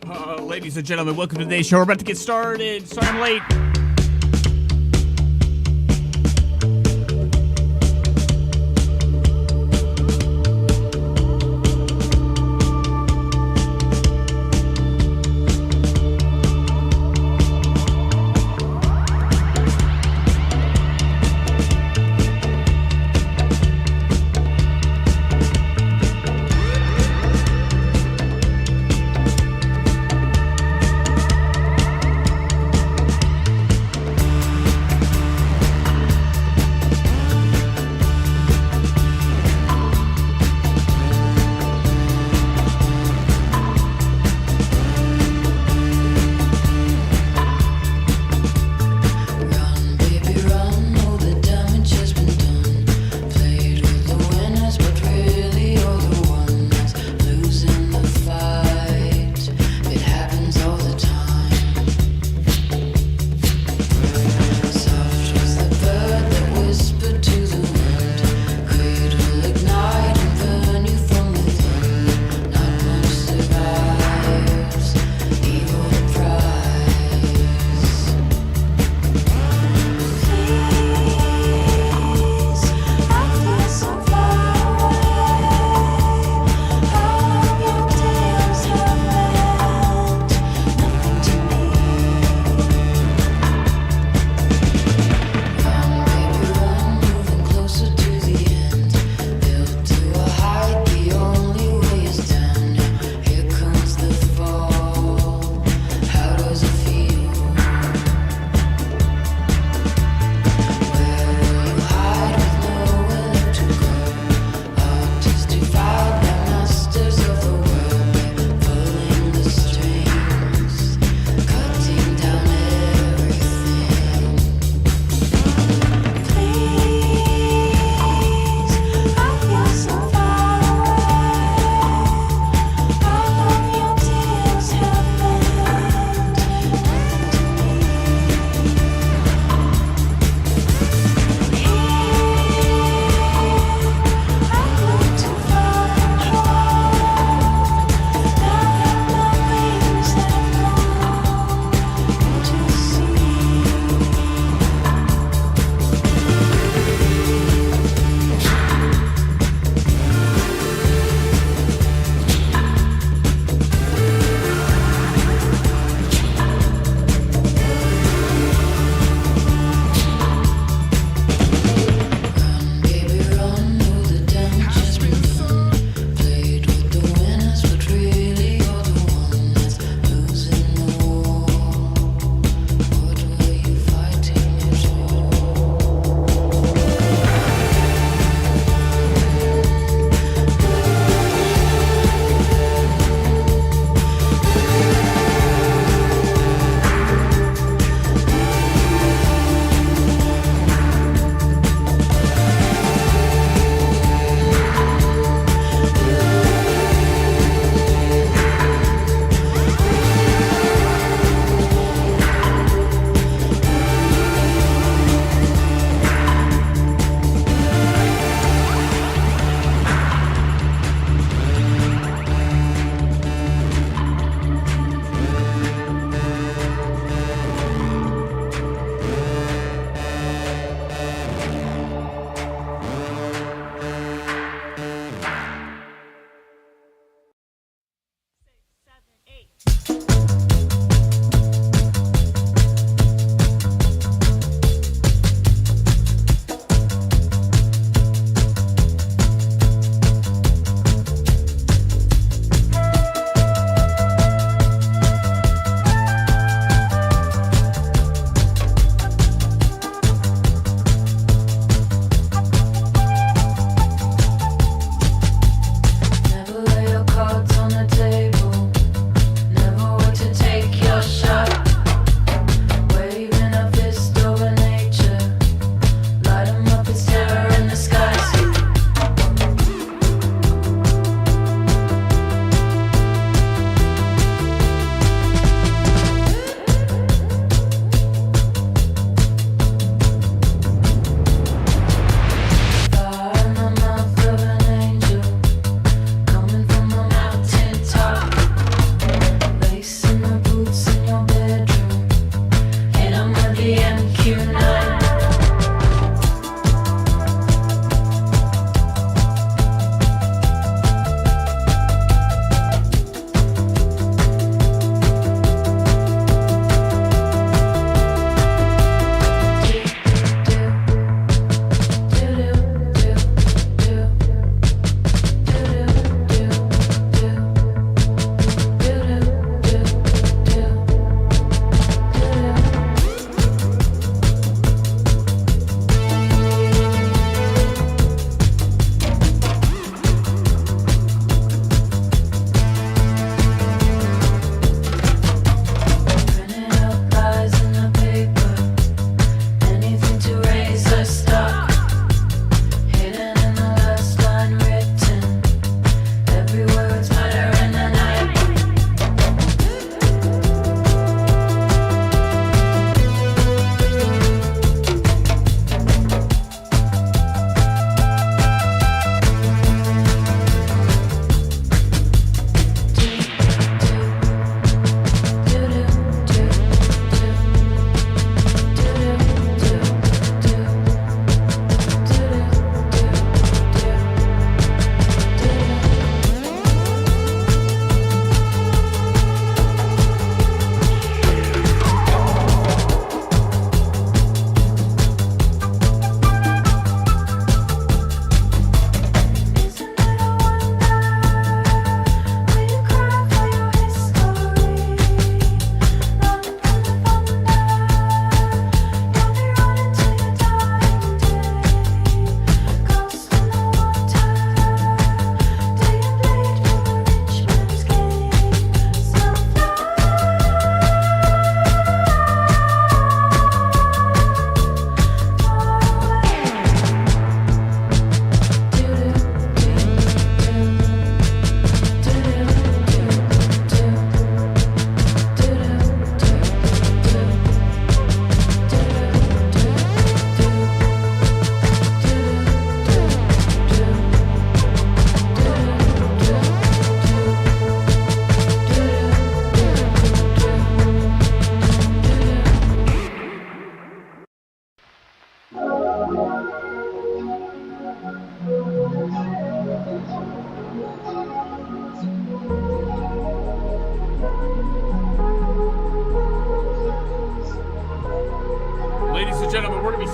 Ladies and gentlemen, welcome to today's show. We're about to get started. Sorry I'm late.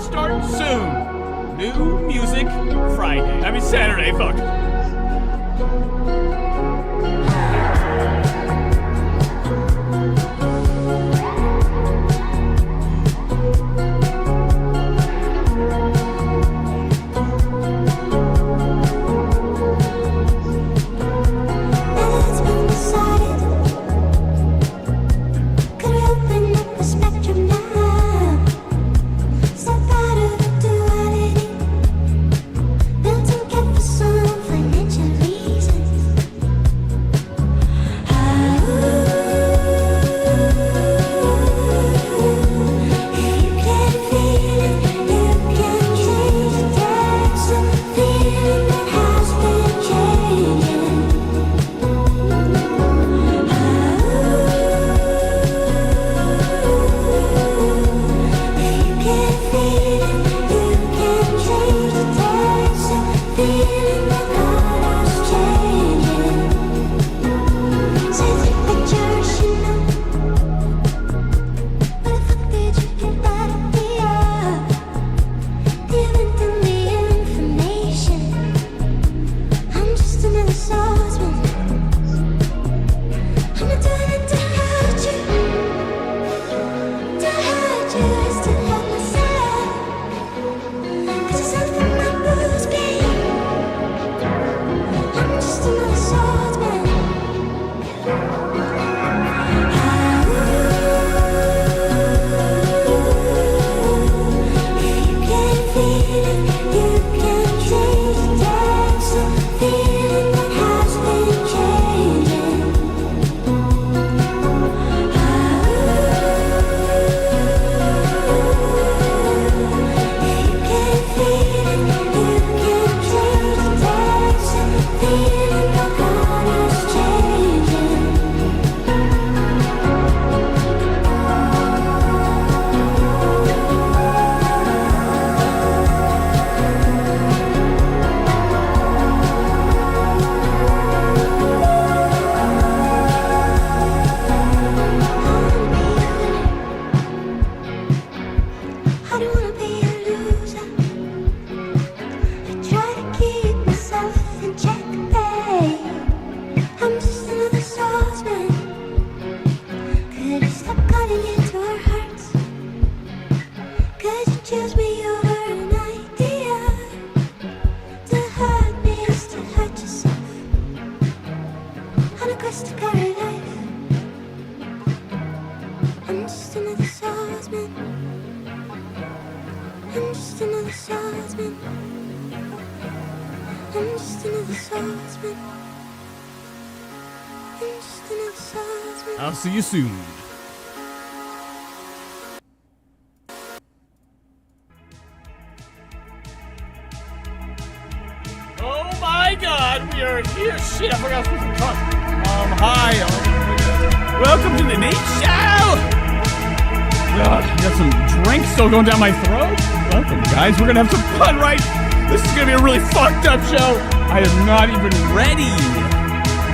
start soon. New Music Friday. I mean Saturday, fuck. I'll see you soon. Oh my god, we are here. Shit, I forgot I was supposed to talk. Hi. Welcome to the Nate Show. Got some drinks still going down my throat. Welcome, guys. We're gonna have some fun, right? This is gonna be a really fucked up show. I am not even ready.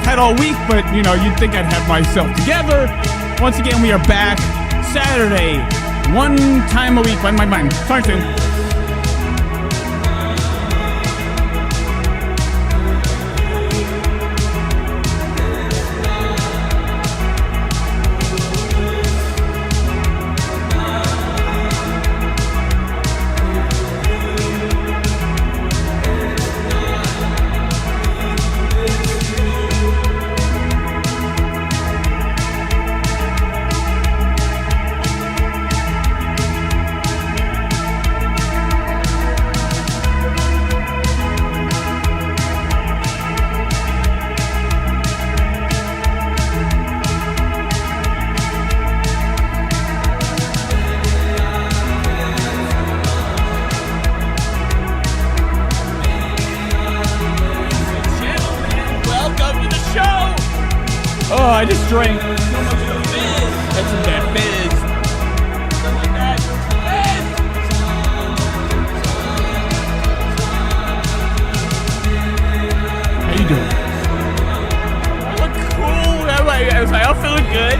Had all week, but you know, you'd think I'd have myself together. Once again, we are back Saturday, one time a week. When my mind, talk soon. Oh, I just drank so much of the fizz. That's some bad fizz. Something like that. Fizz! How you doing? I look cool. Is my outfit look good?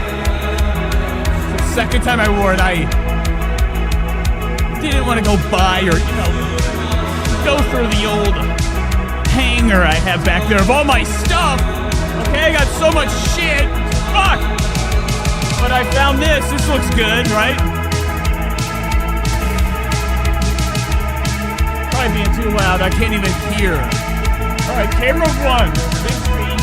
It's the second time I wore it. I didn't want to go buy or, go through the old hanger I have back there of all my stuff. Okay, I got so much shit. Fuck. But I found this. This looks good, right? Probably being too loud. I can't even hear. All right, camera one. Big screen.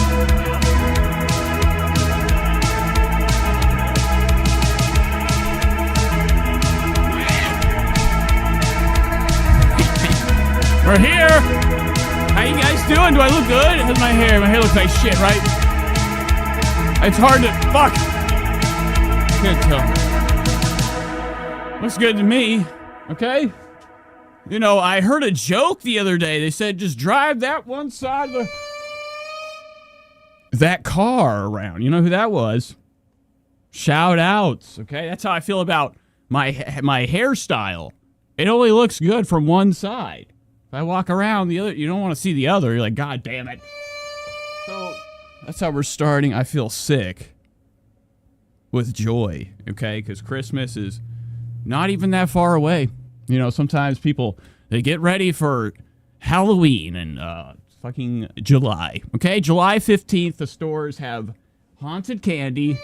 We're here. How you guys doing? Do I look good? How's my hair? My hair looks like shit, right? It's hard to... Fuck. Can't tell. Looks good to me. Okay? I heard a joke the other day. They said, just drive that one side of that car around. You know who that was? Shout outs. Okay? That's how I feel about my hairstyle. It only looks good from one side. If I walk around the other, you don't want to see the other. You're like, God damn it. So that's how we're starting. I feel sick with joy, okay? Because Christmas is not even that far away. Sometimes people, they get ready for Halloween and fucking July, okay? July 15th, the stores have haunted candy.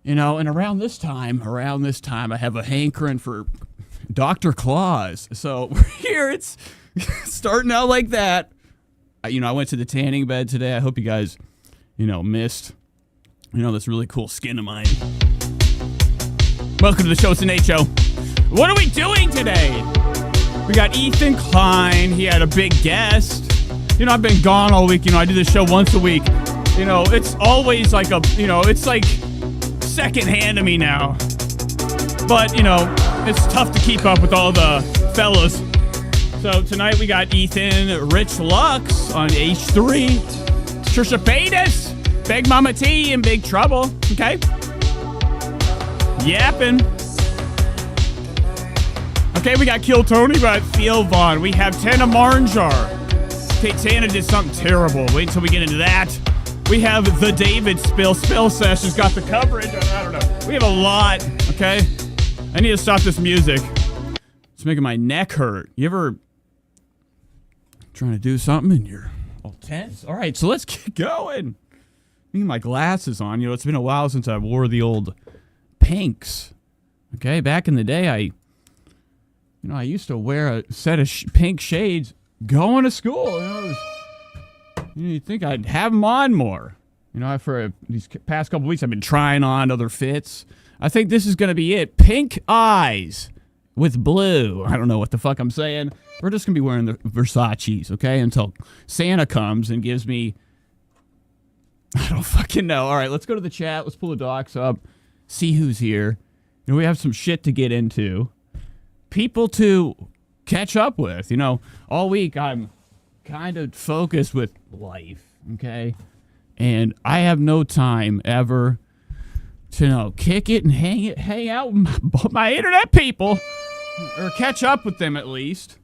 And around this time, I have a hankering for Dr. Claus. So we're here. It's starting out like that. I went to the tanning bed today. I hope you guys, missed, this really cool skin of mine. Welcome to the show. It's an Nate Show. What are we doing today? We got Ethan Klein. He had a big guest. I've been gone all week. I do this show once a week. It's always like it's like secondhand to me now. But, it's tough to keep up with all the fellas. So tonight we got Ethan, Rich Lux on H3, Trisha Paytas, Big Mama T in Big Trouble, okay? Yapping. Okay, we got Kill Tony by Theo Vaughn. We have Tana Mongeau. Okay, Tana did something terrible. Wait until we get into that. We have the David Spill Sesh has got the coverage. I don't know. We have a lot, okay? I need to stop this music. It's making my neck hurt. You ever trying to do something and you're all tense? All right, so let's get going. I need my glasses on. It's been a while since I wore the old pinks. Okay, back in the day, I used to wear a set of pink shades going to school. You'd think I'd have them on more. For these past couple weeks, I've been trying on other fits. I think this is going to be it. Pink eyes with blue. I don't know what the fuck I'm saying. We're just going to be wearing the Versace's, okay, until Santa comes and gives me... I don't fucking know. All right, let's go to the chat. Let's pull the docs up. See who's here. We have some shit to get into. People to catch up with. All week I'm kind of focused with life, okay? And I have no time ever to kick it and hang out with my internet people, or catch up with them at least.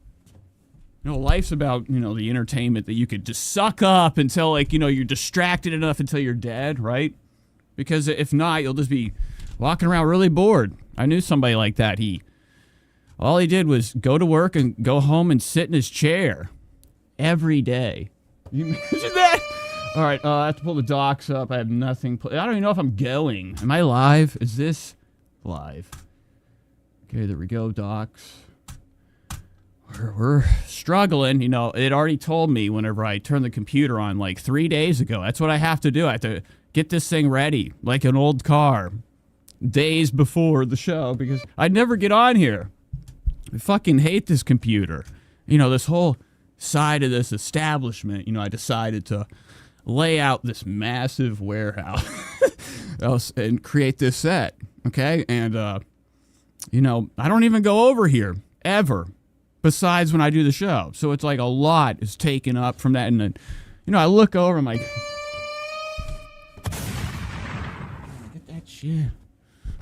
Life's about, the entertainment that you could just suck up until, you're distracted enough until you're dead, right? Because if not, you'll just be walking around really bored. I knew somebody like that. All he did was go to work and go home and sit in his chair every day. You imagine that? All right, I have to pull the docs up. I have nothing. I don't even know if I'm going. Am I live? Is this live? Okay, there we go, docs. We're struggling. It already told me whenever I turned the computer on like 3 days ago. That's what I have to do. I have to get this thing ready like an old car days before the show because I'd never get on here. I fucking hate this computer. This whole side of this establishment, I decided to lay out this massive warehouse and create this set, okay? And, I don't even go over here, ever, besides when I do the show. So it's like a lot is taken up from that. And then, I look over, I'm like, get that shit.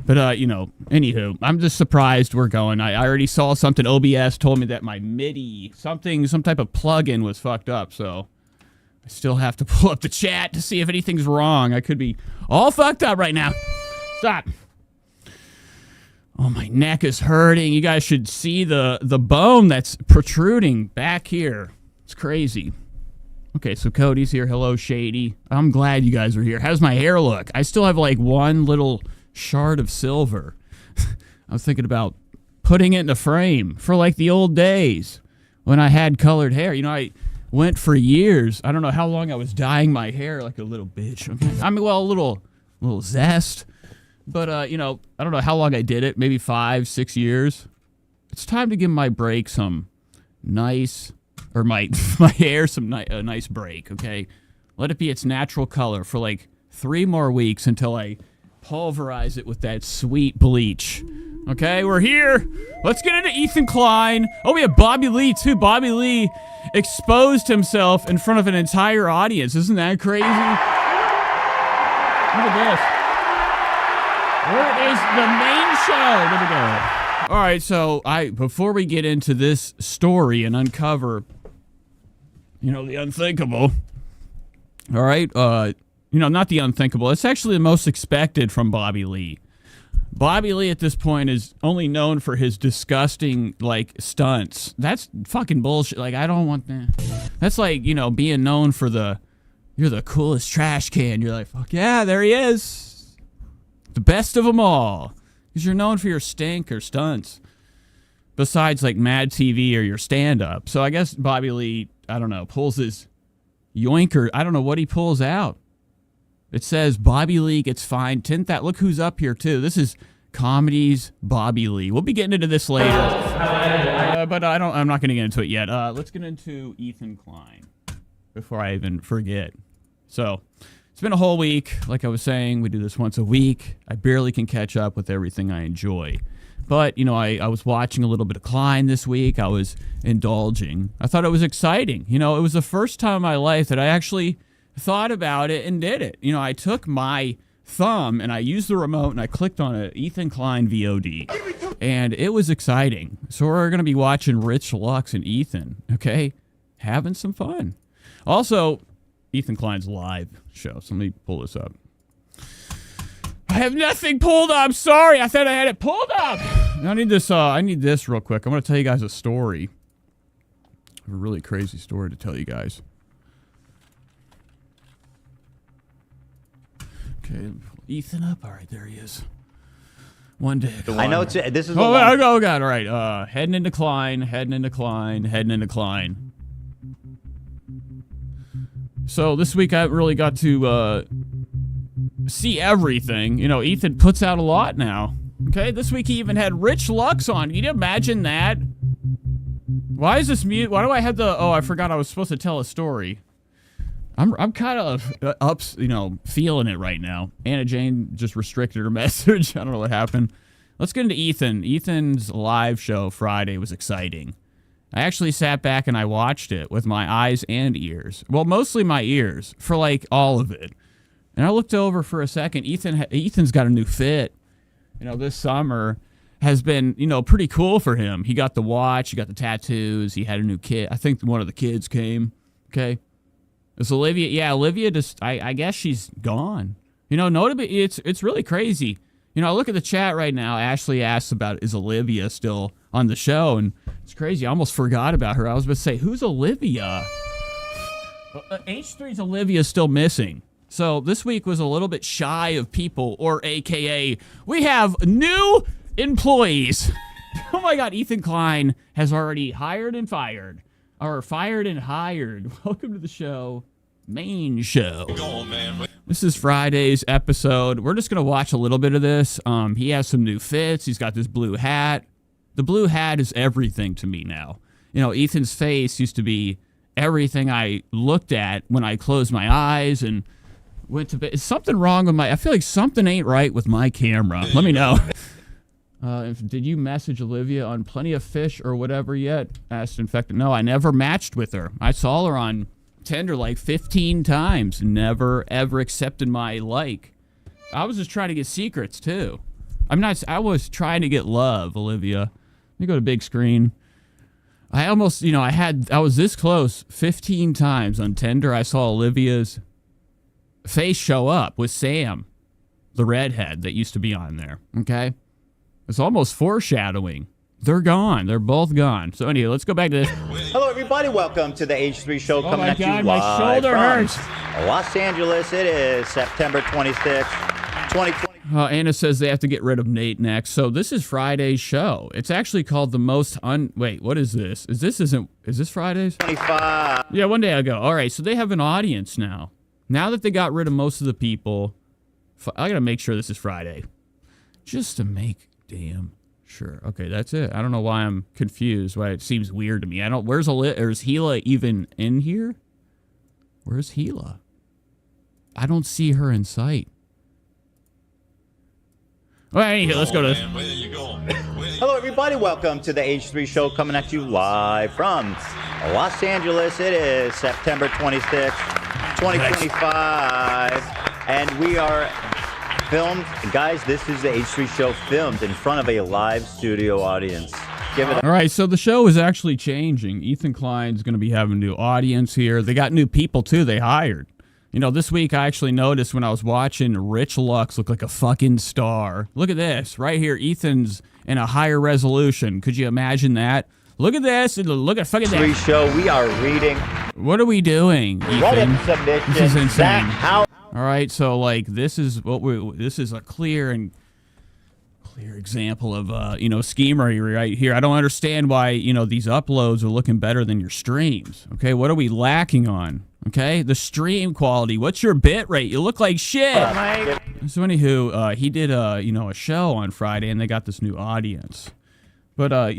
But, anywho, I'm just surprised we're going. I already saw something. OBS told me that my MIDI, some type of plugin was fucked up, so I still have to pull up the chat to see if anything's wrong. I could be all fucked up right now. Stop. Oh, my neck is hurting. You guys should see the bone that's protruding back here. It's crazy. Okay, so Cody's here. Hello, Shady. I'm glad you guys are here. How's my hair look? I still have like one little shard of silver. I was thinking about putting it in a frame for like the old days when I had colored hair. You know, I went for years. I don't know how long I was dyeing my hair like a little bitch. Okay? I mean, well, a little zest. But, you know, I don't know how long I did it. Maybe 5, 6 years. It's time to give my break some nice, or my hair some a nice break, okay? Let it be its natural color for like 3 more weeks until I pulverize it with that sweet bleach. Okay, we're here. Let's get into Ethan Klein. Oh, we have Bobby Lee, too. Bobby Lee exposed himself in front of an entire audience. Isn't that crazy? Look at this. Where is the main show? There we go. All right, so before we get into this story and uncover, you know, the unthinkable. All right, you know, not the unthinkable. It's actually the most expected from Bobby Lee. Bobby Lee at this point is only known for his disgusting, like, stunts. That's fucking bullshit. Like, I don't want that. That's like, you know, being known for you're the coolest trash can. You're like, fuck yeah, there he is. The best of them all. Because you're known for your stink or stunts. Besides, like, Mad TV or your stand-up. So I guess Bobby Lee, I don't know, pulls his yoinker. I don't know what he pulls out. It says Bobby Lee gets fined 10,000. Look who's up here, too. This is Comedy's Bobby Lee. We'll be getting into this later. But I'm not going to get into it yet. Let's get into Ethan Klein before I even forget. So, it's been a whole week. Like I was saying, we do this once a week. I barely can catch up with everything I enjoy. But, you know, I was watching a little bit of Klein this week. I was indulging. I thought it was exciting. You know, it was the first time in my life that I actually thought about it and did it. You know, I took my thumb and I used the remote and I clicked on a Ethan Klein VOD. And it was exciting. So we're going to be watching Rich, Lux, and Ethan, okay? Having some fun. Also, Ethan Klein's live show. So let me pull this up. I have nothing pulled up. Sorry, I thought I had it pulled up. I need this real quick. I'm going to tell you guys a story. I have a really crazy story to tell you guys. Okay, Ethan up. All right, there he is. One day. I know this is. Oh God! All right. Heading into Klein. So this week I really got to see everything. You know, Ethan puts out a lot now. Okay, this week he even had Rich Lux on. Can you imagine that? Why is this mute? Why do I have the? Oh, I forgot I was supposed to tell a story. I'm kind of feeling it right now. Anna Jane just restricted her message. I don't know what happened. Let's get into Ethan. Ethan's live show Friday was exciting. I actually sat back and I watched it with my eyes and ears. Well, mostly my ears for like all of it. And I looked over for a second. Ethan's got a new fit. You know, this summer has been, you know, pretty cool for him. He got the watch. He got the tattoos. He had a new kid. I think one of the kids came. Okay. Is Olivia? Yeah, Olivia just, I guess she's gone. You know, notably, it's really crazy. You know, I look at the chat right now. Ashley asks about, is Olivia still on the show? And it's crazy. I almost forgot about her. I was about to say, who's Olivia? H3's Olivia still missing. So this week was a little bit shy of people, or AKA, we have new employees. Oh my God, Ethan Klein has already hired and fired. Or fired and hired. Welcome to the show. Main show. This is Friday's episode. We're just going to watch a little bit of this. He has some new fits. He's got this blue hat. The blue hat is everything to me now. You know, Ethan's face used to be everything I looked at when I closed my eyes and went to bed. Is something wrong with I feel like something ain't right with my camera. Let me know. Did you message Olivia on Plenty of Fish or whatever yet? Asked Infected. No, I never matched with her. I saw her on Tinder like 15 times. Never, ever accepted my like. I was just trying to get secrets, too. I was trying to get love, Olivia. Let me go to big screen. I almost, you know, I was this close 15 times on Tinder. I saw Olivia's face show up with Sam, the redhead that used to be on there. Okay? It's almost foreshadowing. They're gone. They're both gone. So anyway, let's go back to this. Hello, everybody. Welcome to the H3 show coming at you live my shoulder hurts. from Los Angeles. It is September 26th, 2020. Anna says they have to get rid of Nate next. So this is Friday's show. It's actually called the most Wait, what is this? Is this Friday's? 25. Yeah, one day ago. All right, so they have an audience now. Now that they got rid of most of the people, I gotta make sure this is Friday. Just to make damn sure. Okay, that's it. I don't know why I'm confused. Why it seems weird to me. Where's Hila even in here? Where's Hila? I don't see her in sight. All right, anyway, let's go to this. Hello, everybody. Welcome to the H3 show coming at you live from Los Angeles. It is September 26th, 2025. And we are filmed. Guys, this is the H3 show filmed in front of a live studio audience. Give it. All right, so the show is actually changing. Ethan Klein's going to be having a new audience here. They got new people, too, they hired. You know, this week I actually noticed when I was watching Rich Lux look like a fucking star. Look at this. Right here, Ethan's in a higher resolution. Could you imagine that? Look at this. Look at fucking that. Show. We are reading. What are we doing, Ethan? Write-in submission. This is insane. Zach, all right, so like this is a clear example of schemery right here. I don't understand why these uploads are looking better than your streams. Okay, what are we lacking on? Okay, the stream quality. What's your bit rate? You look like shit. So anywho, he did a show on Friday and they got this new audience. But I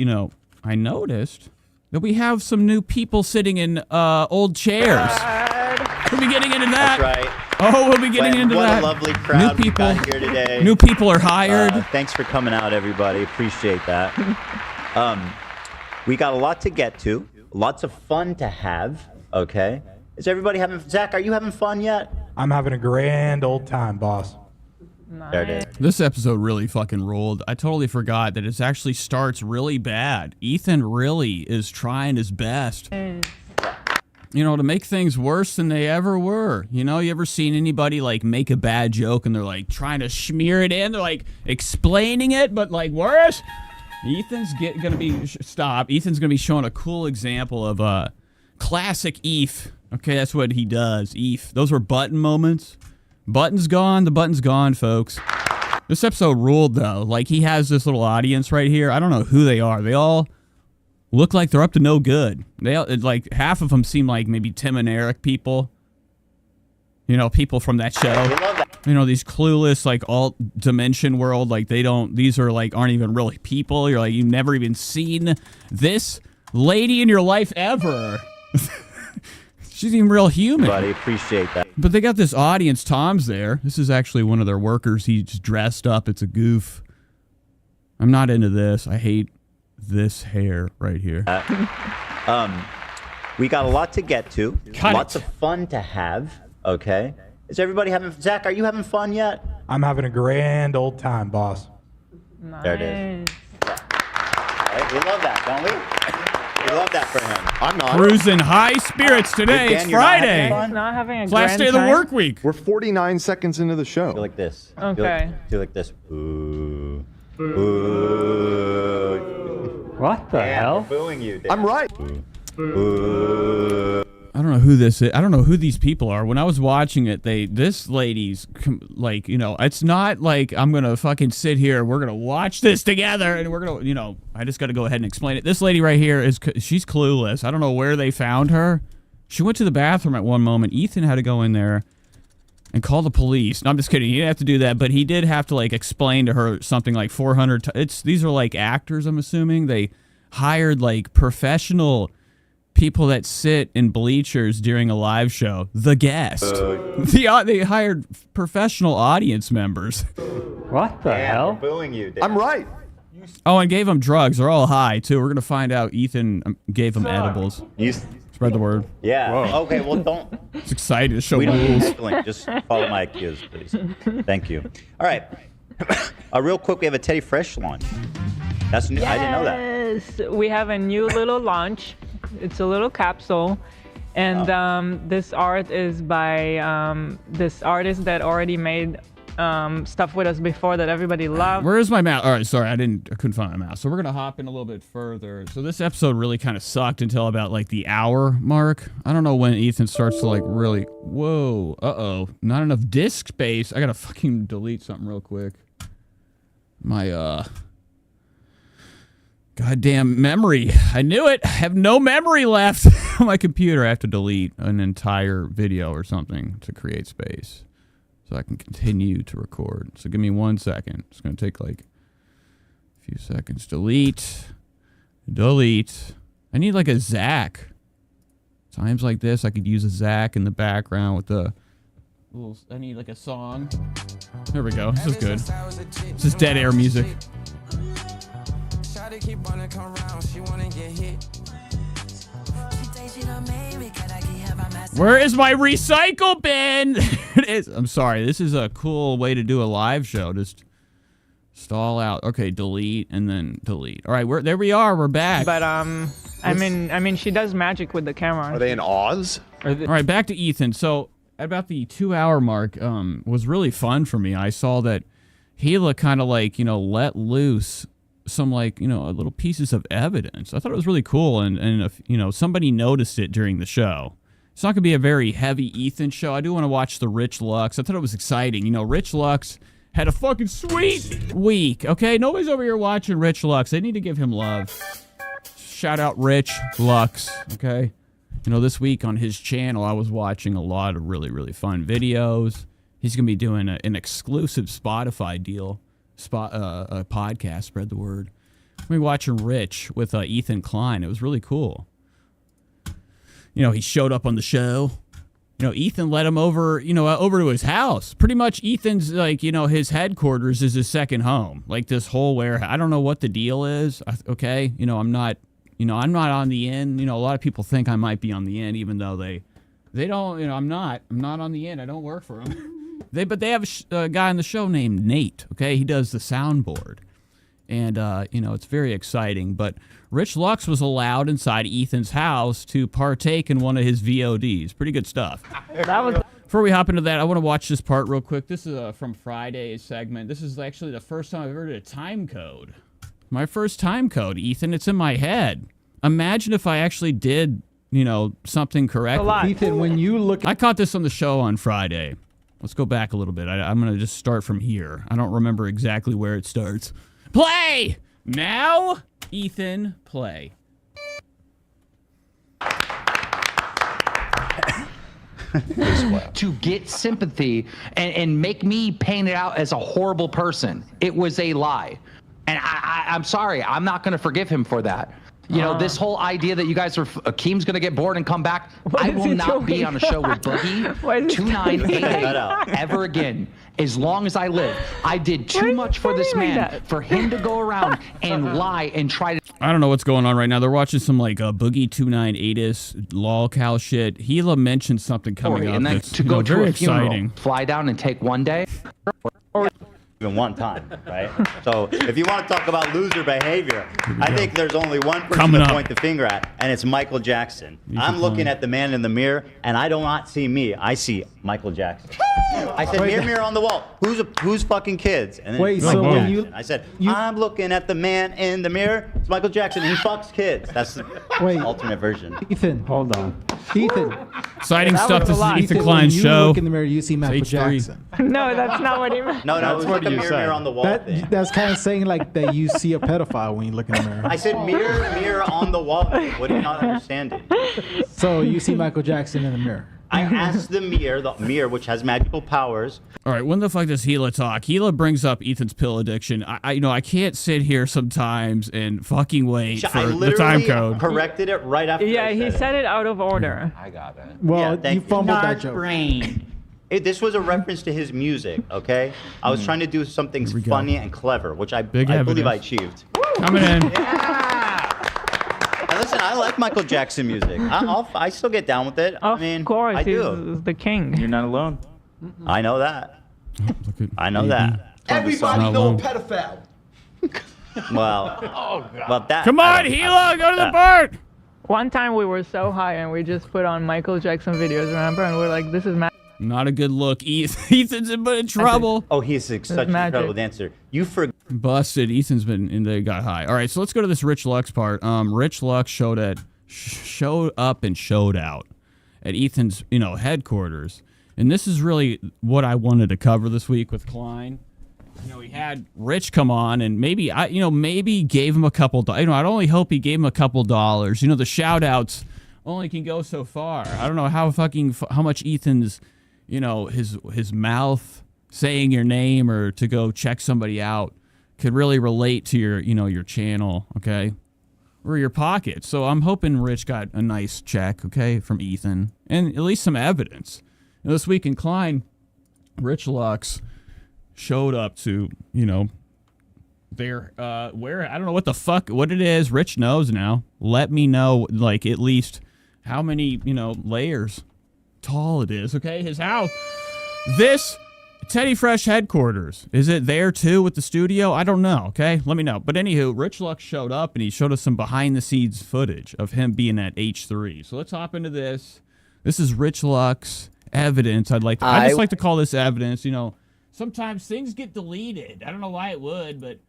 noticed that we have some new people sitting in old chairs. We'll be getting into that. That's right. Oh, we'll be getting into that. What a lovely crowd new people we got here today. New people are hired. Thanks for coming out, everybody. Appreciate that. We got a lot to get to. Lots of fun to have. Okay. Is everybody having? Zach, are you having fun yet? I'm having a grand old time, boss. Nice. There it is. This episode really fucking rolled. I totally forgot that it actually starts really bad. Ethan really is trying his best. To make things worse than they ever were. You ever seen anybody like make a bad joke and they're like trying to smear it in? They're like explaining it, but like worse. Ethan's gonna be showing a cool example of classic Eve. Okay, that's what he does. Eve. Those were button moments. Button's gone. The button's gone, folks. This episode ruled though. Like he has this little audience right here. I don't know who they are. They all look like they're up to no good. Like half of them seem like maybe Tim and Eric people. People from that show. These clueless like alt dimension world. Like these are like aren't even really people. You're like you've never even seen this lady in your life ever. She's even real human. Buddy, appreciate that. But they got this audience. Tom's there. This is actually one of their workers. He's dressed up. It's a goof. I'm not into this. I hate this hair right here. We got a lot to get to. Lots of fun to have. Okay. Is everybody having? Zach, are you having fun yet? I'm having a grand old time, boss. Nice. There it is. Right, we love that, don't we? We love that for him. I'm not. Cruising high spirits today. It's Friday. Not having a last day of the work week. We're 49 seconds into the show. Do like this. Okay. Do like this. Ooh. Ooh. What the hell? They're booing you. I'm right. Ooh. I don't know who this is. I don't know who these people are. When I was watching it, this lady's like, it's not like I'm going to fucking sit here. We're going to watch this together and we're going to, I just got to go ahead and explain it. This lady right here she's clueless. I don't know where they found her. She went to the bathroom at one moment. Ethan had to go in there and call the police. No, I'm just kidding. He didn't have to do that, but he did have to like explain to her something like 400 these are like actors, I'm assuming. They hired like professional people that sit in bleachers during a live show. The guest. They hired professional audience members. What the hell? They're booing you. I'm right. Oh, and gave them drugs. They're all high, too. We're going to find out Ethan gave them edibles. Spread the word. Yeah. Whoa. Okay, well, don't. It's exciting to show we rules. Don't just follow my cues, please. Thank you. All right. Real quick, we have a Teddy Fresh launch. That's new. Yes. I didn't know that. Yes. We have a new little launch. It's a little capsule. And this art is by this artist that already made stuff with us before that everybody loved. Where is my mouse? All right, sorry, I couldn't find my mouse. So we're gonna hop in a little bit further. So this episode really kind of sucked until about like the hour mark. I don't know when Ethan starts to like really. Whoa, not enough disk space. I gotta fucking delete something real quick. My goddamn memory. I knew it. I have no memory left on my computer. I have to delete an entire video or something to create space so I can continue to record. So give me 1 second. It's going to take like a few seconds. Delete. I need like a Zach. Times like this, I could use a Zach in the background with the little, I need like a song. There we go. This is good. This is dead air music. Where is my recycle bin? There it is. I'm sorry. This is a cool way to do a live show. Just stall out. Okay, delete and then delete. All right, there we are. We're back. But I mean, she does magic with the camera. Are they in Oz? All right, back to Ethan. So at about the 2-hour mark, was really fun for me. I saw that Gila kind of like let loose some like little pieces of evidence. I thought it was really cool, and if somebody noticed it during the show. It's not gonna be a very heavy Ethan show. I do want to watch the Rich Lux. I thought it was exciting. Rich Lux had a fucking sweet week. Okay, nobody's over here watching Rich Lux. They need to give him love. Shout out Rich Lux. Okay, this week on his channel, I was watching a lot of really, really fun videos. He's gonna be doing an exclusive Spotify deal. A podcast, spread the word. We watching Rich with Ethan Klein. It was really cool. He showed up on the show. Ethan let him over, over to his house. Pretty much Ethan's like, his headquarters is his second home. Like this whole warehouse. I don't know what the deal is. Okay. I'm not on the end. A lot of people think I might be on the end, even though they don't, I'm not on the end. I don't work for them. But they have a guy on the show named Nate. Okay. He does the soundboard. And, it's very exciting. But Rich Lux was allowed inside Ethan's house to partake in one of his VODs. Pretty good stuff. Before we hop into that, I want to watch this part real quick. This is from Friday's segment. This is actually the first time I've heard a time code. My first time code, Ethan. It's in my head. Imagine if I actually did, something correctly. Ethan, when you look I caught this on the show on Friday. Let's go back a little bit. I'm going to just start from here. I don't remember exactly where it starts. Play! Now, Ethan, play. To get sympathy and make me paint it out as a horrible person. It was a lie. And I'm sorry. I'm not going to forgive him for that. This whole idea that you guys are, Akeem's going to get bored and come back. I will not be on a show with Boogie 2988 ever again. As long as I live. I did too much for this man, for him to go around and lie and try to. I don't know what's going on right now. They're watching some like Boogie 298's lolcow shit. Gila mentioned something coming up. And then that's to go to very a funeral, exciting. fly down and take one day. Even one time, right? So if you want to talk about loser behavior, I think there's only one person to point the finger at, and it's Michael Jackson. I'm looking at the man in the mirror, and I do not see me. I see Michael Jackson. I said, mirror on the wall. Who's fucking kids? And then Wait, it's so Michael when Jackson. you- I said, I'm looking at the man in the mirror. It's Michael Jackson. He fucks kids. That's the ultimate version. Ethan, Hold on. Ethan, Exciting That stuff. was This a lie. is Ethan Ethan, Klein's when you show. look in the mirror, you see Michael H3. Jackson. No, that's not what he meant. No, it was what like a you mirror said. on the wall thing. That's kind of saying like that you see a pedophile when you look in the mirror. I said mirror on the wall. What are you not understanding? So you see Michael Jackson in the mirror. I asked the mirror, which has magical powers. All right, when the fuck does Gila talk? Gila brings up Ethan's pill addiction. I can't sit here sometimes and fucking wait I for the literally time code. corrected it right after. Yeah, I he said said it out of order. I got it. Well, Yeah, thank you you. fumbled that joke. This was a reference to his music, okay? I was trying to do something we go. funny and clever, which I Big believe I evidence. achieved. Coming in. And listen, I like Michael Jackson music. I still get down with it. Of I mean, course, I he's do. the king. You're not alone. I know that. Look at I know baby. that. Everybody Not know a alone. pedophile. Well, that. Come on, Gila, go to the part. One time we were so high and we just put on Michael Jackson videos, remember? And we're like, this is mad. Not a good look. Ethan's in trouble. Oh, he's such a magic. incredible dancer. You forgot. Busted. Ethan's been and they got high. All right, so let's go to this Rich Lux part. Rich Lux showed up and showed out at Ethan's, headquarters. And this is really what I wanted to cover this week with Klein. He had Rich come on and maybe gave him a couple. I'd only hope he gave him a couple dollars. The shout outs only can go so far. I don't know how much Ethan's, his mouth saying your name or to go check somebody out could really relate to your channel, okay? Or your pocket. So I'm hoping Rich got a nice check, okay, from Ethan. And at least some evidence. This week in Klein, Rich Lux showed up to, their, where, I don't know what it is. Rich knows now. Let me know, at least how many, layers tall it is, okay? His house. This Teddy Fresh headquarters. Is it there too with the studio? I don't know, okay? Let me know. But anywho, Rich Lux showed up and he showed us some behind the scenes footage of him being at H3. So let's hop into this. This is Rich Lux evidence. I just like to call this evidence. Sometimes things get deleted. I don't know why it would, but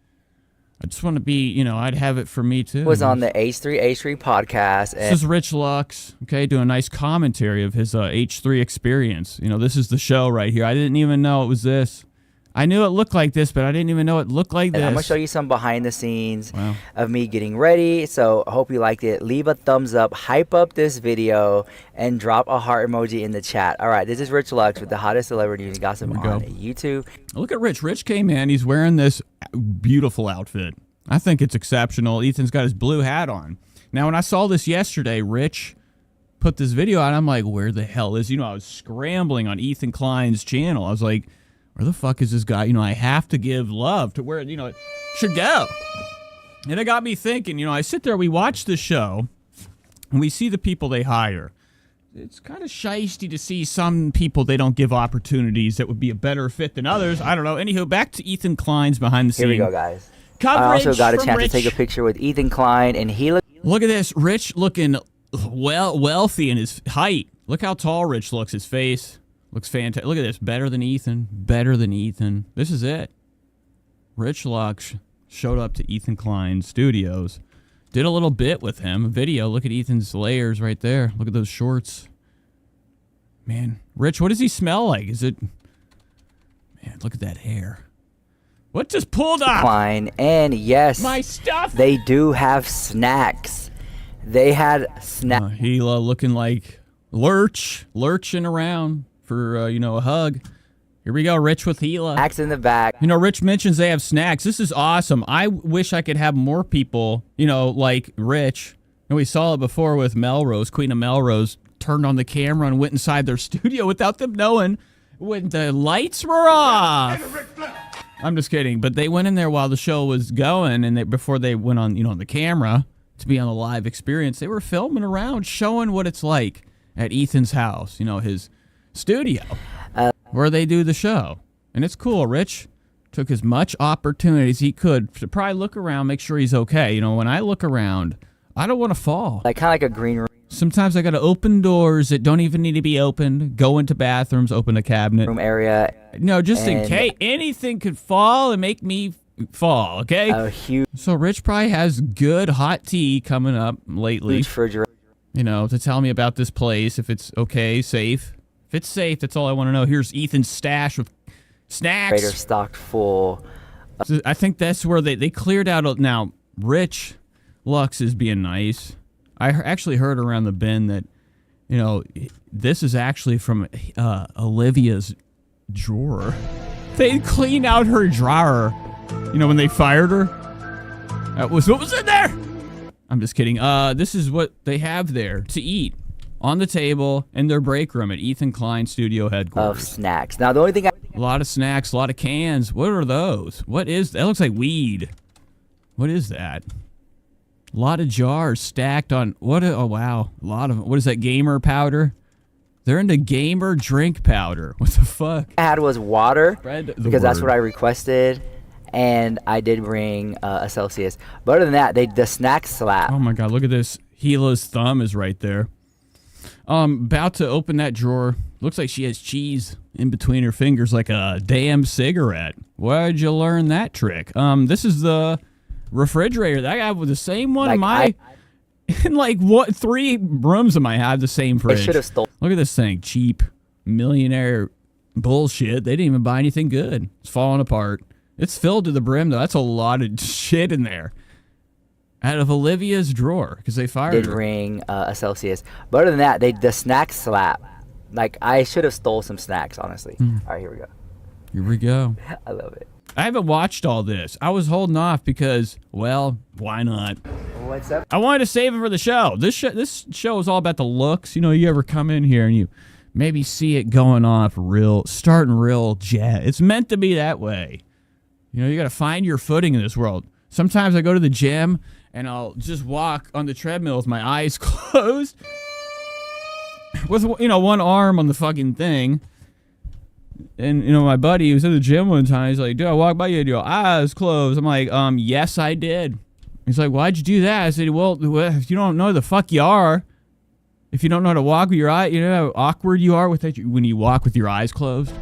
I just want to be, I'd have it for me too. Was on the H3 podcast. This is Rich Lux, okay, doing a nice commentary of his H3 experience. This is the show right here. I didn't even know it was this. I knew it looked like this, but I didn't even know it looked like this. I'm going to show you some behind the scenes of me getting ready. So I hope you liked it. Leave a thumbs up, hype up this video, and drop a heart emoji in the chat. All right, this is Rich Lux with the hottest celebrity news gossip on YouTube. Look at Rich. Rich came in. He's wearing this beautiful outfit. I think it's exceptional. Ethan's got his blue hat on. Now, when I saw this yesterday, Rich put this video out. I'm like, where the hell is, I was scrambling on Ethan Klein's channel. I was like, where the fuck is this guy? I have to give love to where, it should go. And it got me thinking, I sit there, we watch the show, and we see the people they hire. It's kind of shiesty to see some people they don't give opportunities that would be a better fit than others. I don't know. Anywho, back to Ethan Klein's behind the scenes. Here we go, guys. Coverage I also got a chance Rich. to take a picture with Ethan Klein, and he Look at this. Rich looking wealthy in his height. Look how tall Rich looks. His face looks fantastic. Look at this. Better than Ethan. Better than Ethan. This is it. Rich Lux showed up to Ethan Klein's studios. Did a little bit with him. A video. Look at Ethan's layers right there. Look at those shorts. Man. Rich, what does he smell like? Is it... Man, look at that hair. What just pulled up? Klein, and yes, my stuff. They do have snacks. They had snacks. Gila looking like lurching around for a hug. Here we go, Rich with Gila. Snacks in the back. Rich mentions they have snacks. This is awesome. I wish I could have more people, like Rich. And we saw it before with Melrose. Queen of Melrose turned on the camera and went inside their studio without them knowing when the lights were off. I'm just kidding, but they went in there while the show was going, and before they went on, on the camera to be on the live experience, they were filming around, showing what it's like at Ethan's house, his studio, where they do the show. And it's cool. Rich took as much opportunity as he could to probably look around, make sure he's okay. When I look around, I don't want to fall. Like kind of like a green room. Sometimes I got to open doors that don't even need to be opened, go into bathrooms, open a cabinet. Room area. No, just in case anything could fall and make me fall, okay? A huge. So Rich probably has good hot tea coming up lately. Huge refrigerator. To tell me about this place, if it's okay, safe. If it's safe, that's all I want to know. Here's Ethan's stash with snacks. Stocked full. So I think that's where they cleared out. Now, Rich Lux is being nice. I actually heard around the bend that, this is actually from Olivia's drawer. They cleaned out her drawer, when they fired her. That was what was in there. I'm just kidding. This is what they have there to eat on the table in their break room at Ethan Klein Studio headquarters. Of snacks. Now, the only thing a lot of snacks, a lot of cans. What are those? What is that? Looks like weed. What is that? A lot of jars stacked on what? Oh wow, a lot of them. What is that? Gamer powder? They're into gamer drink powder. What the fuck? I had was water because that's word. what I requested, and I did bring a Celsius. But other than that, the snacks slap. Oh my god, look at this. Gila's thumb is right there. About to open that drawer, Looks like she has cheese in between her fingers like a damn cigarette. Where'd you learn that trick? This is the refrigerator that I have with the same one in my... In like what 3 rooms of my have the same fridge. They should have stolen. Look at this thing, cheap millionaire bullshit. They didn't even buy anything good. It's falling apart. It's filled to the brim though. That's a lot of shit in there. Out of Olivia's drawer because they fired Did her. ring a Celsius, but other than that, the snacks slap. Like I should have stole some snacks, honestly. All right, here we go. Here we go. I love it. I haven't watched all this. I was holding off because, well, why not? What's up? I wanted to save it for the show. This show is all about the looks. You know, you ever come in here and you maybe see it going off starting real jazz. It's meant to be that way. You know, you got to find your footing in this world. Sometimes I go to the gym and I'll just walk on the treadmill with my eyes closed with, you know, one arm on the fucking thing. And, you know, my buddy was at the gym one time. He's like, dude, I walked by you with your eyes closed. I'm like, yes, I did. He's like, why'd you do that? I said, well, if you don't know who the fuck you are, if you don't know how to walk with your eye, you know how awkward you are with that when you walk with your eyes closed?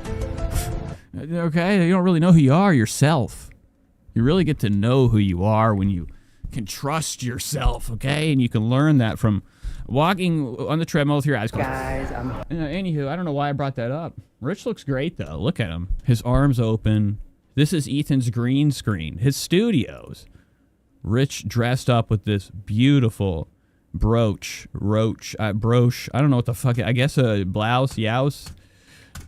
Okay, you don't really know who you are yourself. You really get to know who you are when you can trust yourself, okay? And you can learn that from walking on the treadmill with your eyes closed. Guys, Anywho, I don't know why I brought that up. Rich looks great, though. Look at him. His arms open. This is Ethan's green screen. His studios. Rich dressed up with this beautiful brooch. I don't know what the fuck. I guess a blouse, youse.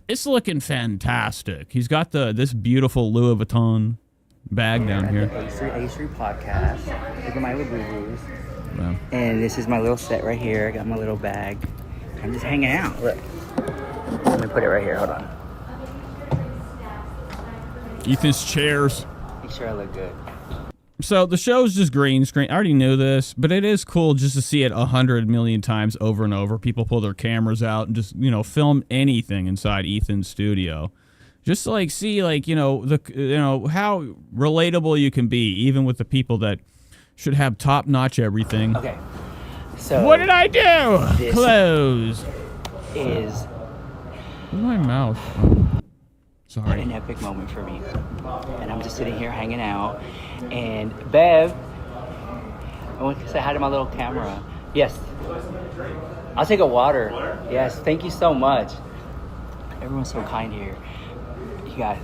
It's looking fantastic. He's got this beautiful Louis Vuitton bag down here. A3 podcast. Look at my little boo-boos. Wow. And this is my little set right here. I got my little bag. I'm just hanging out. Look. Let me put it right here. Hold on. Ethan's chairs. Make sure I look good. So the show's just green screen. I already knew this, but it is cool just to see it 100 million times over and over. People pull their cameras out and just, you know, film anything inside Ethan's studio. Just to, like, see, like, how relatable you can be, even with the people that should have top-notch everything. Okay. So what did I do? This Close. is My mouth. Sorry. an epic moment for me. And I'm just sitting here hanging out. And Bev, I want to say hi to my little camera. Yes. I'll take a water. Yes, thank you so much. Everyone's so kind here. You guys,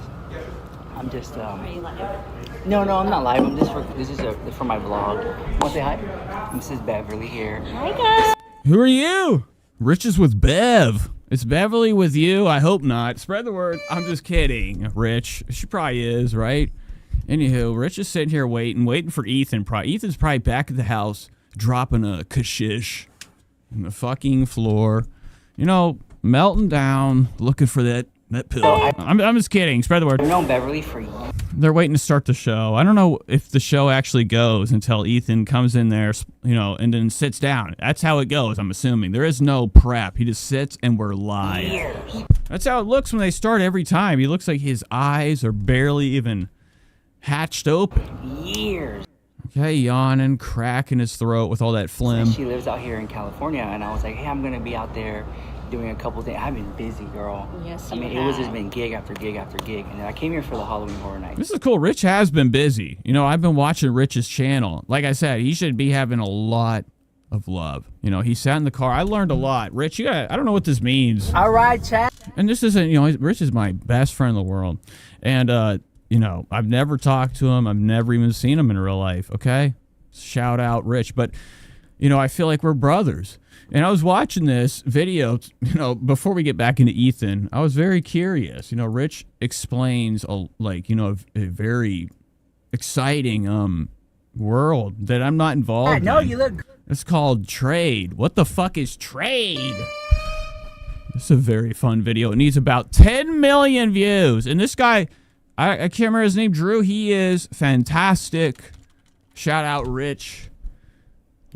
I'm just Are you live? No, I'm not live. This is for my vlog. Want to say hi? This is Beverly here. Hi guys. Who are you? Rich is with Bev. Is Beverly with you? I hope not. Spread the word. I'm just kidding, Rich. She probably is, right? Anywho, Rich is sitting here waiting for Ethan. Ethan's probably back at the house dropping a kashish on the fucking floor. You know, melting down, looking for that pill. I'm just kidding. Spread the word. I've known Beverly for years. They're waiting to start the show. I don't know if the show actually goes until Ethan comes in there, you know, and then sits down. That's how it goes, I'm assuming. There is no prep. He just sits and we're live. That's how it looks when they start every time. He looks like his eyes are barely even hatched open. Years. Okay, yawning, cracking his throat with all that phlegm. She lives out here in California, and I was like, hey, I'm going to be out there doing a couple things. I've been busy, girl. Yes, I mean, you it was have. just been gig after gig after gig. And then I came here for the Halloween Horror Night. This is cool. Rich has been busy. You know, I've been watching Rich's channel. Like I said, he should be having a lot of love. You know, he sat in the car. I learned a lot. Rich, I don't know what this means. All right, chat. And this isn't, you know, Rich is my best friend in the world. And, you know, I've never talked to him. I've never even seen him in real life, okay? Shout out Rich. But, you know, I feel like we're brothers. And I was watching this video, you know, before we get back into Ethan, I was very curious. You know, Rich explains, a very exciting world that I'm not involved No, in. you look. It's called trade. What the fuck is trade? It's a very fun video. It needs about 10 million views. And this guy, I can't remember his name, Drew. He is fantastic. Shout out Rich.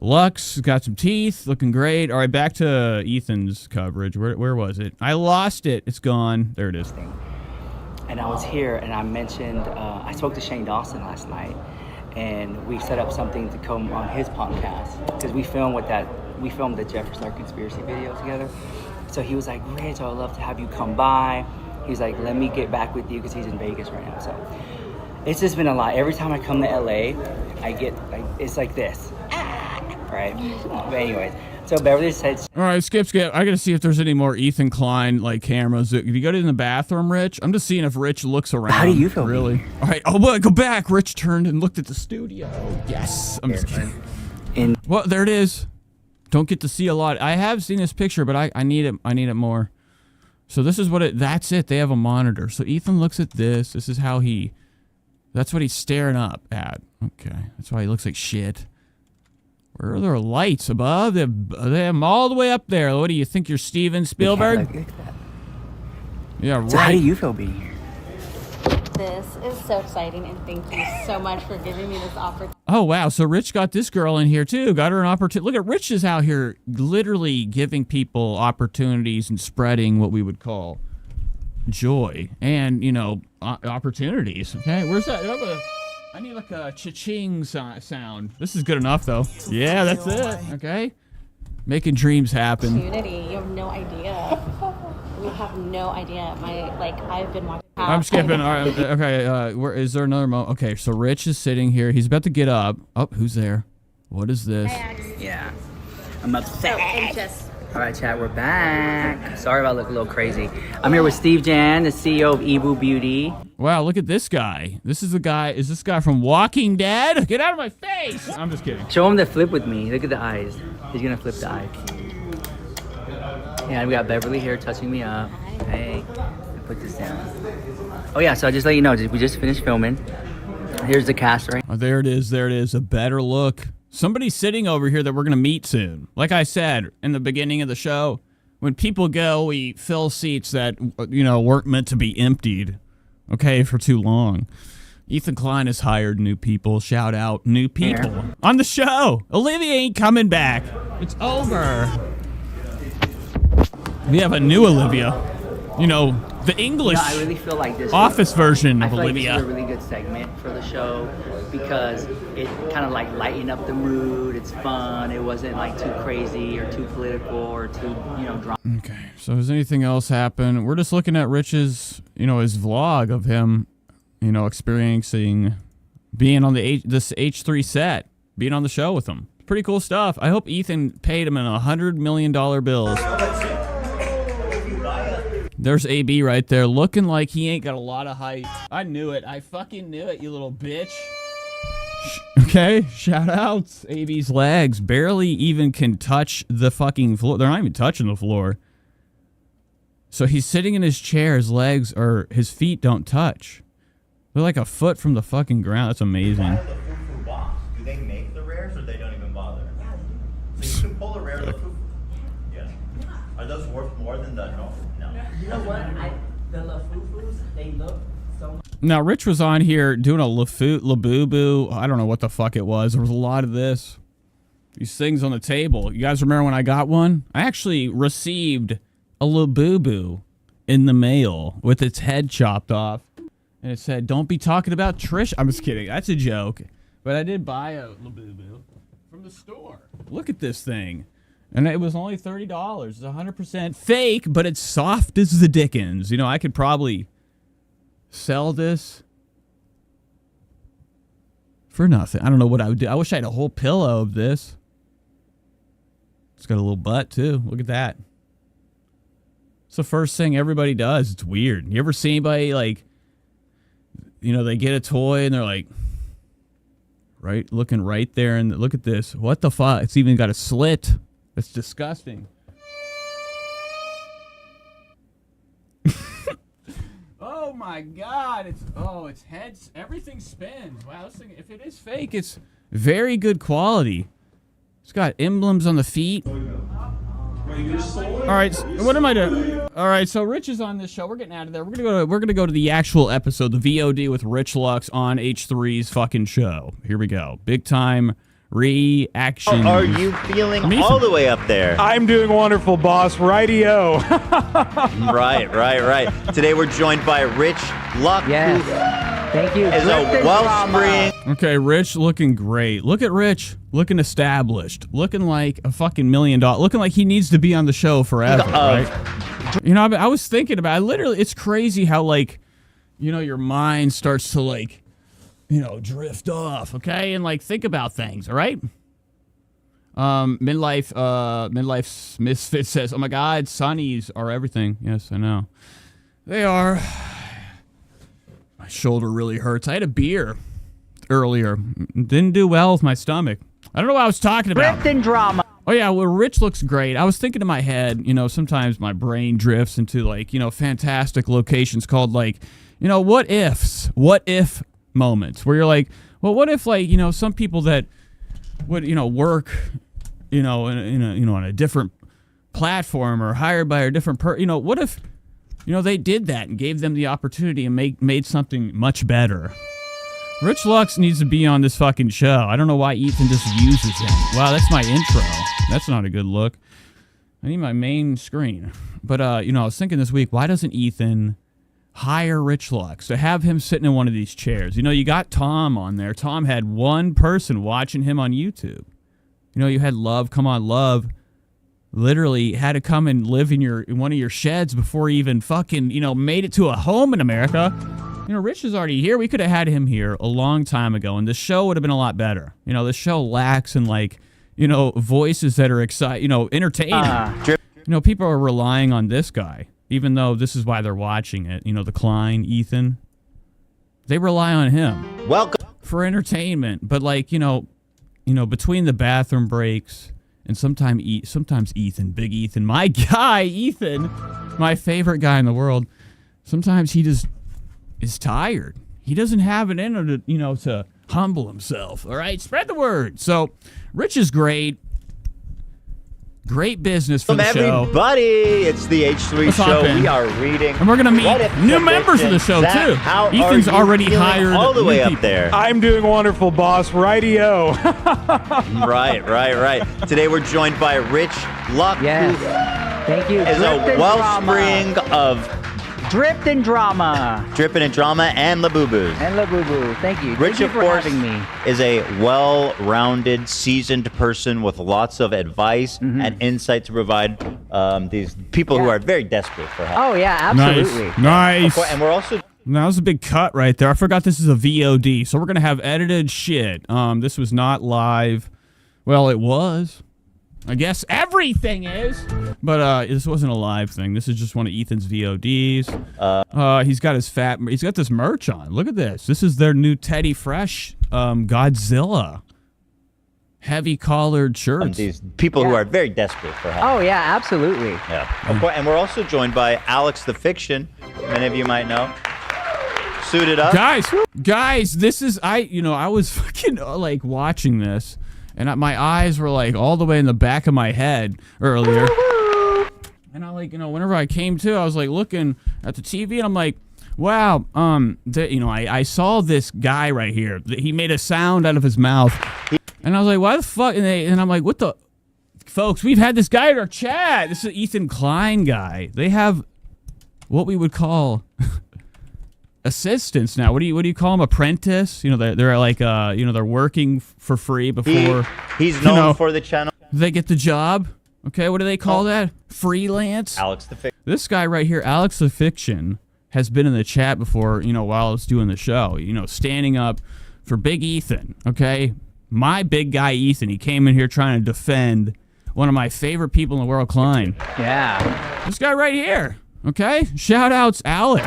Lux got some teeth, looking great. All right, back to Ethan's coverage. Where was it? I lost it. It's gone. There it is. And I was here, and I mentioned, I spoke to Shane Dawson last night, and we set up something to come on his podcast because we filmed the Jefferson Conspiracy video together. So he was like, Rich, I would love to have you come by. He's like, let me get back with you because he's in Vegas right now. So it's just been a lot. Every time I come to LA, I get like, it's like this. Right? But anyways, so Beverly said. All right, skip. I gotta see if there's any more Ethan Klein like cameras. If you go in the bathroom, Rich, I'm just seeing if Rich looks around. How do you feel? Really? All right. Oh, well, go back. Rich turned and looked at the studio. Yes. I'm just kidding. Well, there it is. Don't get to see a lot. I have seen this picture, but I need it. I need it more. So this is what it. That's it. They have a monitor. So Ethan looks at this. This is how he. That's what he's staring up at. Okay. That's why he looks like shit. Where are their lights above? They have them all the way up there. What do you think? You're Steven Spielberg? Yeah, right. So how do you feel being here? This is so exciting, and thank you so much for giving me this opportunity. Oh, wow. So Rich got this girl in here, too. Got her an opportunity. Look at Rich is out here literally giving people opportunities and spreading what we would call joy and, you know, opportunities. Okay, where's that? I need like a cha-ching sound. This is good enough, though. Yeah, that's it. Okay. Making dreams happen. Opportunity. You have no idea. We have no idea. I've been watching. I'm skipping. All right, okay, where is there another moment? Okay, so Rich is sitting here. He's about to get up. Oh, who's there? What is this? Yeah. I'm upset. All right, chat, we're back. Sorry if I look a little crazy. I'm here with Steve Jan, the CEO of Ebu Beauty. Wow, look at this guy. This is the guy. Is this guy from Walking Dead? Get out of my face! I'm just kidding. Show him the flip with me. Look at the eyes. He's gonna flip the eyes. Yeah, we got Beverly here touching me up. Hey, put this down. Oh yeah, so I just let you know, we just finished filming. Here's the cast, right? Oh, there it is. There it is. A better look. Somebody's sitting over here that we're going to meet soon. Like I said in the beginning of the show, when people go, we fill seats that, you know, weren't meant to be emptied, okay, for too long. Ethan Klein has hired new people. Shout out new people on the show. Olivia ain't coming back. It's over. We have a new Olivia. You know, the English I really feel like this office version of I feel Olivia. like this is a really good segment for the show because it kind of like lightened up the mood. It's fun. It wasn't like too crazy or too political or too, you know, drama. Okay, so has anything else happened? We're just looking at Rich's, you know, his vlog of him, you know, experiencing being on this H3 set, being on the show with him. Pretty cool stuff. I hope Ethan paid him in $100 million bills. There's AB right there, looking like he ain't got a lot of height. I knew it. I fucking knew it, you little bitch. Okay, shout outs. AB's legs barely even can touch the fucking floor. They're not even touching the floor. So he's sitting in his chair. His legs or his feet don't touch. They're like a foot from the fucking ground. That's amazing. Do they make the rares or they don't even bother? So you can pull the rare LaFufu. Yeah. Are those worth more than the no? You know what? The LaFufus, they look so much. Now, Rich was on here doing a Labubu. I don't know what the fuck it was. There was a lot of this. These things on the table. You guys remember when I got one? I actually received a Labubu in the mail with its head chopped off. And it said, don't be talking about Trish. I'm just kidding. That's a joke. But I did buy a Labubu from the store. Look at this thing. And it was only $30. It's 100% fake, but it's soft as the dickens. You know, I could probably sell this for nothing. I don't know what I would do. I wish I had a whole pillow of this. It's got a little butt, too. Look at that. It's the first thing everybody does. It's weird. You ever see anybody, like, you know, they get a toy and they're like, right, looking right there, and look at this. What the fuck? It's even got a slit. That's disgusting. Oh my god, its heads, everything spins. Wow, this thing, if it is fake, it's very good quality. It's got emblems on the feet. All right, what am I doing? All right, so Rich is on this show. We're getting out of there. We're gonna go to the actual episode, the VOD with Rich Lux on H3's fucking show. Here we go. Big time reaction. Are you feeling all the way up there? I'm doing wonderful, boss. Rightio. Right. Today we're joined by Rich Lux. Yes. Thank you. Is a wellspring. Okay, Rich looking great. Look at Rich. looking established, looking like a fucking $1 million, looking like he needs to be on the show forever, right? You know, I was thinking about it. Literally, it's crazy how, like, you know, your mind starts to, like, you know, drift off, okay? And, like, think about things, all right? Midlife Misfit says, oh my God, sunnies are everything. Yes, I know. They are. My shoulder really hurts. I had a beer earlier. Didn't do well with my stomach. I don't know what I was talking about. Drift and drama. Oh yeah, well, Rich looks great. I was thinking in my head, you know, sometimes my brain drifts into, like, you know, fantastic locations called, like, you know, what if moments where you're like, well, what if, like, you know, some people that would, you know, work, you know, on a different platform or hired by a different you know, what if, you know, they did that and gave them the opportunity and made something much better. Rich Lux needs to be on this fucking show. I don't know why Ethan just uses him. Wow, that's my intro. That's not a good look. I need my main screen. But, you know, I was thinking this week, why doesn't Ethan hire Rich Lux to have him sitting in one of these chairs? You know, you got Tom on there. Tom had one person watching him on YouTube. You know, you had Love, come on, Love, literally had to come and live in one of your sheds before he even fucking, you know, made it to a home in America. You know, Rich is already here. We could have had him here a long time ago, and the show would have been a lot better. You know, the show lacks in, like, you know, voices that are exciting, you know, entertaining. You know, people are relying on this guy, even though this is why they're watching it. You know, the Klein, Ethan. They rely on him. Welcome. For entertainment. But, like, you know, between the bathroom breaks and sometimes Ethan, Big Ethan, my guy, Ethan, my favorite guy in the world, sometimes he just is tired. He doesn't have it in him to, you know, to humble himself. All right, spread the word. So, Rich is great. Great business for the show. Everybody, it's the H3 show. We are reading. And we're going to meet new members of the show, too. Ethan's already hired all the way up people. there. I'm doing wonderful, boss. Radio. Right. Today we're joined by Rich Lux, Yes. Thank you. who is a wellspring of Drift and drama. dripping and drama and Labubu's. And Labubu. Thank you. Rich, Thank you of for course, having me. is a well-rounded, seasoned person with lots of advice and insight to provide these people who are very desperate for help. Oh, yeah, absolutely. Nice. And we're also That was a big cut right there. I forgot this is a VOD, so we're going to have edited shit. This was not live. Well, it was. I guess everything is. But this wasn't a live thing. This is just one of Ethan's VODs. He's got he's got this merch on. Look at this. This is their new Teddy Fresh Godzilla heavy collared shirts. these people who are very desperate for help. Oh, yeah, absolutely. Yeah. Of course, and we're also joined by Alex the Fiction. Many of you might know. Suited up. Guys, this is I was fucking like watching this. And my eyes were like all the way in the back of my head earlier. And I like, whenever I came to, I was like looking at the TV and I'm like, wow, I saw this guy right here. He made a sound out of his mouth. And I was like, why the fuck? And I'm like, what the? Folks, we've had this guy in our chat. This is Ethan Klein guy. They have what we would call assistants now. What do you call them? Apprentice? They're like they're working for free before he's known for the channel. They get the job. Okay, what do they call that? Freelance. Alex the Fiction. This guy right here, Alex the Fiction, has been in the chat before. While I was doing the show. Standing up for Big Ethan. Okay, my big guy Ethan. He came in here trying to defend one of my favorite people in the world, Klein. Yeah. This guy right here. Okay, shout outs, Alex.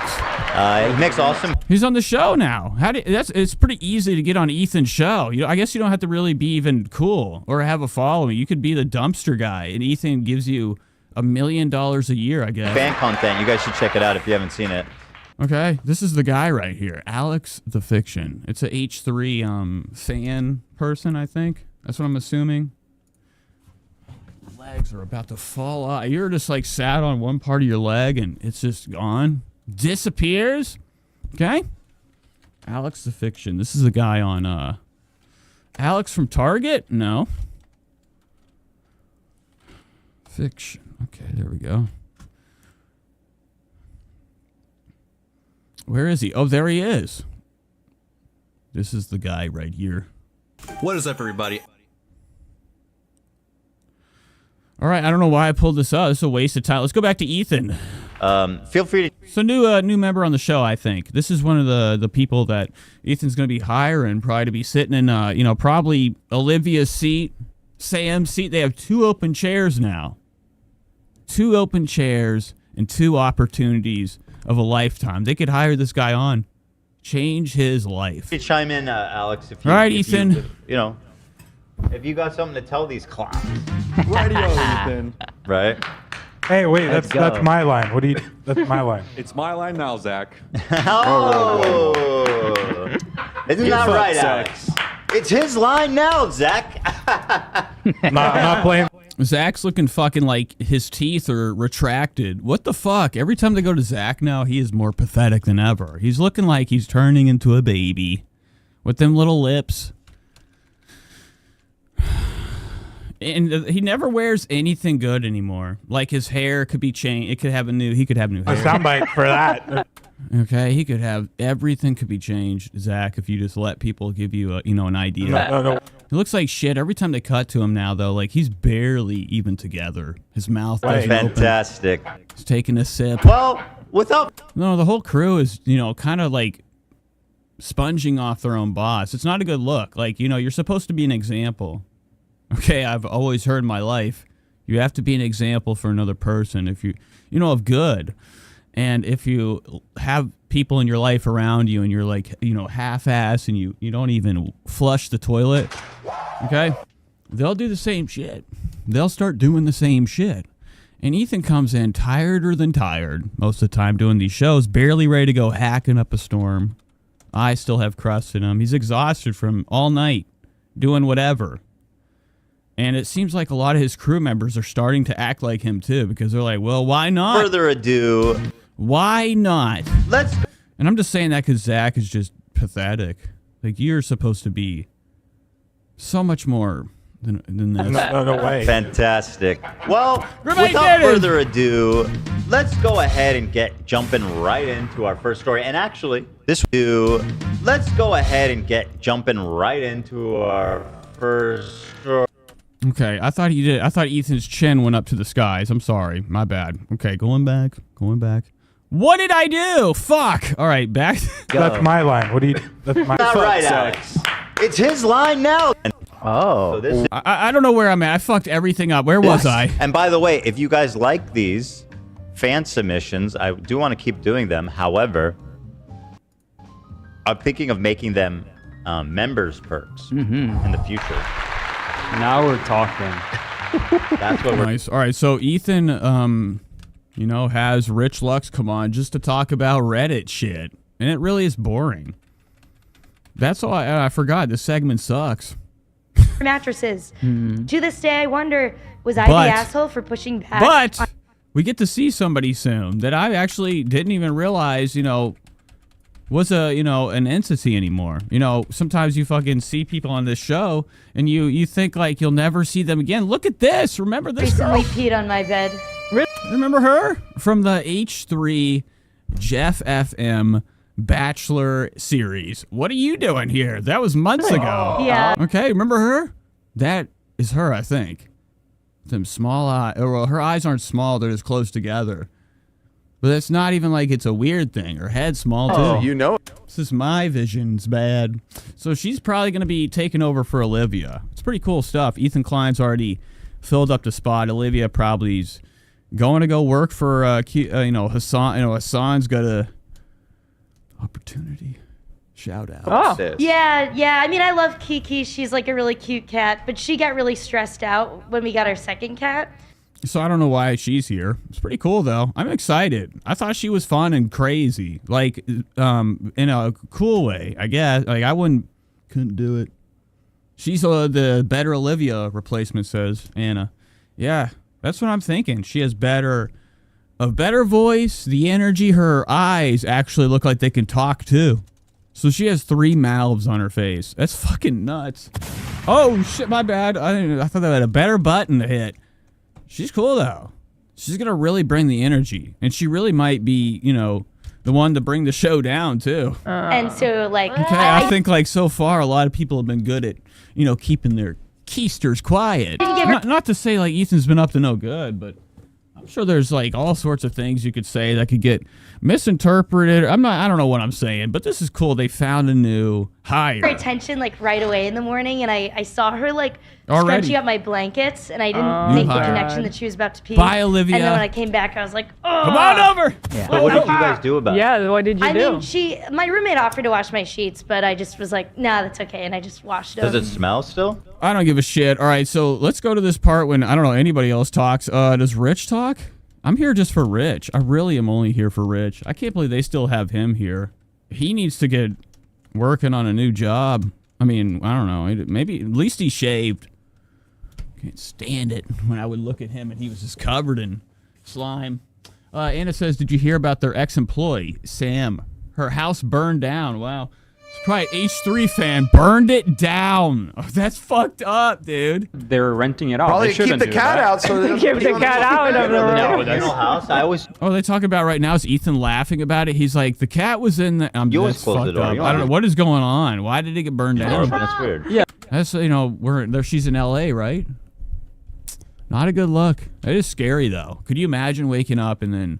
He makes awesome. He's on the show now. It's pretty easy to get on Ethan's show. I guess you don't have to really be even cool or have a following. You could be the dumpster guy, and Ethan gives you $1 million a year, I guess. Fan content. You guys should check it out if you haven't seen it. Okay, this is the guy right here, Alex the Fiction. It's a H3 fan person, I think. That's what I'm assuming. Legs are about to fall off. You're just like sat on one part of your leg and it's just gone. Disappears. Okay. Alex the Fiction. This is a guy on Alex from Target? No. Fiction. Okay, there we go. Where is he? Oh, there he is. This is the guy right here. What is up, everybody? All right, I don't know why I pulled this up. This is a waste of time. Let's go back to Ethan. Feel free to. So new member on the show, I think. This is one of the people that Ethan's going to be hiring, probably to be sitting in, probably Olivia's seat, Sam's seat. They have 2 open chairs now. 2 open chairs and 2 opportunities of a lifetime. They could hire this guy on, change his life. You chime in, Alex. If you, All right, if Ethan. If you got something to tell these clowns, Radio, Ethan. right? Hey, wait, Let's that's go. my line. What do you? That's my line. It's my line now, Zach. Oh, isn't that fucked, right, Zach. Alex? It's his line now, Zach. I'm not playing. Zach's looking fucking like his teeth are retracted. What the fuck? Every time they go to Zach now, he is more pathetic than ever. He's looking like he's turning into a baby with them little lips. And he never wears anything good anymore. Like his hair could be changed. He could have new A hair. soundbite for that. Okay, he could have everything could be changed, Zach, if you just let people give you an idea. No. It looks like shit every time they cut to him now, though. Like he's barely even together. His mouth doesn't open. Fantastic. He's taking a sip. Well, without No, the whole crew is, kind of like sponging off their own boss. It's not a good look. Like, you're supposed to be an example. Okay, I've always heard in my life, you have to be an example for another person if of good. And if you have people in your life around you and you're like, half-ass and you don't even flush the toilet, okay, they'll do the same shit. They'll start doing the same shit. And Ethan comes in tireder than tired most of the time doing these shows, barely ready to go hacking up a storm. I still have crust in him. He's exhausted from all night doing whatever. And it seems like a lot of his crew members are starting to act like him too, because they're like, well, why not? further ado, Why not? let's. And I'm just saying that because Zach is just pathetic. Like, you're supposed to be so much more than this. No way. Fantastic. Well, Everybody without get it. further ado, let's go ahead and get jumping right into our first story. And actually, let's go ahead and get jumping right into our first story. Okay, I thought Ethan's chin went up to the skies. I'm sorry. My bad. Okay, going back. What did I do? Fuck. All right, back. That's my line. What do you? That's my. Not right, Alex. It's his line now. Oh. So this is I don't know where I'm at. I fucked everything up. Where was I? And by the way, if you guys like these fan submissions, I do want to keep doing them. However, I'm thinking of making them members perks in the future. Now we're talking. That's what we're. Nice. All right, so Ethan, has Rich Lux come on just to talk about Reddit shit, and it really is boring. That's all. I forgot. This segment sucks. Mattresses. To this day, I wonder, was I But- the asshole for pushing back? But we get to see somebody soon that I actually didn't even realize, was an entity anymore. Sometimes you fucking see people on this show and you think like you'll never see them again. Look at this. Remember this girl? recently peed on my bed. Remember her? From the H3 Jeff FM Bachelor series. What are you doing here? That was months ago. Yeah. Okay, remember her? That is her, I think. Them small eyes. Well, her eyes aren't small. They're just close together. But it's not even like it's a weird thing. Her head's small, too. You know. This is my vision's bad. So she's probably going to be taking over for Olivia. It's pretty cool stuff. Ethan Klein's already filled up the spot. Olivia probably's going to go work for, Hassan. Hassan's got a opportunity. Shout out. Oh. Yeah. I mean, I love Kiki. She's like a really cute cat, but she got really stressed out when we got our second cat. So I don't know why she's here. It's pretty cool, though. I'm excited. I thought she was fun and crazy. Like, in a cool way, I guess. Like, couldn't do it. She's the better Olivia replacement, says Anna. Yeah, that's what I'm thinking. She has a better voice, the energy. Her eyes actually look like they can talk, too. So she has 3 mouths on her face. That's fucking nuts. Oh, shit, my bad. I thought that had a better button to hit. She's cool, though. She's going to really bring the energy. And she really might be, the one to bring the show down, too. And so, like, Okay, I think, like, so far, a lot of people have been good at, keeping their Keister's quiet. Didn't give her- Not to say like Ethan's been up to no good, but I'm sure there's like all sorts of things you could say that could get misinterpreted. I don't know what I'm saying, but this is cool. They found a new hire. Her attention like right away in the morning, and I saw her like Already. scrunching up my blankets, and I didn't New make the hire. connection that she was about to pee. Bye, Olivia. And then when I came back, I was like, oh. Come on over. But what did you guys do about it? Yeah, what did you I do? mean, my roommate offered to wash my sheets, but I just was like, nah, that's okay, and I just washed them. Does it smell still? I don't give a shit. All right, so let's go to this part when I don't know anybody else talks. Does Rich talk? I'm here just for Rich. I really am only here for Rich. I can't believe they still have him here. He needs to get working on a new job. I mean, I don't know. Maybe at least he shaved. Can't stand it when I would look at him and he was just covered in slime. Anna says, did you hear about their ex-employee, Sam? Her house burned down. Wow. It's probably an H3 fan. Burned it down. Oh, that's fucked up, dude. They were renting it out. Probably They keep shouldn't the do cat that. out so they don't Keep pee the on cat out of the room. No, that's house. I always. Oh, they talk about right now is Ethan laughing about it. He's like, the cat was in the. You always that's close the fucked door. up. You I don't know don't- what is going on. Why did it get burned down? That's weird. Yeah. That's we're there. She's in L.A., right? Not a good look. It is scary though. Could you imagine waking up and then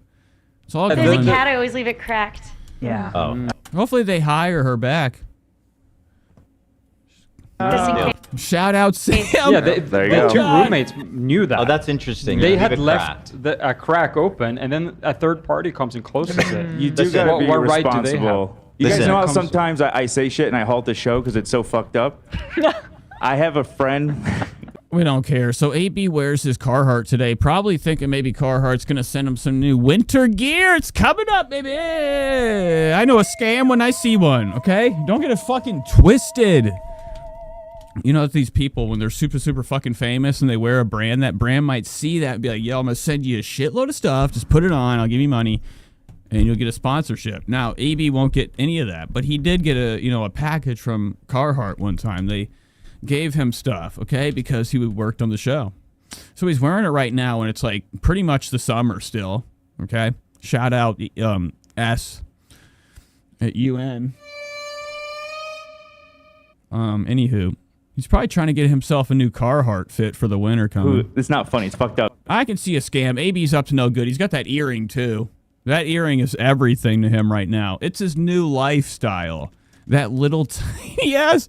it's all There's a gone? cat, I always leave it cracked. Yeah. Oh. Hopefully they hire her back. Just in case. Shout out Sam. Yeah, There you the go. two roommates knew that. Oh, that's interesting. They Leave had it left cracked. a crack open, and then a third party comes and closes it. You do Listen, gotta be what right do they have? responsible. You guys Listen. know how Comes- sometimes I say shit and I halt the show because it's so fucked up? I have a friend. We don't care. So AB wears his Carhartt today, probably thinking maybe Carhartt's going to send him some new winter gear. It's coming up, baby. I know a scam when I see one, okay? Don't get it fucking twisted. You know, these people, when they're super, super fucking famous and they wear a brand, that brand might see that and be like, yo, I'm going to send you a shitload of stuff. Just put it on. I'll give you money. And you'll get a sponsorship. Now, AB won't get any of that, but he did get a package from Carhartt one time. They gave him stuff, okay, because he worked on the show. So he's wearing it right now, and it's like pretty much the summer still, okay? Shout out S at UN. Anywho, he's probably trying to get himself a new Carhartt fit for the winter coming. Ooh, it's not funny. It's fucked up. I can see a scam. AB's up to no good. He's got that earring, too. That earring is everything to him right now. It's his new lifestyle. That little tiny ass.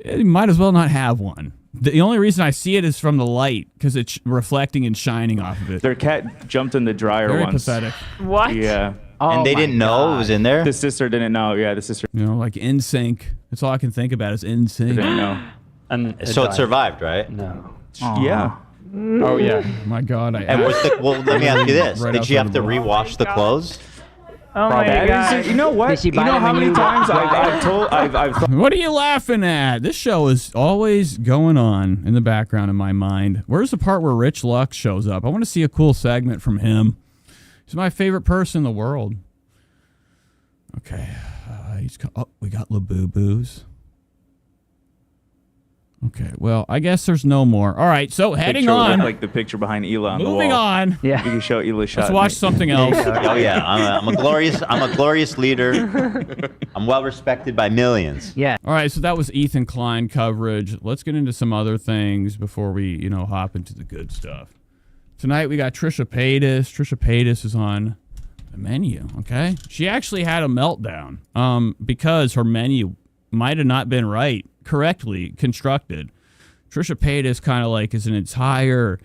He might as well not have one. The only reason I see it is from the light, because it's reflecting and shining off of it. Their cat jumped in the dryer Very once. pathetic. What? Yeah. And they didn't know it was in there? The sister didn't know. Yeah, the sister You know, like in sync. That's all I can think about is in sync. didn't know. And So it died. survived, right? No. Yeah. Oh yeah. My God, And what's the, well, let me ask you this. Right Did she outside have to the door. rewash the clothes? Oh my That god. is, you know what? Did she You buy know them how a many new times bra? I've thought. What are you laughing at? This show is always going on in the background in my mind. Where's the part where Rich Lux shows up? I want to see a cool segment from him. He's my favorite person in the world. Okay. We got LaBoo-Boos. Okay, well, I guess there's no more. All right, so heading Picture on. looked like the picture behind Eli on the wall. Moving on. You Yeah. can show Eli shot. Let's watch something else. Oh yeah, I'm a glorious leader. I'm well respected by millions. Yeah. All right, so that was Ethan Klein coverage. Let's get into some other things before we, hop into the good stuff. Tonight we got Trisha Paytas. Trisha Paytas is on the menu, okay? She actually had a meltdown because her menu might have not been correctly constructed. Trisha Paytas kind of like is an entire,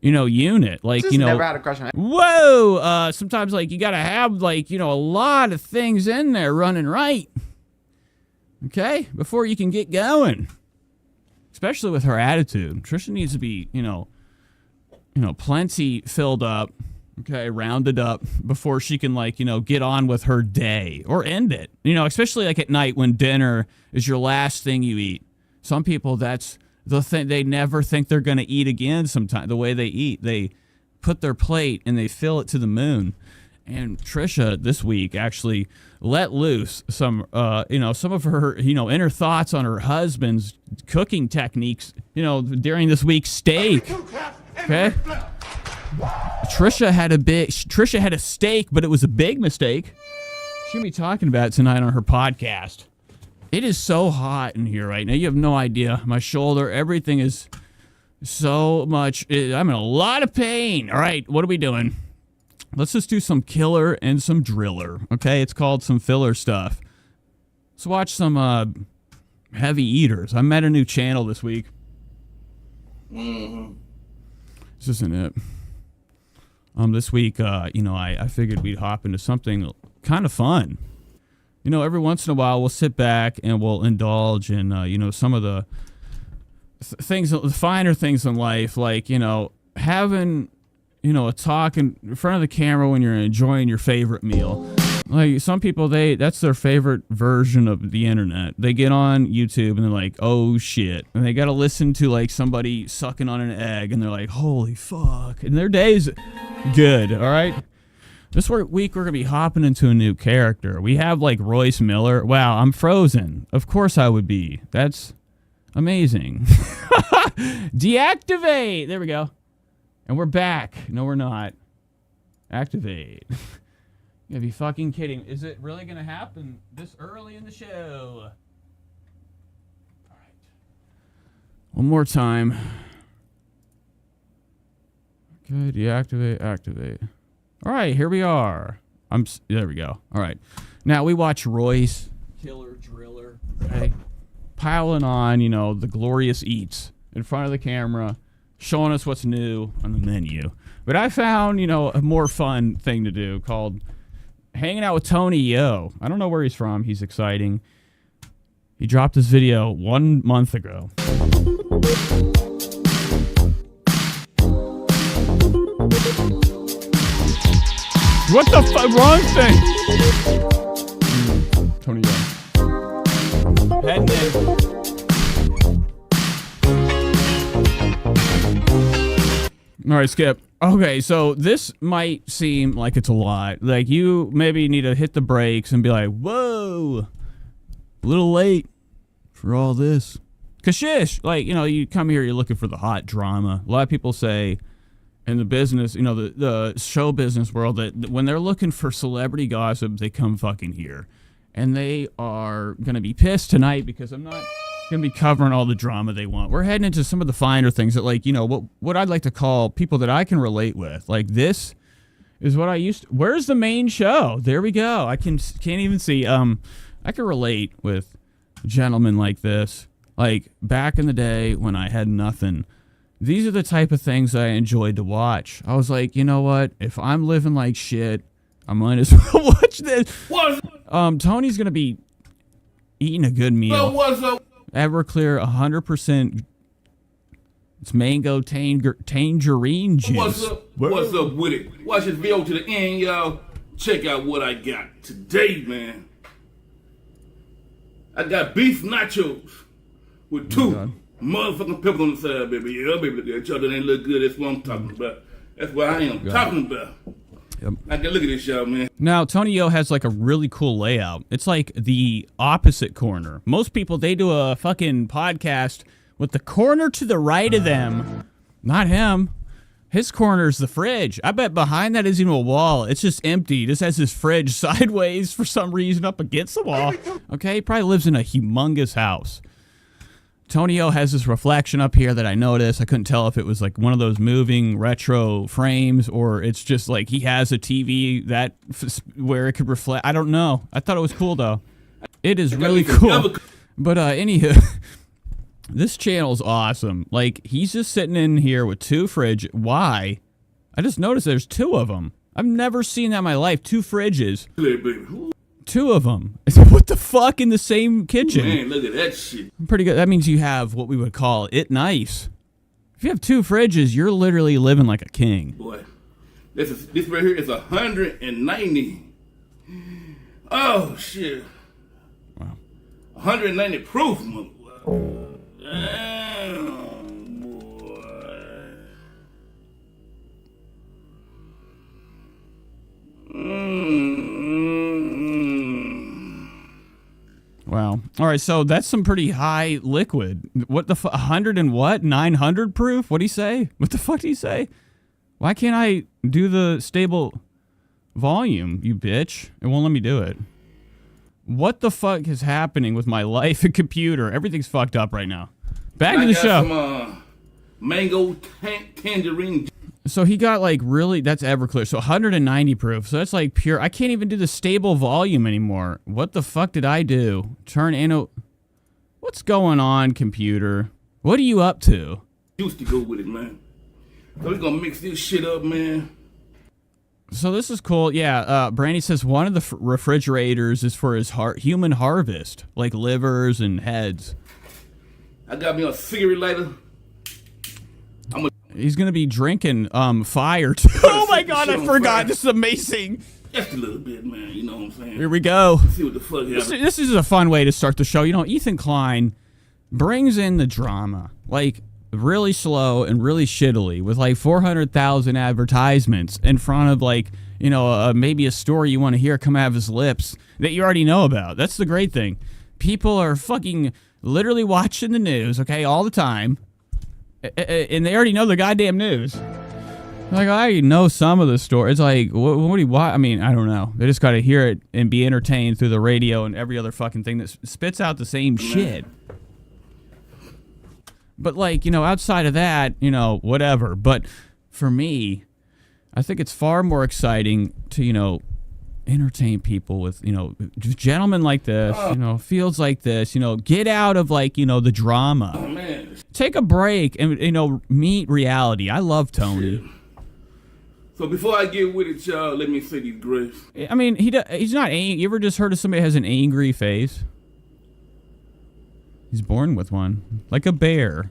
unit. Like, Never had a crush on it. whoa, sometimes like you got to have like, a lot of things in there running right. Okay? Before you can get going. Especially with her attitude. Trisha needs to be, plenty filled up, okay, rounded up before she can get on with her day or end it. Especially like at night when dinner is your last thing you eat. Some people, that's the thing. They never think they're going to eat again sometimes. The way they eat, they put their plate and they fill it to the moon. And Trisha this week actually let loose some of her, inner thoughts on her husband's cooking techniques, during this week's steak. Okay. Trisha had a steak, but it was a big mistake. She's going to be talking about it tonight on her podcast. It is so hot in here right now. You have no idea. My shoulder, everything is so much. I'm in a lot of pain. All right, what are we doing? Let's just do some killer and some driller. Okay, it's called some filler stuff. Let's watch some heavy eaters. I met a new channel this week. This isn't it. This week, I figured we'd hop into something kind of fun. Every once in a while we'll sit back and we'll indulge in, some of the things, the finer things in life, like, having, a talk in front of the camera when you're enjoying your favorite meal. Like, some people, that's their favorite version of the internet. They get on YouTube and they're like, oh shit. And they got to listen to like somebody sucking on an egg and they're like, holy fuck. And their day's good, all right? This week, we're going to be hopping into a new character. We have, like, Royce Miller. Wow, I'm frozen. Of course I would be. That's amazing. Deactivate. There we go. And we're back. No, we're not. Activate. You gotta be fucking kidding. Is it really going to happen this early in the show? All right. One more time. Okay, deactivate, activate. All right, here we are. There we go. All right. Now we watch Royce, killer, driller, okay, piling on, the glorious eats in front of the camera, showing us what's new on the menu. But I found, a more fun thing to do called hanging out with Tony Yo. I don't know where he's from. He's exciting. He dropped this video 1 month ago. What the fuck? Wrong thing. Tony Young. Heading in. All right, skip. Okay, so this might seem like it's a lot. Like, you maybe need to hit the brakes and be like, whoa, a little late for all this. Kashish. Like, you come here, you're looking for the hot drama. A lot of people say, in the business, the show business world, that when they're looking for celebrity gossip, they come fucking here. And they are going to be pissed tonight because I'm not going to be covering all the drama they want. We're heading into some of the finer things that, like, what I'd like to call people that I can relate with. Like, this is what I used to... Where's the main show? There we go. I can't even see. I can relate with gentlemen like this. Like, back in the day when I had nothing... These are the type of things I enjoyed to watch. I was like, you know what? If I'm living like shit, I might as well watch this. Tony's going to be eating a good meal. Everclear 100%. It's mango tangerine juice. What's up with it? Watch this video to the end, y'all. Check out what I got today, man. I got beef nachos with two motherfucking peppers on the side, baby. Yeah, baby, that y'all ain't look good. That's what I'm talking about. That's what I am talking about. Yep. I can look at this, y'all, man. Now, Tony Yo has like a really cool layout. It's like the opposite corner. Most people, they do a fucking podcast with the corner to the right of them. Not him. His corner's the fridge. I bet behind that isn't even a wall. It's just empty. He just has his fridge sideways for some reason up against the wall. Okay, he probably lives in a humongous house. Tony O has this reflection up here that I noticed. I couldn't tell if it was like one of those moving retro frames or it's just like he has a TV that where it could reflect. I don't know. I thought it was cool though. It is really cool. But anywho, this channel's awesome. Like he's just sitting in here with two fridge. Why? I just noticed there's two of them. I've never seen that in my life. Two fridges. Two of them. What the fuck in the same kitchen? Man, look at that shit. Pretty good. That means you have what we would call it nice. If you have two fridges, you're literally living like a king. Boy, this right here is 190. Oh shit. Wow. 190 proof, motherfucker. Damn, boy. Wow. All right, so that's some pretty high liquid. What the 100 and what? 900 proof? What'd he say? What the fuck did he say? Why can't I do the stable volume, you bitch? It won't let me do it. What the fuck is happening with my life and computer? Everything's fucked up right now. Back to the got show. Some, mango tangerine. So he got like really, that's Everclear. So 190 proof. So that's like pure. I can't even do the stable volume anymore. What the fuck did I do? Turn in. What's going on, computer? What are you up to? Used to go with it, man. So we're gonna mix this shit up, man. So this is cool. Yeah, Brandy says one of the refrigerators is for his human harvest, like livers and heads. I got me a cigarette lighter. He's gonna be drinking fire too. Oh my god, I forgot. This is amazing. Just a little bit, man. You know what I'm saying? Here we go. Let's see what the fuck happens. This is a fun way to start the show. You know, Ethan Klein brings in the drama, like really slow and really shittily, with like 400,000 advertisements in front of like, you know, maybe a story you want to hear come out of his lips that you already know about. That's the great thing. People are fucking literally watching the news, okay, all the time. And they already know the goddamn news. Like, I know some of the story. It's like, what do you want? I mean, I don't know. They just got to hear it and be entertained through the radio and every other fucking thing that spits out the same shit. But, like, you know, outside of that, you know, whatever. But for me, I think it's far more exciting to, you know, entertain people with, you know, gentlemen like this, you know, fields like this, you know, get out of, like, you know, the drama. Oh, man. Take a break and, you know, meet reality. I love Tony. Shit. So before I get with it, y'all, let me say these grace. I mean, he's not angry. You ever just heard of somebody who has an angry face? He's born with one. Like a bear.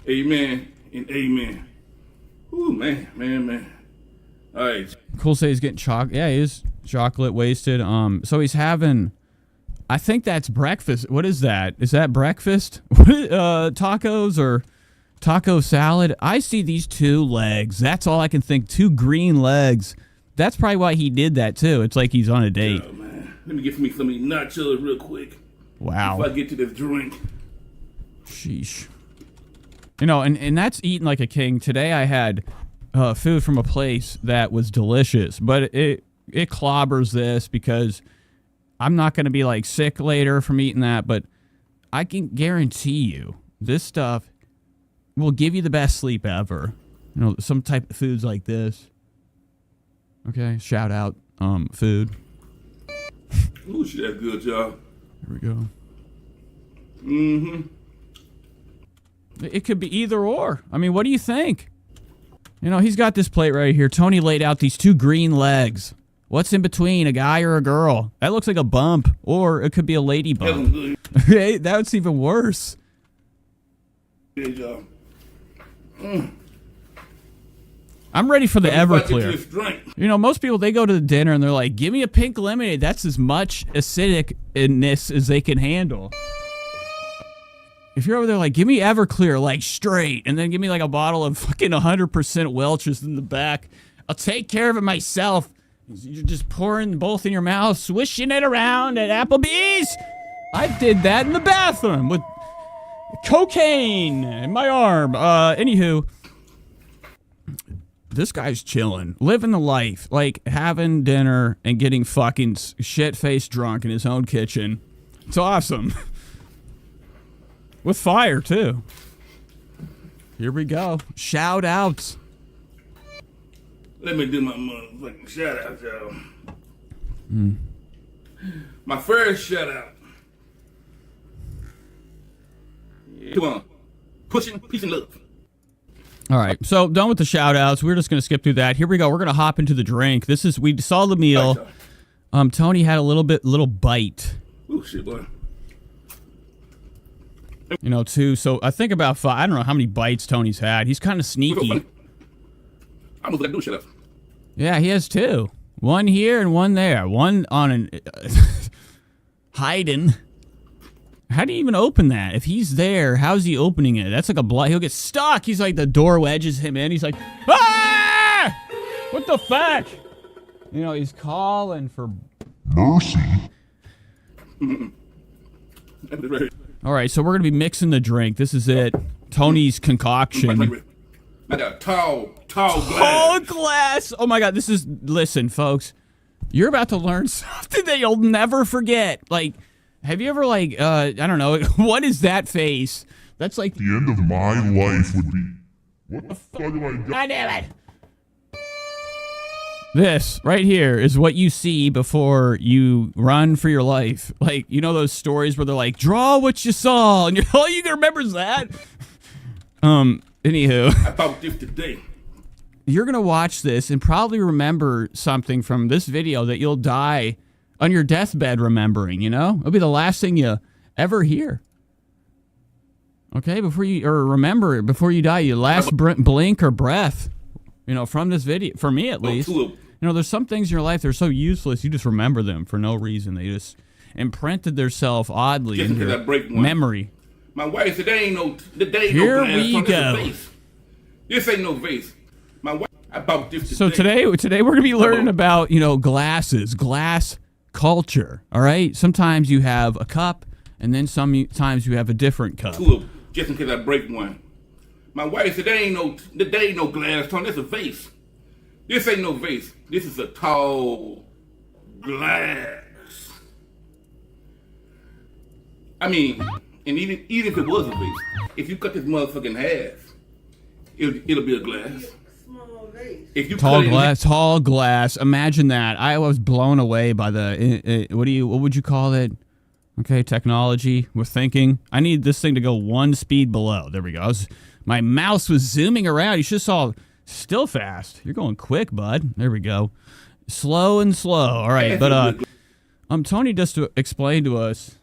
Amen and amen. Ooh, man. All right. Cool say he's getting chocolate. Yeah, he is chocolate wasted. So he's having, I think that's breakfast. What is that? Is that breakfast? Tacos or taco salad? I see these two legs. That's all I can think. Two green legs. That's probably why he did that too. It's like he's on a date. Oh, man. Let me get me some of these nachos real quick. Wow. Before I get to this drink. Sheesh. You know, and that's eating like a king. Today I had food from a place that was delicious, but it clobbers this because I'm not going to be like sick later from eating that, but I can guarantee you this stuff will give you the best sleep ever. You know, some type of foods like this. Okay, shout out food. Ooh, shit, that's good, y'all. Here we go. Mm-hmm. It could be either or. I mean, what do you think? You know, he's got this plate right here. Tony laid out these two green legs. What's in between, a guy or a girl? That looks like a bump, or it could be a lady bump. Hey, that's even worse. Good job. I'm ready for the Everclear. You know, most people, they go to the dinner and they're like, give me a pink lemonade. That's as much acidicness as they can handle. If you're over there like, give me Everclear, like straight, and then give me like a bottle of fucking 100% Welch's in the back, I'll take care of it myself. You're just pouring both in your mouth, swishing it around at Applebee's. I did that in the bathroom with cocaine in my arm. Anywho, this guy's chilling, living the life, like having dinner and getting fucking shit-faced drunk in his own kitchen. It's awesome. With fire, too. Here we go. Shout outs. Let me do my motherfucking shout out, y'all. My first shout out. Come on. Pushing peace and love. All right, so done with the shout outs. We're just going to skip through that. Here we go. We're going to hop into the drink. We saw the meal. Tony had a little bite. Ooh, shit, boy. You know, too. So I think about 5. I don't know how many bites Tony's had. He's kind of sneaky. I almost got to do shit up. Yeah, he has 2. One here and one there. One on an hiding. How do you even open that? If he's there, how's he opening it? That's like a block. He'll get stuck. He's like, the door wedges him in. He's like, ah! What the fuck? You know, he's calling for mercy. All right, so we're going to be mixing the drink. This is it. Tony's concoction. I got a tall glass. Tall glass. Oh, my God. Listen, folks. You're about to learn something that you'll never forget. Like, have you ever, like, I don't know, what is that face? That's like the end of my life would be. What the fuck do I do? God damn it! This right here is what you see before you run for your life. Like, you know those stories where they're like, draw what you saw, and all you can remember is that? Anywho. I thought this today. You're gonna watch this and probably remember something from this video that you'll die on your deathbed remembering, you know? It'll be the last thing you ever hear. Okay, before you die, your last blink or breath, you know, from this video, for me at least. You know, there's some things in your life that are so useless, you just remember them for no reason. They just imprinted themselves oddly in your memory. My wife said, there ain't no Here we go. This ain't no vase. My wife, I bought this today. So today we're gonna be learning about, you know, glasses, glass culture. All right. Sometimes you have a cup, and then sometimes you have a different cup. Just in case I break one. My wife said, there ain't no glass, Tony. That's a vase. This ain't no vase. This is a tall glass. I mean, and even if it was a vase, if you cut this motherfucker in half, it'll be a glass. If you Tall glass. Imagine that. I was blown away by the what would you call it? Okay, technology. We're thinking. I need this thing to go one speed below. There we go. My mouse was zooming around. You should have saw still fast. You're going quick, bud. There we go. Slow and slow. All right, but Tony just to explain to us.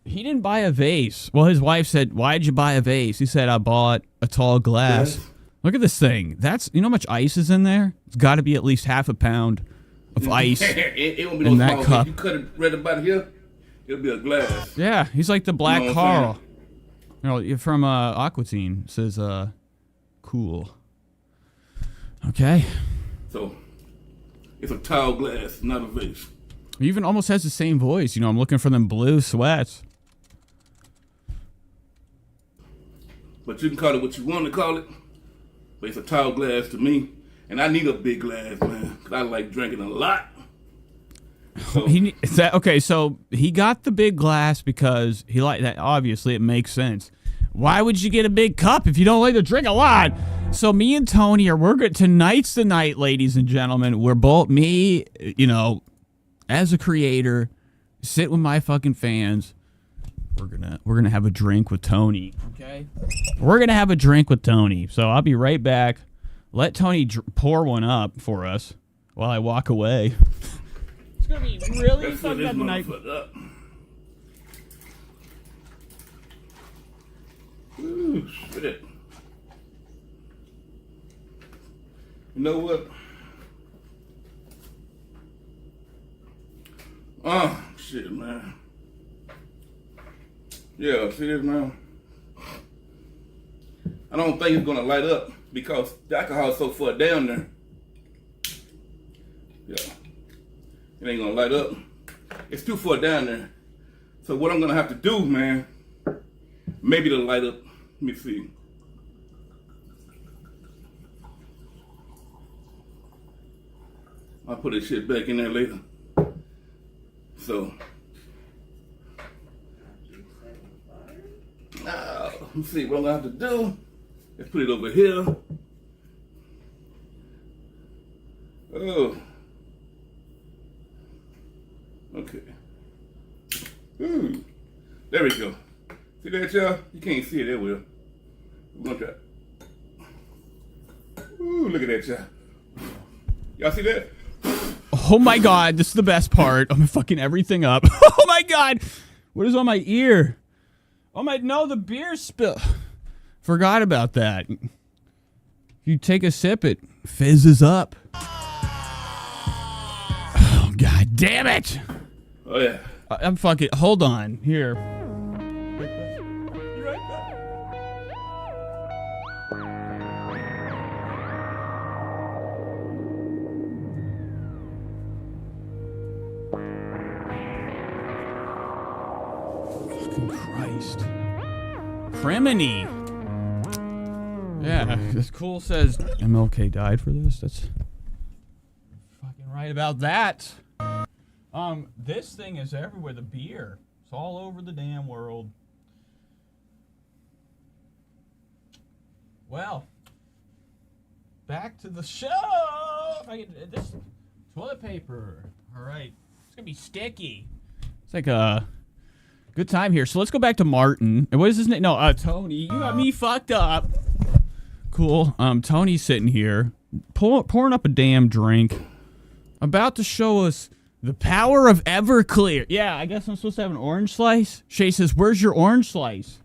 He didn't buy a vase. Well, his wife said, "Why'd you buy a vase?" He said, "I bought a tall glass." Yes. Look at this thing. You know how much ice is in there? It's got to be at least half a pound of ice it won't be in no that small cup. If you cut it right about here, it'll be a glass. Yeah, he's like the Black Carl. You know, from Aquatine. Says, cool. Okay. So, it's a tall glass, not a vase. He even almost has the same voice. You know, I'm looking for them blue sweats. But you can call it what you want to call it. But it's a tall glass to me. And I need a big glass, man. Because I like drinking a lot. So. Okay, so he got the big glass because he liked that. Obviously, it makes sense. Why would you get a big cup if you don't like to drink a lot? So me and Tony we're good. Tonight's the night, ladies and gentlemen. We're both, me, you know, as a creator, sit with my fucking fans. We're gonna have a drink with Tony. Okay. We're gonna have a drink with Tony. So I'll be right back. Let Tony pour one up for us while I walk away. It's gonna be really fucked up tonight. Ooh, shit. You know what? Oh, shit, man. Yeah, see this, man? I don't think it's gonna light up because the alcohol is so far down there. Yeah. It ain't gonna light up. It's too far down there. So what I'm gonna have to do, man, maybe it'll light up. Let me see. I'll put this shit back in there later. So. Now, let's see what I'm gonna have to do. Let's put it over here. Oh. Okay. Ooh. There we go. See that, y'all? You can't see it that well. We're gonna try. Ooh, look at that, y'all. Y'all see that? Oh my God, this is the best part. I'm fucking everything up. Oh my God. What is on my ear? Oh my, no, the beer spill. Forgot about that. If you take a sip, it fizzes up. Oh, God damn it. Oh, yeah. I'm fucking, hold on, here. Christ. Criminy. Yeah, this cool says MLK died for this. That's fucking right about that. This thing is everywhere. The beer. It's all over the damn world. Well, back to the show. If I get this toilet paper. All right. It's going to be sticky. It's like a good time here. So let's go back to Martin. And what is his name? No, Tony. You got me fucked up. Cool. Tony's sitting here pouring up a damn drink. About to show us the power of Everclear. Yeah, I guess I'm supposed to have an orange slice. Shay says, where's your orange slice?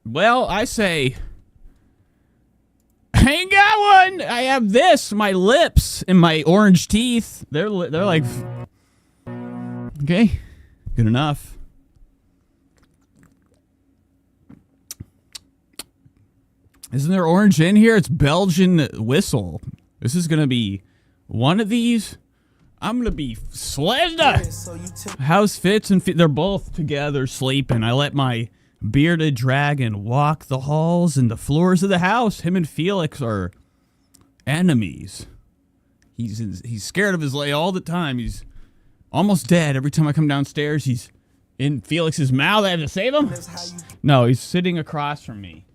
Well, I say, I ain't got one. I have this, my lips and my orange teeth. They're like, okay, good enough. Isn't there orange in here? It's Belgian whistle. This is going to be one of these. I'm going to be Slender. How's Fitz and they're both together sleeping. I let my bearded dragon walk the halls and the floors of the house. Him and Felix are enemies. He's scared of his lay all the time. He's almost dead. Every time I come downstairs, he's in Felix's mouth. I have to save him? No, he's sitting across from me.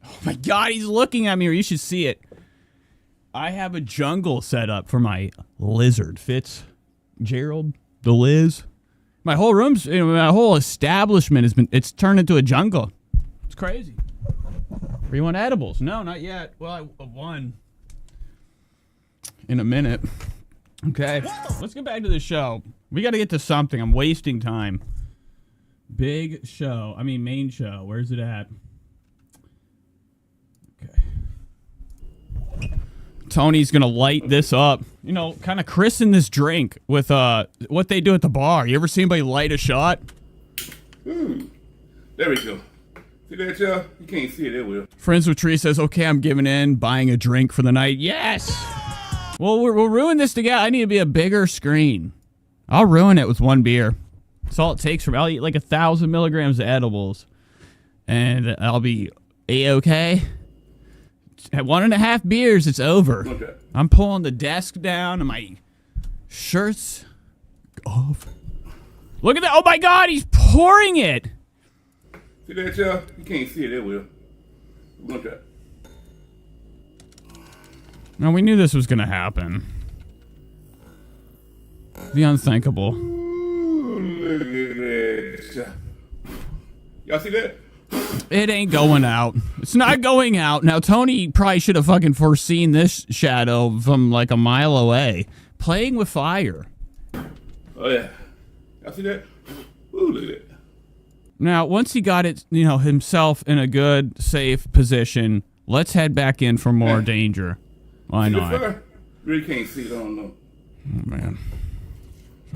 Oh my God, he's looking at me, or you should see it. I have a jungle set up for my lizard. Fitzgerald, the Liz. My whole room's, my whole establishment it's turned into a jungle. It's crazy. Or you want edibles? No, not yet. Well, I won. In a minute. Okay, let's get back to the show. We got to get to something. I'm wasting time. Main show. Where's it at? Tony's gonna light this up, kind of christen this drink with what they do at the bar. You ever see anybody light a shot? There we go. See that, y'all? You can't see it, it will. Friends with Tree says, okay, I'm giving in, buying a drink for the night. Yes! Well, we'll ruin this together. I need to be a bigger screen. I'll ruin it with one beer. That's all it takes from I'll eat like 1,000 milligrams of edibles. And I'll be A-okay. At 1.5 beers, it's over. Okay. I'm pulling the desk down and my shirt's off. Look at that. Oh my God, he's pouring it. See that, y'all? You can't see it, it will. Okay. No, we knew this was going to happen. The unthinkable. Ooh, look at that. Y'all see that? It ain't going out. It's not going out. Now, Tony probably should have fucking foreseen this shadow from like a mile away. Playing with fire. Oh, yeah. Y'all see that? Ooh, look at that. Now, once he got it, himself in a good, safe position, let's head back in for more danger. Why not? You really can't see it, I don't know. Oh, man.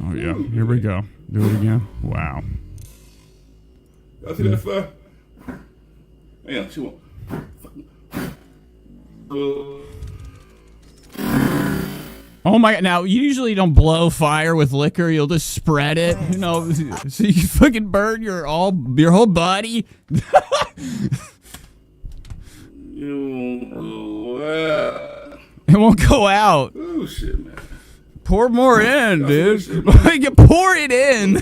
Oh, yeah. Here we go. Do it again. Wow. Y'all see that fire? Yeah, she won't. Oh my God! Now you usually don't blow fire with liquor. You'll just spread it, so you fucking burn your whole body. It won't go out. Oh shit, man! Pour more in, dude. You pour it in.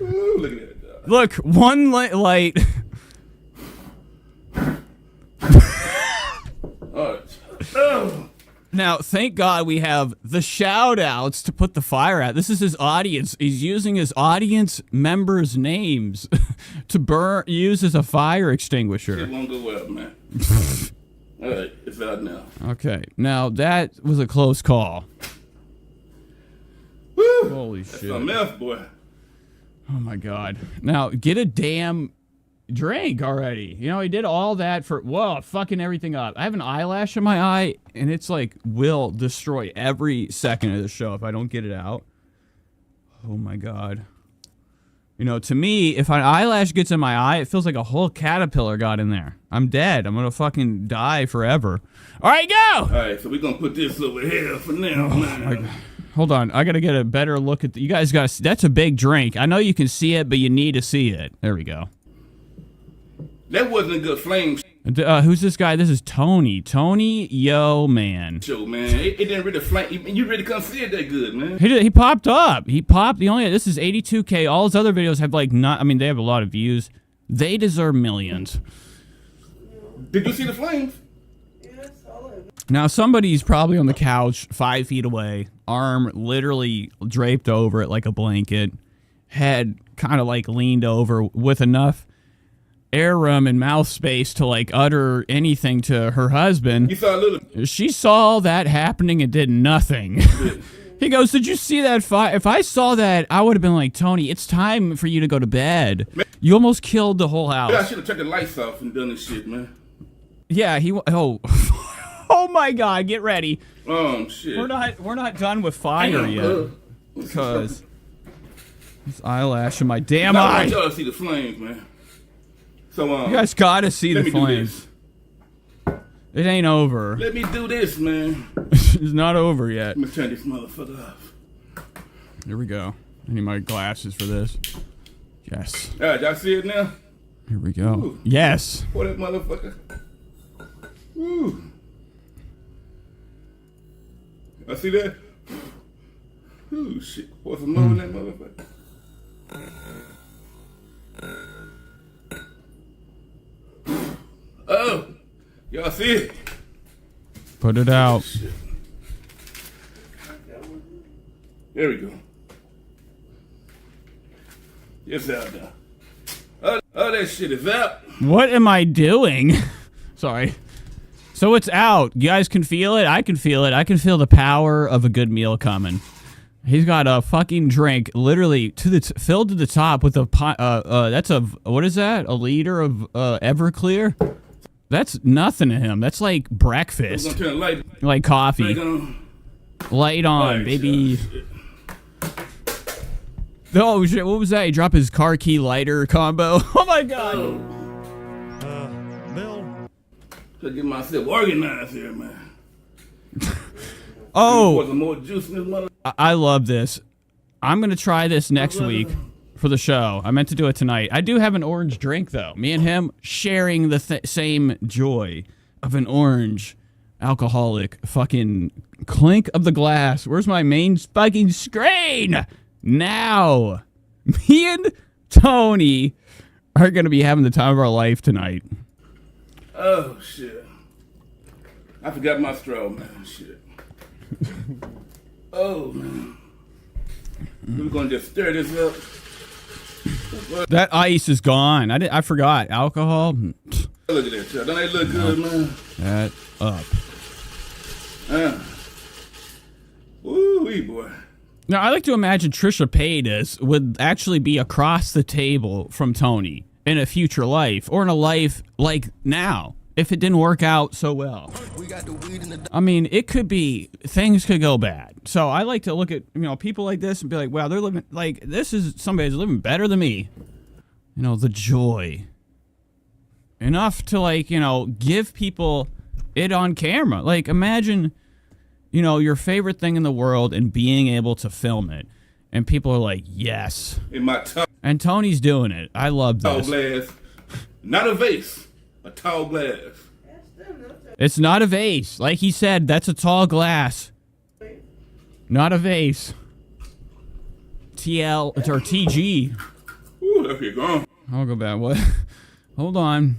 Ooh, look at that. Look, one light. Now, thank God we have the shout-outs to put the fire out. This is his audience. He's using his audience members' names to use as a fire extinguisher. It won't go well, man. All right, it's out now. Okay, now that was a close call. Woo! Holy shit. That's a mess, boy. Oh my God. Now, get a damn drink already. He did all that for, fucking everything up. I have an eyelash in my eye, and it's like, will destroy every second of the show if I don't get it out. Oh my God. To me, if an eyelash gets in my eye, it feels like a whole caterpillar got in there. I'm dead. I'm gonna fucking die forever. All right, go! All right, so we're gonna put this over here for now, man. Hold on, I gotta get a better look at you guys. That's a big drink. I know you can see it, but you need to see it. There we go. That wasn't a good flame. Who's this guy? This is Tony. Tony, yo, man. Show, man. It didn't really flank. You really couldn't see it that good, man. He popped up. He popped. This is 82K. All his other videos have like not. I mean, they have a lot of views. They deserve millions. Did you see the flames? Now somebody's probably on the couch 5 feet away, arm literally draped over it like a blanket, head kind of like leaned over with enough air room and mouth space to like utter anything to her husband. You saw a little. She saw that happening and did nothing. He goes, did you see that fire? If I saw that, I would have been like, Tony, it's time for you to go to bed. You almost killed the whole house. Yeah, I should have turned the lights off and done this shit, man. Yeah, oh my God, get ready. Shit. We're not done with fire yet. Because this eyelash in my damn eye. I want y'all to see the flames, man. So you guys gotta see the flames. It ain't over. Let me do this, man. It's not over yet. Let me turn this motherfucker off. Here we go. I need my glasses for this. Yes. All right, y'all see it now? Here we go. Ooh. Yes. Pour that motherfucker. Ooh. I see that? Ooh, shit. Pour some more in that motherfucker. Oh, y'all see it? Put it out. Shit. There we go. It's out now. Oh, that shit is out. What am I doing? Sorry. So it's out. You guys can feel it. I can feel it. I can feel the power of a good meal coming. He's got a fucking drink, literally filled to the top with a that's what is that? A liter of Everclear? That's nothing to him. That's like breakfast. I'm gonna turn the light. Like coffee. Light on, baby. Oh shit! What was that? He dropped his car key lighter combo. Oh my God! Bill. Should get myself organized here, man. Oh. Some more juice in this mother. I love this. I'm gonna try this next week for the show. I meant to do it tonight. I do have an orange drink though. Me and him sharing the same joy of an orange alcoholic fucking clink of the glass. Where's my main fucking screen? Now, me and Tony are gonna be having the time of our life tonight. Oh shit! I forgot my straw, man. Shit. Oh man. We're gonna just stir this up. That ice is gone. I forgot alcohol. Look at that, y'all. Don't they look good, man? That up. Woo-wee, boy. Now, I like to imagine Trisha Paytas would actually be across the table from Tony in a future life, or in a life like now, if it didn't work out so well. I mean, it could be, things could go bad. So I like to look at, people like this and be like, wow, they're living, like, this is somebody's living better than me. The joy. Enough to, like, give people it on camera. Like, imagine, your favorite thing in the world and being able to film it. And people are like, yes. In my tall. And Tony's doing it. I love this. Tall glass. Not a vase. A tall glass. It's not a vase. Like he said, that's a tall glass. Not a vase. TL or TG. Ooh, look here, gone. I'll go back. What? Hold on.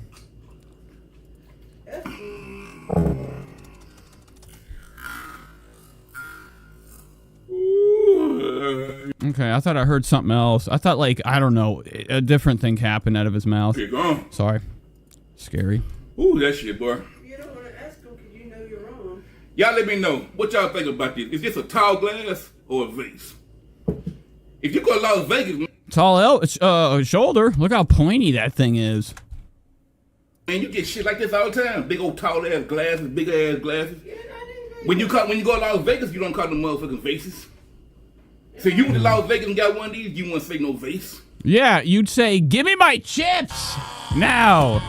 Okay, I thought I heard something else. I thought, like, I don't know, a different thing happened out of his mouth. Here, gone. Sorry. Scary. Ooh, that shit, boy. You don't want to ask him because you know you're wrong. Y'all let me know. What y'all think about this? Is this a tall glass or a vase? If you go to Las Vegas... Tall shoulder. Look how pointy that thing is. Man, you get shit like this all the time. Big old tall ass glasses, big ass glasses. When you go to Las Vegas, you don't call them motherfucking vases. So you went to Las Vegas and got one of these, you wouldn't say no vase. Yeah, you'd say, give me my chips now.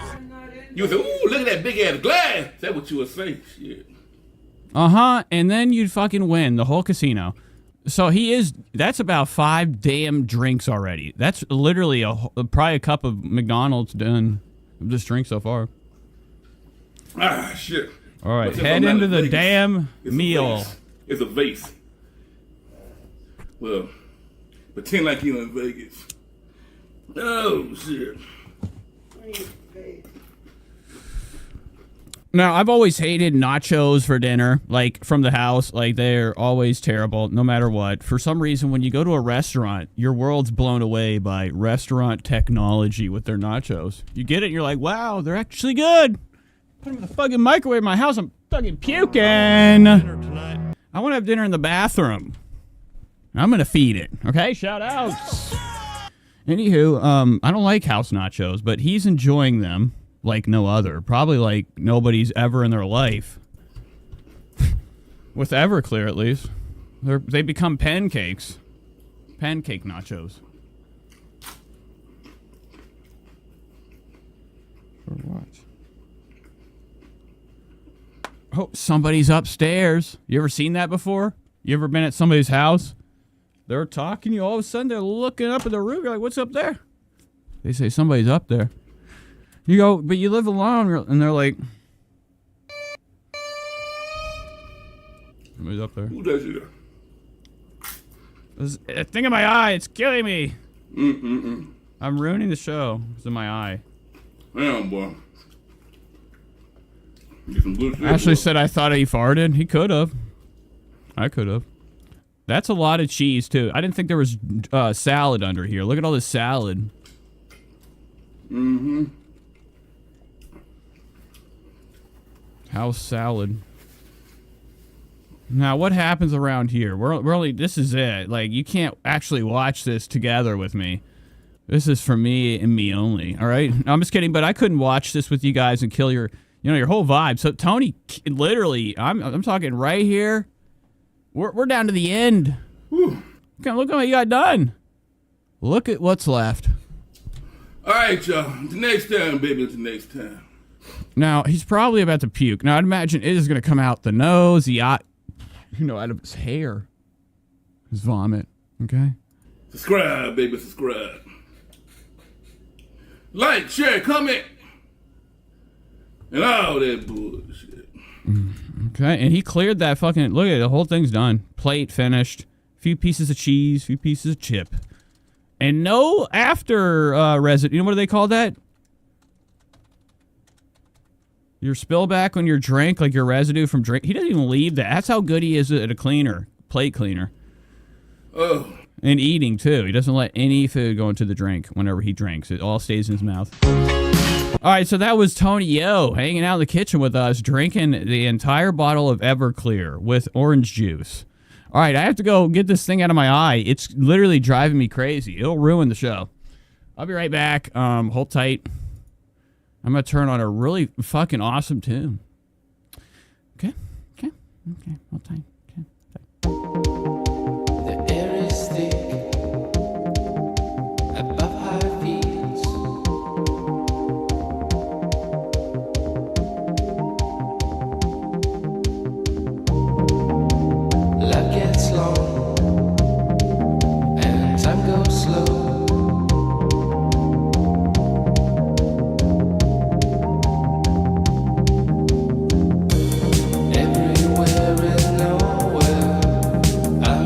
You would say, ooh, look at that big ass glass. That's what you would say. Shit. Uh-huh, and then you'd fucking win the whole casino. So that's about 5 damn drinks already. That's literally probably a cup of McDonald's done of this drink so far. Ah, shit. All right, But since head I'm not into in the Vegas, damn it's a meal. vase. It's a vase. Well, pretend like you're in Vegas. Oh, shit. Now, I've always hated nachos for dinner, like from the house. Like, they're always terrible, no matter what. For some reason, when you go to a restaurant, your world's blown away by restaurant technology with their nachos. You get it, and you're like, wow, they're actually good. Put them in the fucking microwave in my house, I'm fucking puking. I want to have dinner in the bathroom. I'm going to feed it, okay? Shout outs. Anywho, I don't like house nachos, but he's enjoying them like no other. Probably like nobody's ever in their life. With Everclear, at least. They become pancakes. Pancake nachos. For what? Oh, somebody's upstairs. You ever seen that before? You ever been at somebody's house? They're talking to you, all of a sudden they're looking up at the roof. You're like, what's up there? They say somebody's up there. You go, but you live alone, and they're like, somebody's up there. Who does it? There's a thing in my eye, it's killing me. Mm-mm-mm. I'm ruining the show. It's in my eye. Damn, boy. Get some good shit, Ashley boy. said I thought he farted. He could have. I could have. That's a lot of cheese, too. I didn't think there was salad under here. Look at all this salad. Mm-hmm. House salad. Now, what happens around here? We're only, this is it. Like, you can't actually watch this together with me. This is for me and me only, all right? No, I'm just kidding, but I couldn't watch this with you guys and kill your, your whole vibe. So, Tony, literally, I'm talking right here. We're down to the end. Whew. Look at what you got done. Look at what's left. All right, y'all. The next time, baby. The next time. Now, he's probably about to puke. Now, I'd imagine it is going to come out the nose, the eye, out of his hair. His vomit, okay? Subscribe, baby. Subscribe. Like, share, comment. And all that bullshit. Okay, and he cleared that fucking, look at it, the whole thing's done. Plate finished. Few pieces of cheese, few pieces of chip. And no after residue. You know what do they call that? Your spillback on your drink, like your residue from drink. He doesn't even leave that. That's how good he is at a cleaner, plate cleaner. Oh. And eating, too. He doesn't let any food go into the drink whenever he drinks. It all stays in his mouth. All right, so that was Tony Yo hanging out in the kitchen with us, drinking the entire bottle of Everclear with orange juice. All right, I have to go get this thing out of my eye. It's literally driving me crazy. It'll ruin the show. I'll be right back. Hold tight. I'm going to turn on a really fucking awesome tune. Okay. Hold tight. The air is thick above high fields. Life gets long and time goes slow. Everywhere and nowhere I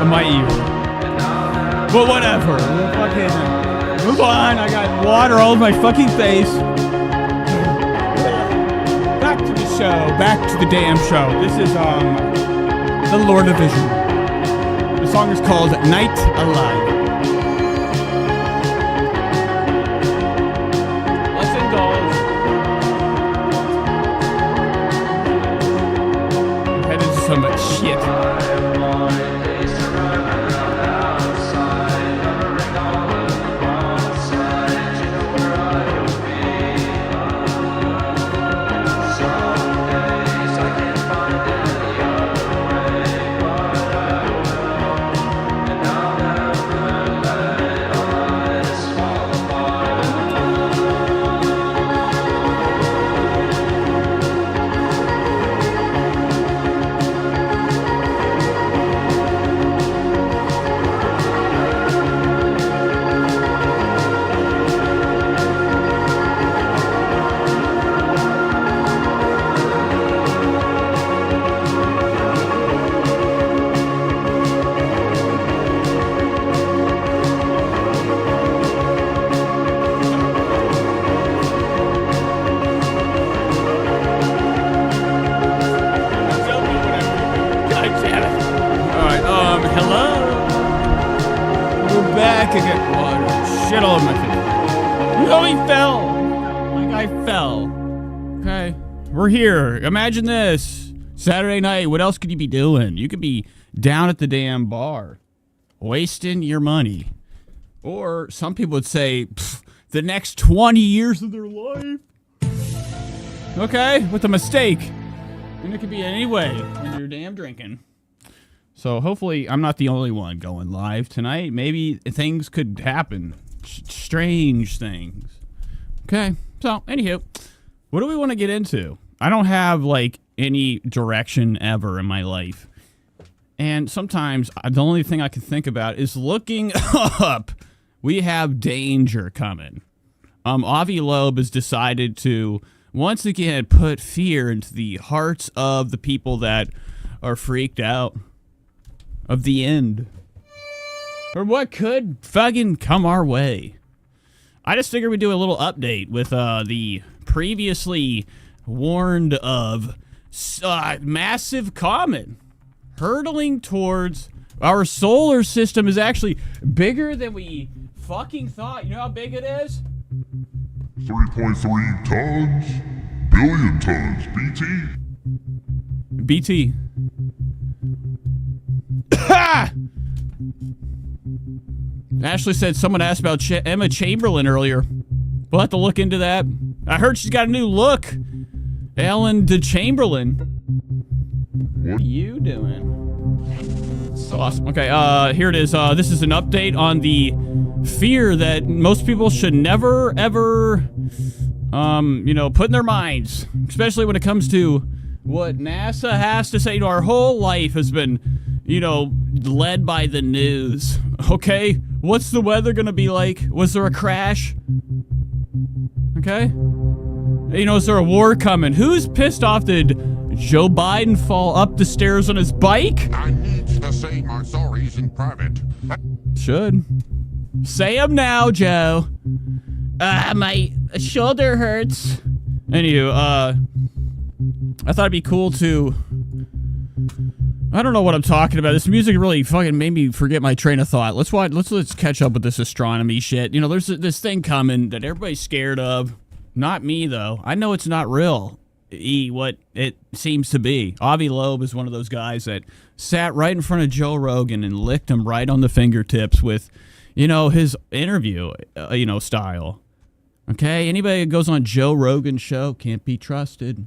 of my ear. But whatever. We'll fucking move on. I got water all over my fucking face. Back to the show. Back to the damn show. This is the Lord of Vision. The song is called Night Alive. Let's indulge. Head into some shit. Back again. Water. Shit all over my face. No, he fell. Like I fell. Okay. We're here. Imagine this. Saturday night. What else could you be doing? You could be down at the damn bar. Wasting your money. Or some people would say, the next 20 years of their life. Okay. With a mistake. And it could be any way when you're damn drinking. So hopefully I'm not the only one going live tonight. Maybe things could happen. Strange things. Okay. So, anywho, what do we want to get into? I don't have, like, any direction ever in my life. And sometimes the only thing I can think about is looking up. We have danger coming. Avi Loeb has decided to, once again, put fear into the hearts of the people that are freaked out. Of the end. Or what could fucking come our way. I just figured we'd do a little update with the previously warned of massive comet hurtling towards our solar system is actually bigger than we fucking thought. You know how big it is? 3.3 tons, billion tons, BT. BT. Ashley said someone asked about Emma Chamberlain earlier. We'll have to look into that. I heard she's got a new look. Ellen DeChamberlain. What are you doing? So awesome. Okay, here it is. This is an update on the fear that most people should never, ever, put in their minds. Especially when it comes to what NASA has to say. Our whole life has been, led by the news. Okay? What's the weather gonna be like? Was there a crash? Okay? Is there a war coming? Who's pissed off? Did Joe Biden fall up the stairs on his bike? I need to say my sorries in private. Should. Say them now, Joe. My shoulder hurts. Anywho, I thought it'd be cool to... I don't know what I'm talking about. This music really fucking made me forget my train of thought. Let's catch up with this astronomy shit. There's this thing coming that everybody's scared of. Not me, though. I know it's not real. What it seems to be. Avi Loeb is one of those guys that sat right in front of Joe Rogan and licked him right on the fingertips with, his interview, style. Okay? Anybody that goes on Joe Rogan's show can't be trusted.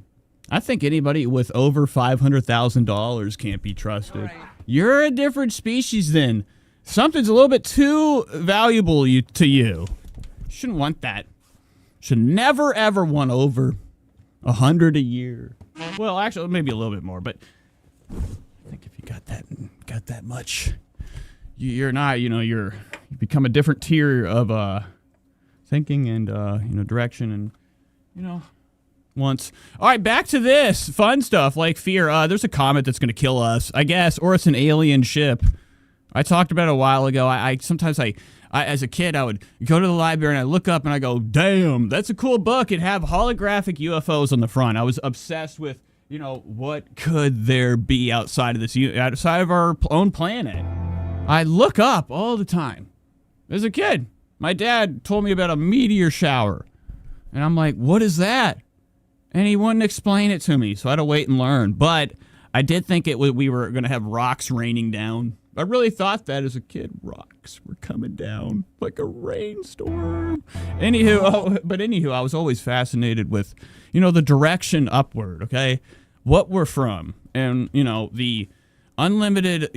I think anybody with over $500,000 can't be trusted. Right. You're a different species then. Something's a little bit too valuable to you. Shouldn't want that. Should never, ever want over 100 a year. Well, actually, maybe a little bit more, but I think if you got that much, you're not, you become a different tier of thinking and, direction and, once. All right, back to this fun stuff like fear. There's a comet that's going to kill us, I guess, or it's an alien ship. I talked about it a while ago. I sometimes as a kid, I would go to the library and I look up and I go, damn, that's a cool book. It'd have holographic UFOs on the front. I was obsessed with, what could there be outside of our own planet? I look up all the time. As a kid, my dad told me about a meteor shower. And I'm like, what is that? And he wouldn't explain it to me, so I had to wait and learn. But I did think we were going to have rocks raining down. I really thought that as a kid. Rocks were coming down like a rainstorm. Anywho, I was always fascinated with, the direction upward, okay? What we're from. And, the unlimited,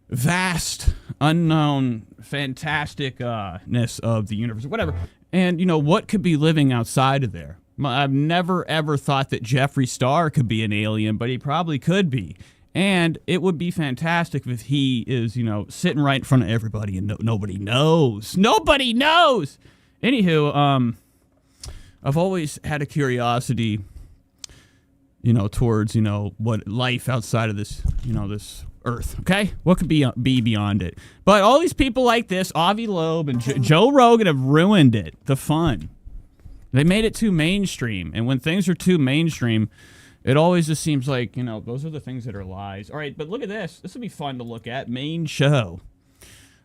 vast, unknown, fantasticness of the universe, whatever. And, what could be living outside of there? I've never, ever thought that Jeffree Star could be an alien, but he probably could be. And it would be fantastic if he is, sitting right in front of everybody and nobody knows. Nobody knows! Anywho, I've always had a curiosity, towards, what life outside of this, this Earth, okay? What could be beyond it? But all these people like this, Avi Loeb and Joe Rogan, have ruined it, the fun. They made it too mainstream, and when things are too mainstream, it always just seems like, those are the things that are lies. All right, but look at this. This would be fun to look at. Main show.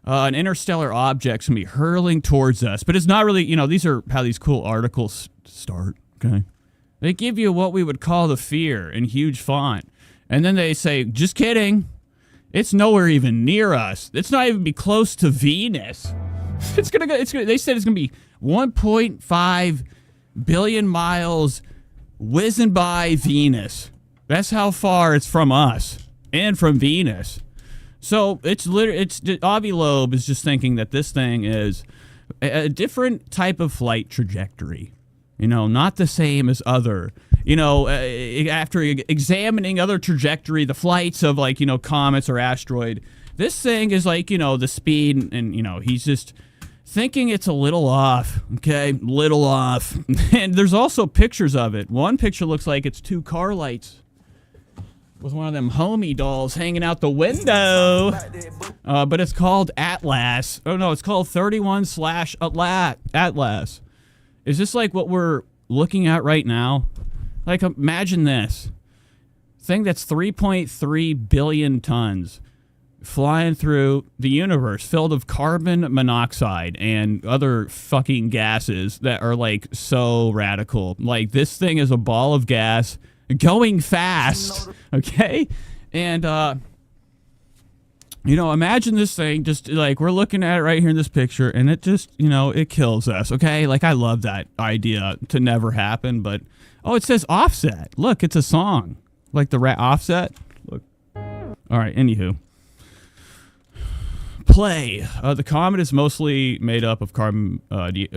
An interstellar object's going to be hurling towards us, but it's not really, these are how these cool articles start, okay? They give you what we would call the fear in huge font, and then they say, just kidding. It's nowhere even near us. It's not even be close to Venus. They said it's gonna be 1.5 billion miles whizzing by Venus. That's how far it's from us and from Venus. So Avi Loeb is just thinking that this thing is a different type of flight trajectory. Not the same as other. After examining other trajectory, the flights of comets or asteroid, this thing is the speed, and he's just thinking it's a little off, okay? Little off. And there's also pictures of it. One picture looks like it's two car lights with one of them homie dolls hanging out the window. But it's called Atlas. Oh, no, it's called 31/Atlas. Is this like what we're looking at right now? Like, imagine this. Thing that's 3.3 billion tons flying through the universe, filled with carbon monoxide and other fucking gases that are so radical. This thing is a ball of gas going fast, okay? And imagine this thing just we're looking at it right here in this picture, and it just it kills us, okay? I love that idea to never happen, but it says Offset. Look, it's a song, the rat Offset. Look. All right, anywho. Play. The comet is mostly made up of carbon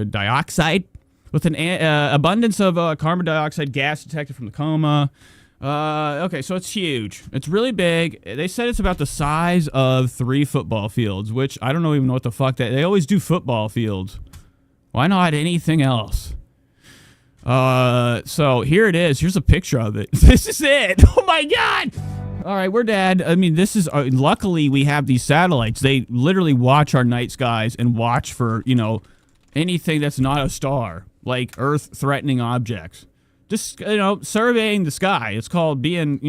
dioxide, with an abundance of carbon dioxide gas detected from the coma. Okay, so it's huge. It's really big. They said it's about the size of 3 football fields, which I don't even know what the fuck that. They always do football fields. Why not anything else? So here it is. Here's a picture of it. This is it. Oh my God. All right, we're dead. I mean, this is, luckily we have these satellites. They literally watch our night skies and watch for, anything that's not a star, like Earth-threatening objects. Just, surveying the sky. It's called being,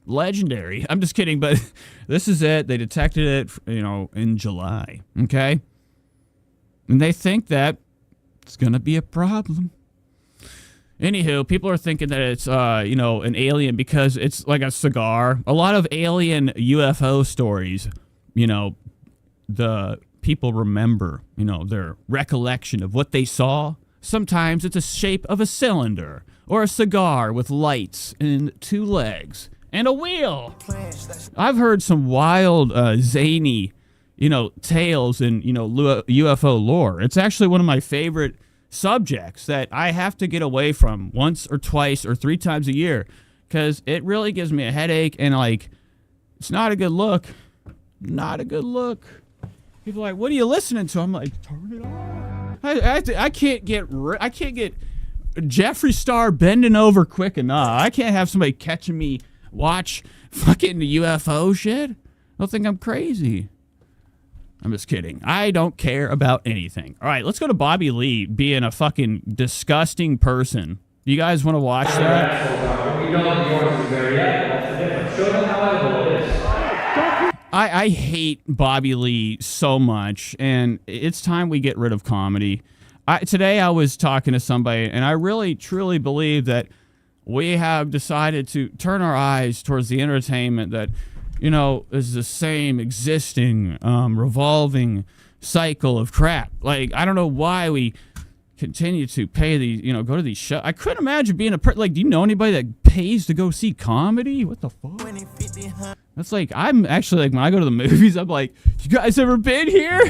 legendary. I'm just kidding, but this is it. They detected it, in July, okay? And they think that it's going to be a problem. Anywho, people are thinking that it's, an alien because it's like a cigar. A lot of alien UFO stories, the people remember, their recollection of what they saw. Sometimes it's the shape of a cylinder or a cigar with lights and 2 legs and a wheel. I've heard some wild, zany, tales in, UFO lore. It's actually one of my favorite subjects that I have to get away from once or twice or 3 times a year because it really gives me a headache and it's not a good look. Not a good look. People are like, what are you listening to? I'm like, turn it off. I can't get Jeffree Star bending over quick enough. I can't have somebody catching me watch fucking the UFO shit. They'll think I'm crazy. I'm just kidding. I don't care about anything. All right, let's go to Bobby Lee being a fucking disgusting person. You guys want to watch that? I hate Bobby Lee so much, and it's time we get rid of comedy. Today I was talking to somebody, and I really, truly believe that we have decided to turn our eyes towards the entertainment that, you know, is the same existing, revolving cycle of crap. Like, I don't know why we continue to pay these, you know, go to these shows. I couldn't imagine being like, do you know anybody that pays to go see comedy? What the fuck? That's like, I'm actually like, when I go to the movies, I'm like, you guys ever been here?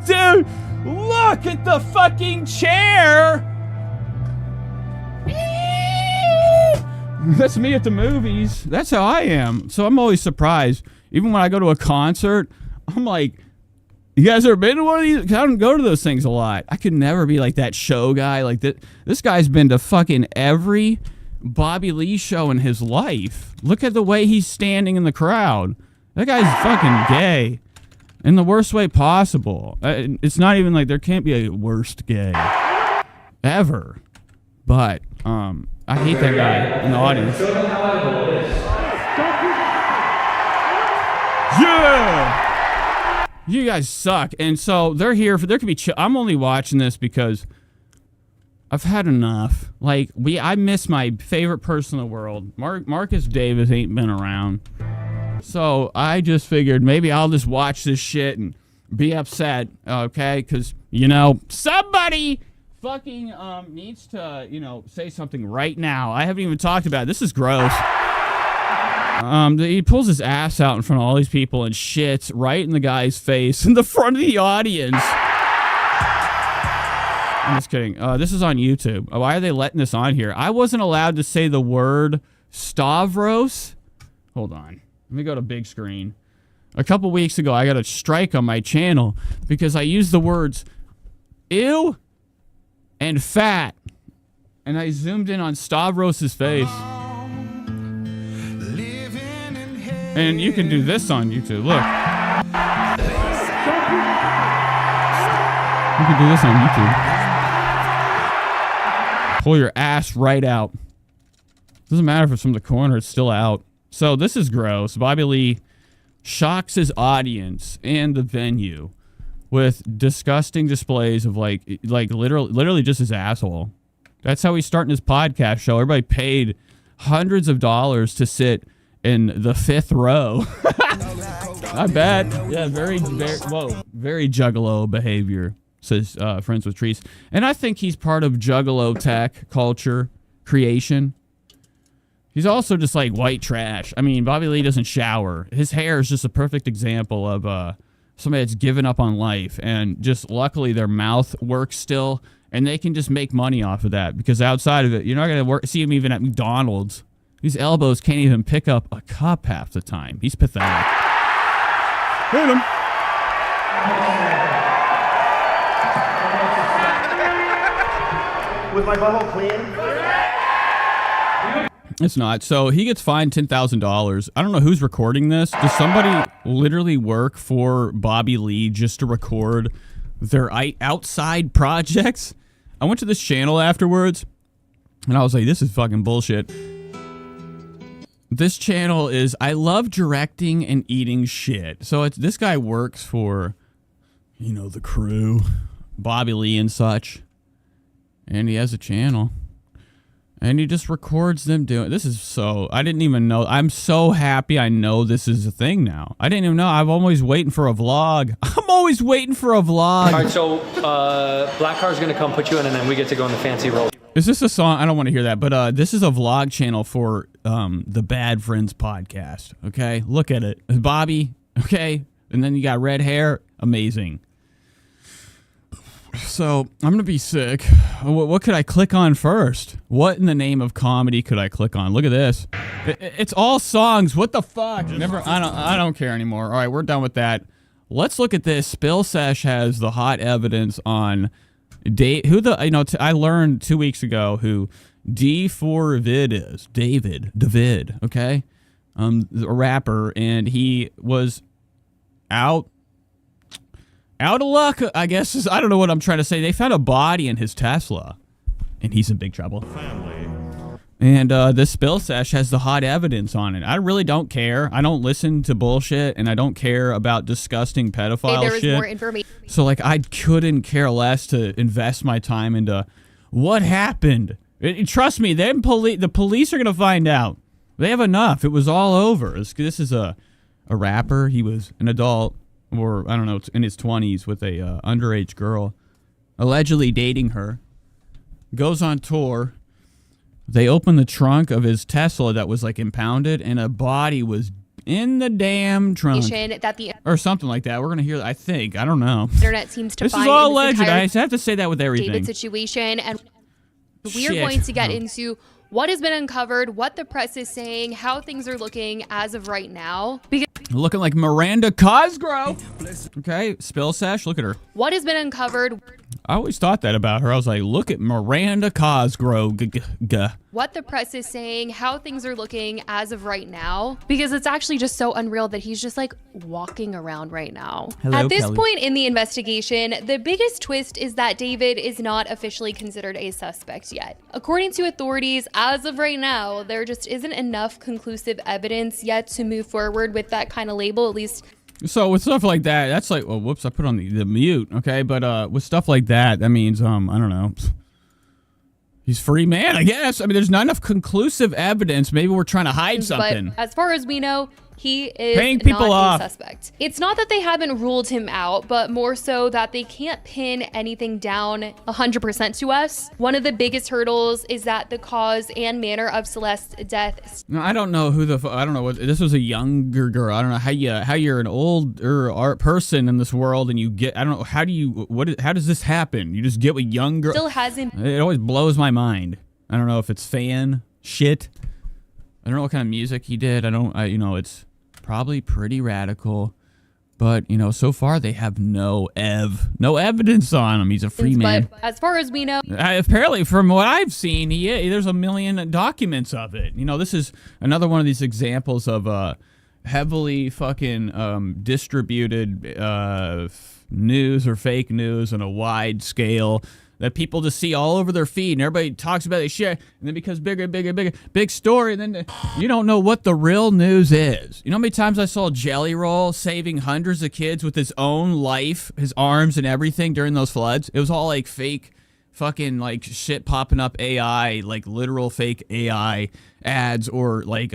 Dude, look at the fucking chair. That's me at the movies. That's how I am. So I'm always surprised. Even when I go to a concert, I'm like, you guys ever been to one of these? 'Cause I don't go to those things a lot. I could never be like that show guy. Like this guy's been to fucking every Bobby Lee show in his life. Look at the way he's standing in the crowd. That guy's fucking gay. In the worst way possible. It's not even like there can't be a worst gay. Ever. But, I hate that guy in the audience. Yeah! You guys suck. And so they're here for, there could be, I'm only watching this because I've had enough. Like, I miss my favorite person in the world. Marcus Davis ain't been around. So I just figured maybe I'll just watch this shit and be upset, okay? Because, you know, somebody fucking needs to, you know, say something right now. I haven't even talked about it. This is gross. He pulls his ass out in front of all these people and shits right in the guy's face in the front of the audience. I'm just kidding. This is on YouTube. Why are they letting this on here? I wasn't allowed to say the word Stavros. Hold on. Let me go to big screen. A couple weeks ago, I got a strike on my channel because I used the words ew and fat, and I zoomed in on Stavros's face. And you can do this on YouTube. Look. You can do this on YouTube. Pull your ass right out. Doesn't matter if it's from the corner, it's still out. So this is gross. Bobby Lee shocks his audience and the venue with disgusting displays of like literally just his asshole. That's how he's starting his podcast show. Everybody paid hundreds of dollars to sit in the 5th row. I bet. Yeah, very juggalo behavior, says Friends with Trees. And I think he's part of juggalo tech culture creation. He's also just like white trash. I mean, Bobby Lee doesn't shower. His hair is just a perfect example of somebody that's given up on life, and just luckily their mouth works still, and they can just make money off of that, because outside of it, you're not going to see him even at McDonald's. These elbows can't even pick up a cup half the time. He's pathetic. Hit him. Was my butthole clean? It's not. So he gets fined $10,000. I don't know who's recording this. Does somebody literally work for Bobby Lee just to record their outside projects? I went to this channel afterwards, and I was like, this is fucking bullshit. This channel is, I love directing and eating shit. So this guy works for, you know, the crew, Bobby Lee and such. And he has a channel. And he just records them doing, this is so, I didn't even know. I'm so happy I know this is a thing now. I didn't even know. I'm always waiting for a vlog. I'm always waiting for a vlog. All right, so Black Car's going to come put you in, and then we get to go on the fancy roll. Is this a song? I don't want to hear that, but this is a vlog channel for the Bad Friends podcast, okay? Look at it. Bobby, okay? And then you got red hair. Amazing. So, I'm going to be sick. What could I click on first? What in the name of comedy could I click on? Look at this. It's all songs. What the fuck? I don't care anymore. All right, we're done with that. Let's look at this. Spill Sesh has the hot evidence on I learned 2 weeks ago who D4Vid is. David, okay? a rapper, and he was out of luck, I guess. I don't know what I'm trying to say. They found a body in his Tesla, and he's in big trouble. And this spill sesh has the hot evidence on it. I really don't care. I don't listen to bullshit, and I don't care about disgusting pedophile there was shit. more information. So, like, I couldn't care less to invest my time into what happened. Trust me, the police are going to find out. They have enough. It was all over. This is a rapper. He was an adult, or I don't know, in his 20s with a underage girl, allegedly dating her. Goes on tour. They opened the trunk of his Tesla that was like impounded, and a body was in the damn trunk. That the Or something like that. We're going to hear that, I think. I don't know. internet seems to This find is all in this alleged. entire I have to say that with everything. David situation, and we are Shit. going to get Oh. into what has been uncovered, what the press is saying, how things are looking as of right now. Because Looking like Miranda Cosgrove. Okay, spill sesh. Look at her. what has been uncovered, I always thought that about her. I was like, look at Miranda Cosgrove. what the press is saying, how things are looking as of right now, because it's actually just so unreal that he's just like walking around right now. Hello, At this Kelly. point in the investigation, the biggest twist is that David is not officially considered a suspect yet. According to authorities, as of right now, there just isn't enough conclusive evidence yet to move forward with that kind of label, at least. So with stuff like that, that's like, well, whoops, I put on the mute. Okay, but with stuff like that, that means I don't know. He's free man, I guess. I mean, there's not enough conclusive evidence. Maybe we're trying to hide something. But as far as we know, he is Paying people not off. a suspect. It's not that they haven't ruled him out, but more so that they can't pin anything down 100% to us. One of the biggest hurdles is that the cause and manner of Celeste's death. No, I don't know who I don't know what this was, a younger girl. I don't know how you're an older art person in this world and you get, I don't know, how does this happen? You just get with young girls. Still hasn't. It always blows my mind. I don't know if it's fan shit. I don't know what kind of music he did. It's probably pretty radical, but so far they have no evidence on him. He's a free man. But as far as we know, Apparently, from what I've seen, there's a million documents of it. This is another one of these examples of heavily fucking distributed news or fake news on a wide scale that people just see all over their feed, and everybody talks about it, share, and then it becomes bigger, big story, and then you don't know what the real news is. You know how many times I saw Jelly Roll saving hundreds of kids with his own life, his arms and everything during those floods? It was all like fake fucking like shit popping up AI, like literal fake AI ads or like,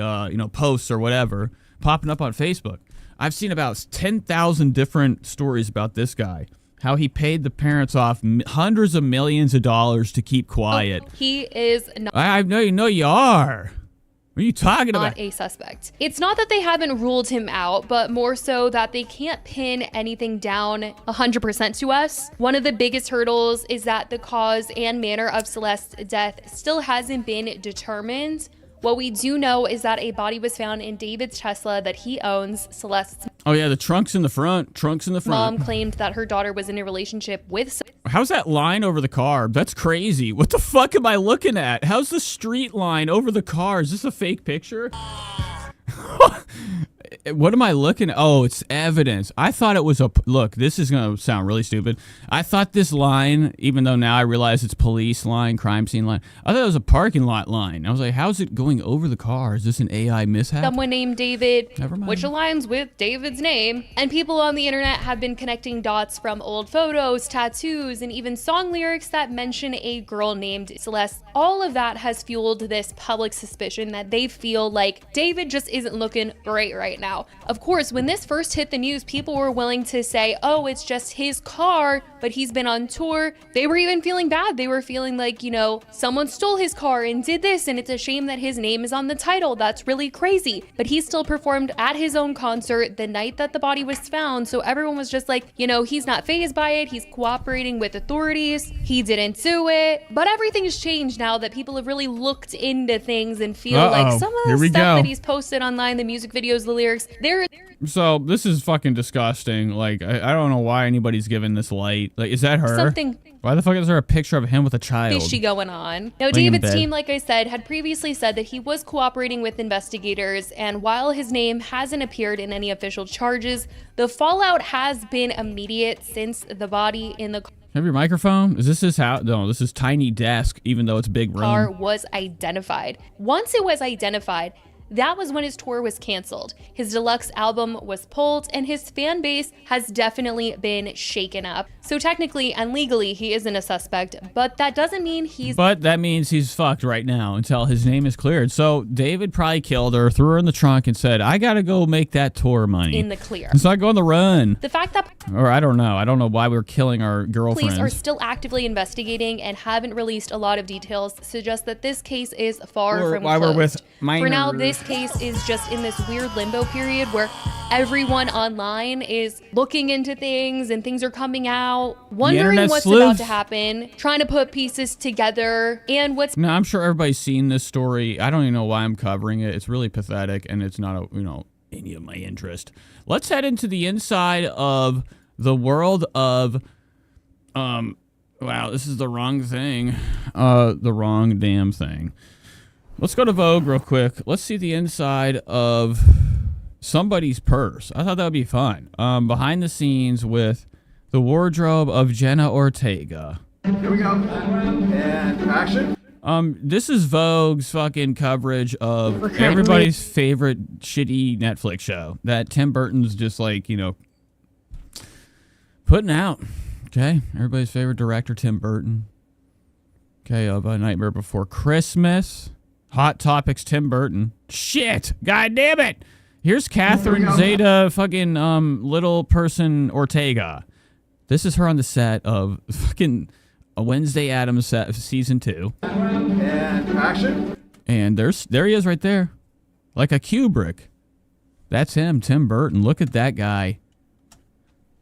posts or whatever popping up on Facebook. I've seen about 10,000 different stories about this guy. How he paid the parents off hundreds of millions of dollars to keep quiet. he is not. I know you are. What are you talking Not about? a suspect. It's not that they haven't ruled him out, but more so that they can't pin anything down 100% to us. One of the biggest hurdles is that the cause and manner of Celeste's death still hasn't been determined. What we do know is that a body was found in David's Tesla that he owns. Celeste's Oh yeah, the trunk's in the front. mom claimed that her daughter was in a relationship with. How's that line over the car? That's crazy. What the fuck am I looking at? How's the street line over the car? Is this a fake picture? What am I looking at? Oh, it's evidence. I thought it was look, this is going to sound really stupid. I thought this line, even though now I realize it's police line, crime scene line, I thought it was a parking lot line. I was like, how's it going over the car? Is this an AI mishap? Someone named David, Never mind. which aligns with David's name. And people on the internet have been connecting dots from old photos, tattoos, and even song lyrics that mention a girl named Celeste. All of that has fueled this public suspicion that they feel like David just isn't looking great right now. Of course, when this first hit the news, people were willing to say, oh, it's just his car, but he's been on tour. They were even feeling bad. They were feeling like, someone stole his car and did this, and it's a shame that his name is on the title. That's really crazy. But he still performed at his own concert the night that the body was found, so everyone was just like, he's not fazed by it. He's cooperating with authorities. He didn't do it. But everything's changed now that people have really looked into things and feel like some of the stuff that he's posted online, the music videos, the lyrics, There So this is fucking disgusting. Like, I don't know why anybody's giving this light. Like, is that her? something Why the fuck is there a picture of him with a child? fishy going on. Now, Laying in David's bed. team, like I said, had previously said that he was cooperating with investigators, and while his name hasn't appeared in any official charges, the fallout has been immediate since the body in the Have your microphone? Is this his house? No, this is tiny desk, even though it's big room. car was identified. Once it was identified, that was when his tour was canceled. His deluxe album was pulled, and his fan base has definitely been shaken up. So technically and legally, he isn't a suspect, but that doesn't mean he's... But that means he's fucked right now until his name is cleared. So David probably killed her, threw her in the trunk, and said, I gotta go make that tour money. in the clear. It's not going to run. The fact that Or I don't know. I don't know why we're killing our girlfriends. police are still actively investigating and haven't released a lot of details suggests that this case is far Or from why closed. we're with For now, minors. this case is just in this weird limbo period where everyone online is looking into things and things are coming out, wondering internet what's sleuth. about to happen, trying to put pieces together, and what's No, I'm sure everybody's seen this story. I don't even know why I'm covering it. It's really pathetic, and it's not, any of my interest. Let's head into the inside of the world of, wow, this is the wrong thing. The wrong damn thing. Let's go to Vogue real quick. Let's see the inside of somebody's purse. I thought that would be fun. Behind the scenes with the wardrobe of Jenna Ortega. Here we go. And action. This is Vogue's fucking coverage of currently- everybody's favorite shitty Netflix show that Tim Burton's just like, putting out. Okay? Everybody's favorite director, Tim Burton. Okay, of A Nightmare Before Christmas. Hot Topics, Tim Burton. Shit! God damn it! Here's Catherine Zeta fucking little person Ortega. This is her on the set of fucking a Wednesday Addams season 2. And action. And there he is right there. Like a Kubrick. That's him, Tim Burton. Look at that guy.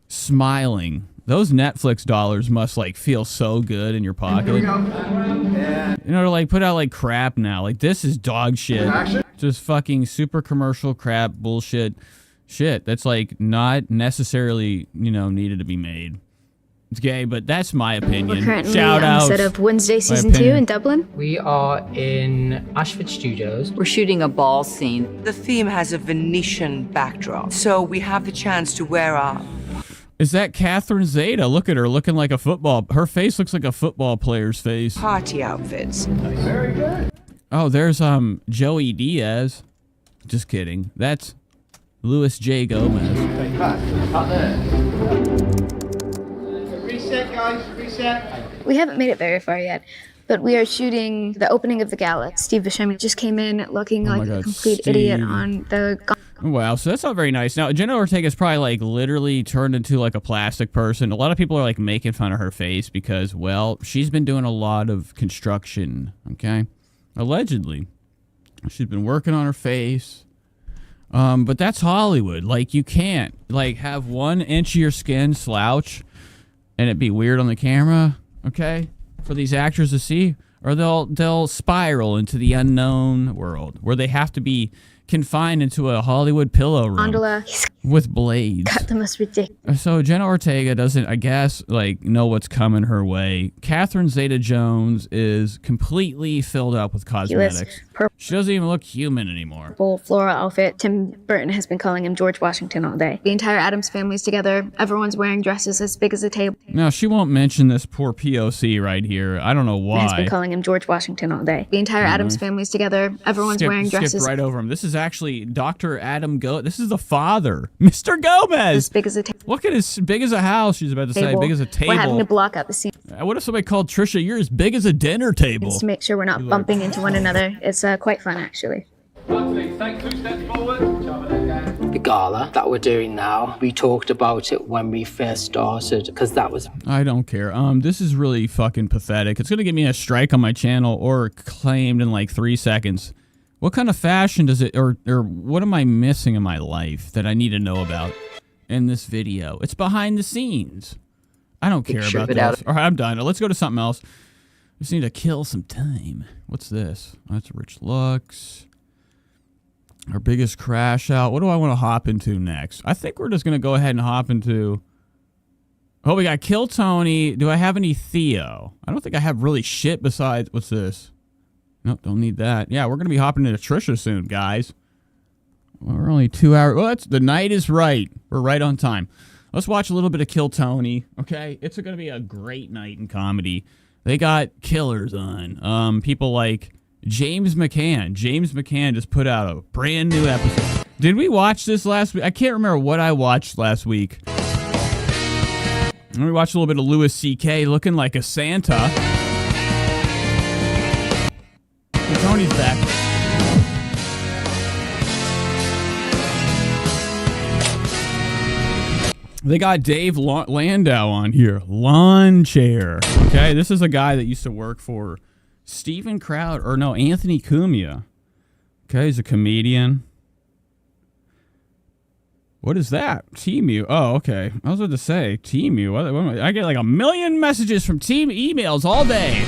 Smiling. Those Netflix dollars must feel so good in your pocket. Here we go. And To put out crap now. This is dog shit. Action. Just fucking super commercial crap bullshit shit that's not necessarily, needed to be made. It's gay, but that's my opinion. We're currently Shout on out. the set of Wednesday My season 2 opinion. in Dublin. We are in Ashford Studios. We're shooting a ball scene. The theme has a Venetian backdrop, so we have the chance to wear our Is that Catherine Zeta? Look at her looking like a football. Her face looks like a football player's face. party outfits. very good. Oh, there's Joey Diaz. Just kidding. That's Louis J. Gomez. Okay, cut there. Reset, guys. Reset. We haven't made it very far yet, but we are shooting the opening of the gala. Steve Buscemi just came in looking Oh my like a God, complete idiot Steve. on the... Wow, so that's not very nice. Now, Jenna Ortega's probably literally turned into a plastic person. A lot of people are making fun of her face because, well, she's been doing a lot of construction, okay? Allegedly. She's been working on her face. But that's Hollywood. You can't, have 1 inch of your skin slouch and it be weird on the camera, okay? For these actors to see. Or they'll spiral into the unknown world where they have to be confined into a Hollywood pillow room Gondola. with blades. Got the most ridiculous. So Jenna Ortega doesn't, I guess, know what's coming her way. Catherine Zeta-Jones is completely filled up with cosmetics. She doesn't even look human anymore. Purple floral outfit. Tim Burton has been calling him George Washington all day. The entire Addams family's together. Everyone's wearing dresses as big as a table. Now, she won't mention this poor POC right here. I don't know why. Has been calling him George Washington all day. The entire Addams family's together. Everyone's wearing dresses Skipped right over him. This is actually Dr. Adam This is the father, Mr. Gomez. as big as a table. Look at as big as a house. She's about to say big as a table. We're having to block out the scene What if somebody called Trisha, you're as big as a dinner table? to make sure we're not bumping into one another. It's quite fun, actually. Take 2 steps forward. The gala that we're doing now, we talked about it when we first started because that was I don't care. This is really fucking pathetic. It's gonna get me a strike on my channel or claimed in 3 seconds. What kind of fashion does it, or what am I missing in my life that I need to know about in this video? It's behind the scenes. I don't care about this. All right, I'm done. Let's go to something else. Just need to kill some time. What's this? Oh, that's Rich Lux. Our biggest crash out. What do I want to hop into next? I think we're just going to go ahead and hop into... Oh, we got Kill Tony. Do I have any Theo? I don't think I have really shit besides... What's this? Nope, don't need that. Yeah, we're going to be hopping into Trisha soon, guys. Well, we're only 2 hours... Well, the night is right. We're right on time. Let's watch a little bit of Kill Tony, okay? It's going to be a great night in comedy. They got killers on. People like... James McCann. James McCann just put out a brand new episode. Did we watch this last week? I can't remember what I watched last week. We watched a little bit of Louis C.K. looking like a Santa. Tony's back. They got Dave Landau on here. Lawn chair. Okay, this is a guy that used to work for Steven Crowd, or no, Anthony Cumia. Okay, he's a comedian. What is that? Temu. Oh, okay. I was about to say, Temu. I get like 1 million messages from Team emails all day.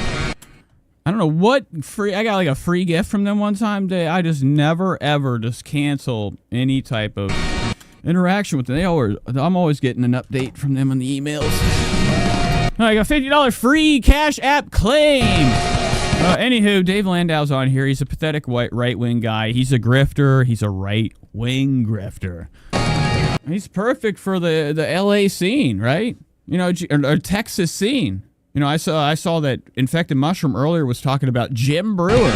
I don't know what free... I got like a free gift from them one time. I just never, ever just cancel any type of interaction with them. I'm always getting an update from them on the emails. I got $50 free Cash App claim. Anywho, Dave Landau's on here. He's a pathetic right-wing guy. He's a grifter. He's a right-wing grifter. He's perfect for the LA scene, right? You know, or Texas scene. You know, I saw that Infected Mushroom earlier was talking about Jim Brewer.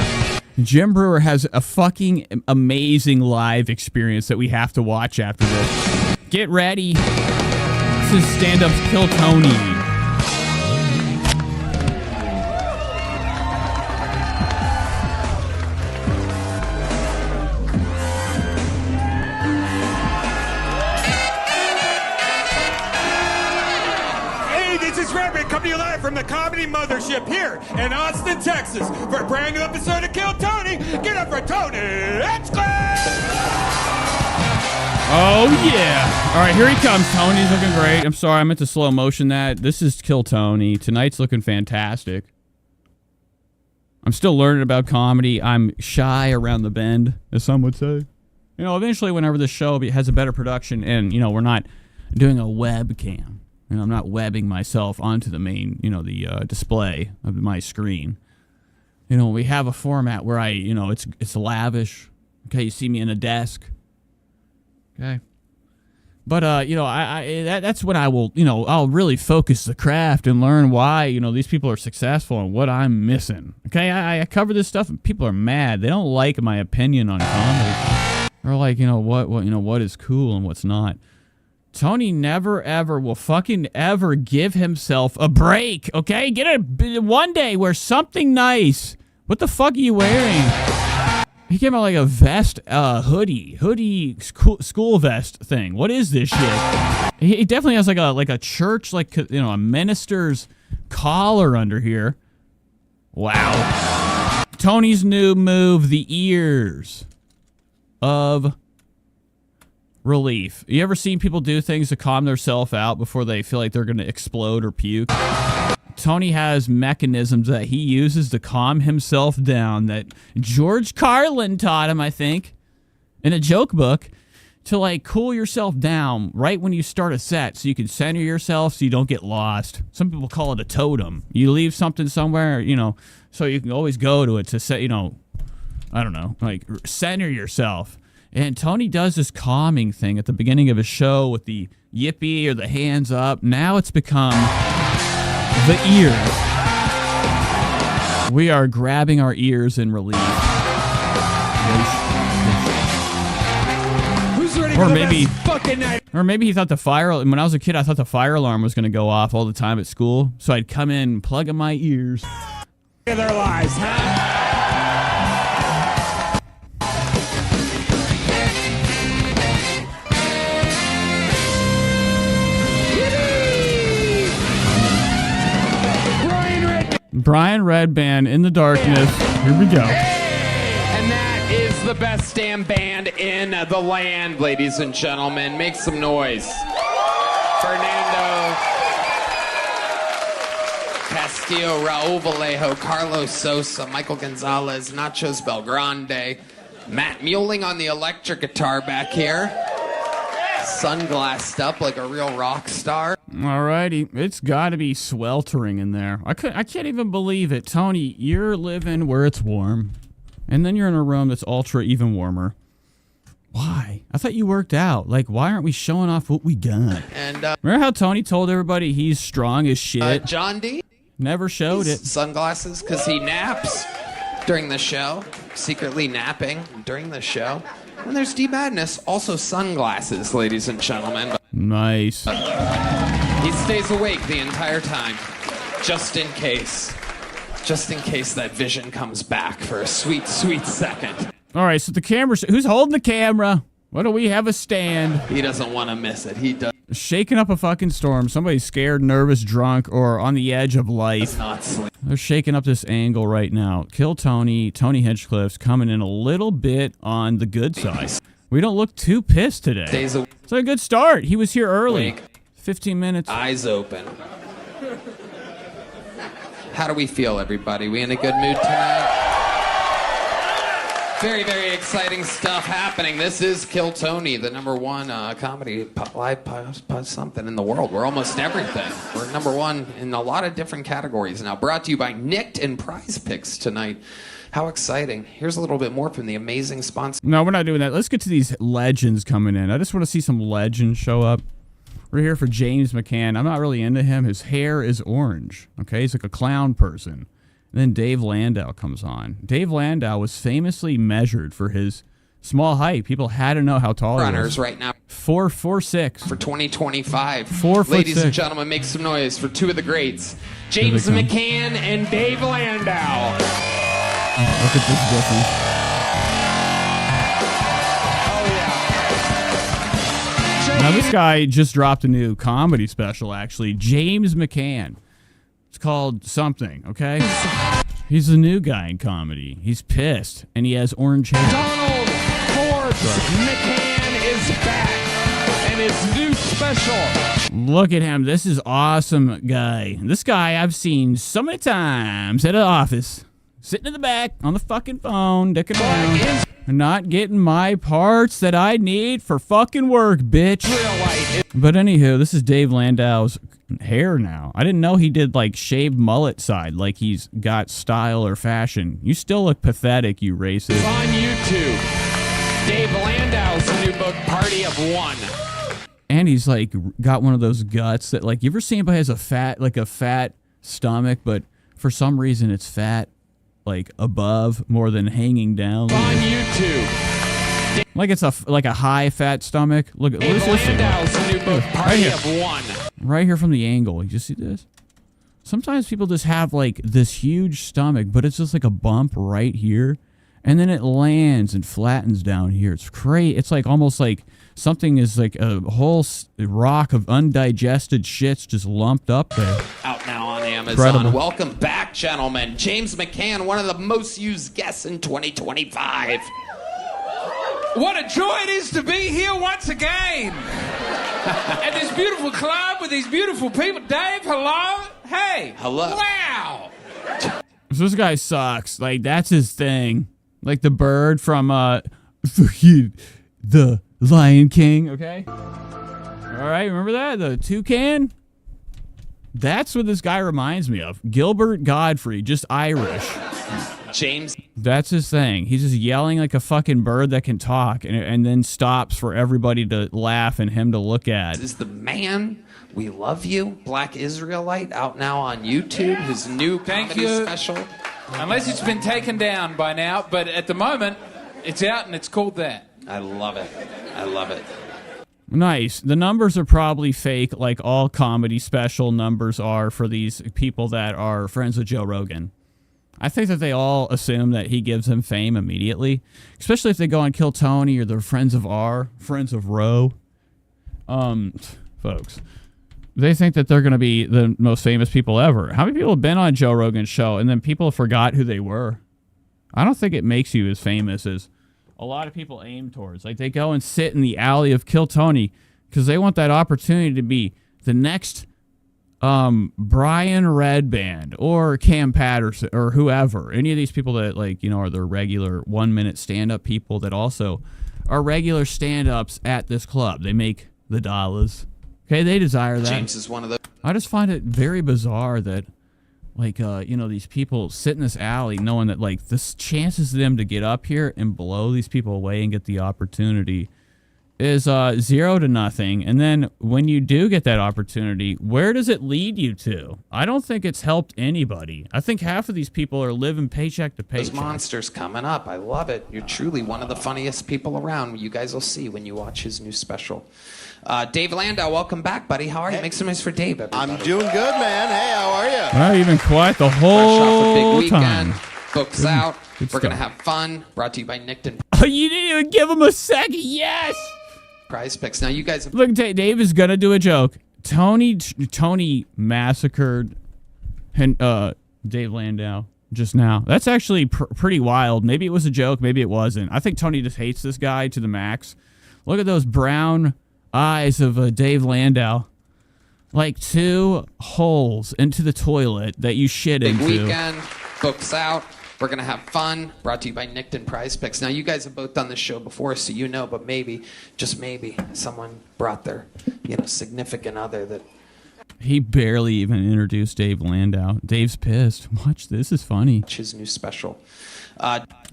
Jim Brewer has a fucking amazing live experience that we have to watch after this. Get ready. This is Stand-Up's Kill Tony. Coming to you live from the Comedy Mothership here in Austin, Texas for a brand new episode of Kill Tony. Get up for Tony Klein! Oh, yeah. All right, here he comes. Tony's looking great. I'm sorry, I meant to slow motion that. This is Kill Tony. Tonight's looking fantastic. I'm still learning about comedy. I'm shy around the bend, as some would say. You know, eventually, whenever this show has a better production and, you know, we're not doing a webcam. And I'm not webbing myself onto the main, you know, the display of my screen. You know, we have a format where it's lavish. Okay, you see me in a desk. Okay. But, you know, that's when I will, you know, I'll really focus the craft and learn why, you know, these people are successful and what I'm missing. Okay, I cover this stuff and people are mad. They don't like my opinion on comedy. Or like, you know, what is cool and what's not. Tony never, ever will fucking ever give himself a break, okay? One day, wear something nice. What the fuck are you wearing? He came out like a vest, hoodie, school vest thing. What is this shit? He definitely has like a church, like, you know, a minister's collar under here. Wow. Tony's new move, the ears of relief. You ever seen people do things to calm themselves out before they feel like they're going to explode or puke? Tony has mechanisms that he uses to calm himself down that George Carlin taught him, I think, in a joke book, to like cool yourself down right when you start a set so you can center yourself so you don't get lost. Some people call it a totem. You leave something somewhere, you know, so you can always go to it to say, you know, I don't know, like center yourself. And Tony does this calming thing at the beginning of his show with the yippee or the hands up. Now it's become the ears. We are grabbing our ears in relief. Who's ready for the best fucking night? Or maybe he thought when I was a kid, I thought the fire alarm was going to go off all the time at school. So I'd come in, plug in my ears. Their lives, huh? Brian Redband, In the Darkness. Here we go. And that is the best damn band in the land, ladies and gentlemen. Make some noise. Fernando Castillo, Raul Vallejo, Carlos Sosa, Michael Gonzalez, Nachos Belgrande, Matt Mueling on the electric guitar back here. Sunglassed up like a real rock star. Alrighty, it's got to be sweltering in there. I can't even believe it. Tony, you're living where it's warm, and then you're in a room that's ultra even warmer. Why? I thought you worked out. Like, why aren't we showing off what we got? And remember how Tony told everybody he's strong as shit? John D. Never showed it. Sunglasses because he naps during the show. Secretly napping during the show. And there's D Madness, also sunglasses, ladies and gentlemen. Nice. He stays awake the entire time, just in case. Just in case that vision comes back for a sweet, sweet second. All right, so the camera, who's holding the camera? Why don't we have a stand? He doesn't want to miss it. He does. Shaking up a fucking storm. Somebody's scared, nervous, drunk, or on the edge of life. Not sleep. They're shaking up this angle right now. Kill Tony. Tony Hinchcliffe's coming in a little bit on the good side. We don't look too pissed today. It's a good start. He was here early. 15 minutes. Eyes open. How do we feel, everybody? We in a good mood tonight? Very, very exciting stuff happening. This is Kill Tony, the #1 comedy live something in the world. We're almost everything. We're #1 in a lot of different categories now. Brought to you by Nicked and Prize Picks tonight. How exciting. Here's a little bit more from the amazing sponsor. No, we're not doing that. Let's get to these legends coming in. I just want to see some legends show up. We're here for James McCann. I'm not really into him. His hair is orange. Okay, he's like a clown person. And then Dave Landau comes on. Dave Landau was famously measured for his small height. People had to know how tall he was. Runners right now. 4'6" for 2025. 4'6". Ladies and gentlemen, make some noise for two of the greats, James McCann and Dave Landau. Look at this difference. Now this guy just dropped a new comedy special, actually. James McCann. It's called something, okay? He's a new guy in comedy. He's pissed, and he has orange hair. Donald Forbes McCann is back, and his new special. Look at him. This is awesome guy. This guy I've seen so many times at an office. Sitting in the back on the fucking phone, dicking around. Not getting my parts that I need for fucking work, bitch. But anywho, this is Dave Landau's hair now. I didn't know he did like shaved mullet side, like he's got style or fashion. You still look pathetic, you racist. On YouTube, Dave Landau's new book, Party of One. And he's like got one of those guts that like, you ever see anybody has a fat stomach, but for some reason it's fat like above more than hanging down. On YouTube. Like it's a high fat stomach. Look at this. Landau's new book, Party of One. Right here from the angle. You see this? Sometimes people just have like this huge stomach, but it's just like a bump right here. And then it lands and flattens down here. It's crazy. It's like almost like something is like a whole rock of undigested shits just lumped up there. Out now on Amazon. Incredible. Welcome back, gentlemen. James McCann, one of the most used guests in 2025. What a joy it is to be here once again at this beautiful club with these beautiful people. Dave, hello. Hey. Hello. Wow. So this guy sucks. Like, that's his thing. Like the bird from the Lion King, okay? All right, remember that? The toucan? That's what this guy reminds me of. Gilbert Godfrey, just Irish. James. That's his thing. He's just yelling like a fucking bird that can talk and then stops for everybody to laugh and him to look at. This is the man. We love you. Black Israelite out now on YouTube. His new comedy special. Unless it's been taken down by now, but at the moment, it's out and it's called that. I love it. I love it. Nice. The numbers are probably fake, like all comedy special numbers are for these people that are friends with Joe Rogan. I think that they all assume that he gives them fame immediately, especially if they go on Kill Tony or they're friends of Ro. Folks, they think that they're going to be the most famous people ever. How many people have been on Joe Rogan's show and then people forgot who they were? I don't think it makes you as famous as a lot of people aim towards. Like, they go and sit in the alley of Kill Tony because they want that opportunity to be the next Brian Redband or Cam Patterson or whoever, any of these people that like, you know, are the regular 1 minute stand-up people that also are regular stand-ups at this club. They make the dollars. Okay, they desire that. James is one of those. I just find it very bizarre that, like, you know, these people sit in this alley knowing that, like, the chances of them to get up here and blow these people away and get the opportunity is 0 to nothing. And then when you do get that opportunity, where does it lead you to? I don't think it's helped anybody. I think half of these people are living paycheck to paycheck. Those monsters coming up. I love it. You're truly one of the funniest people around. You guys will see when you watch his new special. Dave Landau, welcome back, buddy. How are you? Make some noise for Dave, everybody. I'm doing good, man. Hey, how are you? Well, you've been quiet the Fresh off a whole big time. weekend. Books out. Good We're going to stuff. have fun. Brought to you by Nickton Oh, you didn't even give him a second. Yes. Prize Picks. Now, you guys have... Look, Dave is gonna do a joke. Tony massacred Dave Landau just now. That's actually pretty wild. Maybe it was a joke. Maybe it wasn't. I think Tony just hates this guy to the max. Look at those brown eyes of Dave Landau. Like 2 holes into the toilet that you shit Big into. weekend. Books out. We're going to have fun. Brought to you by Nickton Prize Picks. Now, you guys have both done this show before, so you know, but maybe, just maybe, someone brought their, you know, significant other that... He barely even introduced Dave Landau. Dave's pissed. Watch, this is funny. His new special.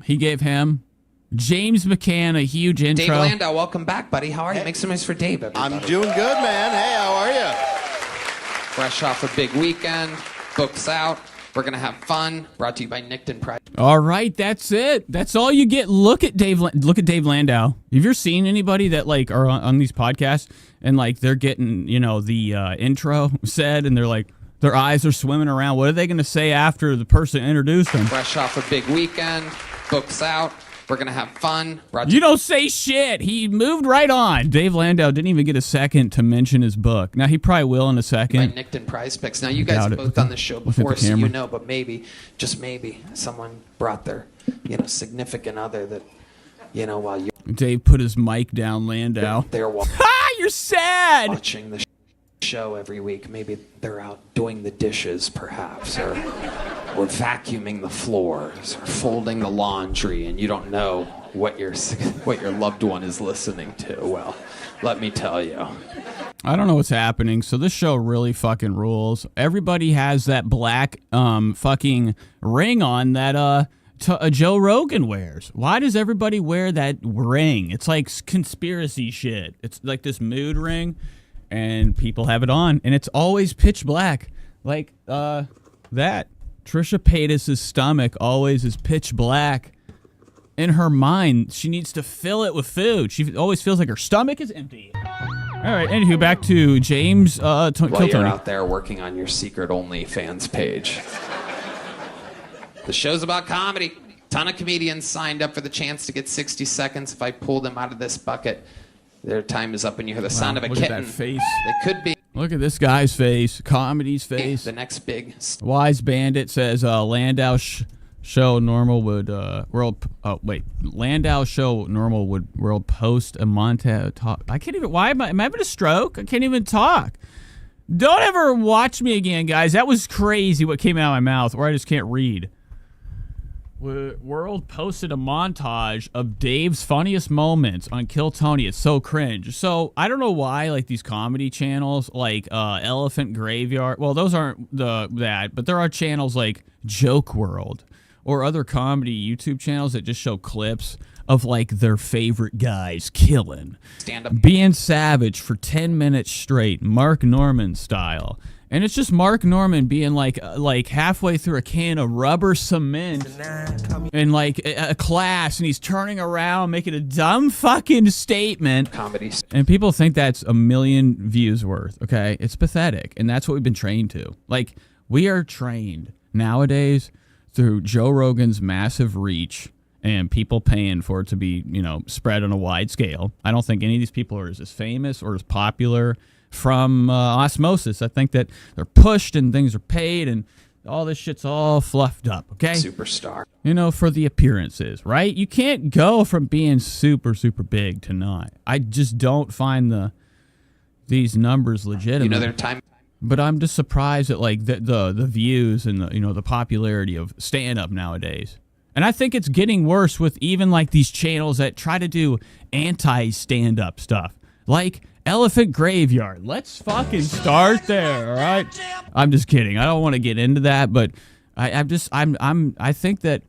He gave him James McCann a huge intro. Dave Landau, welcome back, buddy. How are you? Make some noise for Dave, everybody. I'm doing good, man. Hey, how are you? Fresh off a big weekend. Books out. We're going to have fun. Brought to you by Nickton Prize. All right, that's it. That's all you get. Look at Dave Landau. Have you ever seen anybody that like are on these podcasts and like they're getting, you know, the intro said and they're like their eyes are swimming around. What are they going to say after the person introduced them? Fresh off a big weekend. Books out. We're going to have fun. You don't say shit. He moved right on. Dave Landau didn't even get a second to mention his book. Now, he probably will in a By second. Nickton Prize Picks. Now, you guys have both done this show before, so you know, but maybe, just maybe, someone brought their, you know, significant other that, you know, while you... Dave put his mic down, Landau. They're You're sad! watching the show every week. Maybe they're out doing the dishes, perhaps, or vacuuming the floors, or folding the laundry, and you don't know what your loved one is listening to. Well, let me tell you. I don't know what's happening. So this show really fucking rules. Everybody has that black fucking ring on that Joe Rogan wears. Why does everybody wear that ring? It's like conspiracy shit. It's like this mood ring, and people have it on, and it's always pitch black. Like that. Trisha Paytas' stomach always is pitch black. In her mind, she needs to fill it with food. She always feels like her stomach is empty. All right, anywho, back to James While Kill you're Tony. out there working on your secret OnlyFans page. The show's about comedy. Ton of comedians signed up for the chance to get 60 seconds. If I pull them out of this bucket, their time is up and you hear the sound of a look kitten. at that face. They could be Look at this guy's face, comedy's face. the next big... Wise Bandit says Landau show normal would Landau show normal would world post a montage talk. I can't even. Why am I having a stroke? I can't even talk. Don't ever watch me again, guys. That was crazy what came out of my mouth, or I just can't read. World posted a montage of Dave's funniest moments on Kill Tony. It's so cringe. So I don't know why, like these comedy channels, like Elephant Graveyard. Well, those aren't that, but there are channels like Joke World or other comedy YouTube channels that just show clips of like their favorite guys killing, being savage for 10 minutes straight, Mark Norman style. And it's just Mark Norman being like halfway through a can of rubber cement in like a class, and he's turning around making a dumb fucking statement. Comedy. And people think that's 1 million views worth, okay? It's pathetic, and that's what we've been trained to. Like, we are trained nowadays through Joe Rogan's massive reach and people paying for it to be, you know, spread on a wide scale. I don't think any of these people are as famous or as popular from osmosis. I think that they're pushed and things are paid and all this shit's all fluffed up, okay? Superstar. You know, for the appearances, right? You can't go from being super, super big to not. I just don't find these numbers legitimate. You know their time. But I'm just surprised at like the views and the popularity of stand-up nowadays. And I think it's getting worse with even like these channels that try to do anti-stand-up stuff. Like Elephant Graveyard. Let's fucking start there, all right? I'm just kidding. I don't want to get into that, but I think that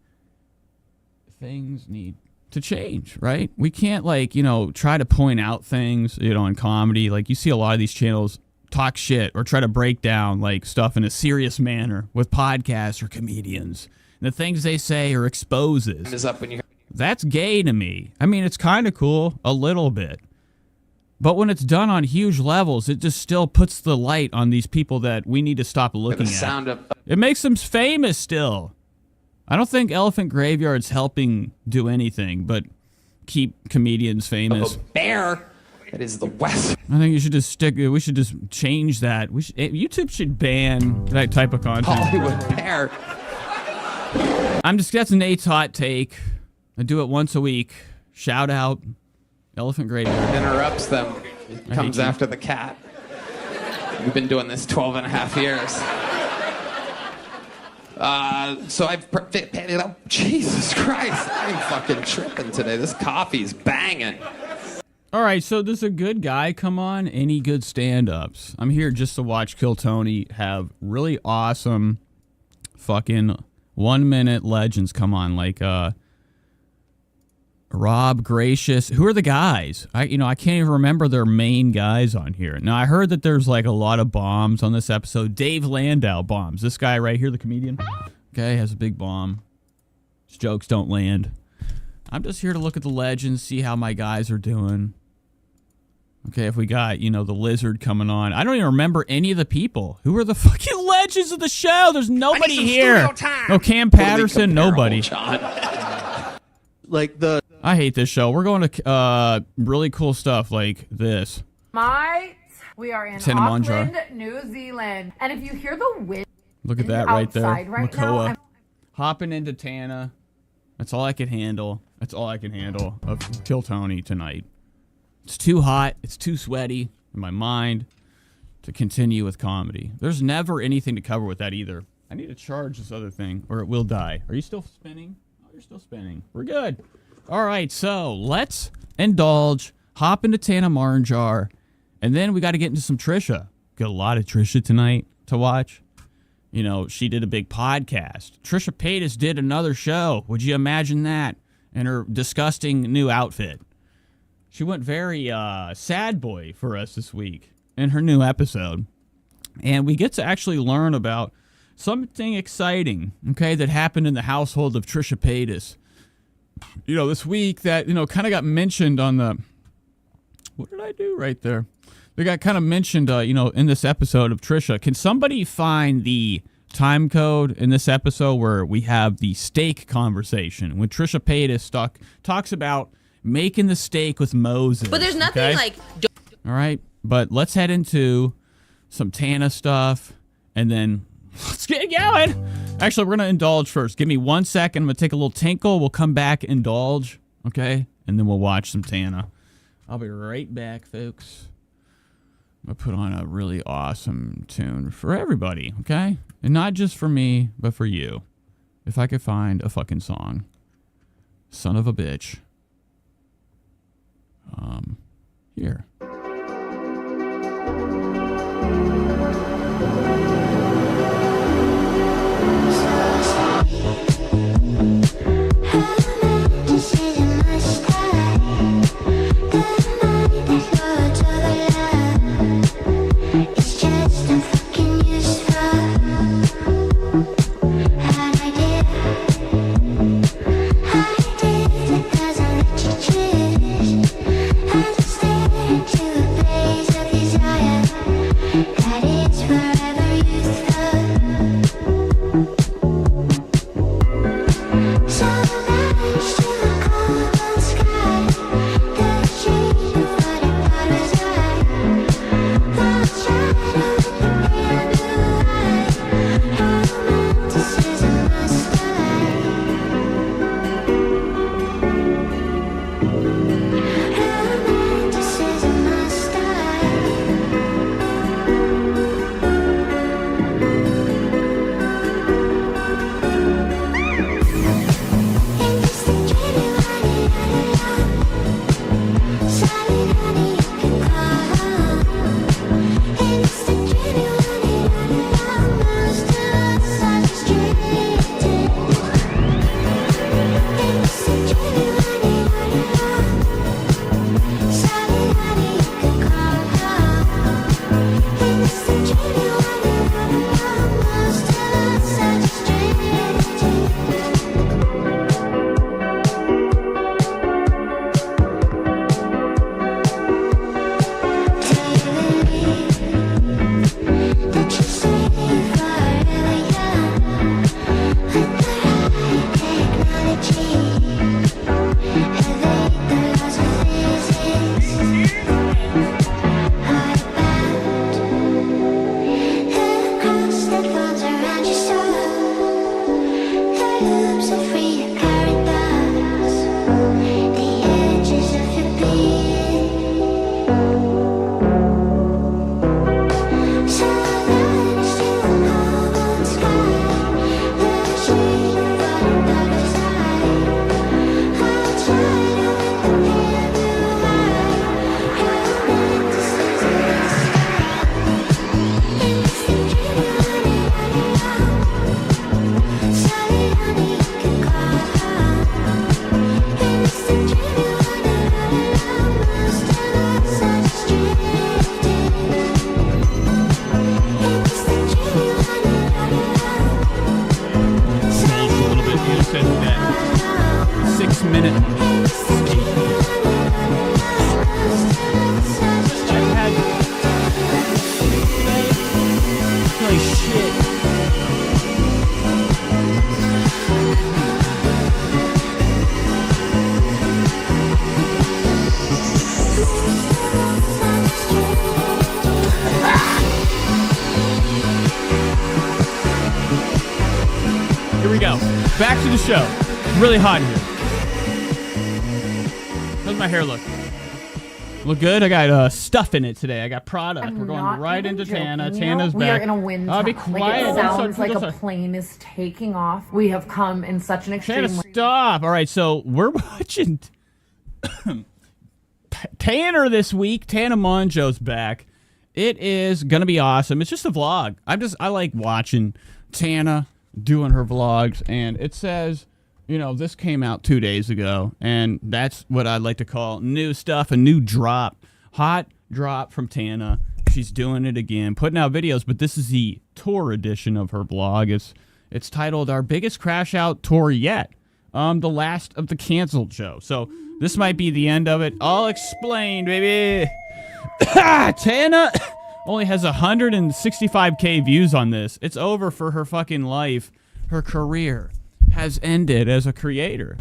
things need to change, right? We can't like, try to point out things, in comedy. Like you see a lot of these channels talk shit or try to break down like stuff in a serious manner with podcasts or comedians. And the things they say are exposes. That's gay to me. I mean, it's kind of cool a little bit. But when it's done on huge levels, it just still puts the light on these people that we need to stop looking at. It makes them famous still. I don't think Elephant Graveyard's helping do anything but keep comedians famous. Bear. It is the West. I think you should just we should just change that. YouTube should ban that type of content. Hollywood Bear. That's Nate's hot take. I do it once a week. Shout out Elephant Graveyard. Interrupts them. It comes after the cat. We've been doing this 12 and a half years. So Jesus Christ, I'm fucking tripping today. This coffee's banging. All right, so does a good guy come on? Any good stand-ups? I'm here just to watch Kill Tony have really awesome fucking 1-minute legends come on, like Rob, Gracious. Who are the guys? I can't even remember their main guys on here. Now, I heard that there's like a lot of bombs on this episode. Dave Landau bombs. This guy right here, the comedian, okay, has a big bomb. His jokes don't land. I'm just here to look at the legends, see how my guys are doing. Okay, if we got, the lizard coming on. I don't even remember any of the people. Who are the fucking legends of the show? There's nobody here. No, Cam Patterson, nobody. I hate this show. We're going to really cool stuff like this. We are in Tana Mongeau. Auckland, New Zealand. And if you hear the wind Look at that right there. right now, hopping into Tana. That's all I can handle. That's all I can handle of Kill Tony tonight. It's too hot. It's too sweaty in my mind to continue with comedy. There's never anything to cover with that either. I need to charge this other thing or it will die. Are you still spinning? Oh, you're still spinning. We're good. All right, so let's indulge, hop into Tana Mongeau, and then we got to get into some Trisha. Got a lot of Trisha tonight to watch. She did a big podcast. Trisha Paytas did another show. Would you imagine that? And her disgusting new outfit. She went very sad boy for us this week in her new episode. And we get to actually learn about something exciting, okay, that happened in the household of Trisha Paytas. This week that, kind of got mentioned on the... What did I do right there? They got kind of mentioned, in this episode of Trisha. Can somebody find the time code in this episode where we have the steak conversation when Trisha Paytas talks about making the steak with Moses? But there's nothing like... All right, but let's head into some Tana stuff, and then let's get going. Actually, we're going to indulge first. Give me 1 second. I'm going to take a little tinkle. We'll come back, indulge, okay? And then we'll watch some Tana. I'll be right back, folks. I'm going to put on a really awesome tune for everybody, okay? And not just for me, but for you. If I could find a fucking song. Son of a bitch. Here. I did, it doesn't let you choose. back to the show. It's really hot in here. How's my hair look? Look good? I got stuff in it today. I got product. We're going right into Tana. Tana's back. We are in a wind tunnel. Be quiet. Like it sounds like a plane is taking off. We have come in such an extreme Tana, stop. All right, so we're watching Tanner this week. Tana Mongeau's back. It is going to be awesome. It's just a vlog. I like watching Tana doing her vlogs, and it says, you know, this came out 2 days ago, and that's what I'd like to call new stuff, a new drop. Hot drop from Tana. She's doing it again, putting out videos, but this is the tour edition of her blog. It's titled Our Biggest Crash Out Tour Yet. The last of the canceled show. So this might be the end of it. I'll explain, baby. Tana only has 165K views on this. It's over for her fucking life. Her career has ended as a creator.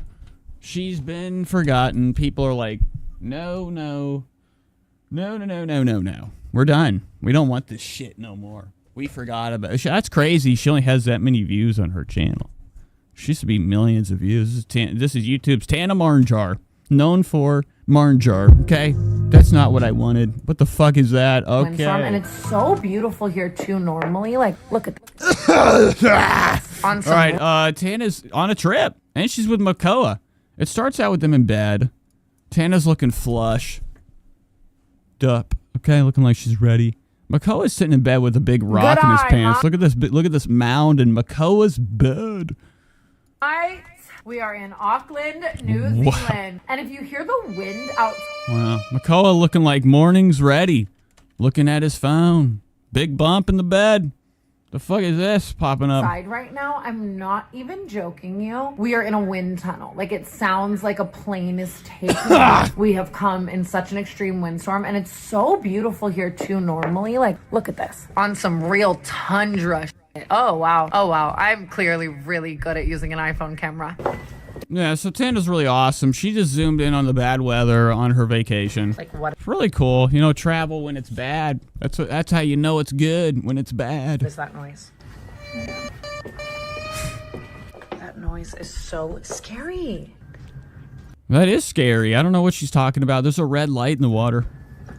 She's been forgotten. People are like, no. We're done. We don't want this shit no more. We forgot about it. That's crazy. She only has that many views on her channel. She used to be millions of views. This is YouTube's Tana Mongeau, known for Mongeau. Okay, that's not what I wanted. What the fuck is that? Okay. And it's so beautiful here too. Normally, like, look at this. All right, Tana's on a trip, and she's with Makoa. It starts out with them in bed. Tana's looking flush. Dup. Okay, looking like she's ready. Makoa's sitting in bed with a big rock in his pants. Look at this. Look at this mound in Makoa's bed. We are in Auckland, New Zealand. And if you hear the wind out... Wow. Makoa looking like morning's ready. Looking at his phone. Big bump in the bed. The fuck is this popping up? Right now, I'm not even joking you. We are in a wind tunnel. Like, it sounds like a plane is taking off. We have come in such an extreme windstorm, and it's so beautiful here too normally. Like, look at this. On some real tundra shit. Oh, wow. Oh, wow. I'm clearly really good at using an iPhone camera. Yeah, so Tana's really awesome. She just zoomed in on the bad weather on her vacation. Like what? It's really cool. You know, travel when it's bad. That's how you know it's good, when it's bad. What is that noise? That noise is so scary. That is scary. I don't know what she's talking about. There's a red light in the water.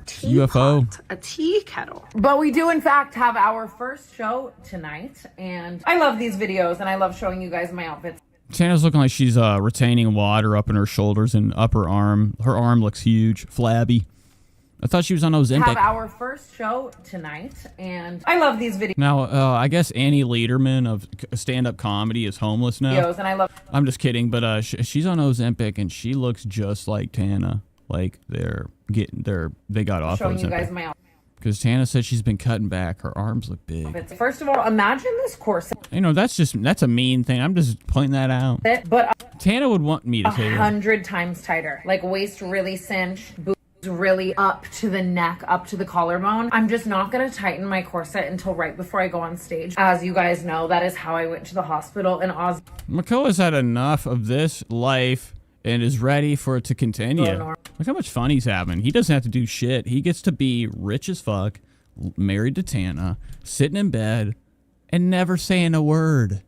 UFO. A tea kettle. But we do, in fact, have our first show tonight. And I love these videos, and I love showing you guys my outfits. Tana's looking like she's retaining water up in her shoulders and upper arm. Her arm looks huge, flabby. I thought she was on Ozempic. Have our first show tonight, and I love these videos. Now, I guess Annie Lederman of stand-up comedy is homeless now. And I love. I'm just kidding, but she's on Ozempic, and she looks just like Tana. Like they got off showing Ozempic. You guys my outfit. Because Tana said she's been cutting back. Her arms look big. First of all, imagine this corset. You know, that's a mean thing. I'm just pointing that out. But Tana would want me to say 100 times tighter. Like waist really cinched, boobs really up to the neck, up to the collarbone. I'm just not going to tighten my corset until right before I go on stage. As you guys know, that is how I went to the hospital in Oz. Makoa's had enough of this life and is ready for it to continue. Look how much fun he's having. He doesn't have to do shit. He gets to be rich as fuck, married to Tana, sitting in bed, and never saying a word.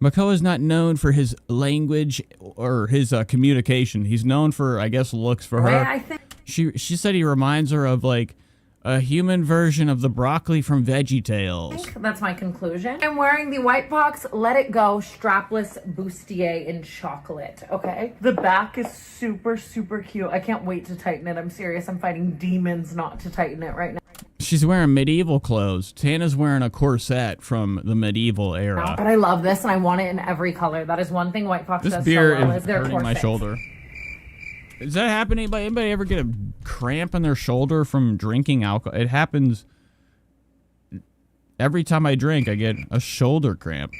Makoa's not known for his language or his communication. He's known for, I guess, looks for her. She said he reminds her of, like, a human version of the broccoli from VeggieTales. That's my conclusion. I'm wearing the White Box Let It Go strapless bustier in chocolate, okay? The back is super, super cute. I can't wait to tighten it. I'm serious. I'm fighting demons not to tighten it right now. She's wearing medieval clothes. Tana's wearing a corset from the medieval era. But I love this, and I want it in every color. That is one thing White Box does so well. This beer is is hurting my shoulder. Does that happen to anybody? Anybody ever get a cramp in their shoulder from drinking alcohol? It happens every time I drink. I get a shoulder cramp.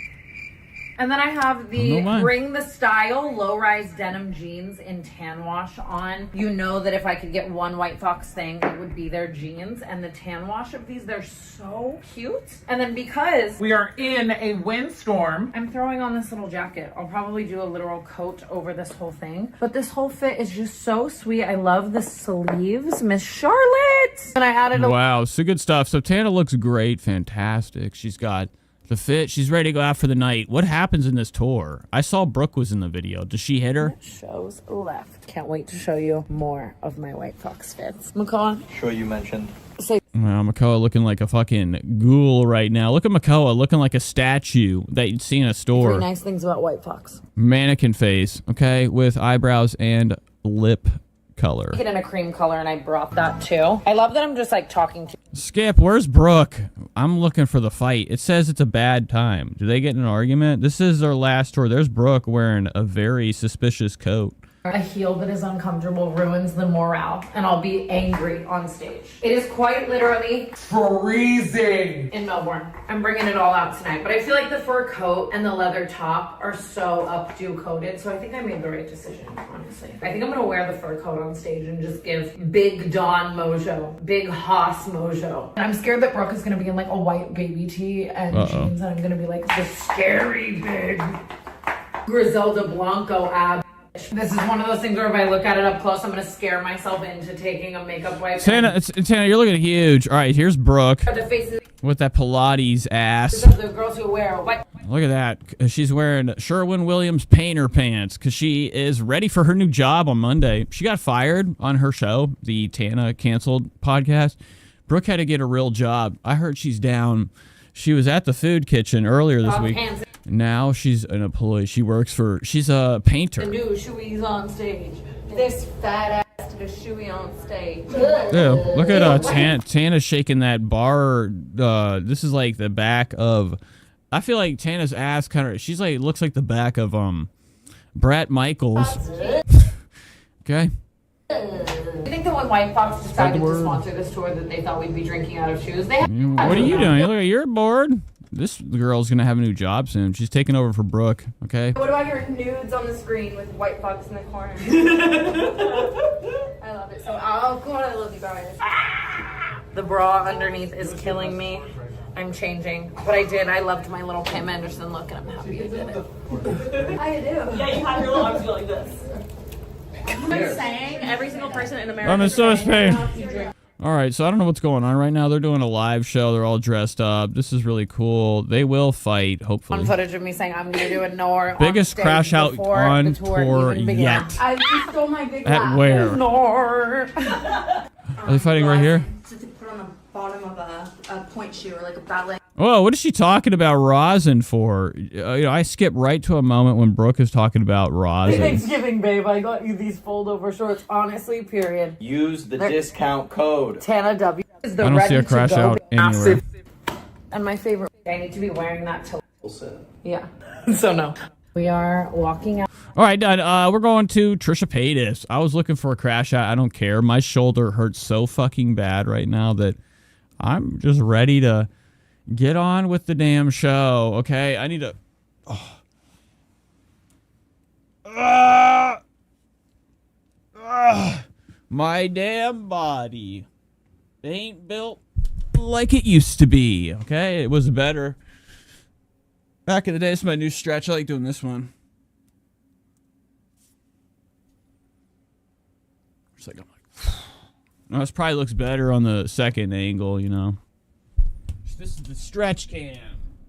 And then I have the Bring the Style low-rise denim jeans in tan wash on. You know that if I could get one White Fox thing, it would be their jeans. And the tan wash of these, they're so cute. And then because we are in a windstorm, I'm throwing on this little jacket. I'll probably do a literal coat over this whole thing. But this whole fit is just so sweet. I love the sleeves. Miss Charlotte! And I added a... Wow, so good stuff. So Tana looks great. Fantastic. She's got The fit, she's ready to go out for the night. What happens in this tour? I saw Brooke was in the video. Does she hit her? Shows left. Can't wait to show you more of my White Fox fits. McCall. Sure, you mentioned. Say. Wow, Makoa looking like a fucking ghoul right now. Look at Makoa looking like a statue that you'd see in a store. 3 nice things about White Fox. Mannequin face, okay, with eyebrows and lip color. Get in a cream color, and I brought that too. I love that I'm just like talking to. Skip, where's Brooke? I'm looking for the fight. It says it's a bad time. Do they get in an argument? This is their last tour. There's Brooke wearing a very suspicious coat. A heel that is uncomfortable ruins the morale, and I'll be angry on stage. It is quite literally freezing in Melbourne. I'm bringing it all out tonight, but I feel like the fur coat and the leather top are so updo coated, so I think I made the right decision, honestly. I think I'm gonna wear the fur coat on stage and just give big Dawn mojo, big Haas mojo. And I'm scared that Brooke is gonna be in like a white baby tee and jeans, and I'm gonna be like the scary big Griselda Blanco ab. This is one of those things where if I look at it up close, I'm going to scare myself into taking a makeup wipe. Tana, you're looking huge. All right, here's Brooke The faces with that Pilates ass. of the girls who wear white. Look at that. She's wearing Sherwin-Williams painter pants because she is ready for her new job on Monday. She got fired on her show, the Tana canceled podcast. Brooke had to get a real job. I heard she's down. She was at the food kitchen earlier this week. Now she's an employee. She's a painter. The new shoeies on stage. This fat ass did a shoey on stage. Yeah, look at Tana shaking that bar. This is like the back of. I feel like Tana's ass kind of. She's like looks like the back of Brett Michaels. Okay. I think that when White Fox decided to sponsor this tour, that they thought we'd be drinking out of shoes. They. What are you doing? Look, you're bored. This girl's gonna have a new job soon. She's taking over for Brooke. Okay. What about your nudes on the screen with White Fox in the corner? I love it. So, oh god, I love you guys. The bra underneath is killing me. I'm changing. But I loved my little Pam Anderson look, and I'm happy I did it. I do. Yeah, you have your little arms go like this. I'm saying every single person in America. I'm in so much pain. All right, so I don't know what's going on right now. They're doing a live show. They're all dressed up. This is really cool. They will fight, hopefully. On footage of me saying I'm going to do a Nor. Biggest crash out on tour yet. I stole my big At laugh. where? Nor. Are they fighting right here? To put on the bottom of a point shoe or like a ballet. Oh, what is she talking about rosin for? I skip right to a moment when Brooke is talking about rosin. Thanksgiving, babe. I got you these fold-over shorts. Honestly, period. Use the discount code. Tana W. Is the I don't see a crash out anywhere. And my favorite. I need to be wearing that to. Yeah. So no. We are walking out. All right, done. We're going to Trisha Paytas. I was looking for a crash out. I don't care. My shoulder hurts so fucking bad right now that I'm just ready to get on with the damn show. Okay, I need to. My damn body ain't built like it used to be. Okay, it was better back in the day. It's my new stretch. I like doing this one. It's like, no, this probably looks better on the second angle, you know. This is the stretch cam.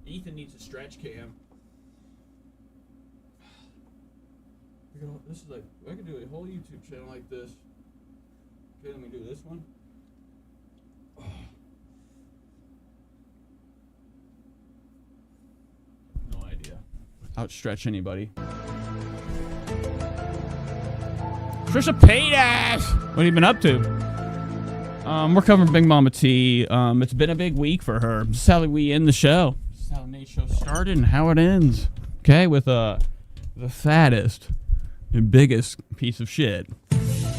Ethan needs a stretch cam. This is like, I could do a whole YouTube channel like this. Okay, let me do this one. No idea. Outstretch anybody. Trisha Paytas! What have you been up to? We're covering Big Mama T. It's been a big week for her. This is how we end the show. This is how Nate's show started and how it ends. Okay, with the fattest and biggest piece of shit.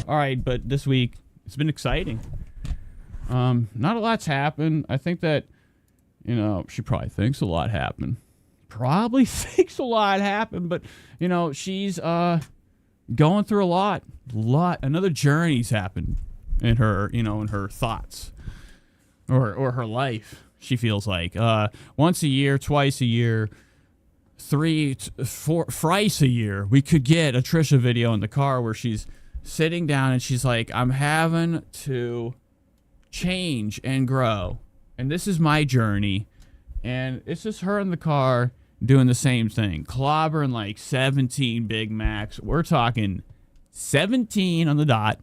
All right, but this week it's been exciting. Not a lot's happened. I think that, she probably thinks a lot happened. Probably thinks a lot happened, but she's going through a lot. Another journey's happened in her, in her thoughts or her life. She feels like once a year, twice a year, thrice a year, we could get a Trisha video in the car where she's sitting down and she's like, I'm having to change and grow. And this is my journey. And it's just her in the car doing the same thing. Clobbering like 17 Big Macs. We're talking 17 on the dot.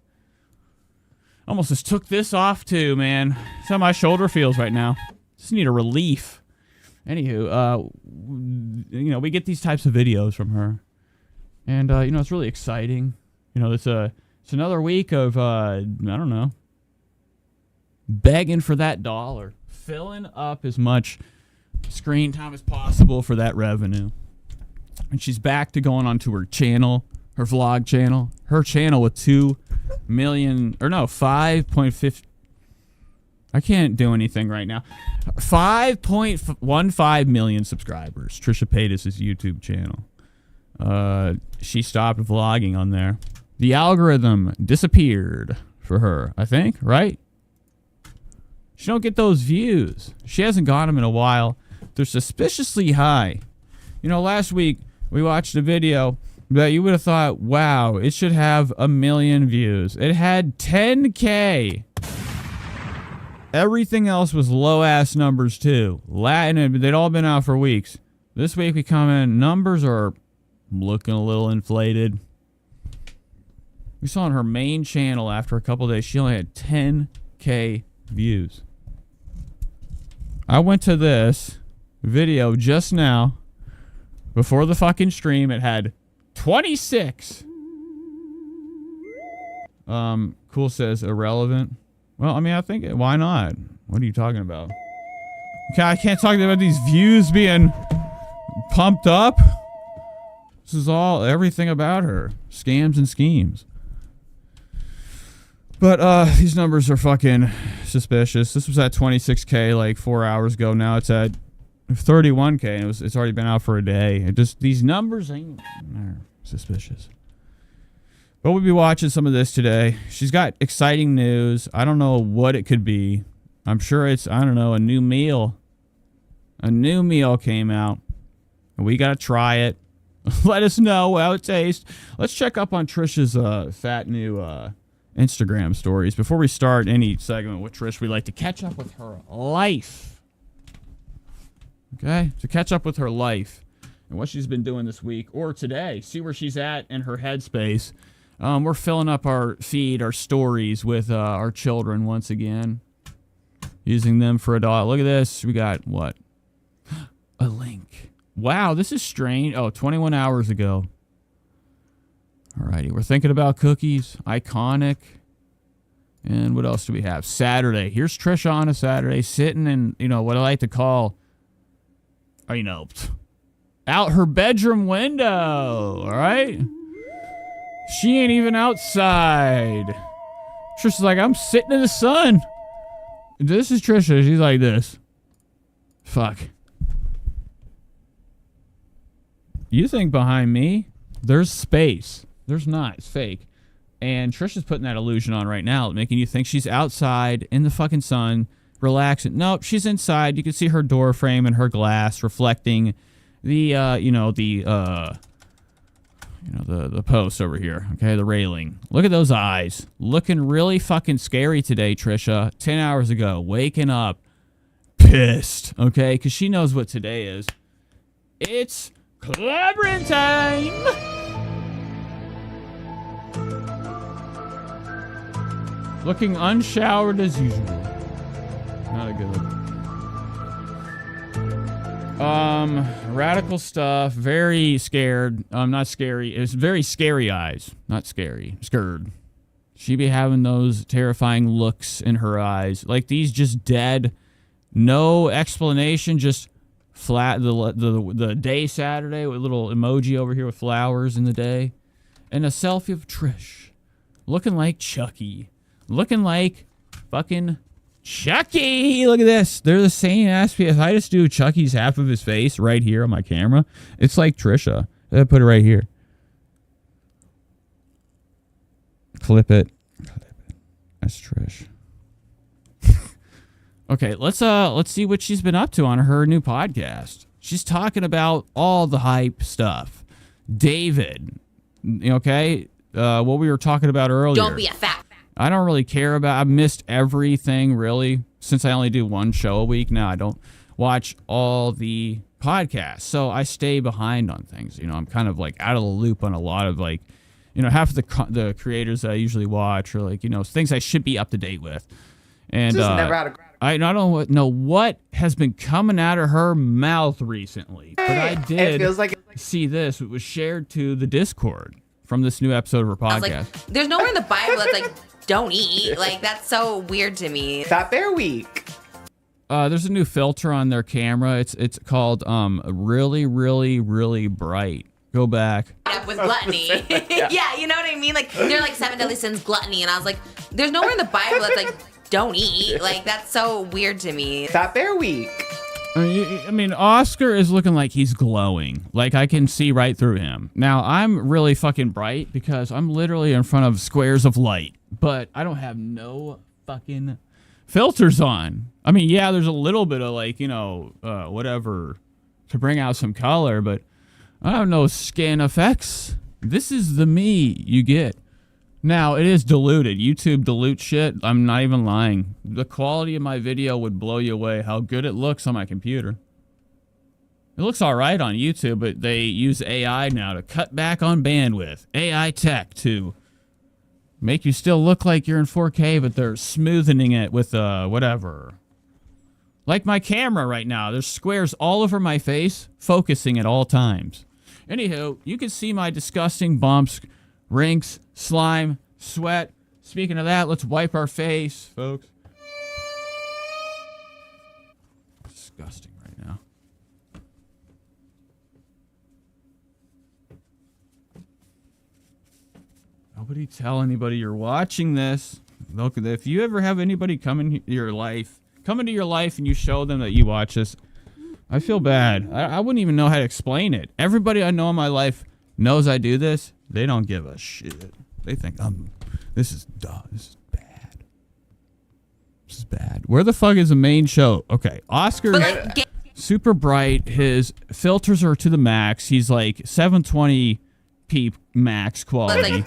Almost just took this off too, man. That's how my shoulder feels right now. Just need a relief. Anywho, you know, we get these types of videos from her. And, you know, it's really exciting. You know, it's another week of, I don't know, begging for that dollar. Filling up as much screen time as possible for that revenue. And she's back to going onto her channel, her vlog channel. Her channel with 5.5... I can't do anything right now. 5.15 million subscribers. Trisha Paytas' YouTube channel. She stopped vlogging on there. The algorithm disappeared for her, I think, right? She don't get those views. She hasn't got them in a while. They're suspiciously high. You know, last week we watched a video that you would have thought, wow, it should have 1 million views. It had 10K. Everything else was low-ass numbers, too. Latin, they'd all been out for weeks. This week we come in, numbers are looking a little inflated. We saw on her main channel after a couple days, she only had 10K views. I went to this video just now, before the fucking stream, it had 26. Cool says irrelevant. Well, I mean, I think, why not? What are you talking about? Okay, I can't talk about these views being pumped up. This is all, everything about her. Scams and schemes. But, these numbers are fucking suspicious. This was at 26K like 4 hours ago. Now it's at 31K, and it's already been out for a day. It just, these numbers ain't, they're suspicious. But we'll be watching some of this today. She's got exciting news. I don't know what it could be. I'm sure it's, I don't know, a new meal. A new meal came out. We got to try it. Let us know how it tastes. Let's check up on Trisha's fat new Instagram stories. Before we start any segment with Trish, we like to catch up with her life. Okay? To catch up with her life and what she's been doing this week or today. See where she's at in her headspace. We're filling up our feed, our stories with our children once again. Using them for a dollar. Look at this. We got, what? A link. Wow, this is strange. Oh, 21 hours ago. Alrighty, we're thinking about cookies. Iconic. And what else do we have? Saturday. Here's Trisha on a Saturday sitting in, you know, what I like to call, you know, out her bedroom window. Alright? She ain't even outside. Trisha's like, I'm sitting in the sun. This is Trisha. She's like this. Fuck. You think behind me, there's space. There's not. It's fake. And Trisha's putting that illusion on right now, making you think she's outside in the fucking sun, relaxing. Nope, she's inside. You can see her door frame and her glass reflecting the, the post over here, okay, the railing. Look at those eyes. Looking really fucking scary today, Trisha. 10 hours ago, waking up pissed, okay, because she knows what today is. It's clobbering time! Looking unshowered as usual. Not a good look. Radical stuff. Very scared. Not scary. It's very scary eyes. Not scary. Scared. She be having those terrifying looks in her eyes. Like these just dead. No explanation. Just flat. The day Saturday with a little emoji over here with flowers in the day. And a selfie of Trish. Looking like Chucky. Looking like fucking Chucky. Look at this. They're the same ass. If I just do Chucky's half of his face right here on my camera, it's like Trisha. I put it right here. Clip it. That's Trish. Okay, let's see what she's been up to on her new podcast. She's talking about all the hype stuff. David, okay? What we were talking about earlier. Don't be a fat. I don't really care about. I've missed everything really since I only do one show a week now. I don't watch all the podcasts. So I stay behind on things. I'm kind of like out of the loop on a lot of like, half of the creators that I usually watch are like, things I should be up to date with. And Just never had a I don't know what has been coming out of her mouth recently, but I did It feels like see this. It was shared to the Discord from this new episode of her podcast. I was like, there's nowhere in the Bible that's like, don't eat. Like, that's so weird to me. Fat Bear Week. There's a new filter on their camera. It's called really, really, really bright. Go back. With gluttony. Yeah, you know what I mean? Like, they're like 7 deadly sins, gluttony. And I was like, there's nowhere in the Bible that's like, don't eat. Like, that's so weird to me. Fat Bear Week. I mean, Oscar is looking like he's glowing. Like, I can see right through him. Now, I'm really fucking bright because I'm literally in front of squares of light. But I don't have no fucking filters on. I mean, yeah, there's a little bit of like, whatever to bring out some color, but I have no skin effects. This is the me you get. Now, it is diluted. YouTube dilutes shit. I'm not even lying. The quality of my video would blow you away how good it looks on my computer. It looks all right on YouTube, but they use AI now to cut back on bandwidth. AI tech to make you still look like you're in 4K, but they're smoothing it with whatever. Like my camera right now. There's squares all over my face, focusing at all times. Anywho, you can see my disgusting bumps, rinks, slime, sweat. Speaking of that, let's wipe our face, folks. Disgusting right now. Nobody tell anybody you're watching this. Look, if you ever have anybody come into your life and you show them that you watch this, I feel bad. I wouldn't even know how to explain it. Everybody I know in my life knows I do this. They don't give a shit. They think this is dumb. This is bad. This is bad. Where the fuck is the main show? Okay, Oscar, super bright. His filters are to the max. He's like 720p max quality.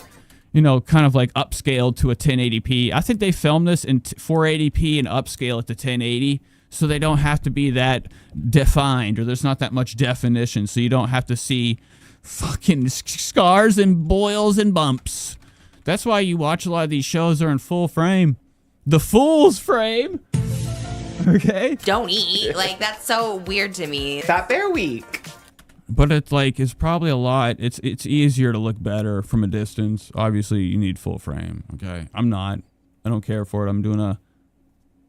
Kind of like upscaled to a 1080p. I think they filmed this in 480p and upscale it to 1080, so they don't have to be that defined, or there's not that much definition, so you don't have to see fucking scars and boils and bumps. That's why you watch a lot of these shows are in full frame. The fool's frame. Okay? Don't eat. Like, that's so weird to me. Fat Bear Week. But it's probably a lot. It's easier to look better from a distance. Obviously, you need full frame. Okay? I'm not. I don't care for it. I'm doing a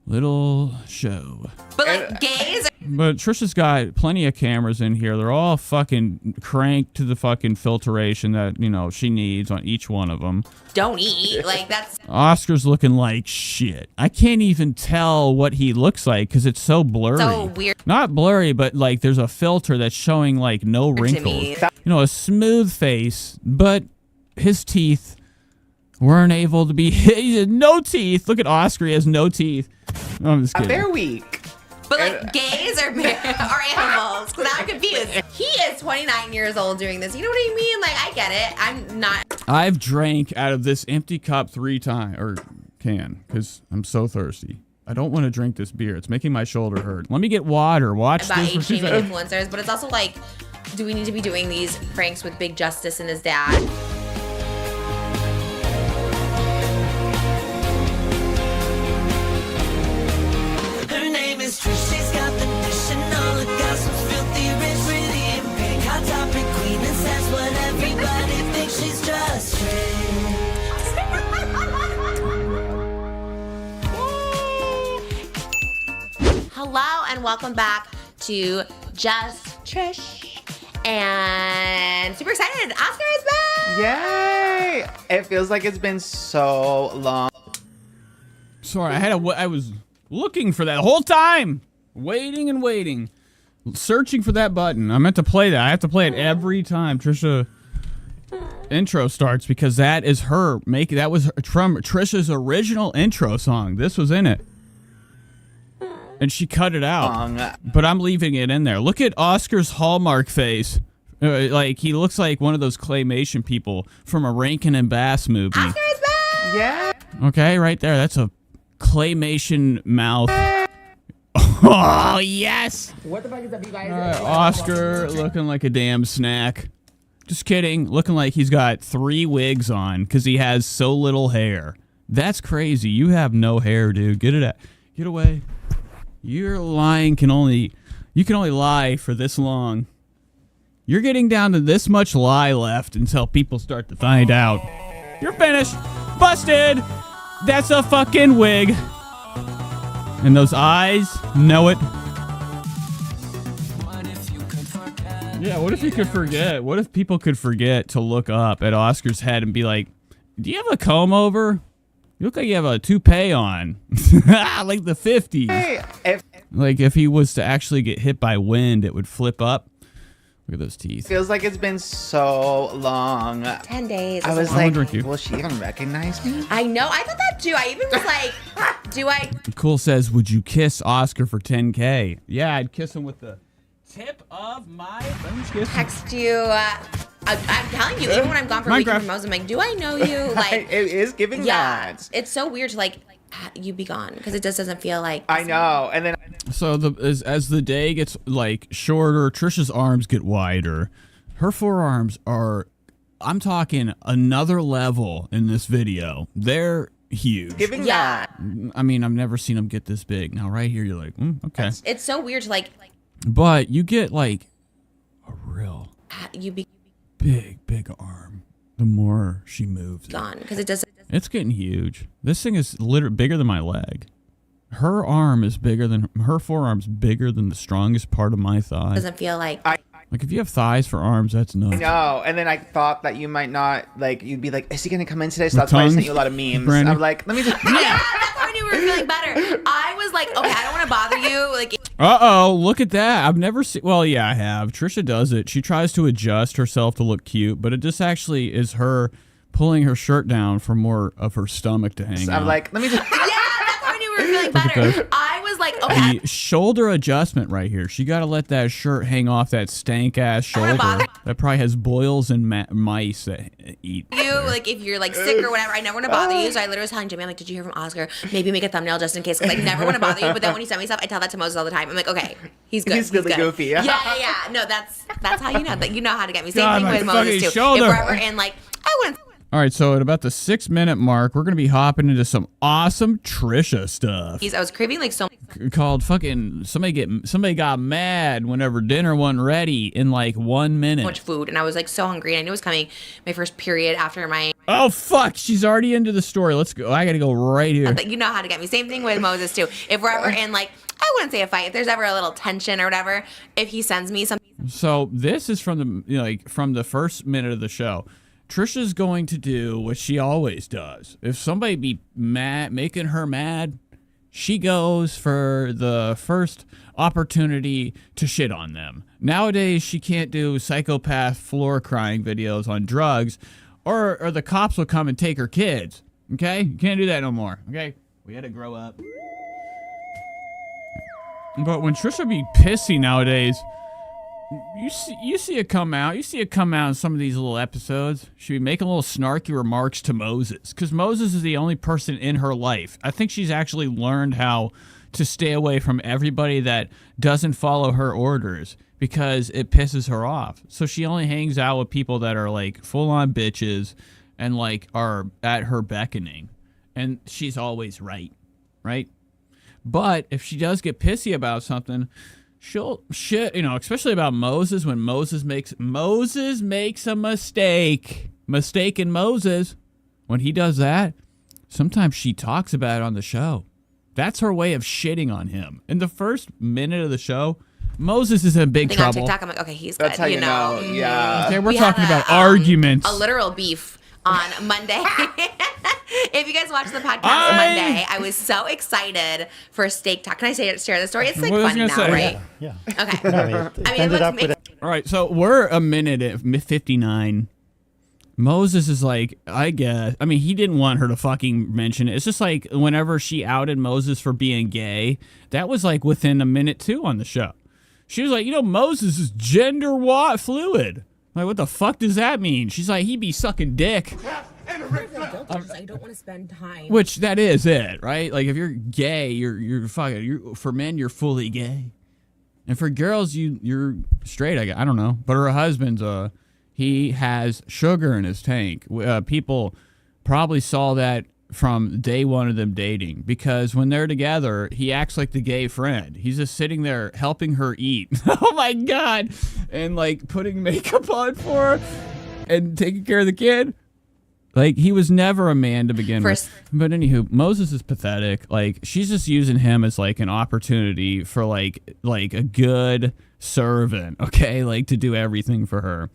little show. But like gays. But Trisha's got plenty of cameras in here. They're all fucking cranked to the fucking filtration that, she needs on each one of them. Don't eat. Like, that's... Oscar's looking like shit. I can't even tell what he looks like because it's so blurry. So weird. Not blurry, but like there's a filter that's showing like no wrinkles. A smooth face, but his teeth weren't able to be... He had no teeth. Look at Oscar. He has no teeth. No, I'm just kidding. Bear Week. But like gays are animals. Because I'm confused. He is 29 years old doing this. You know what I mean? Like, I get it. I'm not. I've drank out of this empty cup 3 times, or can, because I'm so thirsty. I don't want to drink this beer. It's making my shoulder hurt. Let me get water. Watch about this. age shaming influencers, but it's also like, do we need to be doing these pranks with Big Justice and his dad? She's got the dish and all the gossip's filthy rich, pretty and pink, hot topic queen, and says what everybody thinks. She's just Hello and welcome back to Just Trish, and super excited. Oscar is back. Yay! It feels like it's been so long. Sorry, I was looking for that whole time. Waiting and waiting. Searching for that button. I meant to play that. I have to play it every time Trisha intro starts because that is her making. That was from Trisha's original intro song. This was in it. And she cut it out. But I'm leaving it in there. Look at Oscar's Hallmark face. Like, he looks like one of those claymation people from a Rankin and Bass movie. Oscar is back! Yeah. Okay, right there. That's a claymation mouth. Oh, yes. What the fuck is up, you guys? All right, Oscar looking like a damn snack. Just kidding. Looking like he's got 3 wigs on because he has so little hair. That's crazy. You have no hair, dude. Get away. Your lying can only lie for this long. You're getting down to this much lie left until people start to find out. You're finished. Busted. That's a fucking wig. And those eyes know it. Yeah, what if you could forget? What if people could forget to look up at Oscar's head and be like, do you have a comb over? You look like you have a toupee on. Like the 50s. Like if he was to actually get hit by wind, it would flip up. Look at those teeth. Feels like it's been so long. 10 days. I was like, will she even recognize me? I know. I thought that too. I even was like, do I? Cool says, would you kiss Oscar for 10K? Yeah, I'd kiss him with the tip of my text you. I'm telling you, even when I'm gone for a week from Moses, I'm like, do I know you? Like, it is giving that. It's so weird to like you be gone because it just doesn't feel like. I know, and then. So as the day gets like shorter, Trisha's arms get wider. Her forearms are, I'm talking another level in this video. They're huge. Giving that. I mean, I've never seen them get this big. Now right here, you're like, okay. It's so weird to like. But you get like a real. Big arm. The more she moves. Gone because it doesn't. It's getting huge. This thing is literally bigger than my leg. Her arm is bigger than her forearm's bigger than the strongest part of my thigh. Doesn't feel like. Like if you have thighs for arms, that's nuts. I know, and then I thought that you might not like. You'd be like, "Is he gonna come in today?" So that's why I sent you a lot of memes. Brandy? I'm like, let me just. Yeah, that's how I knew we were feeling better. I was like, okay, I don't want to bother you. Like. Uh-oh, look at that. I've never seen... Well, yeah, I have. Trisha does it. She tries to adjust herself to look cute, but it just actually is her pulling her shirt down for more of her stomach to hang out. I'm like, let me just... Yeah, that's how I knew we were feeling better. I was like, okay. The shoulder adjustment right here. She got to let that shirt hang off that stank-ass shoulder. That probably has boils and mice that eat. Like, if you're, like, sick or whatever, I never want to bother you. So I literally was telling Jimmy, I'm like, did you hear from Oscar? Maybe make a thumbnail just in case. Because I never want to bother you. But then when you send me stuff, I tell that to Moses all the time. I'm like, okay, he's good. He's really goofy. Yeah. No, that's how you know. That you know how to get me. Same God, thing with Moses, too. Shoulder. If we're ever in, like, I wouldn't. All right, so at about the 6-minute mark, we're going to be hopping into some awesome Trisha stuff. I was craving, like, so called fucking somebody got mad whenever dinner wasn't ready in like 1 minute. Much food, and I was like so hungry, and I knew it was coming my first period after my. Oh fuck! She's already into the story. Let's go. I gotta go right here. You know how to get me. Same thing with Moses too. If we're ever in like, I wouldn't say a fight. If there's ever a little tension or whatever, if he sends me something. So this is from the from the first minute of the show. Trisha's going to do what she always does. If somebody be mad, making her mad, she goes for the first opportunity to shit on them. Nowadays, she can't do psychopath floor crying videos on drugs, or the cops will come and take her kids. Okay? You can't do that no more. Okay? We had to grow up. But when Trisha be pissy nowadays, you see it come out. You see it come out in some of these little episodes. She'd be making little snarky remarks to Moses, because Moses is the only person in her life. I think she's actually learned how to stay away from everybody that doesn't follow her orders, because it pisses her off. So she only hangs out with people that are like full-on bitches and like are at her beckoning. And she's always right? But if she does get pissy about something, she'll shit, especially about Moses. When Moses makes a mistake in Moses, when he does that, sometimes she talks about it on the show. That's her way of shitting on him. In the first minute of the show, Moses is in big trouble. On TikTok, I'm like, okay, he's That's good. How you know. Yeah. Okay, we're talking about arguments. A literal beef on Monday. If you guys watched the podcast Monday, I was so excited for steak talk. Can I share the story? It's like funny now, right? Yeah. Okay. All right, so we're a minute at 59. Moses is like, I guess. I mean, he didn't want her to fucking mention it. It's just like whenever she outed Moses for being gay, that was like within a minute too on the show. She was like, Moses is gender fluid. Like, what the fuck does that mean? She's like, he be sucking dick. And I don't want to spend time. Which that is it, right? Like if you're gay, you're fucking. For men, you're fully gay, and for girls, you're straight. I don't know. But her husband's he has sugar in his tank. People probably saw that from day one of them dating, because when they're together, he acts like the gay friend. He's just sitting there helping her eat. Oh my God. And like putting makeup on for her and taking care of the kid. Like he was never a man to begin with. But anywho, Moses is pathetic. Like she's just using him as like an opportunity for like a good servant, okay? Like to do everything for her.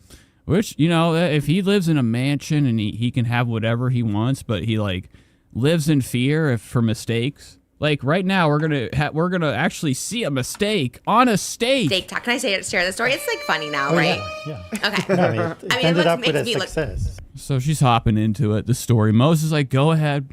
Which, you know, if he lives in a mansion and he can have whatever he wants, but he like lives in fear for mistakes. Like right now, we're gonna actually see a mistake on a steak. Steak talk. Can I share the story? It's like funny now, right? Yeah. Okay. No, it ended up with a success. So she's hopping into it. The story. Moses is like, go ahead.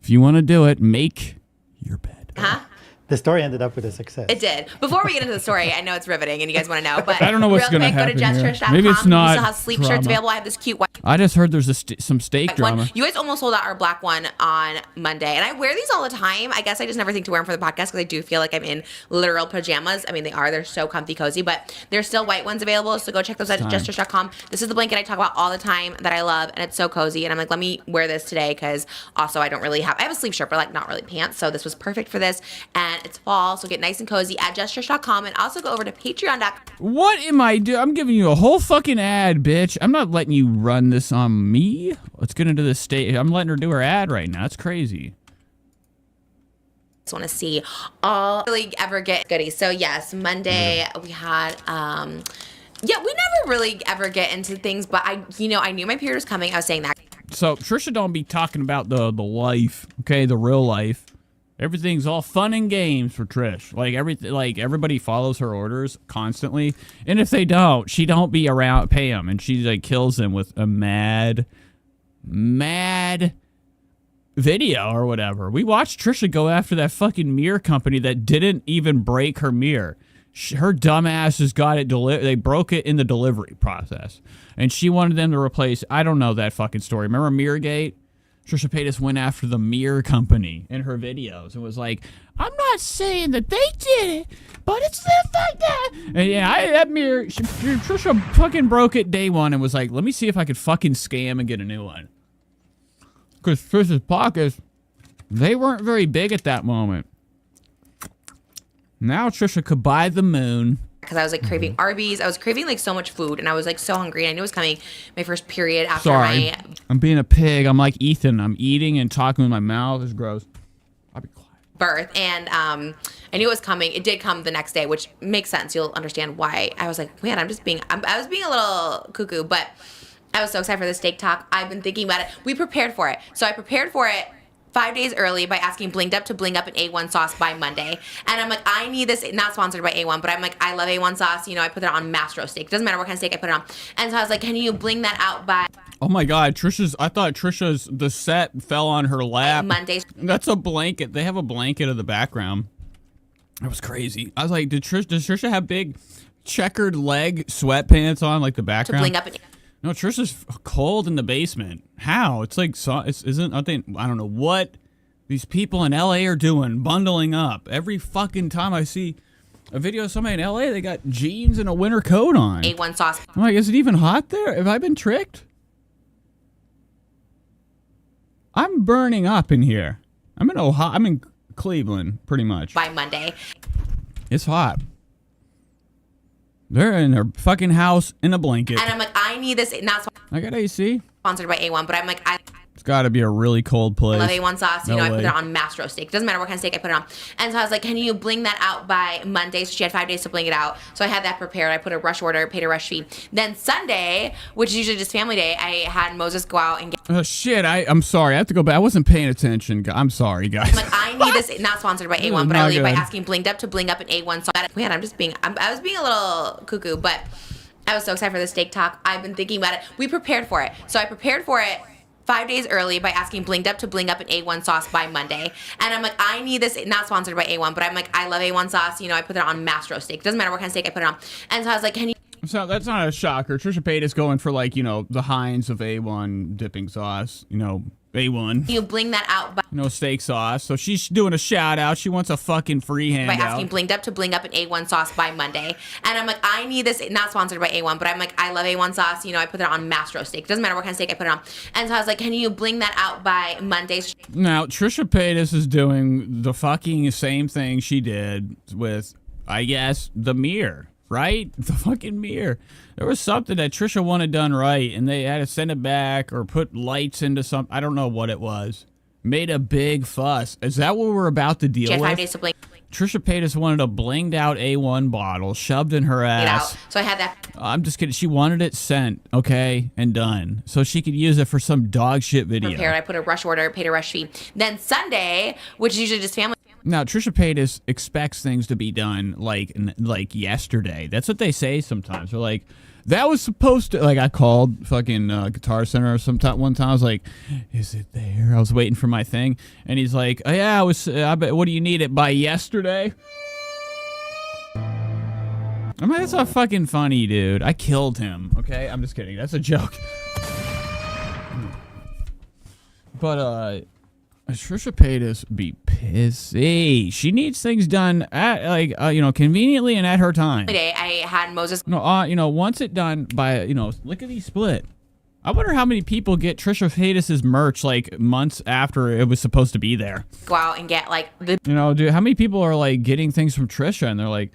If you want to do it, make your bed. Huh? The story ended up with a success. It did. Before we get into the story, I know it's riveting and you guys want to know, but I don't know what's real going to quick, happen go to here. Maybe it's not We still have sleep drama. shirts available. I have this cute white I just heard there's some steak drama. one. You guys almost sold out our black one on Monday. And I wear these all the time. I guess I just never think to wear them for the podcast because I do feel like I'm in literal pajamas. I mean, they are. They're so comfy, cozy. But there's still white ones available. So go check those out at justtrish.com. This is the blanket I talk about all the time that I love. And it's so cozy. And I'm like, let me wear this today because also I have a sleeve shirt, but like not really pants. So this was perfect for this. And it's fall. So get nice and cozy at justtrish.com. And also go over to patreon.com. What am I doing? I'm giving you a whole fucking ad, bitch. I'm not letting you run this on me. Let's get into this state. I'm letting her do her ad right now. It's crazy. Just want to see all really ever get goodies. So yes, Monday we had we never really ever get into things, but I knew my period was coming. I was saying that. So Trisha don't be talking about the life, okay, the real life. Everything's all fun and games for Trish. Like everybody follows her orders constantly, and if they don't, she don't be around, pay them, and she like kills them with a mad video or whatever. We watched Trisha go after that fucking mirror company that didn't even break her mirror. Her dumbass has got it they broke it in the delivery process, and she wanted them to replace. I don't know that fucking story. Remember Mirrorgate? Trisha Paytas went after the mirror company in her videos and was like, I'm not saying that they did it, but it's this like that. And yeah, that mirror, Trisha fucking broke it day one and was like, let me see if I could fucking scam and get a new one. Because Trisha's pockets, they weren't very big at that moment. Now Trisha could buy the moon. Because I was like craving Arby's. I was craving like so much food and I was like so hungry. And I knew it was coming my first period after I'm being a pig. I'm like Ethan. I'm eating and talking with my mouth. It's gross. I'll be quiet. Birth. And I knew it was coming. It did come the next day, which makes sense. You'll understand why. I was like, man, I was being a little cuckoo, but I was so excited for the steak talk. I've been thinking about it. We prepared for it. So I prepared for it 5 days early by asking Blinged Up to bling up an A1 sauce by Monday. And I'm like, I need this, not sponsored by A1, but I'm like, I love A1 sauce. You know, I put it on mastro steak. Doesn't matter what kind of steak I put it on. And so I was like, can you bling that out by Oh my God, I thought the set fell on her lap. Monday? That's a blanket. They have a blanket in the background. That was crazy. I was like, does Trisha have big checkered leg sweatpants on, like the background? To bling up an No, Trisha's cold in the basement. How? It's like, I don't know what these people in LA are doing, bundling up. Every fucking time I see a video of somebody in LA, they got jeans and a winter coat on. A1 sauce. I'm like, is it even hot there? Have I been tricked? I'm burning up in here. I'm in Ohio. I'm in Cleveland, pretty much. By Monday. It's hot. They're in their fucking house in a blanket. And I'm like, I need this, not I got AC. sponsored by A1, but I'm like, It's got to be a really cold place. I love A1 sauce. No I put way. it on mastro steak. Doesn't matter what kind of steak I put it on. And so I was like, can you bling that out by Monday? So she had 5 days to bling it out. So I had that prepared. I put a rush order, paid a rush fee. Then Sunday, which is usually just family day, I had Moses go out and get. Oh, shit. I'm sorry. I have to go back. I wasn't paying attention. I'm sorry, guys. I'm like, I need this, not sponsored by A1, but I Not leave by good. asking Blinged Up to bling up an A1 sauce. Man, I was being a little cuckoo, but I was so excited for the steak talk. I've been thinking about it. We prepared for it. So I prepared for it 5 days early by asking Blinged Up to bling up an A1 sauce by Monday. And I'm like, I need this, not sponsored by A1, but I'm like, I love A1 sauce. You know, I put it on mastro steak. Doesn't matter what kind of steak I put it on. And so I was like, can you So that's not a shocker. Trisha Paytas going for like, the Heinz of A1 dipping sauce, A1. You bling that out by Steak sauce. So she's doing a shout out. She wants a fucking free handout. asking Blinged Up to bling up an A1 sauce by Monday. And I'm like, I need this, not sponsored by A1, but I'm like, I love A1 sauce. I put it on Mastro steak. Doesn't matter what kind of steak I put it on. And so I was like, can you bling that out by Monday? Now, Trisha Paytas is doing the fucking same thing she did with, I guess, the mirror. Right? The fucking mirror. There was something that Trisha wanted done right, and they had to send it back or put lights into something. I don't know what it was. Made a big fuss. Is that what we're about to deal She had with? 5 days to bling. Trisha Paytas wanted a blinged out A1 bottle shoved in her ass. So I had that. I'm just kidding. She wanted it sent, okay, and done. So she could use it for some dog shit video. Prepared. I put a rush order, paid a rush fee. Then Sunday, which is usually just family. Now, Trisha Paytas expects things to be done like yesterday. That's what they say sometimes. They're like, that was supposed to, like, I called fucking Guitar Center one time. I was like, is it there? I was waiting for my thing. And he's like, oh, yeah, I bet, what do you need it by yesterday? I mean, that's not fucking funny, dude. I killed him, okay? I'm just kidding. That's a joke. But, Trisha Paytas be pissy. She needs things done at conveniently and at her time. Today I had Moses. No, once it done by lickety split. I wonder how many people get Trisha Paytas' merch like months after it was supposed to be there. Go out and get like the dude, how many people are like getting things from Trisha and they're like,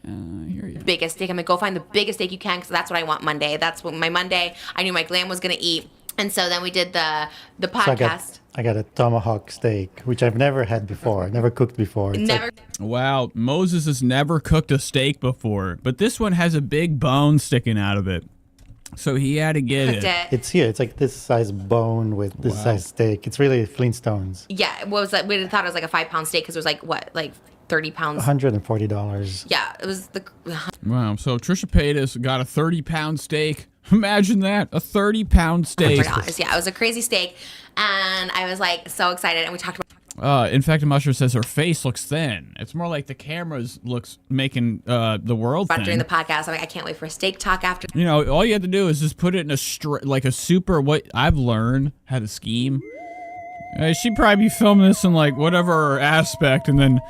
here you go. Biggest steak. I'm gonna go find the biggest steak you can because that's what I want Monday. That's what my Monday. I knew my glam was gonna eat. And so then we did the podcast. So I got a tomahawk steak, which I've never had before, never cooked before. It's never. Wow, Moses has never cooked a steak before, but this one has a big bone sticking out of it. So he had to get it. It's here. It's like this size bone with this size steak. It's really Flintstones. Yeah, what was that? We thought it was like a 5-pound steak because it was like what, like 30 pounds. $140. Yeah, it was the. Wow, so Trisha Paytas got a 30-pound steak. Imagine that, a 30-pound steak. Yeah, it was a crazy steak, and I was like so excited, and we talked about. Infected Mushroom says her face looks thin. It's more like the cameras looks making the world thin. During the podcast, I'm like, I can't wait for a steak talk after. All you have to do is just put it in a super. What I've learned how to scheme. She'd probably be filming this in like whatever aspect, and then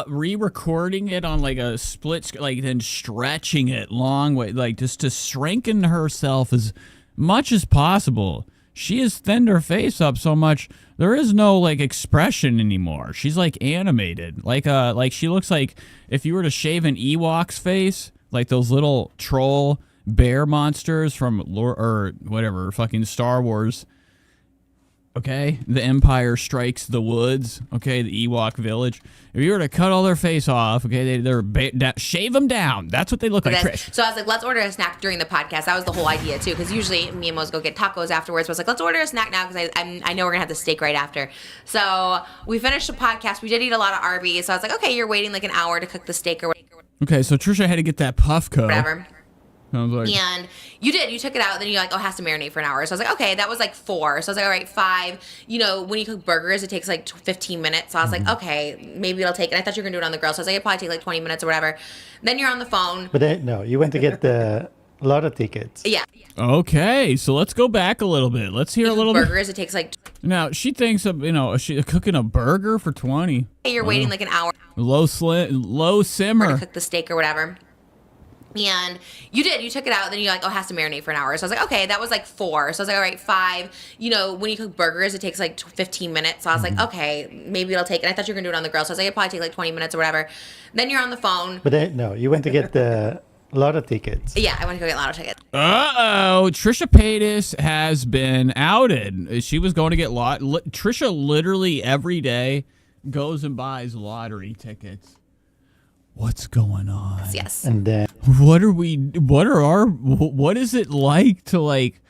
re-recording it on like a split, like then stretching it long way, like just to strengthen herself as much as possible. She has thinned her face up so much there is no like expression anymore. She's like animated, like she looks like if you were to shave an Ewok's face, like those little troll bear monsters from or whatever fucking Star Wars. Okay, the Empire Strikes the Woods. Okay, the Ewok village. If you were to cut all their face off, okay, they're shave them down. That's what they look like. Trish. So I was like, let's order a snack during the podcast. That was the whole idea too, because usually me and Mose go get tacos afterwards. But I was like, let's order a snack now because I know we're gonna have the steak right after. So we finished the podcast. We did eat a lot of Arby's. So I was like, okay, you're waiting like an hour to cook the steak or whatever. Okay, so Trisha had to get that Puffco. Whatever. Sounds like. And you did. You took it out. Then you're like, oh, it has to marinate for an hour. So I was like, okay, that was like 4. So I was like, all right, 5. When you cook burgers, it takes like 15 minutes. So I was like, okay, maybe it'll take. And I thought you were going to do it on the grill. So I was like, it'll probably take like 20 minutes or whatever. Then you're on the phone. But no, you went to get the lotto tickets. Yeah. Okay, so let's go back a little bit. Let's hear a little bit. Burgers, it takes like. Now, she thinks of, she's cooking a burger for 20. You're waiting like an hour. Low simmer. To cook the steak or whatever. And you did. You took it out. Then you're like, oh, it has to marinate for an hour. So I was like, okay, that was like 4. So I was like, all right, 5. When you cook burgers, it takes like 15 minutes. So I was like, okay, maybe it'll take. And I thought you were going to do it on the grill. So I was like, it'll probably take like 20 minutes or whatever. Then you're on the phone. But no, you went to get the lotto tickets. Yeah, I went to go get lotto tickets. Uh-oh. Trisha Paytas has been outed. She was going to get Trisha literally every day goes and buys lottery tickets. What's going on? Yes. And then what is it like to like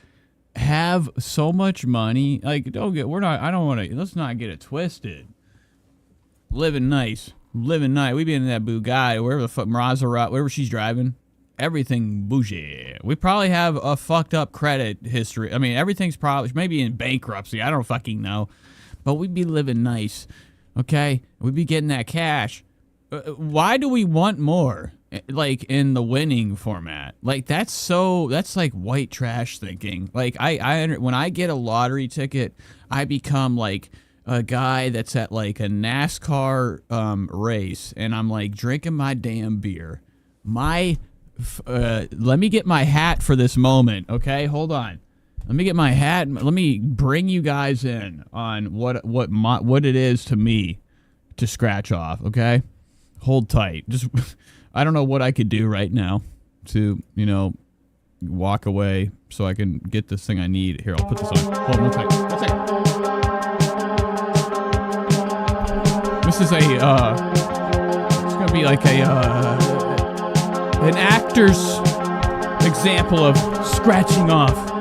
have so much money? Like let's not get it twisted. Living nice. We be in that Bugatti, wherever the fuck Maserati, wherever she's driving. Everything bougie. We probably have a fucked up credit history. I mean, everything's probably maybe in bankruptcy. I don't fucking know. But we'd be living nice. Okay? We'd be getting that cash. Why do we want more? like in the winning format. Like that's like white trash thinking. Like when I get a lottery ticket, I become like a guy that's at like a NASCAR race, and I'm like drinking my damn beer. Let me get my hat for this moment, okay? Hold on. Let me get my hat. Let me bring you guys in on what it is to me to scratch off, okay? Hold tight. Just I don't know what I could do right now to, walk away so I can get this thing I need. Here, I'll put this on. Hold on, one second. This is it's gonna be like an actor's example of scratching off.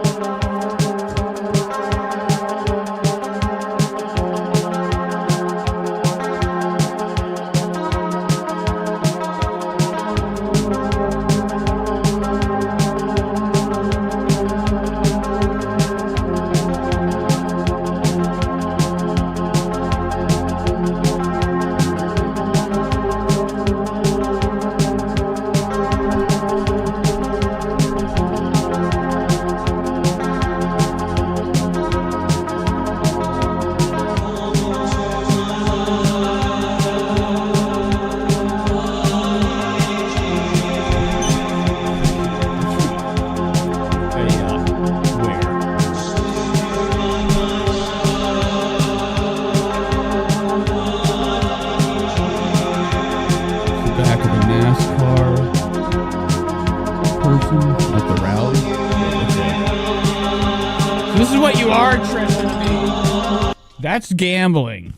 That's gambling.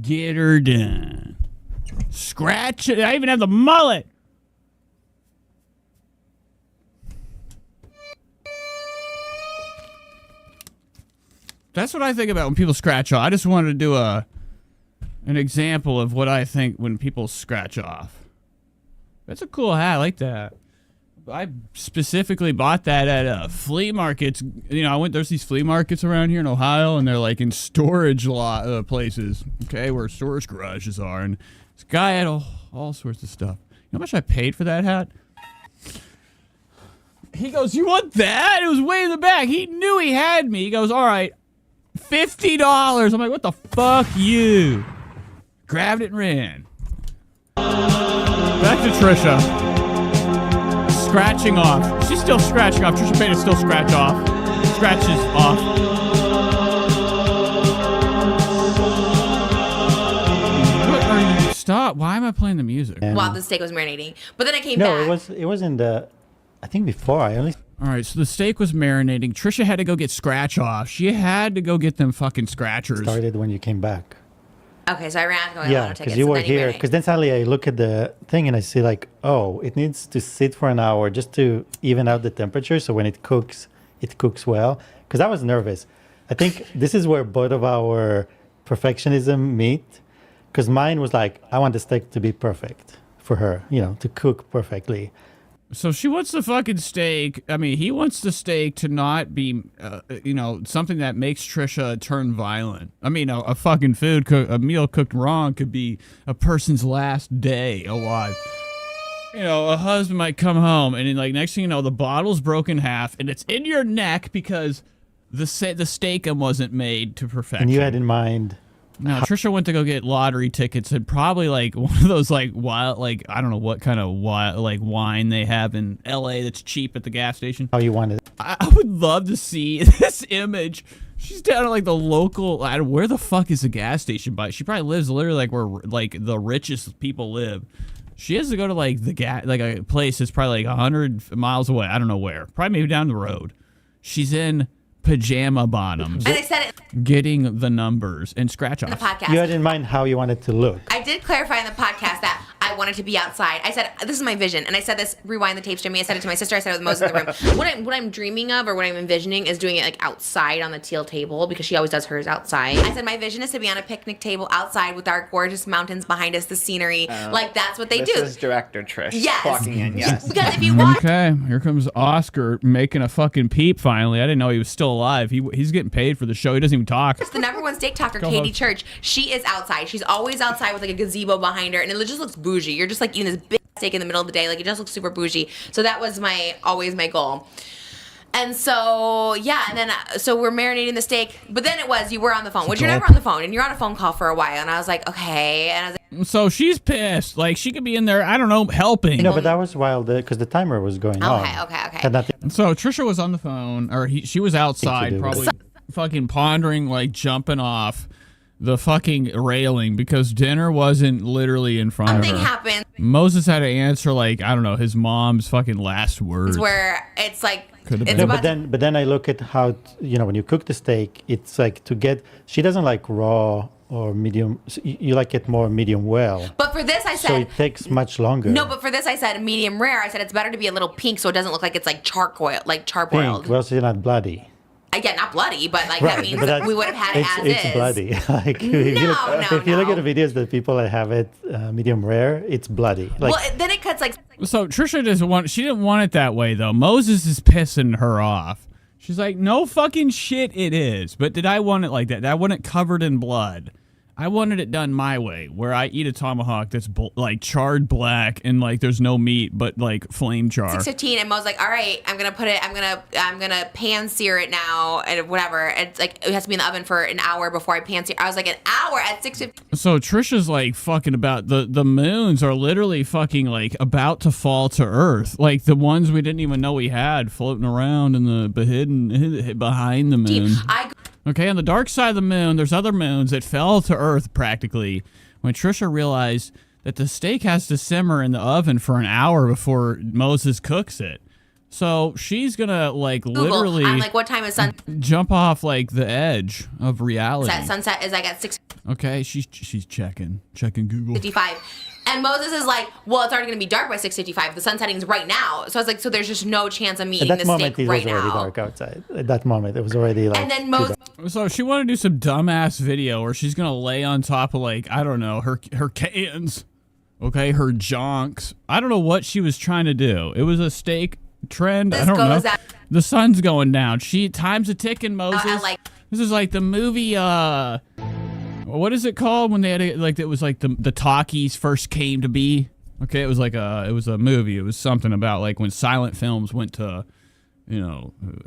Get her done. Scratch it. I even have the mullet. That's what I think about when people scratch off. I just wanted to do an example of what I think when people scratch off. That's a cool hat. I like that. I specifically bought that at flea markets. There's these flea markets around here in Ohio, and they're like in storage places, okay, where storage garages are. And this guy had all sorts of stuff. You know how much I paid for that hat? He goes, "You want that?" It was way in the back. He knew he had me. He goes, "All right, $50. I'm like, "What the fuck, you?" Grabbed it and ran. Back to Trisha. Scratching off. She's still scratching off. Trisha Paytas still scratches off. What are you? Stop. Why am I playing the music? While the steak was marinating. But then I came back. No, it was in the, I think before. All right, so the steak was marinating. Trisha had to go get scratch off. She had to go get them fucking scratchers. Started when you came back. Okay, so I ran going yeah, because you were here. Because then suddenly I look at the thing and I see like, oh, it needs to sit for an hour just to even out the temperature. So when it cooks well. Because I was nervous. I think this is where both of our perfectionism meet. Because mine was like, I want the steak to be perfect for her, to cook perfectly. So she wants the fucking steak. I mean, he wants the steak to not be, something that makes Trisha turn violent. I mean, a fucking a meal cooked wrong could be a person's last day alive. A husband might come home and then, like, next thing you know, the bottle's broken in half and it's in your neck because the steak wasn't made to perfection. And you had in mind. No, Trisha went to go get lottery tickets and probably like one of those like wild, like I don't know what kind of wild, like wine they have in LA that's cheap at the gas station. How you wanted it? I would love to see this image. She's down at like the local, where the fuck is the gas station by? She probably lives literally like where like the richest people live. She has to go to like like a place that's probably like 100 miles away. I don't know where. Probably maybe down the road. She's in pajama bottoms. And I said it. Getting the numbers and scratch off. The podcast. You had in mind how you wanted to look. I did clarify in the podcast that I wanted to be outside. I said, this is my vision. And I said this, rewind the tapes to me. I said it to my sister. I said it with Moses in the room. What I'm dreaming of or what I'm envisioning is doing it like outside on the teal table because she always does hers outside. I said, my vision is to be on a picnic table outside with our gorgeous mountains behind us, the scenery. Like that's what they do. This is director Trish yes. walking in, yes. Because if you watch. Okay, here comes Oscar making a fucking peep finally. I didn't know he was still alive. He's getting paid for the show. He doesn't even talk. It's the #1 steak talker, Katie Church. She is outside. She's always outside with like a gazebo behind her and it just looks bougie. You're just like eating this big steak in the middle of the day. Like, it just looks super bougie. So that was always my goal. And so, yeah, and then, so we're marinating the steak, but then you were on the phone, which you're never on the phone, and you're on a phone call for a while, and I was like, okay, and I was like, so she's pissed. Like, she could be in there, I don't know, helping. No, but that was while because the timer was going on. Okay. Had nothing. So Trisha was on the phone, or she was outside, probably fucking pondering, like, jumping off the fucking railing because dinner wasn't literally in front of her. Something happened. Moses had to answer, like, I don't know, his mom's fucking last words. Where it's like, No, but then I look at how when you cook the steak, it's like she doesn't like raw or medium. You like it more medium well. But for this, I said. So it takes much longer. No, but for this, I said medium rare. I said it's better to be a little pink so it doesn't look like it's like charbroiled. Pink, well, so you're not bloody. Again, not bloody, but like Right, that means but we would have had it as it's is. bloody. Like if you look at the videos that people that have it medium rare, it's bloody. Like, well, then it cuts like. So Trisha she didn't want it that way though. Moses is pissing her off. She's like, no fucking shit it is. But did I want it like that? I want it covered in blood. I wanted it done my way, where I eat a tomahawk that's like charred black and like there's no meat but like flame char. 6:15, and Mo's like, all right, I'm gonna pan sear it now and whatever. It's like it has to be in the oven for an hour before I pan sear. I was like, an hour at 6:15. So Trisha's like fucking about the moons are literally fucking like about to fall to Earth, like the ones we didn't even know we had floating around in the hidden behind the moon. Okay, on the dark side of the moon, there's other moons that fell to Earth practically when Trisha realized that the steak has to simmer in the oven for an hour before Moses cooks it. So she's gonna like literally. I'm like, what time is sunset? Jump off like the edge of reality. Sunset is like at 6. Okay, she's checking Google. 55. And Moses is like, well, it's already going to be dark by 6:55. The sun setting is right now. So I was like, so there's just no chance of me eating this steak right now. At that moment, it was already dark outside. At that moment, it was already like. And then Moses. So she wanted to do some dumbass video where she's going to lay on top of like, I don't know, her cans. Okay, her jonks. I don't know what she was trying to do. It was a steak trend. I don't know. The sun's going down. Time's a ticking, Moses. This is like the movie, what is it called when they had it was like the talkies first came to be? Okay, it was a movie. It was something about like when silent films went to,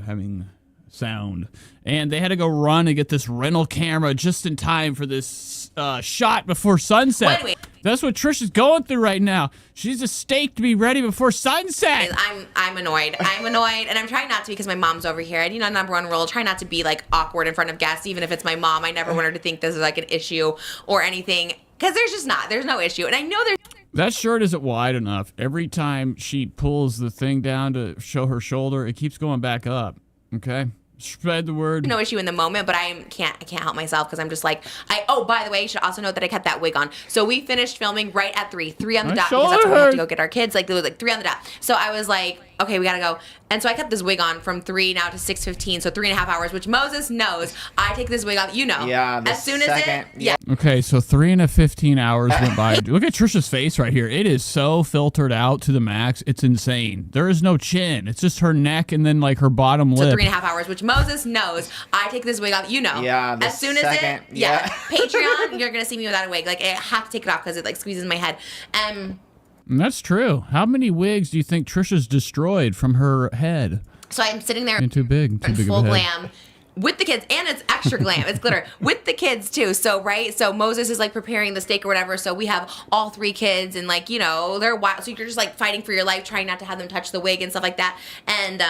having sound, and they had to go run and get this rental camera just in time for this shot before sunset. Wait. That's what Trisha's going through right now. She's a steak to be ready before sunset. I'm annoyed. And I'm trying not to because my mom's over here. And number one rule, try not to be like awkward in front of guests, even if it's my mom. I never want her to think this is like an issue or anything, because there's no issue. And I know there's. That shirt isn't wide enough. Every time she pulls the thing down to show her shoulder, it keeps going back up. Okay? Spread the word. No issue in the moment, but I can't help myself because I'm just like, by the way, you should also note that I kept that wig on. So we finished filming right at 3 on the dot, because that's when we have to go get our kids. Like, it was like 3 on the dot. So I was like, okay, we gotta go. And so I kept this wig on from 3 now to 6:15, so 3.5 hours, which Moses knows. I take this wig off, Yeah, as soon as it. Yeah. Okay, so 3 and 15 hours went by. Look at Trisha's face right here. It is so filtered out to the max. It's insane. There is no chin. It's just her neck and then like her bottom lip. So 3.5 hours, which Moses knows. I take this wig off, Yeah, as soon as it. Yeah. Patreon, you're gonna see me without a wig. Like, I have to take it off because it like squeezes my head. And that's true. How many wigs do you think Trisha's destroyed from her head? So I'm sitting there. Too big full of a head. glam. With the kids, and it's extra glam. It's glitter with the kids too. So so Moses is like preparing the steak or whatever. So we have all 3 kids, and like they're wild. So you're just like fighting for your life, trying not to have them touch the wig and stuff like that. And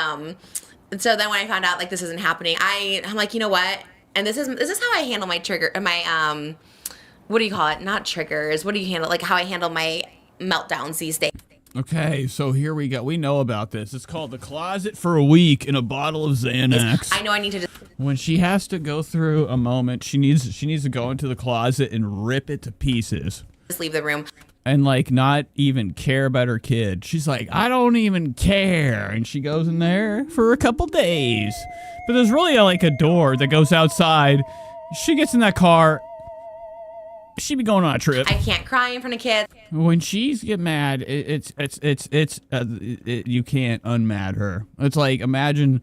so then when I found out like this isn't happening, I'm like, you know what? And this is how I handle my trigger, my what do you call it? Not triggers. What do you handle? Like how I handle my meltdowns these days. Okay, so here we go. We know about this. It's called the closet for a week in a bottle of Xanax. I know I need to. When she has to go through a moment, she needs to go into the closet and rip it to pieces. Just leave the room. And like not even care about her kid. She's like, I don't even care. And she goes in there for a couple days. But there's really like a door that goes outside. She gets in that car. She be going on a trip. I can't cry in front of kids. When she's get mad, you can't unmad her. It's like, imagine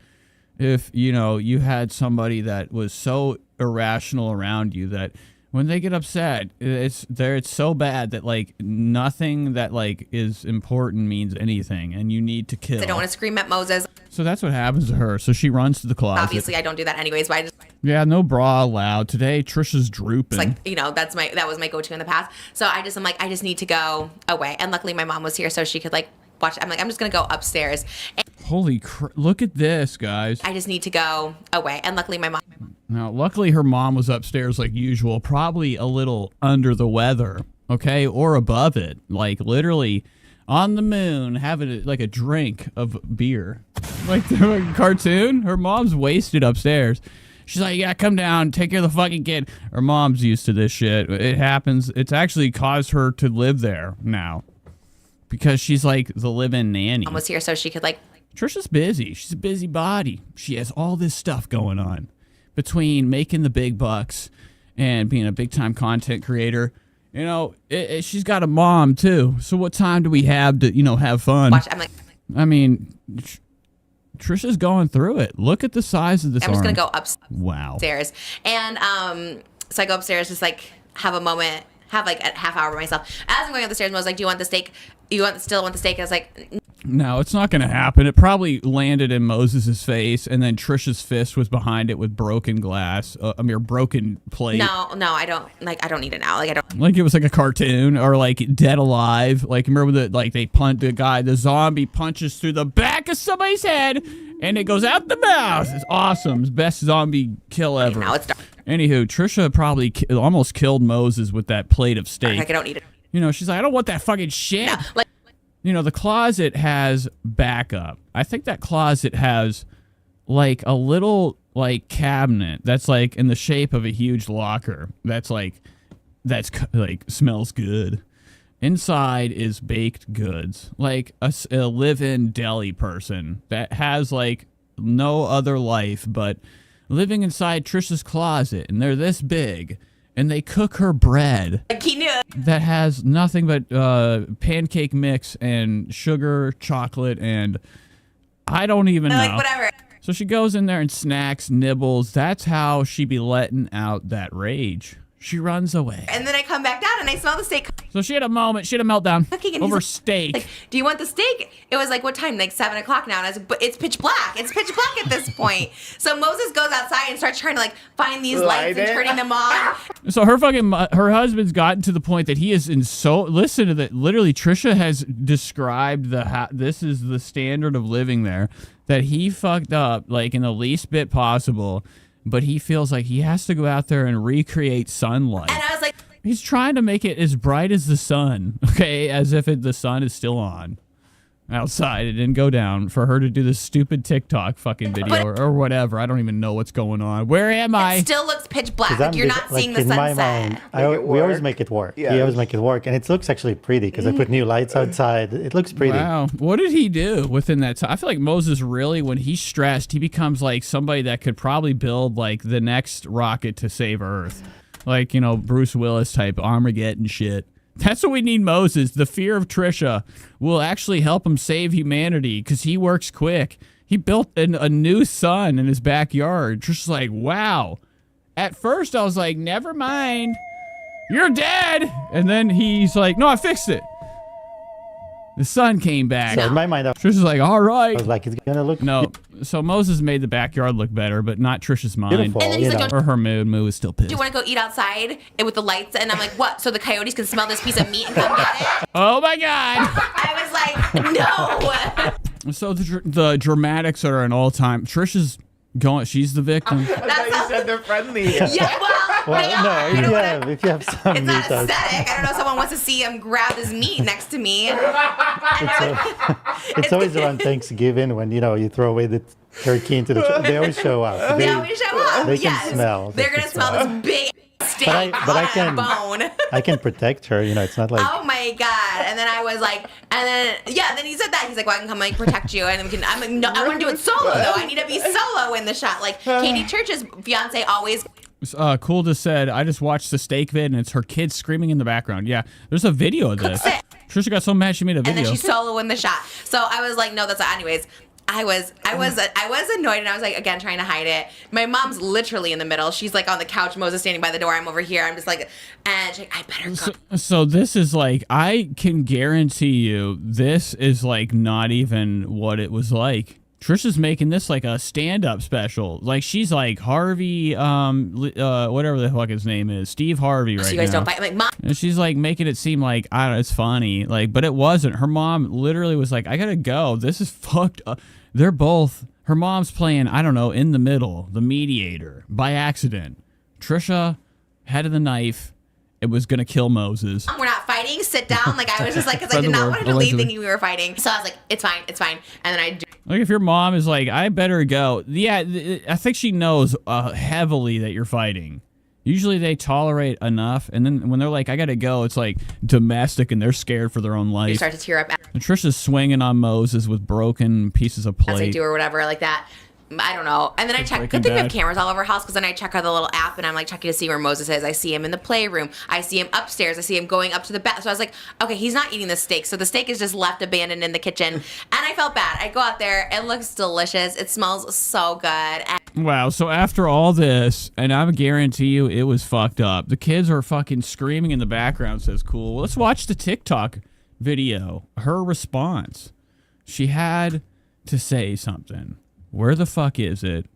if you had somebody that was so irrational around you that When they get upset, it's so bad that like nothing that like is important means anything, and you need to kill. I don't want to scream at Moses. So that's what happens to her. So she runs to the closet. Obviously, I don't do that anyways, but I just Yeah, no bra allowed today. Trisha's drooping. it's like, that was my go-to in the past. So I'm like, I just need to go away. And luckily, my mom was here, so she could like watch. I'm like, I'm just gonna go upstairs. And Holy look at this, guys. I just need to go away. And luckily, my mom. Now, luckily, her mom was upstairs like usual, probably a little under the weather, okay, or above it, like literally on the moon, having like a drink of beer, like the cartoon. Her mom's wasted upstairs. She's like, yeah, come down, take care of the fucking kid. Her mom's used to this shit. It happens. It's actually caused her to live there now because she's like the live-in nanny. Mom was here, so she could like. Trisha's busy. She's a busy body. She has all this stuff going on between making the big bucks and being a big-time content creator. You know, she's got a mom, too. So what time do we have to, have fun? Watch, I'm like. I mean, Trisha's going through it. Look at the size of this I'm just arm. going to go Wow. upstairs. And so I go upstairs, just like have a moment, have like a half hour by myself. As I'm going up the stairs, I was like, do you want the steak? Still want the steak? And I was like, no, it's not going to happen. It probably landed in Moses's face, and then Trisha's fist was behind it with broken glass. Broken plate. no, I don't need it now. Like, I don't. Like it was like a cartoon or like Dead Alive. Like remember the zombie punches through the back of somebody's head and it goes out the mouth. It's awesome. It's best zombie kill ever. Now it's done. Anywho, Trisha probably almost killed Moses with that plate of steak. Like, I don't need it. She's like, I don't want that fucking shit. No, like. The closet has backup. I think that closet has like a little like cabinet that's like in the shape of a huge locker. That's like smells good. Inside is baked goods, like a live-in deli person that has like no other life but living inside Trisha's closet, and they're this big. And they cook her bread Like he knew. that has nothing but pancake mix and sugar, chocolate, and I don't even know. Like, whatever. So she goes in there and snacks, nibbles. That's how she be letting out that rage. She runs away. And then I come back down and I smell the steak So she had a moment. She had a meltdown cooking. And over he's steak. like, do you want the steak? It was like, what time? Like 7 o'clock now. And I was like, but it's pitch black. It's pitch black at this point. So Moses goes outside and starts trying to like find these lights and turning them on. So her husband's gotten to the point that he is listen to that. Literally, Trisha has described this is the standard of living there, that he fucked up like in the least bit possible, but he feels like he has to go out there and recreate sunlight. And I was like, he's trying to make it as bright as the sun, okay, as if the sun is still on outside. It didn't go down for her to do this stupid TikTok fucking video or whatever. I don't even know what's going on. Where am I? it still looks pitch black. Like you're not seeing the in my sunset. mind, we always make it work. Yeah. We always make it work, and it looks actually pretty because I put new lights outside. It looks pretty. Wow. What did he do within that time? I feel like Moses really, when he's stressed, he becomes like somebody that could probably build like the next rocket to save Earth. Like, Bruce Willis type Armageddon shit. That's what we need Moses. The fear of Trisha will actually help him save humanity because he works quick. He built a new sun in his backyard. Trisha's like, wow. At first, I was like, never mind. You're dead. And then he's like, no, I fixed it. The sun came back. So in my mind, Trisha's like, all right. I was like, it's gonna look. No. So Moses made the backyard look better, but not Trisha's mind. Beautiful, And then he's like, Or her mood. Moo is still pissed. do you want to go eat outside and with the lights? And I'm like, what? So the coyotes can smell this piece of meat and come get it? Oh my God. I was like, no. So the dramatics are an all time. Trisha's going. She's the victim. I thought you said they're friendly. Yeah, Well, no, if you have some it's meat not outside. aesthetic. I don't know. Someone wants to see him grab his meat next to me. It's always around Thanksgiving when you throw away the turkey into the. They always show up. They always show up. They can Yes. smell. They're gonna smell this big steak But I can. bone. I can protect her. It's not like. Oh my God. And then I was like, then he said that. He's like, well, I can come like protect you. And I'm like, no, I want to do it solo though. I need to be solo in the shot. Like Katie Church's fiance always. Cool just said, I just watched the steak vid and it's her kids screaming in the background. Yeah, there's a video of this. Trisha got so mad she made a video. And then she's solo in the shot. So I was like, no, that's not. Anyways, I was annoyed, and I was like, again, trying to hide it. My mom's literally in the middle. She's like on the couch. Moses standing by the door. I'm over here. I'm just like, and she's like, I better go. So this is like, I can guarantee you, this is like not even what it was like. Trisha's making this like a stand-up special. Like she's like Harvey, whatever the fuck his name is, Steve Harvey right now. So you guys don't fight. I'm like, Mom. And she's like making it seem like, I don't know, it's funny. Like, but it wasn't. Her mom literally was like, I gotta go. This is fucked up. They're both, her mom's playing, I don't know, in the middle, the mediator, by accident. Trisha had the knife. It was gonna kill Moses. We're not fighting. Sit down. Like I was just like, because I did not want her to leave thinking we were fighting. So I was like, it's fine. It's fine. And then I do. Like if your mom is like, I better go. Yeah, I think she knows heavily that you're fighting. Usually they tolerate enough, and then when they're like, I gotta go, it's like domestic, and they're scared for their own life. You start to tear up. And Trisha's swinging on Moses with broken pieces of plate. As I do or whatever like that. I don't know. And then I check. Good thing we have cameras all over our house, because then I check out the little app and I'm like checking to see where Moses is. I see him in the playroom. I see him upstairs. I see him going up to the bath. So I was like, okay, he's not eating the steak. So the steak is just left abandoned in the kitchen. And I felt bad. I go out there. It looks delicious. It smells so good. And wow. So after all this, and I guarantee you it was fucked up. The kids are fucking screaming in the background, says cool. Let's watch the TikTok video. Her response. She had to say something. Where the fuck is it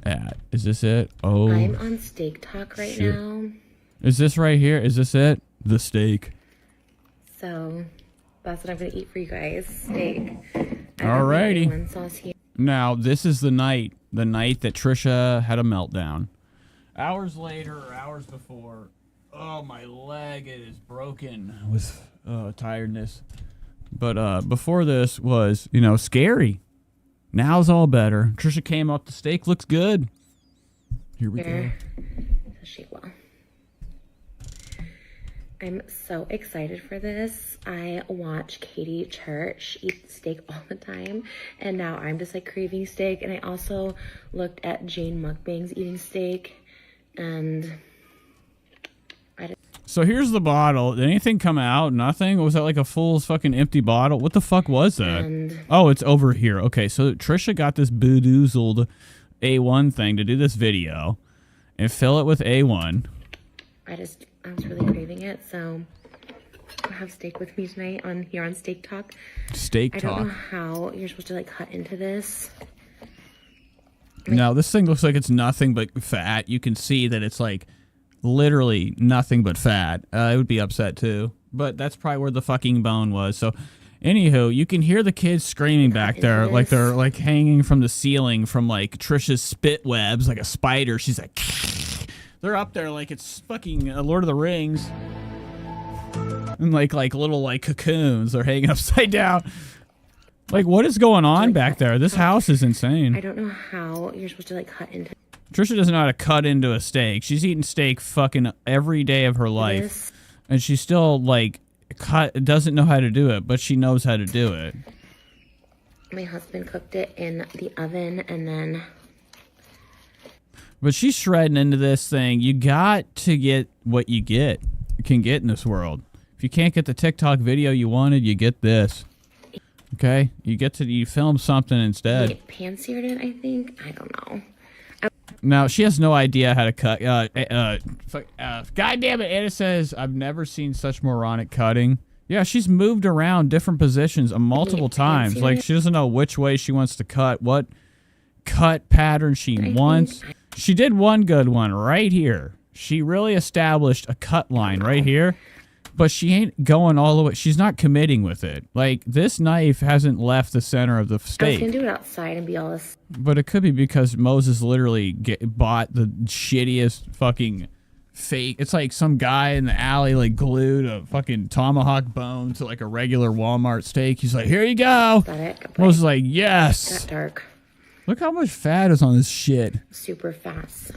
at? Is this it? Oh. I'm on Steak Talk right now. Is this right here? Is this it? The steak. So that's what I'm going to eat for you guys. Steak. Alrighty. One sauce here. Now, this is the night that Trisha had a meltdown. Hours later, or hours before, oh, my leg, it is broken with tiredness. But before this was, scary. Now's all better. Trisha came up. The steak looks good. Here we go. So shake well. I'm so excited for this. I watch Katie Church eat steak all the time, and now I'm just like craving steak. And I also looked at Jane Mukbang's eating steak, and so here's the bottle. Did anything come out? Nothing? Was that like a full fucking empty bottle? What the fuck was that? Oh, it's over here. Okay, so Trisha got this boodoozled A1 thing to do this video and fill it with A1. I was really craving it, so I have steak with me tonight here on Steak Talk. Steak Talk. I don't know how you're supposed to like cut into this. Now, this thing looks like it's nothing but fat. You can see that it's like literally nothing but fat. I would be upset too, but that's probably where the fucking bone was. So anywho, you can hear the kids screaming back there, like they're like hanging from the ceiling from like Trisha's spit webs, like a spider. She's like, they're up there like it's fucking Lord of the Rings, and like little like cocoons. They're hanging upside down. Like, what is going on back there? This house is insane. I don't know how you're supposed to like cut into. Trisha doesn't know how to cut into a steak. She's eating steak fucking every day of her life. And she still, like, doesn't know how to do it, but she knows how to do it. My husband cooked it in the oven, and then... But she's shredding into this thing. You got to get what you can get in this world. If you can't get the TikTok video you wanted, you get this. Okay? You film something instead. Like pan-seared it, I think? I don't know. Now, she has no idea how to cut. God damn it, Anna says, I've never seen such moronic cutting. Yeah, she's moved around different positions multiple times. Like, she doesn't know which way she wants to cut, what cut pattern she wants. She did one good one right here. She really established a cut line right here. But she ain't going all the way. She's not committing with it. Like, this knife hasn't left the center of the steak. I was going to do it outside and be all this. But it could be because Moses literally bought the shittiest fucking fake. It's like some guy in the alley, like, glued a fucking tomahawk bone to, like, a regular Walmart steak. He's like, here you go. Moses is like, yes. Got dark. Look how much fat is on this shit. Super fast, so.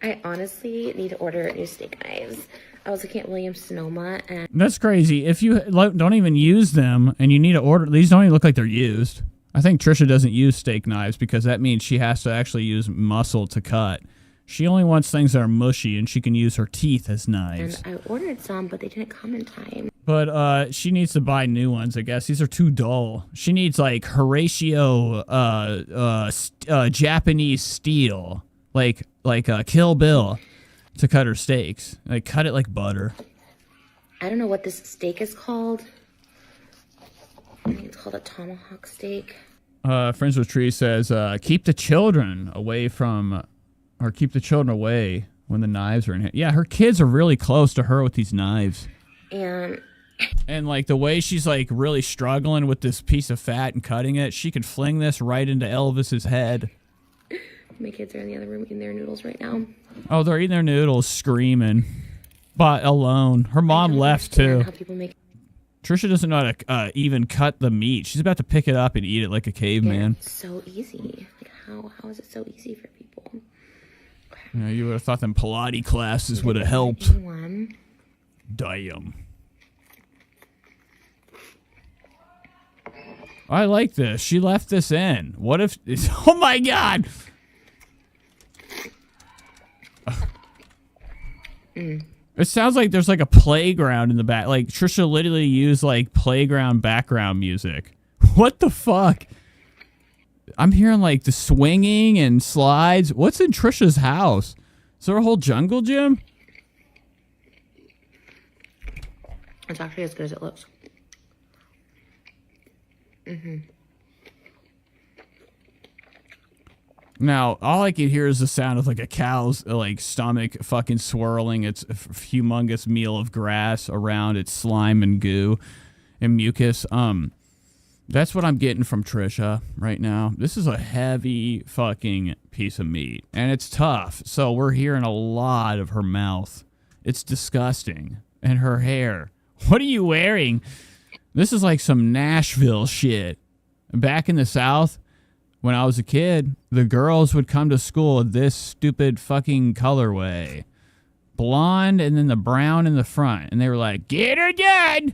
I honestly need to order new steak knives. I was looking at Williams-Sonoma, and that's crazy. If you don't even use them and you need to order, these don't even look like they're used. I think Trisha doesn't use steak knives because that means she has to actually use muscle to cut. She only wants things that are mushy, and she can use her teeth as knives. And I ordered some, but they didn't come in time. But she needs to buy new ones, I guess. These are too dull. She needs, like, Horatio Japanese steel. Like Kill Bill to cut her steaks. Like, cut it like butter. I don't know what this steak is called. I think it's called a tomahawk steak. Friends with Tree says, keep the children away from... Or keep the children away when the knives are in hand. Yeah, her kids are really close to her with these knives. And like the way she's like really struggling with this piece of fat and cutting it, she could fling this right into Elvis's head. My kids are in the other room eating their noodles right now. Oh, they're eating their noodles, screaming. But alone. Her mom left too. Trisha doesn't know how to even cut the meat. She's about to pick it up and eat it like a caveman. It's so easy. Like how is it so easy for people? You know, you would have thought them Pilates classes would have helped. Damn. I like this. She left this in. What if... Oh, my God! It sounds like there's, like, a playground in the back. Like, Trisha literally used, like, playground background music. What the fuck? I'm hearing, like, the swinging and slides. What's in Trisha's house? Is there a whole jungle gym? It's actually as good as it looks. Now, all I can hear is the sound of, like, a cow's, like, stomach fucking swirling its humongous meal of grass around its slime and goo and mucus. That's what I'm getting from Trisha right now. This is a heavy fucking piece of meat. And it's tough. So we're hearing a lot of her mouth. It's disgusting. And her hair. What are you wearing? This is like some Nashville shit. Back in the South, when I was a kid, the girls would come to school with this stupid fucking colorway. Blonde and then the brown in the front. And they were like, get her done!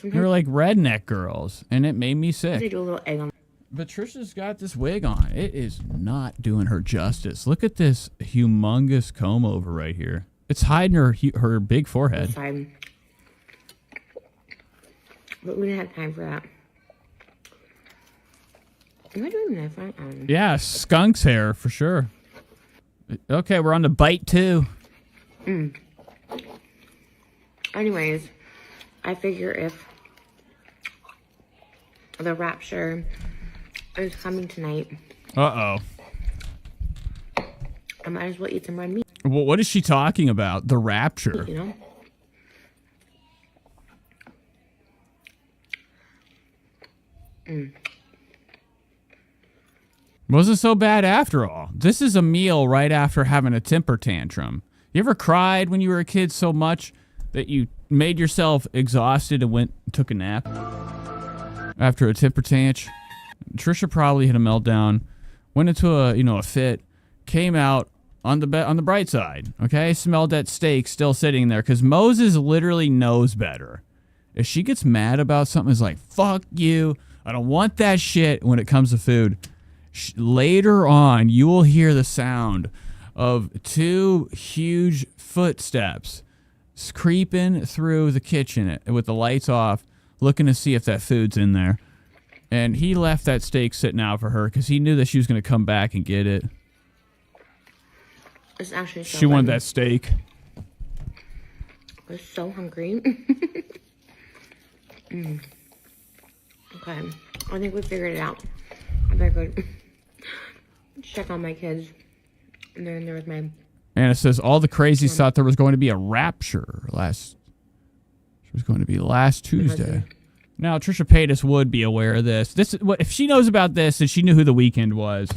They were like redneck girls, and it made me sick. They do a little egg on. But Trisha's got this wig on. It is not doing her justice. Look at this humongous comb over right here. It's hiding her big forehead. But we didn't have time for that. Am I doing that right? Yeah, skunk's hair for sure. Okay, we're on to bite 2. Anyways, I figure if the rapture is coming tonight, I might as well eat some red meat. Well, what is she talking about? The rapture? You know? Wasn't so bad after all. This is a meal right after having a temper tantrum. You ever cried when you were a kid so much that you made yourself exhausted and took a nap after a temper tantrum? Trisha probably hit a meltdown, went into a fit, came out on the bright side. Okay, smelled that steak still sitting there because Moses literally knows better. If she gets mad about something, it's like, fuck you. I don't want that shit when it comes to food. Later on, you will hear the sound of 2 huge footsteps creeping through the kitchen with the lights off, looking to see if that food's in there. And he left that steak sitting out for her because he knew that she was going to come back and get it. It's actually so she wanted that steak. I was so hungry. Okay, I think we figured it out. I better go check on my kids. And they're in there with my... And it says all the crazies thought there was going to be a rapture last Tuesday. Now, Trisha Paytas would be aware of this. If she knows about this, then she knew who The Weeknd was.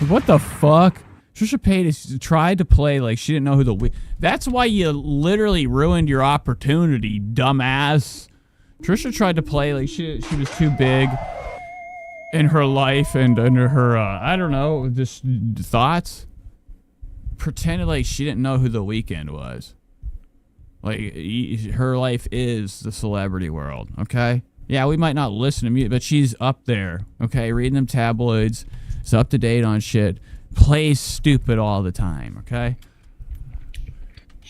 What the fuck? Trisha Paytas tried to play like she didn't know who The Weeknd... That's why you literally ruined your opportunity, dumbass. Trisha tried to play like she was too big in her life and under her, I don't know, just thoughts. Pretended like she didn't know who The Weeknd was. Like, her life is the celebrity world, okay? Yeah, we might not listen to music, but she's up there, okay? Reading them tabloids. Is up to date on shit. Plays stupid all the time, okay?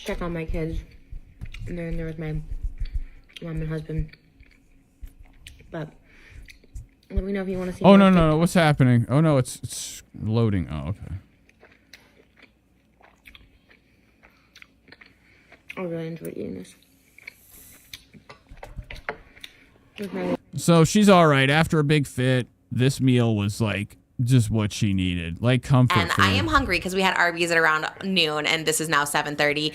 check on my kids. And then there was my mom and husband. But let me know if you want to see. Oh, no. What's happening? Oh, no, it's loading. Oh, okay. I really enjoyed eating this. So she's all right. After a big fit, this meal was like just what she needed, like comfort And food. I am hungry because we had Arby's at around noon, and this is now 7:30.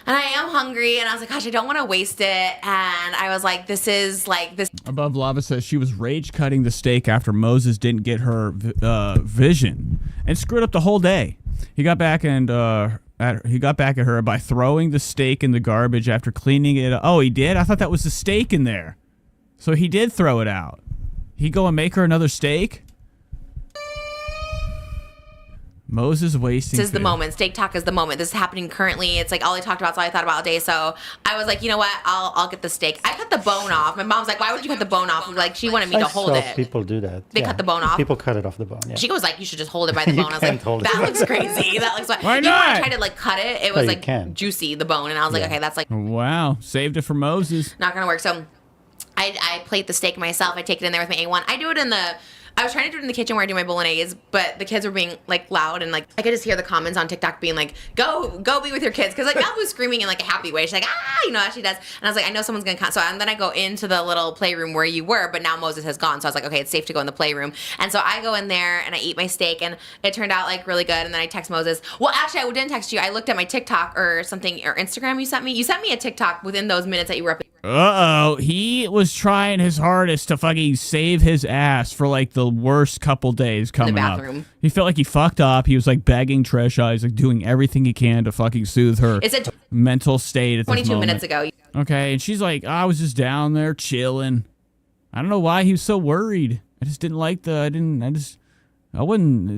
And I am hungry, and I was like, gosh, I don't want to waste it. And I was like, this is like this. Above Lava says she was rage cutting the steak after Moses didn't get her vision and screwed up the whole day. He got back at her by throwing the steak in the garbage after cleaning it. Oh, he did? I thought that was the steak in there. So he did throw it out. He go and make her another steak? Moses wasting This is the food. moment. Steak talk is the moment. This is happening currently. It's like all I talked about, it's all I thought about all day. So I was like, you know what? I'll get the steak. I cut the bone off. My mom's like, why would you cut the bone off? Like, she wanted me to hold it. People do that. They cut the bone off? People cut it off the bone, yeah. She was like, you should just hold it by the You bone. I was can't like, hold it. that looks crazy. That looks like. Why Even when I not? tried to like cut it, it No, was you like can. juicy, the bone. And I was like, okay, that's like Wow. Saved it for Moses. not gonna work. So I plate the steak myself. I take it in there with my A1. I do it in the. I was trying to do it in the kitchen where I do my bolognese, but the kids were being like loud and like I could just hear the comments on TikTok being like, "Go be with your kids," because like Mel was screaming in like a happy way. She's like, as she does. And I was like, I know someone's gonna come. So and then I go into the little playroom where you were, but now Moses has gone. So I was like, okay, it's safe to go in the playroom. And so I go in there and I eat my steak, and it turned out like really good. And then I text Moses. Well, actually, I didn't text you. I looked at my TikTok or something or Instagram you sent me. You sent me a TikTok within those minutes that you were up. Uh-oh. He was trying his hardest to fucking save his ass for like the worst couple days coming up. bathroom. He felt like he fucked up. He was like begging Trisha. He's like doing everything he can to fucking soothe her It's at mental state at this 22 moment. minutes ago. Okay, and she's like, I was just down there chilling. I don't know why he was so worried. I just didn't like it's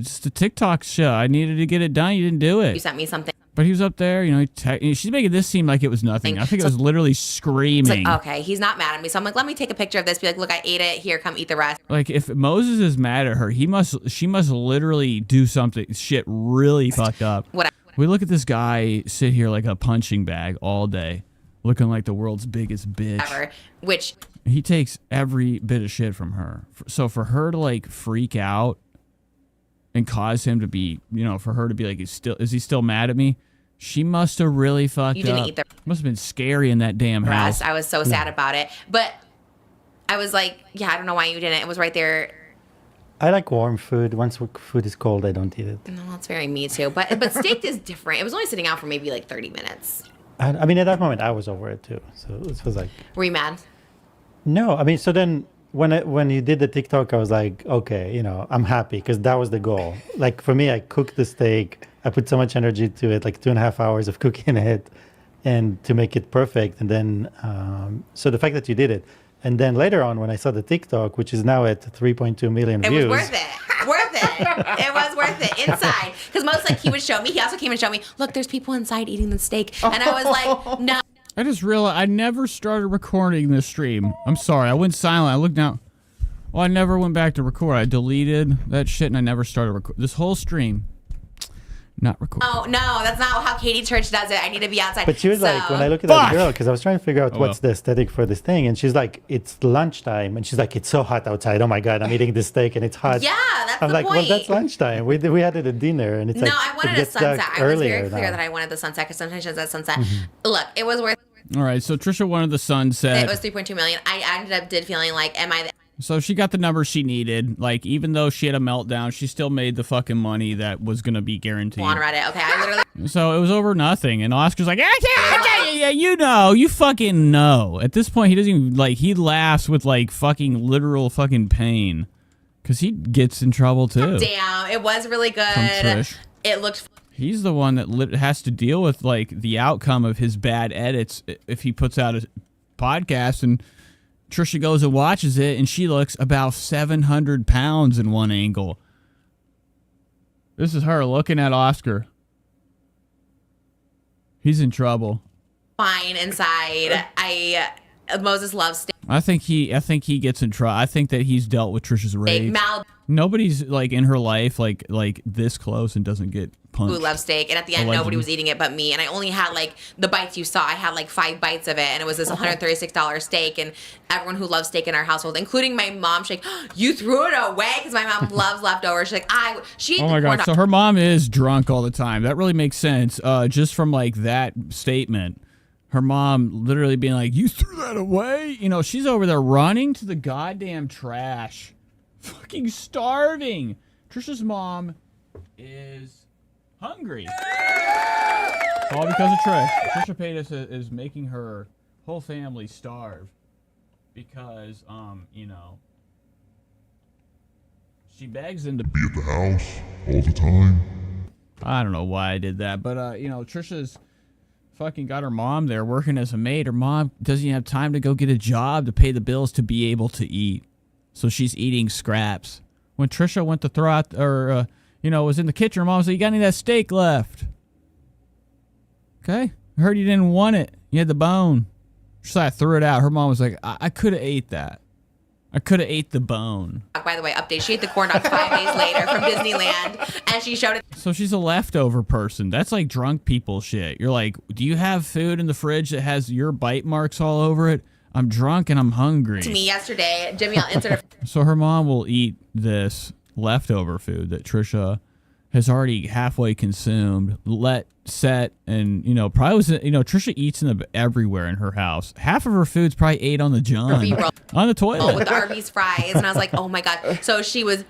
just a TikTok show. I needed to get it done. You didn't do You it. sent me something. But he was up there, she's making this seem like it was nothing. I think it was literally It's screaming. like, okay, he's not mad at me. So I'm like, let me take a picture of this. Be like, look, I ate it. Here, come eat the rest. Like, if Moses is mad at her, she must literally do something shit really fucked up. Whatever. We look at this guy sit here like a punching bag all day, looking like the world's biggest bitch. Which He takes every bit of shit from her. So for her to like freak out and cause him to be, for her to be like, is he still mad at me? She must have really fucked You didn't up. eat the Must have been scary in that damn house. rest. I was so sad about it. But I was like, yeah, I don't know why you didn't. It was right there. I like warm food. Once food is cold, I don't eat it. No, that's very me too. But steak is different. It was only sitting out for maybe like 30 minutes. I mean, at that moment, I was over it too. So it was like, Were you mad? no. I mean, so then when you did the TikTok, I was like, okay, I'm happy because that was the goal. Like for me, I cooked the steak. I put so much energy to it, like 2.5 hours of cooking it, and to make it perfect. And then, so the fact that you did it, and then later on when I saw the TikTok, which is now at 3.2 million views. It was worth it. It was worth it inside. Because most he would show me. He also came and showed me, look, there's people inside eating the steak. And I was like, no. I just realized I never started recording this stream. I'm sorry. I went silent. I looked down. Well, I never went back to record. I deleted that shit and I never started recording. This whole stream, not recording. Oh, no, that's not how Katie Church does it. I need to be outside. But she was like, when I look at that girl, because I was trying to figure out what's the aesthetic for this thing, and she's like, it's lunchtime, and she's like, it's so hot outside. Oh my god, I'm eating this steak and it's hot. Yeah, that's I'm the like, point. well, that's lunchtime. We had it at dinner, and it's No, like I wanted it a gets dark sunset. I was very earlier clear now. that I wanted the sunset because sometimes it's at sunset. Mm-hmm. Look, it was worth All right, so Trisha wanted the sunset. it. Was 3.2 million. I ended up feeling like, am I So she got the number she needed. Like, even though she had a meltdown, she still made the fucking money that was going to be guaranteed. on Reddit? Okay, I literally. So it was over nothing. And Oscar's like, yeah, you fucking know. At this point, he doesn't even, he laughs with, fucking literal fucking pain. Because he gets in trouble, too. Damn, it was really good. From Trish. It looked. He's the one that has to deal with, the outcome of his bad edits if he puts out a podcast. And Trisha goes and watches it, and she looks about 700 pounds in one angle. This is her looking at Oscar. He's in trouble. Fine inside. Moses loves steak. I think he gets in trouble. I think that he's dealt with Trisha's rage. Nobody's like in her life like this close and doesn't get punched. Who loves steak, and at the end nobody was eating it but me, and I only had like the bites you saw. I had like 5 bites of it, and it was this $136 steak, and everyone who loves steak in our household, including my mom, she's like, you threw it away, because my mom loves leftovers. She's like, she ate oh my god, so her mom is drunk all the time. That really makes sense, just from like that statement. Her mom literally being like, you threw that away? You know, she's over there running to the goddamn trash. Fucking starving. Trisha's mom is hungry. It's all because of Trish. Trisha Paytas is making her whole family starve because, you know, she begs them to be at the house all the time. I don't know why I did that, but, you know, Trisha's fucking got her mom there working as a maid. Her mom doesn't even have time to go get a job to pay the bills to be able to eat. So she's eating scraps. When Trisha went to throw out, or, you know, was in the kitchen, her mom said, you got any of that steak left? Okay. I heard you didn't want it. You had the bone. So I threw it out. Her mom was like, I could have ate that. I could have ate the bone. By the way, update, she ate the corn dog 5 days later from Disneyland, and she showed it. So she's a leftover person. That's like drunk people shit. You're like, do you have food in the fridge that has your bite marks all over it? I'm drunk and I'm hungry. To me yesterday, Jimmy, I'll insert a So her mom will eat this leftover food that Trisha has already halfway consumed, set, and, you know, probably was, you know, Trisha eats everywhere in her house. Half of her food's probably ate on the john, on the toilet. with the Arby's fries, and I was like, oh my god. So she was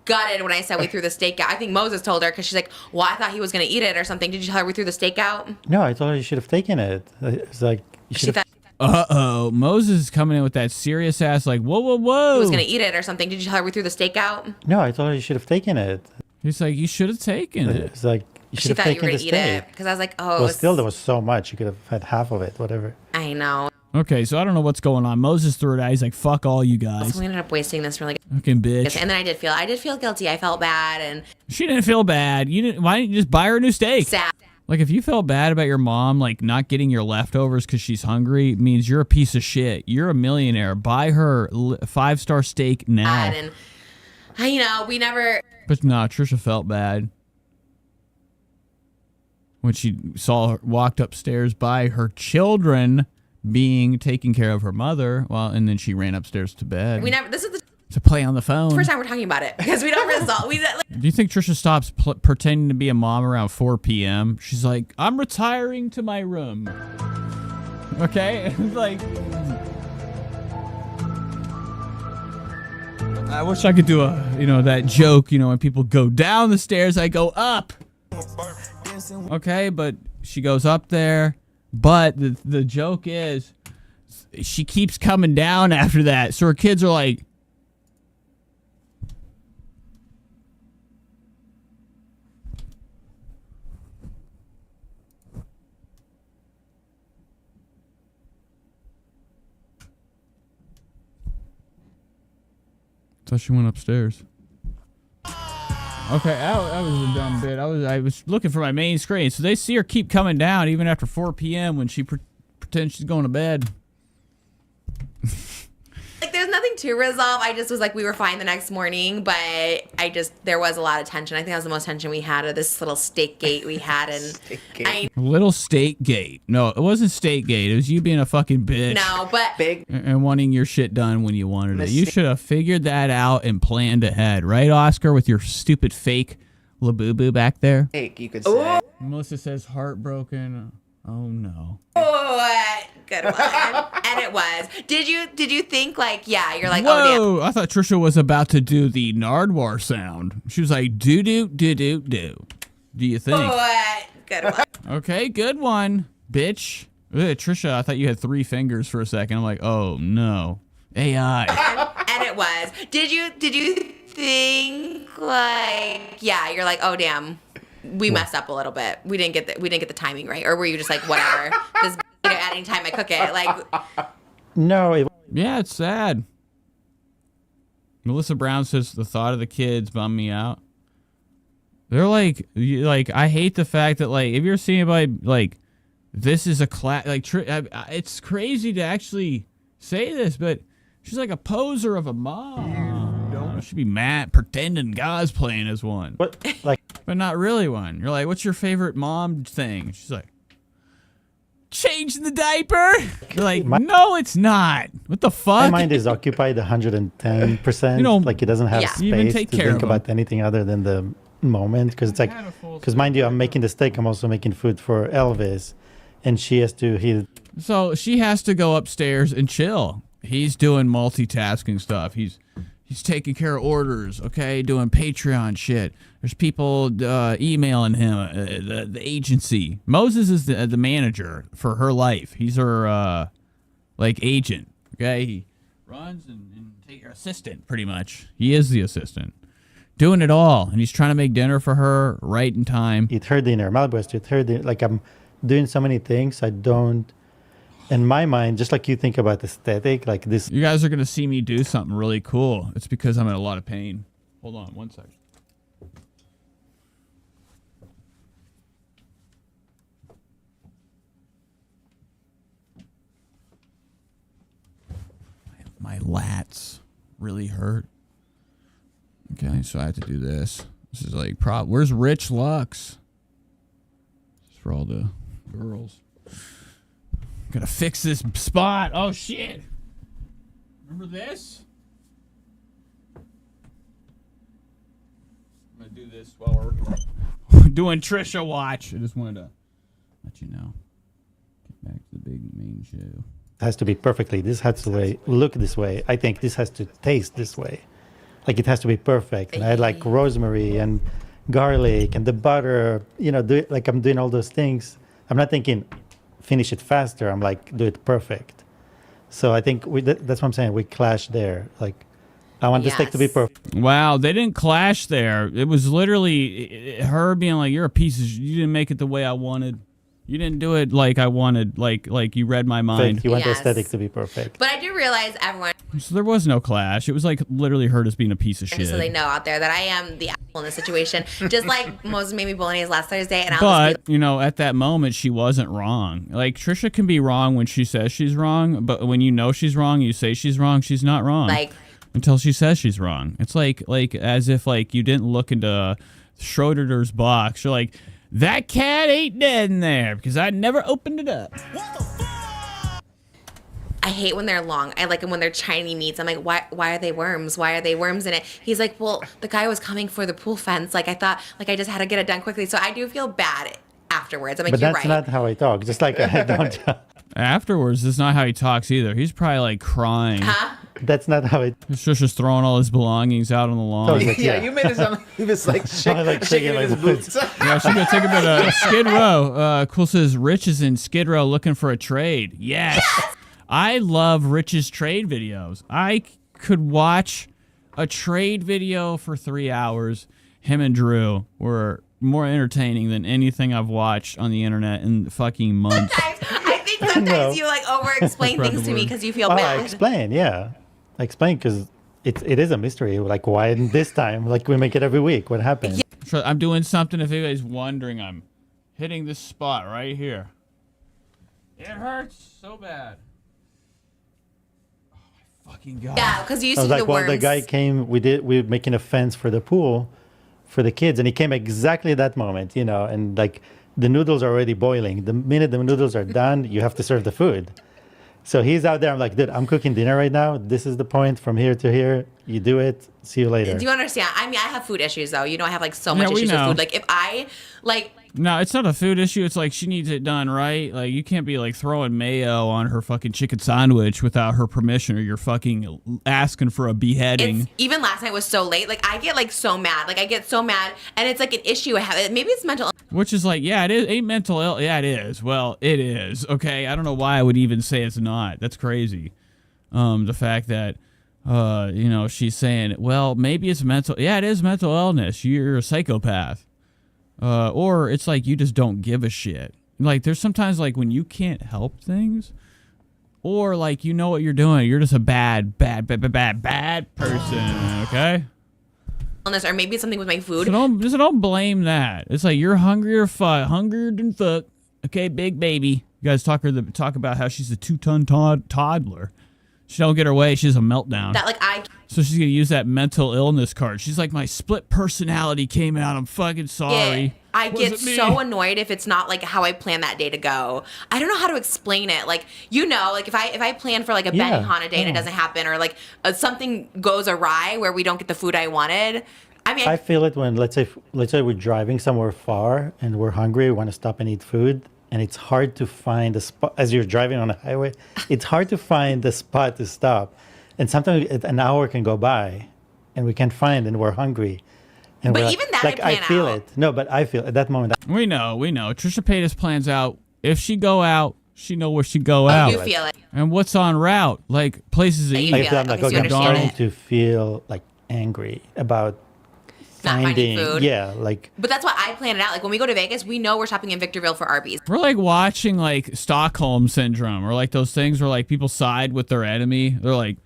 gutted when I said we threw the steak out. I think Moses told her, because she's like, well, I thought he was going to eat it or something. Did you tell her we threw the steak out? No, I told her you should have taken it. It's like, you should have. Uh-oh. Moses is coming in with that serious ass, like, whoa, whoa, whoa. He was going to eat it or something. Did you tell her we threw the steak out? No, I told her you should have taken it. He's like, you should have taken it. It's like, you should have taken the steak. Because I was like, oh. Well, still, there was so much. You could have had half of it, whatever. I know. Okay, so I don't know what's going on. Moses threw it out. He's like, fuck all you guys. So we ended up wasting this really good. Fucking bitch. And then I did feel guilty. I felt bad. And she didn't feel bad. Why didn't you just buy her a new steak? Sad. Like, if you felt bad about your mom, like, not getting your leftovers because she's hungry, it means you're a piece of shit. You're a millionaire. Buy her 5-star steak now. And, you know, we never... But nah, Trisha felt bad when she walked upstairs by her children being taking care of her mother, and then she ran upstairs to bed. This is the to play on the phone. first time we're talking about it, because we don't resolve. Do you think Trisha stops pretending to be a mom around 4 p.m.? She's like, I'm retiring to my room. Okay? Like, I wish I could do that joke, when people go down the stairs, I go up. Okay, but she goes up there. But the joke is she keeps coming down after that. So her kids are like, so she went upstairs. Okay, that was a dumb bit. I was looking for my main screen. So they see her keep coming down even after 4 p.m. when she pretends she's going to bed. Like, there's nothing to resolve. I just was like, we were fine the next morning, but there was a lot of tension. I think that was the most tension we had of this little steak gate we had. And little steak gate. No, it wasn't steak gate. It was you being a fucking bitch. No, but and wanting your shit done when you wanted it. You should have figured that out and planned ahead, right, Oscar? With your stupid fake labubu back there. Fake, you could say. Melissa says heartbroken. Oh no. Oh, good one. And it was. Did you think you're like, whoa, I thought Trisha was about to do the Nardwar sound. She was like, do. Do you think? Oh, good one. Okay, good one, bitch. Trisha, I thought you had 3 fingers for a second. I'm like, oh no. AI. And it was. Did you think you're like, oh damn. We messed up a little bit. We didn't get the timing right, or were you just like, whatever? This at any time I cook it, like. No. Yeah, it's sad. Melissa Brown says the thought of the kids bummed me out. They're like I hate the fact that if you're seeing anybody this is a class it's crazy to actually say this, but she's like a poser of a mom. She'd be mad, pretending God's playing as one. But like, but not really one. You're like, what's your favorite mom thing? She's like, changing the diaper. You're like, no, it's not. What the fuck? my mind is occupied 110%. You know, like it doesn't have you even space take to care think of about anything other than the moment. Because it's like, because mind you, I'm making the steak. I'm also making food for Elvis, and she has to. So she has to go upstairs and chill. He's doing multitasking stuff. He's taking care of orders, okay, doing Patreon shit. There's people emailing him, the agency. Moses is the manager for her life. He's her, agent, okay? He runs and takes her assistant, pretty much. He is the assistant. Doing it all, and he's trying to make dinner for her right in time. Eat her dinner. Malibu has to eat her dinner. Like, I'm doing so many things. I don't... In my mind, just like you think about aesthetic, like this... You guys are going to see me do something really cool. It's because I'm in a lot of pain. Hold on one second. My lats really hurt. Okay, so I have to do this. This is like... Where's Rich Lux? This is for all the girls. Gotta fix this spot. Oh, shit. Remember this? I'm gonna do this while we're doing Trisha Watch. I just wanted to let you know. Get back to the big main show. It has to be perfectly. This has to look this way. I think this has to taste this way. Like, it has to be perfect. And I had like rosemary and garlic and the butter. You know, I'm doing all those things. I'm not thinking... finish it faster. I'm like, do it perfect. So I think that's what I'm saying. We clash there. Like, I want the steak to be perfect. Wow, they didn't clash there. It was literally her being like, you're a piece of you didn't make it the way I wanted. You didn't do it like I wanted, like you read my mind. You want the aesthetic to be perfect. But I do realize everyone... So there was no clash. It was like literally her just being a piece of shit. Just so they know out there that I am the asshole in this situation. Just like Moses made me bolognese last Thursday. And But, you know, at that moment, she wasn't wrong. Like, Trisha can be wrong when she says she's wrong. But when you know she's wrong, you say she's wrong, she's not wrong. Like... Until she says she's wrong. It's like as if, like, you didn't look into Schrodinger's box. You're like... That cat ain't dead in there because I never opened it up. I hate when they're long. I like them when they're tiny meats. I'm like, why are they worms? Why are they worms in it? He's like, well, the guy was coming for the pool fence. Like, I thought, like, I just had to get it done quickly. So I do feel bad afterwards. I'm like, but you're that's right. not how I talk. Just like I don't. Afterwards, that's not how he talks either. He's probably like crying. Huh? That's not how it. He's just throwing all his belongings out on the lawn. Yeah, you made it sound like he was like shaking his boots. Yeah, she's gonna take a bit of Skid Row. Cool says Rich is in Skid Row looking for a trade. Yes! I love Rich's trade videos. I could watch a trade video for 3 hours. Him and Drew were more entertaining than anything I've watched on the internet in fucking months. I think sometimes you like over-explain things to me because you feel bad. I explain, yeah. I explain because it is a mystery. Like, why didn't this time? Like, we make it every week. What happened? So I'm doing something. If anybody's wondering, I'm hitting this spot right here. It hurts so bad. Oh my fucking god! Yeah, because you used I to was do like, the well, worms. the guy came. We were making a fence for the pool, for the kids, and he came exactly at that moment, you know, and like the noodles are already boiling. The minute the noodles are done, you have to serve the food. So he's out there. I'm like, dude, I'm cooking dinner right now. This is the point from here to here. You do it. See you later. Do you understand? I mean, I have food issues though. You know, I have like so much issues with food. Like if I like. No, it's not a food issue. It's like she needs it done right. Like you can't be like throwing mayo on her fucking chicken sandwich without her permission, or you're fucking asking for a beheading. Even last night was so late. Like I get like so mad. Like I get so mad, and it's like an issue I have. Maybe it's mental. Which is like, yeah, it is. Ain't mental ill. Yeah, it is. Well, it is. Okay, I don't know why I would even say it's not. That's crazy. The fact that. You know, she's saying, well, maybe it's mental. Yeah, it is mental illness. You're a psychopath. Or it's like you just don't give a shit. Like there's sometimes like when you can't help things, or like you know what you're doing. You're just a bad person. Okay. Illness, or maybe it's something with my food. So don't blame that. It's like you're hungrier than fuck. Okay, big baby. You guys talk about how she's a 2-ton toddler. she don't get her way, she's a meltdown. That like So she's gonna use that mental illness card. She's like, my split personality came out. I'm fucking sorry. I get so annoyed if it's not like how I plan that day to go. I don't know how to explain it. Like, you know, like if I plan for like a Benihana day and it doesn't happen, or like something goes awry where we don't get the food I wanted. I mean, I feel it when let's say we're driving somewhere far and we're hungry, we want to stop and eat food, and it's hard to find a spot as you're driving on a highway. It's hard to find the spot to stop, and sometimes an hour can go by, and we can't find, and we're hungry. And but we're even that like, I feel it. No, but I feel at that moment. We know. Trisha Paytas plans out. If she go out, she know where she go out. You feel it. And what's on route? Like places to eat. I feel I'm like, okay, I'm starting to feel like angry about not finding food. Yeah, like. But that's why I plan it out. Like when we go to Vegas, we know we're shopping in Victorville for Arby's. We're like watching like Stockholm Syndrome, or like those things where like people side with their enemy. They're like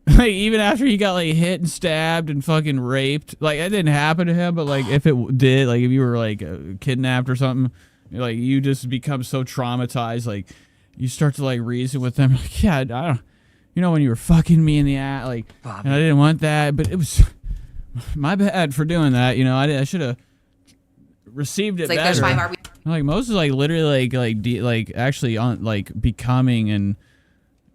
even after he got like hit and stabbed and fucking raped, like that didn't happen to him, but like if it did, like if you were like kidnapped or something, like you just become so traumatized, like you start to like reason with them, like, yeah, I don't, you know, when you were fucking me in the ass, like, and I didn't want that, but it was my bad for doing that, you know, I should have received it like better. there's 5 Arby's. Like Moses, like literally like actually on like becoming and.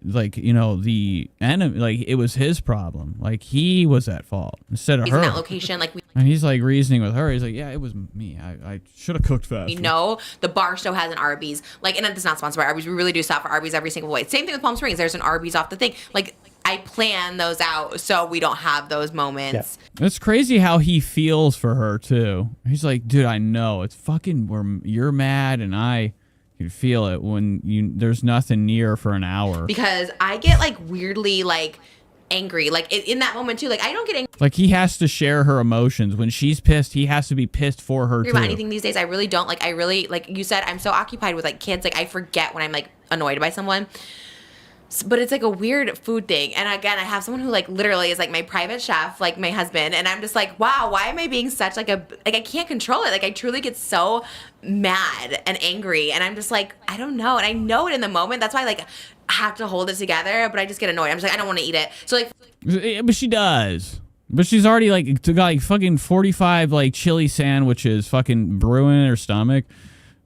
Like, you know, the enemy, like it was his problem. Like he was at fault instead of He's her. in that location, like and he's like reasoning with her. He's like, yeah, it was me. I should have cooked faster. we know the bar still has an Arby's. Like, and it's not sponsored by Arby's. We really do stop for Arby's every single way. Same thing with Palm Springs. There's an Arby's off the thing. Like I plan those out so we don't have those moments. Yeah. It's crazy how he feels for her too. He's like, dude, I know it's fucking. You're mad, and I. You feel it when there's nothing near for an hour. Because I get like weirdly like angry, like in that moment too. Like I don't get angry like he has to share her emotions. When she's pissed, he has to be pissed for her too. about anything these days. I really don't. Like I really, like you said, I'm so occupied with like kids. Like I forget when I'm like annoyed by someone. But it's like a weird food thing. And again, I have someone who like literally is like my private chef, like my husband. And I'm just like, wow, why am I being such like I can't control it. Like I truly get so mad and angry. And I'm just like, I don't know. And I know it in the moment. That's why like I have to hold it together. But I just get annoyed. I'm just like, I don't want to eat it. So like. But she does. But she's already like got like fucking 45 like chili sandwiches fucking brewing in her stomach.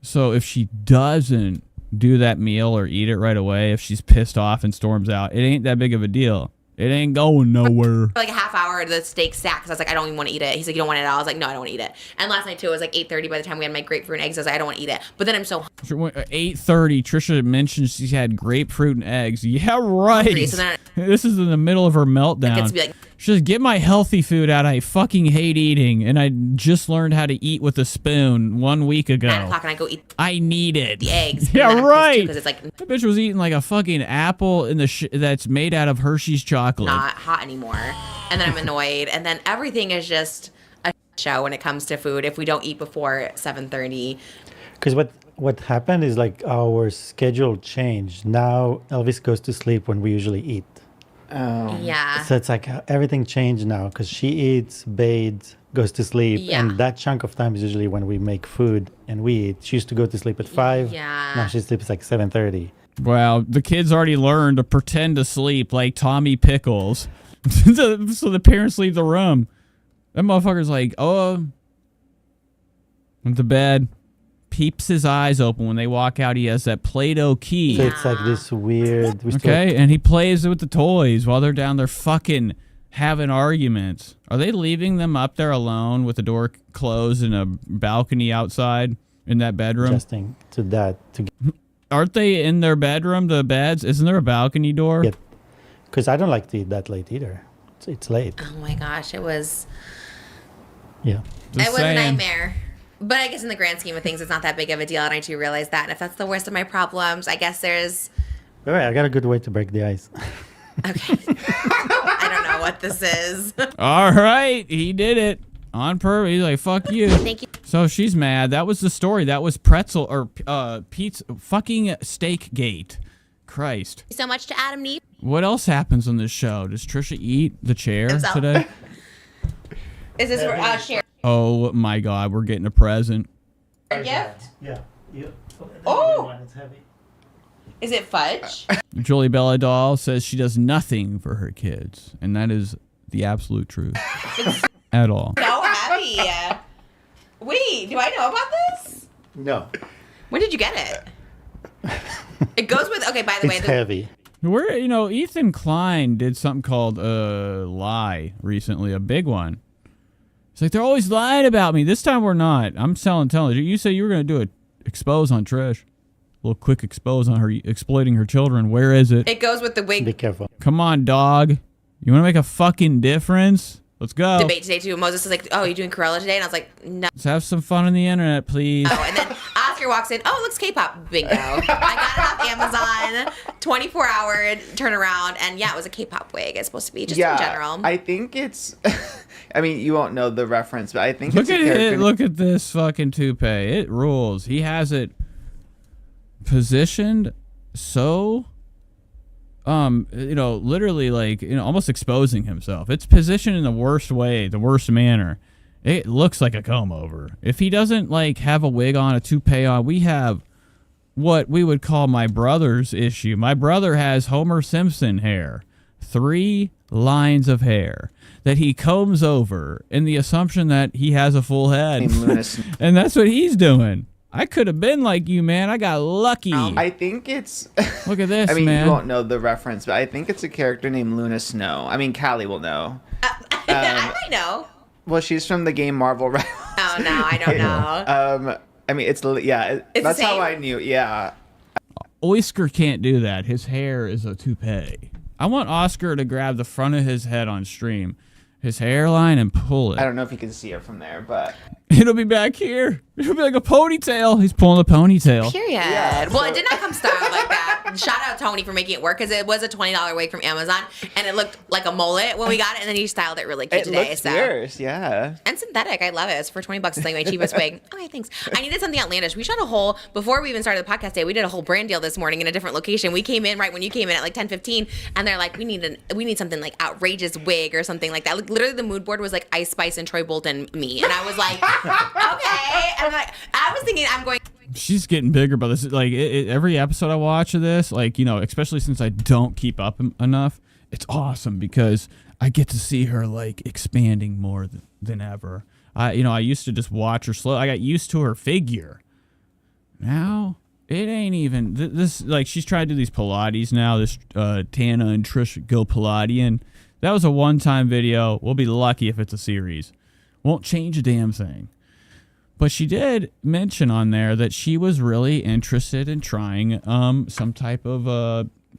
So if she doesn't do that meal or eat it right away, if she's pissed off and storms out, it ain't that big of a deal. It ain't going nowhere. For like a half hour, the steak sat because I was like, I don't even want to eat it. He's like, you don't want it at all? I was like, no, I don't want to eat it. And last night too, it was like 8:30 by the time we had my grapefruit and eggs. I was like, I don't want to eat it. But then I'm so 8:30, Trisha mentioned she had grapefruit and eggs. Yeah, right. hungry. So then This is in the middle of her meltdown. gets to be like, She says, get my healthy food out. I fucking hate eating. And I just learned how to eat with a spoon 1 week ago. 9 o'clock and I go eat I need it. the eggs. Yeah, right. Because it's like That bitch was eating like a fucking apple in the that's made out of Hershey's chocolate. not hot anymore. And then I'm annoyed. And then everything is just a show when it comes to food if we don't eat before 7:30. Because what happened is like our schedule changed. Now Elvis goes to sleep when we usually eat. Yeah. So it's like everything changed now because she eats, bathes, goes to sleep. Yeah. And that chunk of time is usually when we make food and we eat. She used to go to sleep at 5. Yeah. Now she sleeps like 7:30. Wow, the kids already learned to pretend to sleep like Tommy Pickles. So the parents leave the room. That motherfucker's like, went to bed. Peeps his eyes open when they walk out. He has that Play-Doh key. So it's like this weird. Okay, and he plays with the toys while they're down there fucking having arguments. Are they leaving them up there alone with the door closed and a balcony outside in that bedroom? Adjusting to that. Aren't they in their bedroom, the beds? Isn't there a balcony door? Yeah. Because I don't like to eat that late either. It's late. Oh my gosh, it was. Yeah. It was a nightmare. But I guess in the grand scheme of things, it's not that big of a deal, and I do realize that. And if that's the worst of my problems, I guess there's. All right, I got a good way to break the ice. Okay. I don't know what this is. All right, he did it on purpose. He's like, "Fuck you." Thank you. So she's mad. That was the story. That was pretzel or pizza fucking steak gate. Christ. Thank you so much to Adam Neef. What else happens on this show? Does Trisha eat the chair Himself. today? Is this for share? Oh my God, we're getting a present. A gift? Yeah. Oh! It's heavy. Is it fudge? Julie Bella Doll says she does nothing for her kids, and that is the absolute truth. At all. So heavy. Wait, do I know about this? No. When did you get it? It goes with, okay, by the way. It's heavy. Where, Ethan Klein did something called Lie recently, a big one. It's like, they're always lying about me. This time we're not. I'm telling you. You said you were going to do an expose on Trish. A little quick expose on her exploiting her children. Where is it? It goes with the wig. Be careful. Come on, dog. You want to make a fucking difference? Let's go. Debate today, too. Moses is like, oh, you doing Cruella today? And I was like, no. Let's have some fun on the internet, please. Oh, and then Oscar walks in. Oh, it looks K-pop. Bingo. I got it off Amazon. 24-hour turnaround. And yeah, it was a K-pop wig. It's supposed to be just in general. I think it's... I mean, you won't know the reference, but I think Look it's at a character... it. Look at this fucking toupee. It rules. He has it positioned so... literally like, almost exposing himself. It's positioned in the worst way, the worst manner. It looks like a comb over. If he doesn't like have a wig on, a toupee on, we have what we would call my brother's issue. My brother has Homer Simpson hair. 3 lines of hair that he combs over in the assumption that he has a full head. And that's what he's doing. I could have been like you, man. I got lucky. I think it's... Look at this, I mean, man. you won't know the reference, but I think it's a character named Luna Snow. I mean, Callie will know. I might know. Well, she's from the game Marvel Rivals. Oh, no, I don't know. I mean, it's that's how I knew. Yeah. Oscar can't do that. His hair is a toupee. I want Oscar to grab the front of his head on stream, his hairline, and pull it. I don't know if you can see it from there, but... It'll be back here. It'll be like a ponytail. He's pulling a ponytail. Period. Yeah, well, it did not come styled like that. Shout out Tony for making it work, because it was a $20 wig from Amazon, and it looked like a mullet when we got it, and then he styled it really cute today. It looks fierce, yeah. And synthetic. I love it. It's for $20. It's like my cheapest wig. Okay, thanks. I needed something outlandish. We shot a whole, before we even started the podcast day, we did a whole brand deal this morning in a different location. We came in right when you came in at like 10:15, and they're like, we need something like outrageous wig or something like that. Like, literally the mood board was like Ice Spice and Troy Bolton me, and I was like, okay. And I was thinking, I'm going... She's getting bigger, but this like every episode I watch of this, like, especially since I don't keep up enough, it's awesome because I get to see her like expanding more than ever. I used to just watch her slow. I got used to her figure. Now it ain't even this. Like, she's trying to do these Pilates now. This Tana and Trisha go Pilates. That was a one-time video. We'll be lucky if it's a series. Won't change a damn thing. But she did mention on there that she was really interested in trying some type of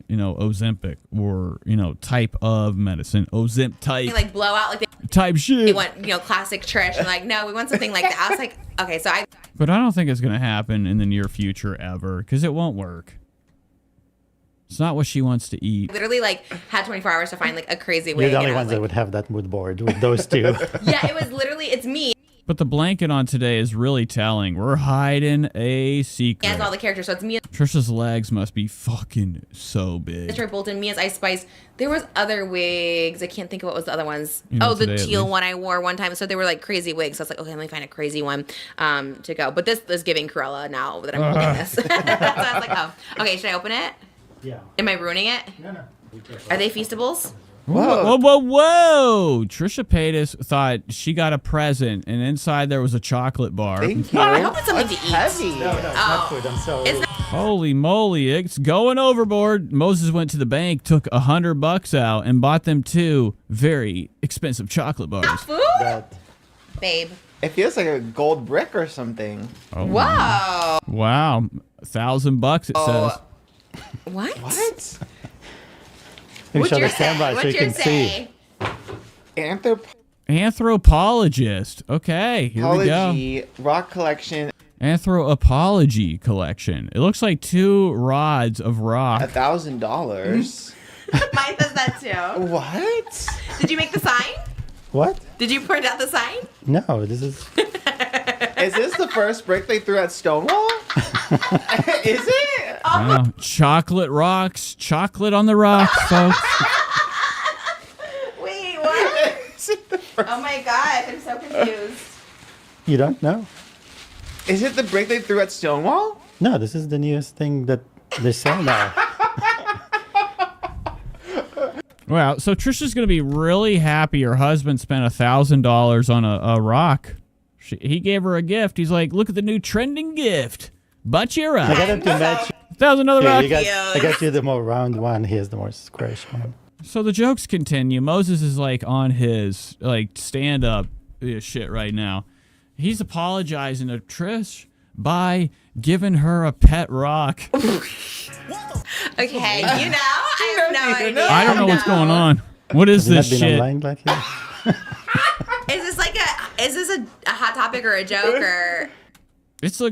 Ozempic or type of medicine, Ozemp type, like blowout, like type shit. They want classic Trish, and like, no, we want something like that. I was like, okay, so But I don't think it's gonna happen in the near future ever, because it won't work. It's not what she wants to eat. Literally like had 24 hours to find like a crazy wig. You're the only ones that would have that mood board with those two. Yeah, it was literally, it's me. But the blanket on today is really telling. We're hiding a secret. As all the characters, so it's me. Trisha's legs must be fucking so big. Troy Bolton, me as Ice Spice. There was other wigs. I can't think of what was the other ones. Today, the teal one I wore one time. So they were like crazy wigs. So I was like, okay, let me find a crazy one to go. But this is giving Cruella now that I'm holding this. So I was like, oh, okay. Should I open it? Yeah. Am I ruining it? No. Are they Feastables? Whoa. Trisha Paytas thought she got a present, and inside there was a chocolate bar. Thank you. I hope it's something to eat. Heavy. No, it's not food. I'm sorry. Holy moly, it's going overboard. Moses went to the bank, took $100 out, and bought them 2 very expensive chocolate bars. Not food? Babe. It feels like a gold brick or something. Oh, wow. Wow. $1,000 it says. What? What? Maybe show the camera so you can see. Anthropologist. Okay, here we go. Rock collection. Anthropology collection. It looks like 2 rods of rock. $1,000. Mine says that too. What? Did you make the sign? What? Did you print out the sign? No, this is... Is this the first brick they threw at Stonewall? Is it? Wow. Chocolate rocks. Chocolate on the rocks, folks. Wait, what? Oh my god, I'm so confused. You don't know? Is it the brick they threw at Stonewall? No, this is the newest thing that they sell now. Well, so Trisha's going to be really happy her husband spent $1,000 on a rock. He gave her a gift. He's like, look at the new trending gift. Butt rock. I got him to match. $1,000 rock. I got you the more round one. He has the more squarish one. So the jokes continue. Moses is like on his like stand-up shit right now. He's apologizing to Trish by giving her a pet rock. Okay, you know, I have no idea. I don't know what's going on. What is this shit? Is this like is this a hot topic or a joke or? It's a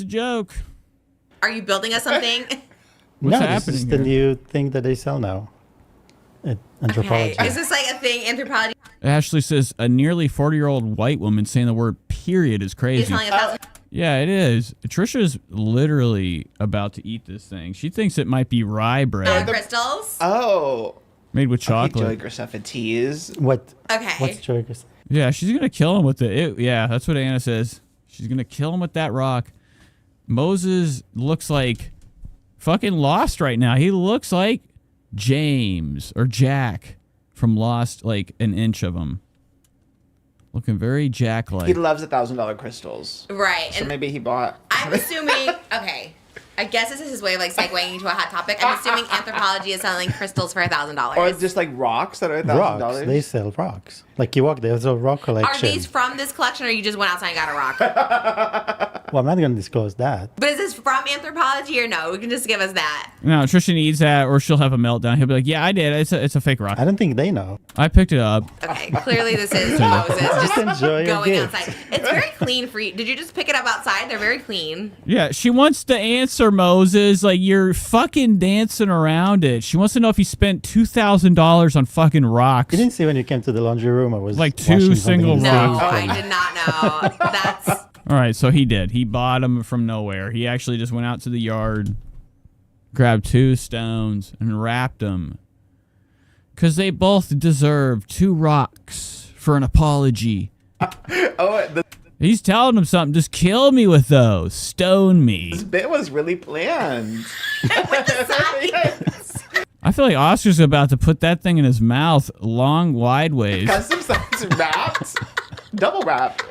joke. Are you building us something? What's no, happening this is here? the new thing that they sell now. Anthropology. Okay. Is this like a thing, anthropology? Ashley says a nearly 40-year-old white woman saying the word period is crazy. Is telling us Yeah, it is. Trisha's literally about to eat this thing. She thinks it might be rye bread crystals? Oh. made with chocolate. Joey Graceffa What? Okay. What's Joey Graceffa? Yeah, she's going to kill him with it. Yeah, that's what Anna says. She's going to kill him with that rock. Moses looks like fucking Lost right now. He looks like James or Jack from Lost, like an inch of him. Looking very Jack-like. He loves $1,000 crystals. Right. So and maybe he bought. I'm assuming, okay, I guess this is his way of like segueing into a hot topic. I'm assuming anthropology is selling crystals for $1,000. Or just like rocks that are $1,000. Rocks. They sell rocks. Like you walk, there's a rock collection. Are these from this collection or you just went outside and got a rock? Well, I'm not going to disclose that. But is this from anthropology or no? We can just give us that. No, Trisha needs that or she'll have a meltdown. He'll be like, yeah, I did. It's a fake rock. I don't think they know. I picked it up. Okay, clearly this is Moses just enjoy your going gift. outside. It's very clean for you. Did you just pick it up outside? They're very clean. Yeah, she wants to answer Moses like you're fucking dancing around it. She wants to know if he spent $2,000 on fucking rocks. You didn't see when you came to the laundry room. I was like washing 2 something single in the rocks. No, sink. I did not know. That's All right, so he did. He bought them from nowhere. He actually just went out to the yard, grabbed 2 stones, and wrapped them. Because they both deserve 2 rocks for an apology. He's telling him something. Just kill me with those. Stone me. This bit was really planned. I feel like Oscar's about to put that thing in his mouth long, wide ways. Custom size wrapped. Double wrapped.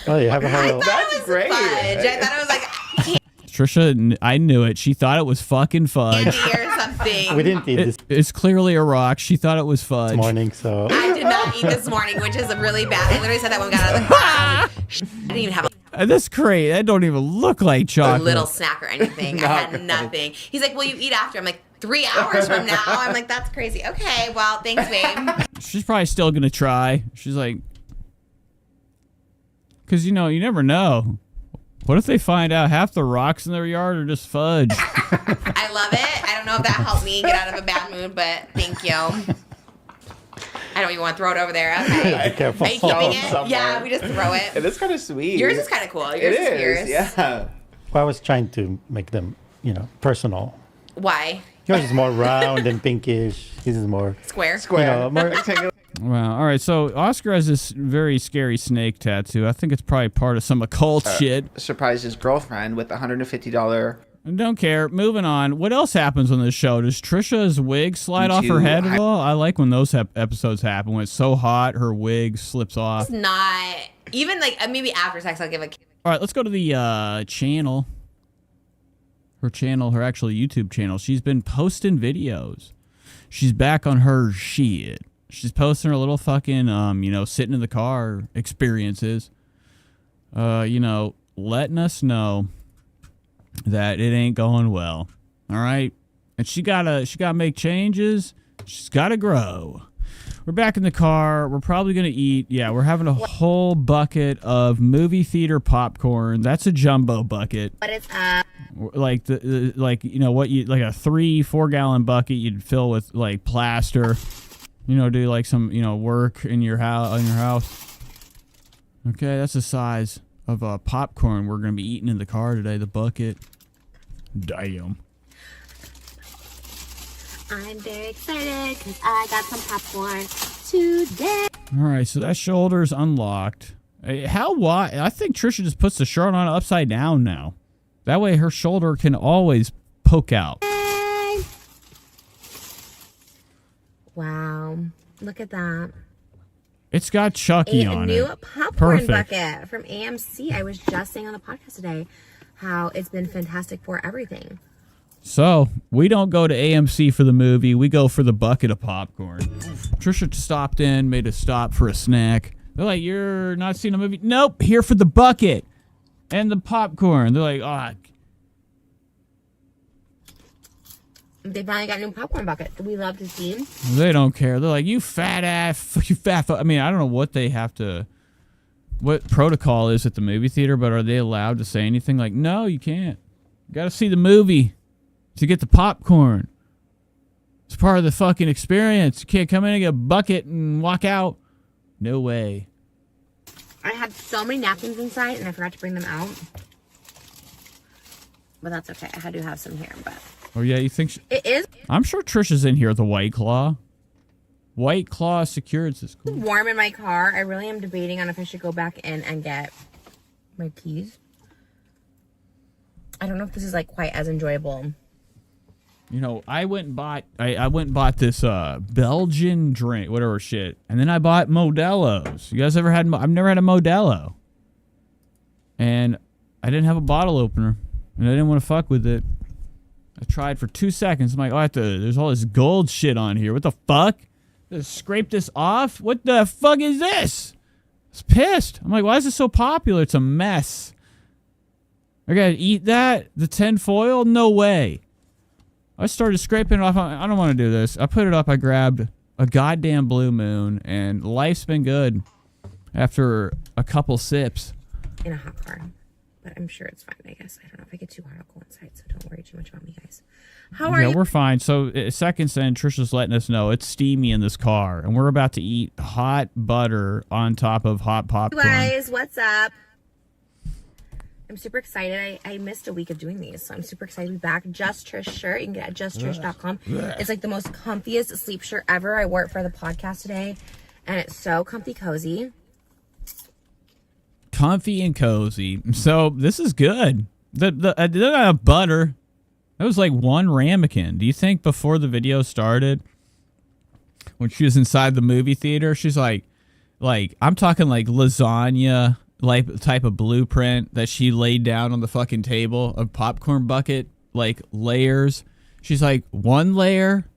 Oh, you have a whole... That's great. fudge. I thought it was like Trisha, I knew it. She thought it was fucking fudge. candy or something. We didn't eat this It's clearly a rock. She thought it was fudge. morning, so... I did not eat this morning, which is really bad. I literally said that when we got out of the car. I was like, I didn't even have That's great. That don't even look like a chocolate. little snack or anything. I had nothing. He's like, "Will you eat after?" I'm like, 3 hours from now. I'm like, that's crazy. Okay, well, thanks, babe. She's probably still going to try. She's like... Because, you never know. What if they find out half the rocks in their yard are just fudge? I love it. I don't know if that helped me get out of a bad mood, but thank you. I don't even want to throw it over there. Okay. Be careful. Are you keeping it? Yeah, we just throw it. It is kind of sweet. Yours is kind of cool. Yours It is fierce. yeah. Well, I was trying to make them, personal. Why? Yours is more round and pinkish. His is more... Square. more... Wow. All right. So Oscar has this very scary snake tattoo. I think it's probably part of some occult shit. Surprised his girlfriend with $150. Don't care. Moving on. What else happens on this show? Does Trisha's wig slide off her head at all? I like when those episodes happen. When it's so hot, her wig slips off. It's not. Even like maybe after sex, I'll give a. All right. Let's go to the channel. Her channel, her actual YouTube channel. She's been posting videos. She's back on her shit. She's posting her little fucking, sitting in the car experiences. Letting us know that it ain't going well. All right? And she gotta make changes. She's gotta grow. We're back in the car. We're probably gonna eat. Yeah, we're having a whole bucket of movie theater popcorn. That's a jumbo bucket. What is Like a 3-4 gallon bucket you'd fill with like plaster. Do like some, work in your house. Okay, that's the size of popcorn we're going to be eating in the car today, the bucket. Damn. I'm very excited because I got some popcorn today. All right, so that shoulder's unlocked. How wide? I think Trisha just puts the shirt on upside down now. That way her shoulder can always poke out. Wow. Look at that. It's got Chucky A on new it. popcorn Perfect. bucket from AMC. I was just saying on the podcast today how it's been fantastic for everything. So, we don't go to AMC for the movie. We go for the bucket of popcorn. Trisha stopped in, made a stop for a snack. They're like, you're not seeing a movie? Nope, here for the bucket and the popcorn. They're like, oh. They finally got a new popcorn bucket. We love to see. They don't care. They're like, you fat ass, you fat fuck. I mean, I don't know what they have to, what protocol is at the movie theater, but are they allowed to say anything like, no, you can't. You got to see the movie to get the popcorn. It's part of the fucking experience. You can't come in and get a bucket and walk out. No way. I had so many napkins inside and I forgot to bring them out. But that's okay. I had to have some here, but. Oh, yeah, you think... It is I'm sure Trisha's in here with the White Claw. White Claw Securities is cool. warm in my car. I really am debating on if I should go back in and get my keys. I don't know if this is like quite as enjoyable. You know, I went and bought... I went and bought this Belgian drink, whatever shit. And then I bought Modelo's. You guys ever had... I've never had a Modelo. And I didn't have a bottle opener. And I didn't want to fuck with it. I tried for 2 seconds. I'm like, oh, I have to, there's all this gold shit on here. What the fuck? Just scrape this off? What the fuck is this? I was pissed. I'm like, why is this so popular? It's a mess. I gotta eat that? The tin foil? No way. I started scraping it off. I don't want to do this. I put it up. I grabbed a goddamn Blue Moon, and life's been good after a couple sips. In a hot car. But I'm sure it's fine, I guess. I don't know if I get too hot, I'll go inside, so don't worry too much about me, guys. How are you? Yeah, we're fine. So, seconds in, Trisha's letting us know it's steamy in this car, and we're about to eat hot butter on top of hot popcorn. Guys, what's up? I'm super excited. I missed a week of doing these, so I'm super excited to be back. Just Trish shirt. You can get it at justtrish.com. It's like the most comfiest sleep shirt ever. I wore it for the podcast today, and it's so comfy cozy. Comfy and cozy. So this is good. I didn't have butter. That was like one ramekin. Do you think before the video started, when she was inside the movie theater, she's like I'm talking like lasagna, like type of blueprint that she laid down on the fucking table of popcorn bucket, like layers. She's like, one layer,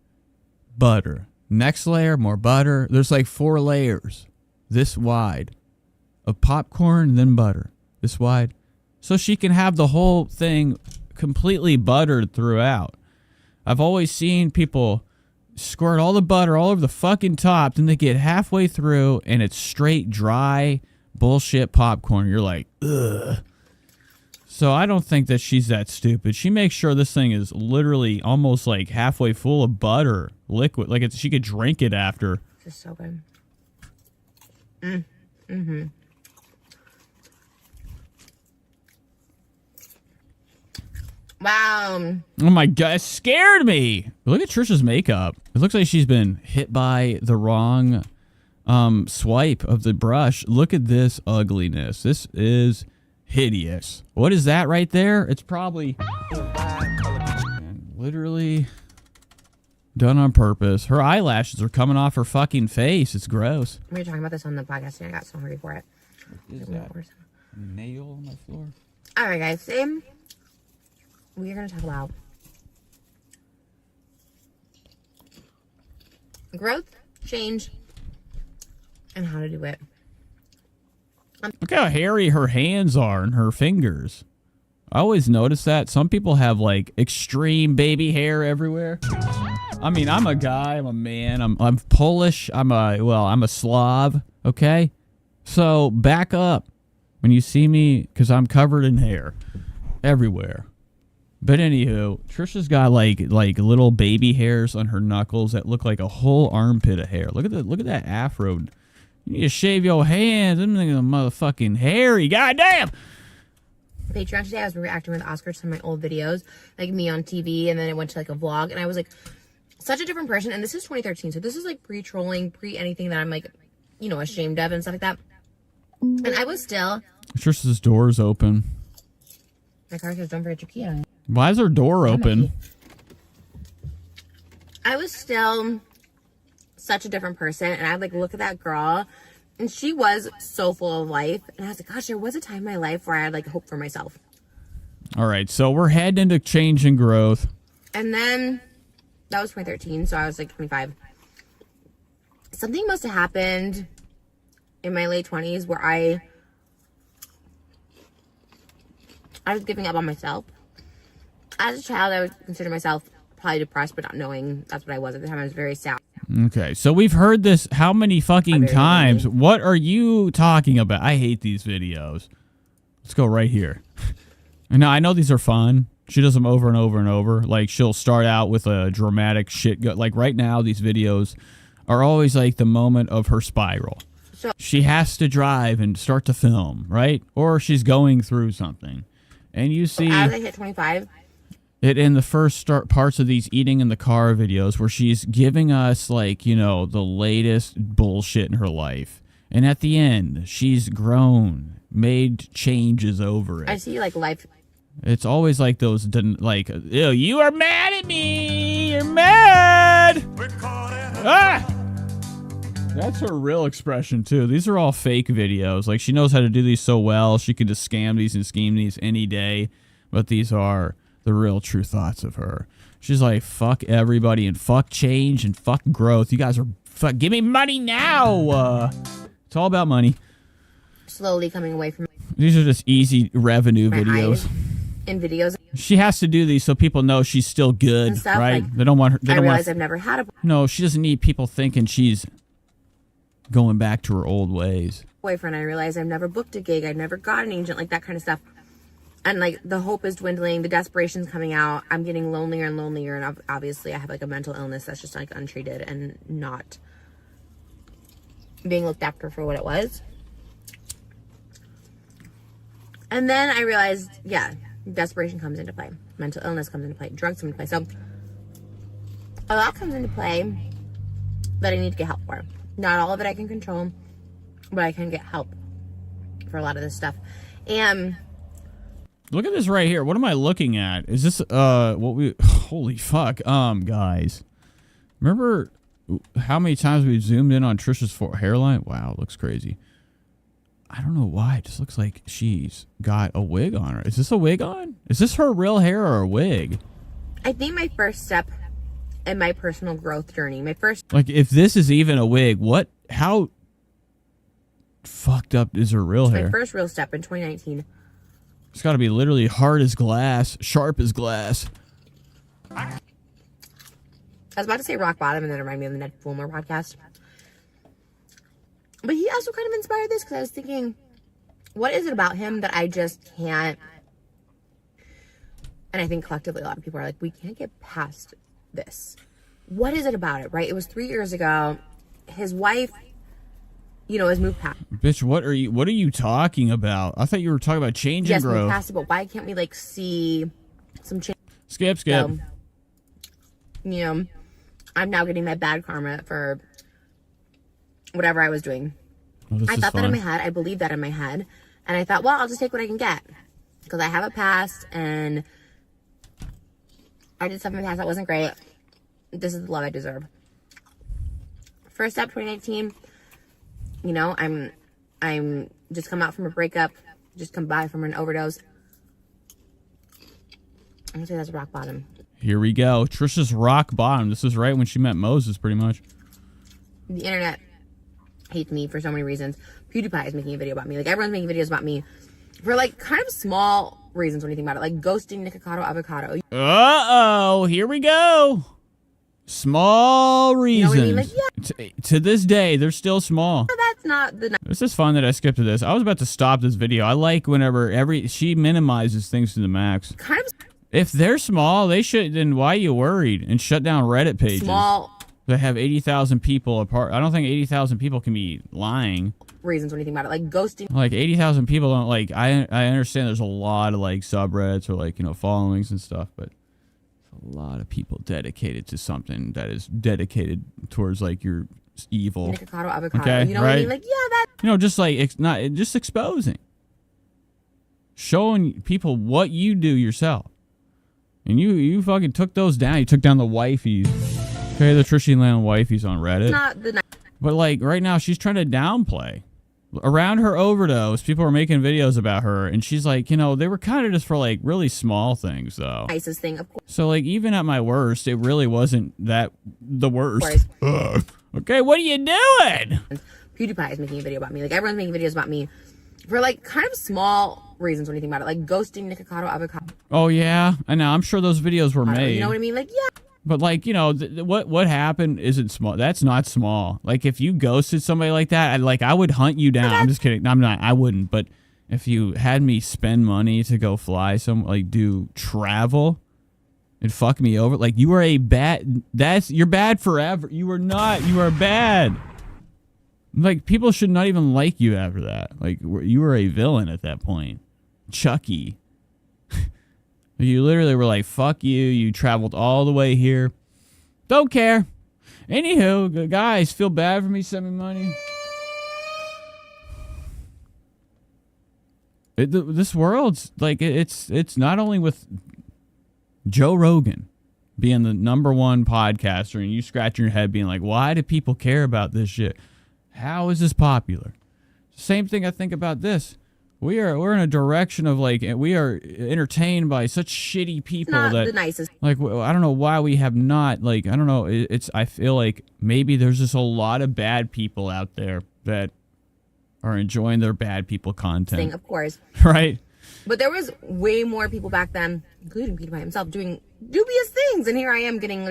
butter. Next layer, more butter. There's like 4 layers this wide of popcorn, then butter this wide, so she can have the whole thing completely buttered throughout. I've always seen people squirt all the butter all over the fucking top, then they get halfway through and it's straight dry bullshit popcorn. You're like, ugh. So I don't think that she's that stupid. She makes sure this thing is literally almost like halfway full of butter, liquid, like she could drink it after. This is so good. Mm-hmm. Wow. Oh my god, it scared me. Look at Trisha's makeup. It looks like she's been hit by the wrong swipe of the brush. Look at this ugliness. This is hideous. What is that right there? It's probably literally done on purpose. Her eyelashes are coming off her fucking face. It's gross. We were talking about this on the podcast and I got so hungry for it. What is that? Nail on my floor. All right, guys. We're going to talk about growth, change, and how to do it. Look how hairy her hands are and her fingers. I always notice that. Some people have like extreme baby hair everywhere. I mean, I'm a guy, I'm a man, I'm Polish, I'm a Slav, okay? So back up when you see me, because I'm covered in hair everywhere. But anywho, Trisha's got like little baby hairs on her knuckles that look like a whole armpit of hair. Look at that afro. You need to shave your hands. Them things are motherfucking hairy. Goddamn. Patreon today, I was reacting with Oscar to some of my old videos, like me on TV, and then it went to like a vlog, and I was like such a different person. And this is 2013, so this is like pre-trolling, pre-anything that I'm like, you know, ashamed of and stuff like that. And I was still. Trisha's door's open. My car says, "Don't forget your key on it." Why is her door open? I was still such a different person. And I'd like look at that girl, and she was so full of life. And I was like, gosh, there was a time in my life where I had like hope for myself. All right, so we're heading into change and growth. And then that was 2013, so I was like 25. Something must have happened in my late 20s where I was giving up on myself. As a child, I would consider myself probably depressed, but not knowing that's what I was at the time. I was very sad. Okay, so we've heard this how many fucking times? What are you talking about? I hate these videos. Let's go right here. And now I know these are fun. She does them over and over and over. Like, she'll start out with a dramatic shit. Like, right now, these videos are always like the moment of her spiral. So she has to drive and start to film, right? Or she's going through something. And you see as I hit 25, it in the first parts of these eating in the car videos where she's giving us, like, you know, the latest bullshit in her life. And at the end, she's grown, made changes over it. I see like life. It's always like those, like, ew, you are mad at me. You're mad. Ah! That's her real expression, too. These are all fake videos. Like, she knows how to do these so well. She could just scam these and scheme these any day. But these are the real true thoughts of her. She's like, fuck everybody and fuck change and fuck growth. You guys are, give me money now. It's all about money. Slowly coming away from these are just easy revenue videos. In videos. She has to do these so people know she's still good, stuff, right? like, They don't want her. They I don't realize want, I've never had a no, she doesn't need people thinking she's going back to her old ways. boyfriend. I realize I've never booked a gig. I've never got an agent, like that kind of stuff. And like the hope is dwindling. The desperation's coming out. I'm getting lonelier and lonelier. And obviously I have like a mental illness that's just like untreated and not being looked after for what it was. And then I realized, yeah, desperation comes into play. Mental illness comes into play. Drugs come into play. So a lot comes into play that I need to get help for. Not all of it I can control, but I can get help for a lot of this stuff. And look at this right here. What am I looking at? Is this what we holy fuck. Guys. Remember how many times we zoomed in on Trisha's hairline? Wow, it looks crazy. I don't know why. It just looks like she's got a wig on her. Is this a wig on? Is this her real hair or a wig? I think my first step in my personal growth journey, like, if this is even a wig, how fucked up is her real hair? My first real step in 2019. It's got to be literally hard as glass, sharp as glass. I was about to say rock bottom, and then it reminded me of the Ned Fulmer podcast. But he also kind of inspired this, because I was thinking, what is it about him that I just can't? And I think collectively a lot of people are like, we can't get past this. What is it about it, right? It was 3 years ago. His wife, you know, has moved past. Bitch, what are you talking about? I thought you were talking about change and growth. Yes, moved past it, but why can't we like see some change? Skip. So, you know, I'm now getting that bad karma for whatever I was doing. Well, I thought that in my head. I believed that in my head. And I thought, well, I'll just take what I can get. Because I have a past, and I did stuff in my past that wasn't great. This is the love I deserve. First step, 2019. You know, I'm just come out from a breakup. Just come by from an overdose. I'm going to say that's rock bottom. Here we go. Trisha's rock bottom. This is right when she met Moses, pretty much. The internet hates me for so many reasons. PewDiePie is making a video about me. Like, everyone's making videos about me for like kind of small reasons when you think about it. Like ghosting Nikocado Avocado. Uh-oh. Here we go. Small reasons. You know what I mean? Like, yeah. To this day, they're still small. That's not the... This is fun that I skipped to this. I was about to stop this video. I like whenever she minimizes things to the max. Kind of... If they're small, they should, then why are you worried? And shut down Reddit pages. Small... They have 80,000 people apart. I don't think 80,000 people can be lying. Reasons when you think about it, like ghosting. Like 80,000 people don't like. I understand there's a lot of like subreddits or like, you know, followings and stuff, but a lot of people dedicated to something that is dedicated towards like your evil. Nikocado Avocado. Okay, you know right? what I mean? Like, yeah, that. You know, just like just exposing, showing people what you do yourself, and you fucking took those down. You took down the wifeys. Okay, the Trisha Land wifey's on Reddit. Not the But like right now, she's trying to downplay. Around her overdose, people are making videos about her, and she's like, you know, they were kind of just for like really small things, though. nicest thing, of course. So like, even at my worst, it really wasn't that the worst. Okay, what are you doing? PewDiePie is making a video about me. Like everyone's making videos about me for like kind of small reasons when you think about it, like ghosting Nikocado Avocado. Oh yeah, I know. I'm sure those videos were made. You know what I mean? Like yeah. But like, you know, what happened isn't small. That's not small. Like if you ghosted somebody like that, I would hunt you down. I'm just kidding. No, I'm not. I wouldn't. But if you had me spend money to go fly do travel and fuck me over, like you are you're bad forever. You are not. You are bad. Like people should not even like you after that. Like you were a villain at that point. Chucky. You literally were like, fuck you. You traveled all the way here. Don't care. Anywho, guys, feel bad for me. Send me money. This world's like, it's not only with Joe Rogan being the #1 podcaster and you scratching your head being like, why do people care about this shit? How is this popular? Same thing I think about this. We're in a direction of like we are entertained by such shitty people Not that the nicest. like I don't know why we have not like I don't know I feel like maybe there's just a lot of bad people out there that are enjoying their bad people content. Thing, of course. Right? But there was way more people back then, including PewDiePie himself, doing dubious things, and here I am getting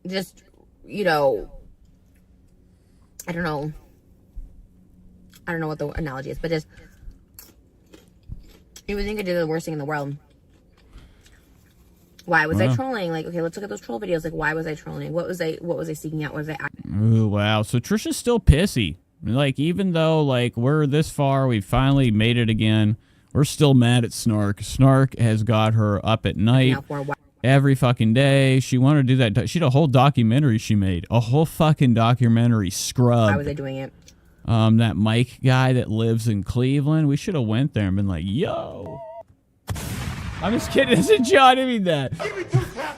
just you know, I don't know what the analogy is, but just you would think I did the worst thing in the world. Why was I trolling? Like, okay, let's look at those troll videos. Like, why was I trolling? What was I seeking out? What was I? Ooh, wow. So Trisha's still pissy. Like, even though like we're this far, we finally made it again. We're still mad at Snark. Snark has got her up at night every fucking day. She wanted to do that. She had a whole documentary she made. A whole fucking documentary. Scrub. Why was I doing it? That Mike guy that lives in Cleveland. We should have went there and been like, yo. I'm just kidding. It's a joke. I didn't mean that.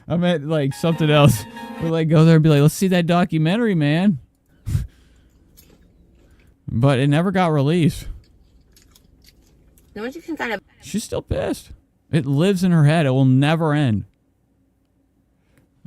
I meant like something else. We're like, go there and be like, let's see that documentary, man. But it never got released. No one can kind of. She's still pissed. It lives in her head. It will never end.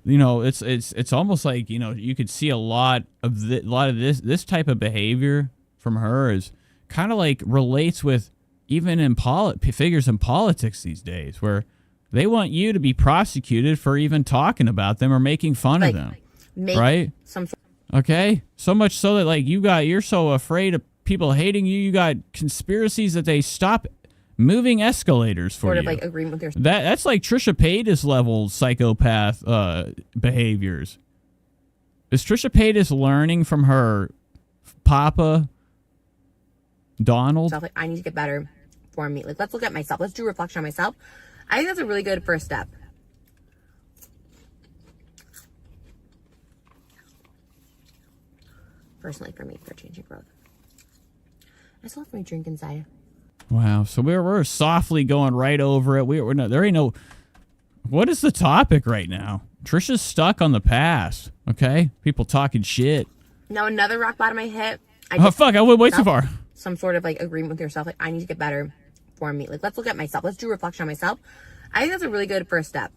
You know, it's almost like, you know, you could see a lot of this type of behavior from her is kind of like relates with even in figures in politics these days, where they want you to be prosecuted for even talking about them or making fun of them, right? Okay, so much so that like you're so afraid of people hating you, you got conspiracies that they stop moving escalators for you. Sort of like agreeing with your. That's like Trisha Paytas level psychopath behaviors. Is Trisha Paytas learning from her Papa Donald? Like, I need to get better for me. Like, let's look at myself. Let's do reflection on myself. I think that's a really good first step. Personally, for me, for changing growth. I still have my drink inside. Wow, so we're softly going right over it. We're not, there ain't no. What is the topic right now? Trisha's stuck on the past. Okay, people talking shit. Now another rock bottom I hit. Oh fuck! I went way too far. Some sort of like agreement with yourself. Like, I need to get better for me. Like, let's look at myself. Let's do reflection on myself. I think that's a really good first step.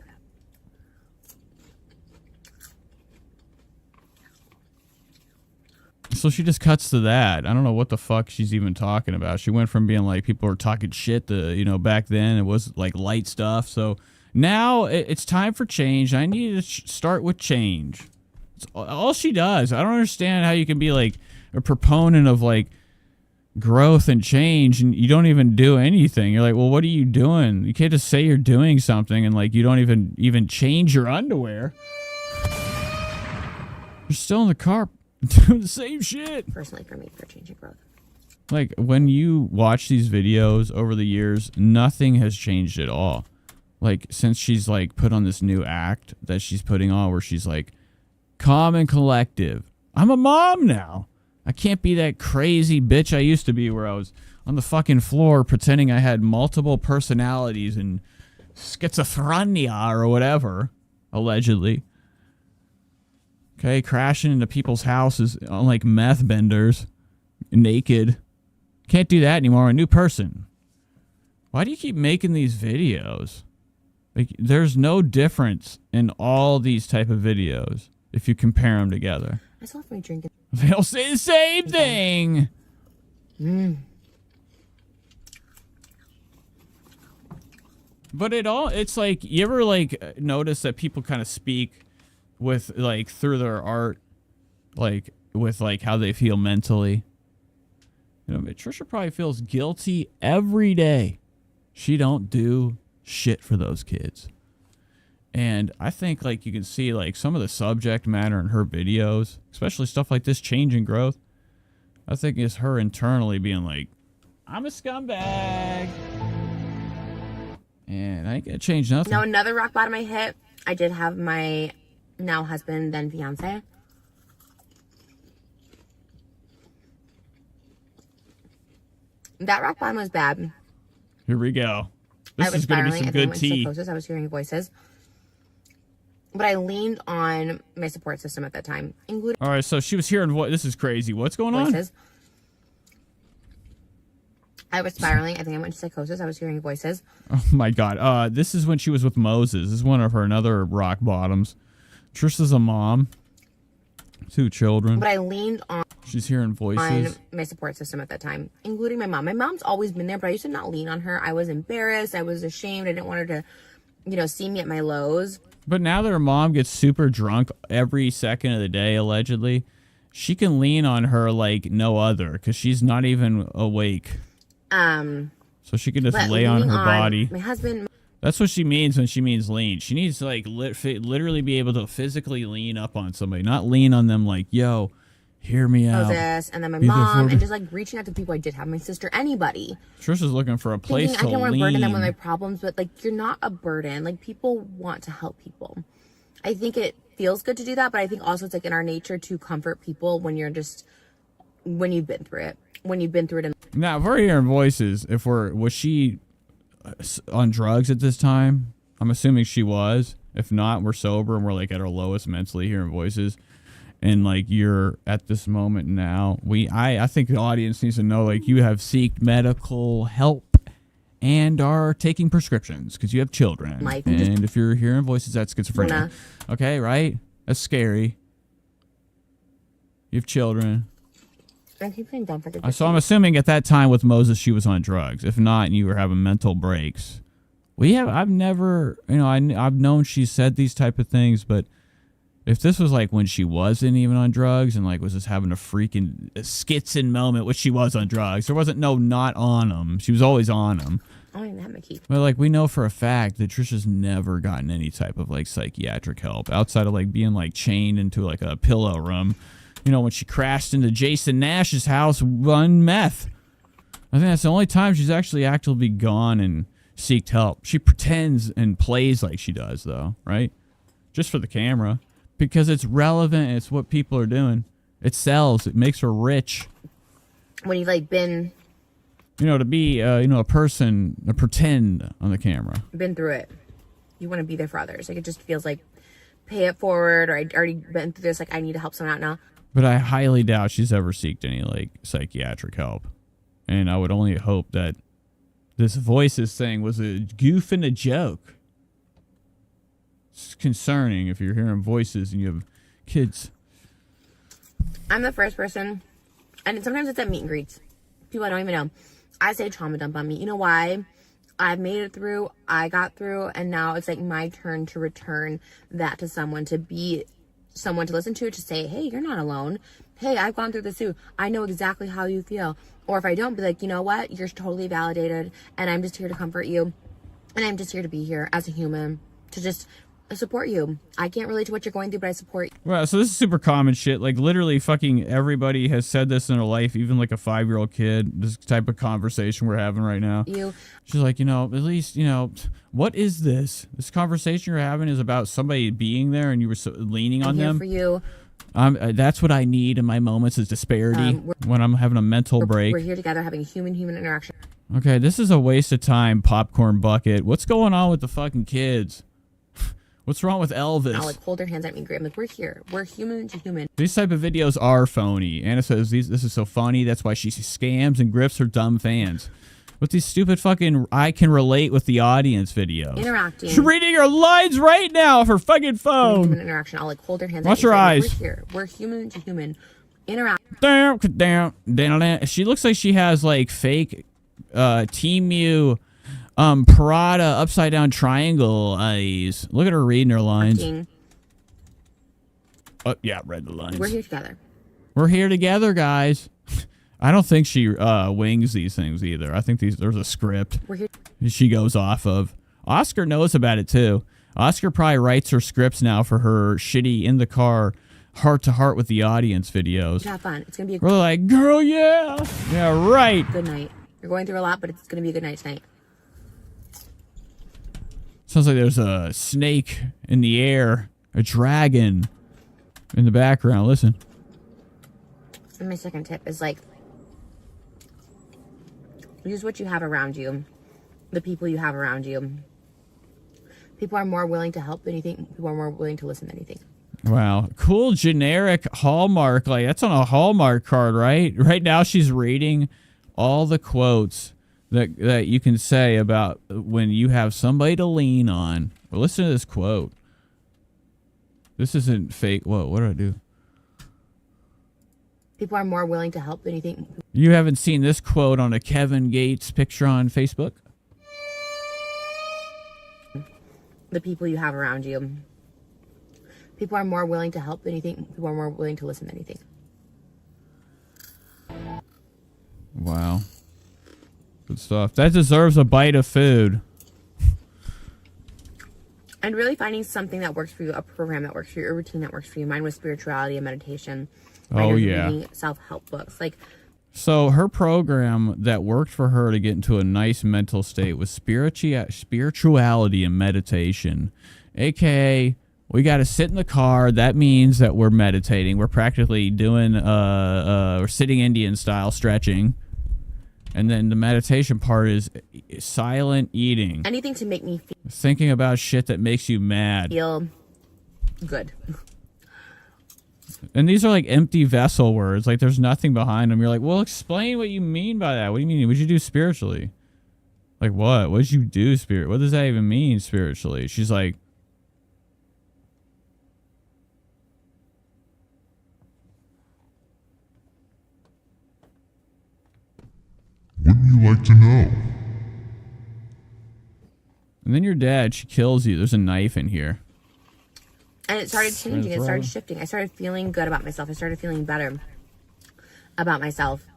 So she just cuts to that. I don't know what the fuck she's even talking about. She went from being like people were talking shit to, you know, back then it was like light stuff. So now it's time for change. I need to start with change. It's all she does. I don't understand how you can be like a proponent of like growth and change and you don't even do anything. You're like, well, what are you doing? You can't just say you're doing something and like you don't even change your underwear. You're still in the car doing the same shit. Personally, for me, for changing growth. Like, when you watch these videos over the years, nothing has changed at all. Like, since she's, like, put on this new act that she's putting on where she's, like, calm and collective. I'm a mom now. I can't be that crazy bitch I used to be where I was on the fucking floor pretending I had multiple personalities and schizophrenia or whatever, allegedly. Okay, crashing into people's houses like meth benders, naked. Can't do that anymore. A new person. Why do you keep making these videos? Like, there's no difference in all these type of videos if you compare them together. I still have my drink. They all say the same thing. But it's like, you ever like notice that people kind of speak with like through their art, like with like how they feel mentally? You know, Trisha probably feels guilty every day. She don't do shit for those kids. And I think like you can see like some of the subject matter in her videos, especially stuff like this, change and growth. I think it's her internally being like, I'm a scumbag. And I ain't gonna change nothing. Now, another rock bottom I hit, I did have my now husband, then fiance. That rock bottom was bad. Here we go. This is going to be some good tea. I was hearing voices. But I leaned on my support system at that time, including... All right, so she was hearing what? This is crazy. What's going voices. I was spiraling. I think I went into psychosis. I was hearing voices. Oh, my God. This is when she was with Moses. This is one of her another rock bottoms. Trisha's a mom. 2 children. But I leaned on... She's hearing voices. On my support system at that time, including my mom. My mom's always been there, but I used to not lean on her. I was embarrassed. I was ashamed. I didn't want her to, see me at my lows. But now that her mom gets super drunk every second of the day, allegedly, she can lean on her like no other because she's not even awake. So she can just lay on her body. My husband... That's what she means when she means lean. She needs to like literally be able to physically lean up on somebody, not lean on them like, yo, hear me out. This, and then my mom, and just like reaching out to people I did have, my sister, anybody. Trisha's looking for a place to lean. I don't want to burden them with my problems, but like, you're not a burden. Like, people want to help people. I think it feels good to do that, but I think also it's like in our nature to comfort people when you've been through it. When you've been through it. Now, if we're hearing voices, was she on drugs at this time? I'm assuming she was. If not, we're sober and we're like at our lowest mentally, hearing voices. And like you're at this moment now, I think the audience needs to know like you have sought medical help and are taking prescriptions because you have children. And if you're hearing voices, that's schizophrenia. Okay, right? That's scary. You have children. I keep saying don't forget. So I'm assuming at that time with Moses, she was on drugs. If not, and you were having mental breaks. I've never, I've known she said these type of things, but if this was like when she wasn't even on drugs and like was just having a freaking schizo moment, which she was on drugs, there wasn't not on them. She was always on them. I don't even have my key. But like we know for a fact that Trisha's never gotten any type of like psychiatric help outside of like being like chained into like a pillow room. When she crashed into Jason Nash's house on meth. I think that's the only time she's actually actively gone and seeked help. She pretends and plays like she does, though, right? Just for the camera. Because it's relevant. It's what people are doing. It sells. It makes her rich. When you've like been... to be, a person, pretend on the camera. Been through it. You want to be there for others. Like, it just feels like pay it forward, or I'd already been through this. Like, I need to help someone out now. But I highly doubt she's ever sought any, like, psychiatric help. And I would only hope that this voices thing was a goof and a joke. It's concerning if you're hearing voices and you have kids. I'm the first person, and sometimes it's at meet and greets. People I don't even know. I say trauma dump on me. You know why? I've made it through, I got through, and now it's like my turn to return that to someone, to be someone to listen to say, hey, you're not alone. Hey, I've gone through this too. I know exactly how you feel. Or if I don't, be like, you know what? You're totally validated, and I'm just here to comfort you. And I'm just here to be here as a human, to just support you. I can't relate to what you're going through, but I support you. Well, so this is super common shit. Like, literally fucking everybody has said this in their life, even like a 5-year-old kid, this type of conversation we're having right now. She's like, at least, what is this? This conversation you're having is about somebody being there and you were leaning on them. For you. That's what I need in my moments is disparity when I'm having a mental break. We're here together having a human interaction. Okay, this is a waste of time, popcorn bucket. What's going on with the fucking kids? What's wrong with Elvis? I'll like hold their hands at me and grab them. Like, we're here. We're human to human. These type of videos are phony. Anna says this is so funny. That's why she scams and grifts her dumb fans. With these stupid fucking I can relate with the audience videos. Interacting. She's reading her lines right now off her fucking phone. Human interaction. I'll like hold their hands Watch at me. her eyes. We're here. We're human to human. Interact. She looks like she has like fake Temu Prada upside down triangle eyes. Look at her reading her lines. Oh yeah, read the lines. We're here together. We're here together, guys. I don't think she wings these things either. I think there's a script she goes off of. Oscar knows about it too. Oscar probably writes her scripts now for her shitty in the car heart to heart with the audience videos. Have fun. It's gonna be a We're like, girl, yeah. Yeah, right. good night. You're going through a lot, but it's gonna be a good night tonight. Sounds like there's a snake in the air, a dragon in the background. Listen. And my second tip is like, use what you have around you, the people you have around you. People are more willing to help than you think. People are more willing to listen than you think. Wow. Cool generic Hallmark. Like, that's on a Hallmark card, right? Right now she's reading all the quotes that you can say about when you have somebody to lean on. Well, listen to this quote. This isn't fake. Whoa, what did I do? People are more willing to help than you think. You haven't seen this quote on a Kevin Gates picture on Facebook? The people you have around you. People are more willing to help than you think. People are more willing to listen than you think. Wow. Good stuff. That deserves a bite of food. And really finding something that works for you, a program that works for you, a routine that works for you. Mine was spirituality and meditation. Mine was reading self-help books. Like, so her program that worked for her to get into a nice mental state was spirituality and meditation. AKA, we got to sit in the car. That means that we're meditating. We're practically doing, we're sitting Indian style stretching. And then the meditation part is silent eating. anything to make me Thinking about shit that makes you mad. feel good. And these are like empty vessel words. Like there's nothing behind them. You're like, well, explain what you mean by that. What do you mean? What did you do spiritually? Like what? What did you do spirit? What does that even mean spiritually? She's like, wouldn't you like to know? and then you're dead. She kills you. There's a knife in here. And it started changing. It started shifting. I started feeling good about myself. I started feeling better about myself.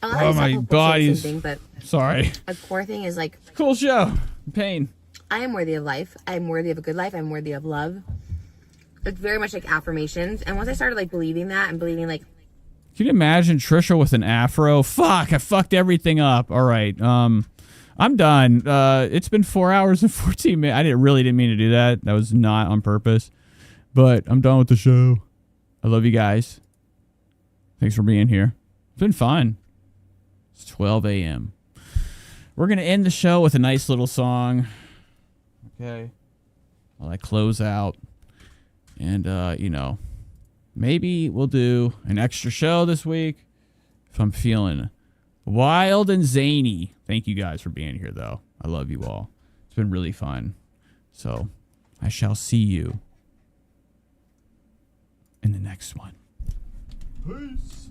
Oh, my body's... But sorry. a core thing is like... Cool show. Pain. I am worthy of life. I am worthy of a good life. I'm worthy of love. It's very much like affirmations. And once I started like believing that and believing like... Can you imagine Trisha with an afro? Fuck, I fucked everything up. All right. I'm done. It's been 4 hours and 14 minutes. I really didn't mean to do that. That was not on purpose. But I'm done with the show. I love you guys. Thanks for being here. It's been fun. It's 12 a.m. We're going to end the show with a nice little song. Okay. While I close out. And, you know, maybe we'll do an extra show this week if I'm feeling wild and zany. Thank you guys for being here, though. I love you all. It's been really fun. So I shall see you in the next one. Peace.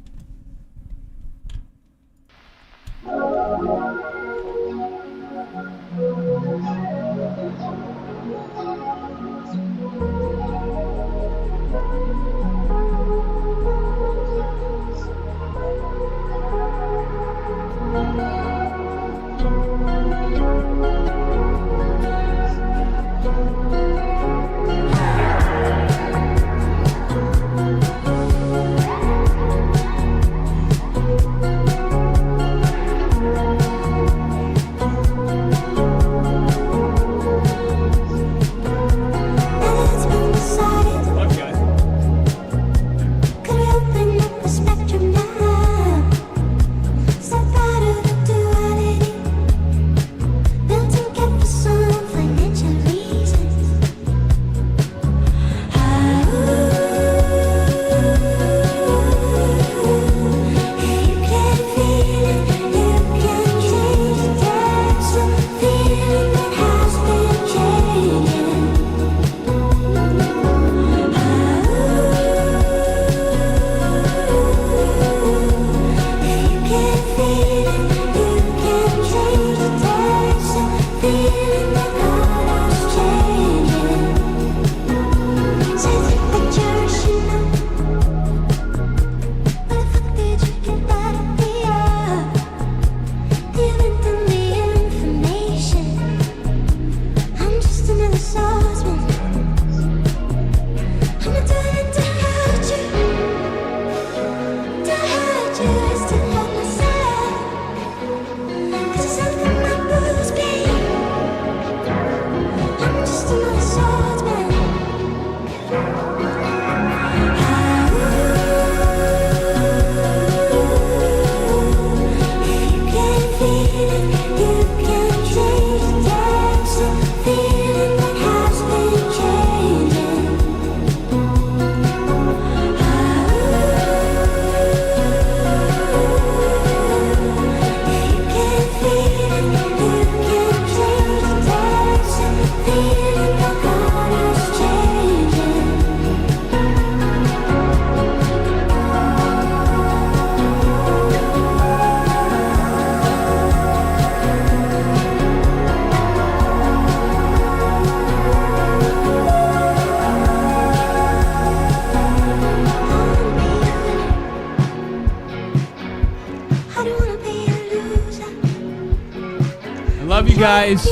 Love you guys.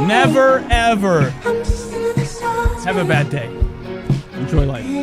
Never, ever have a bad day. Enjoy life.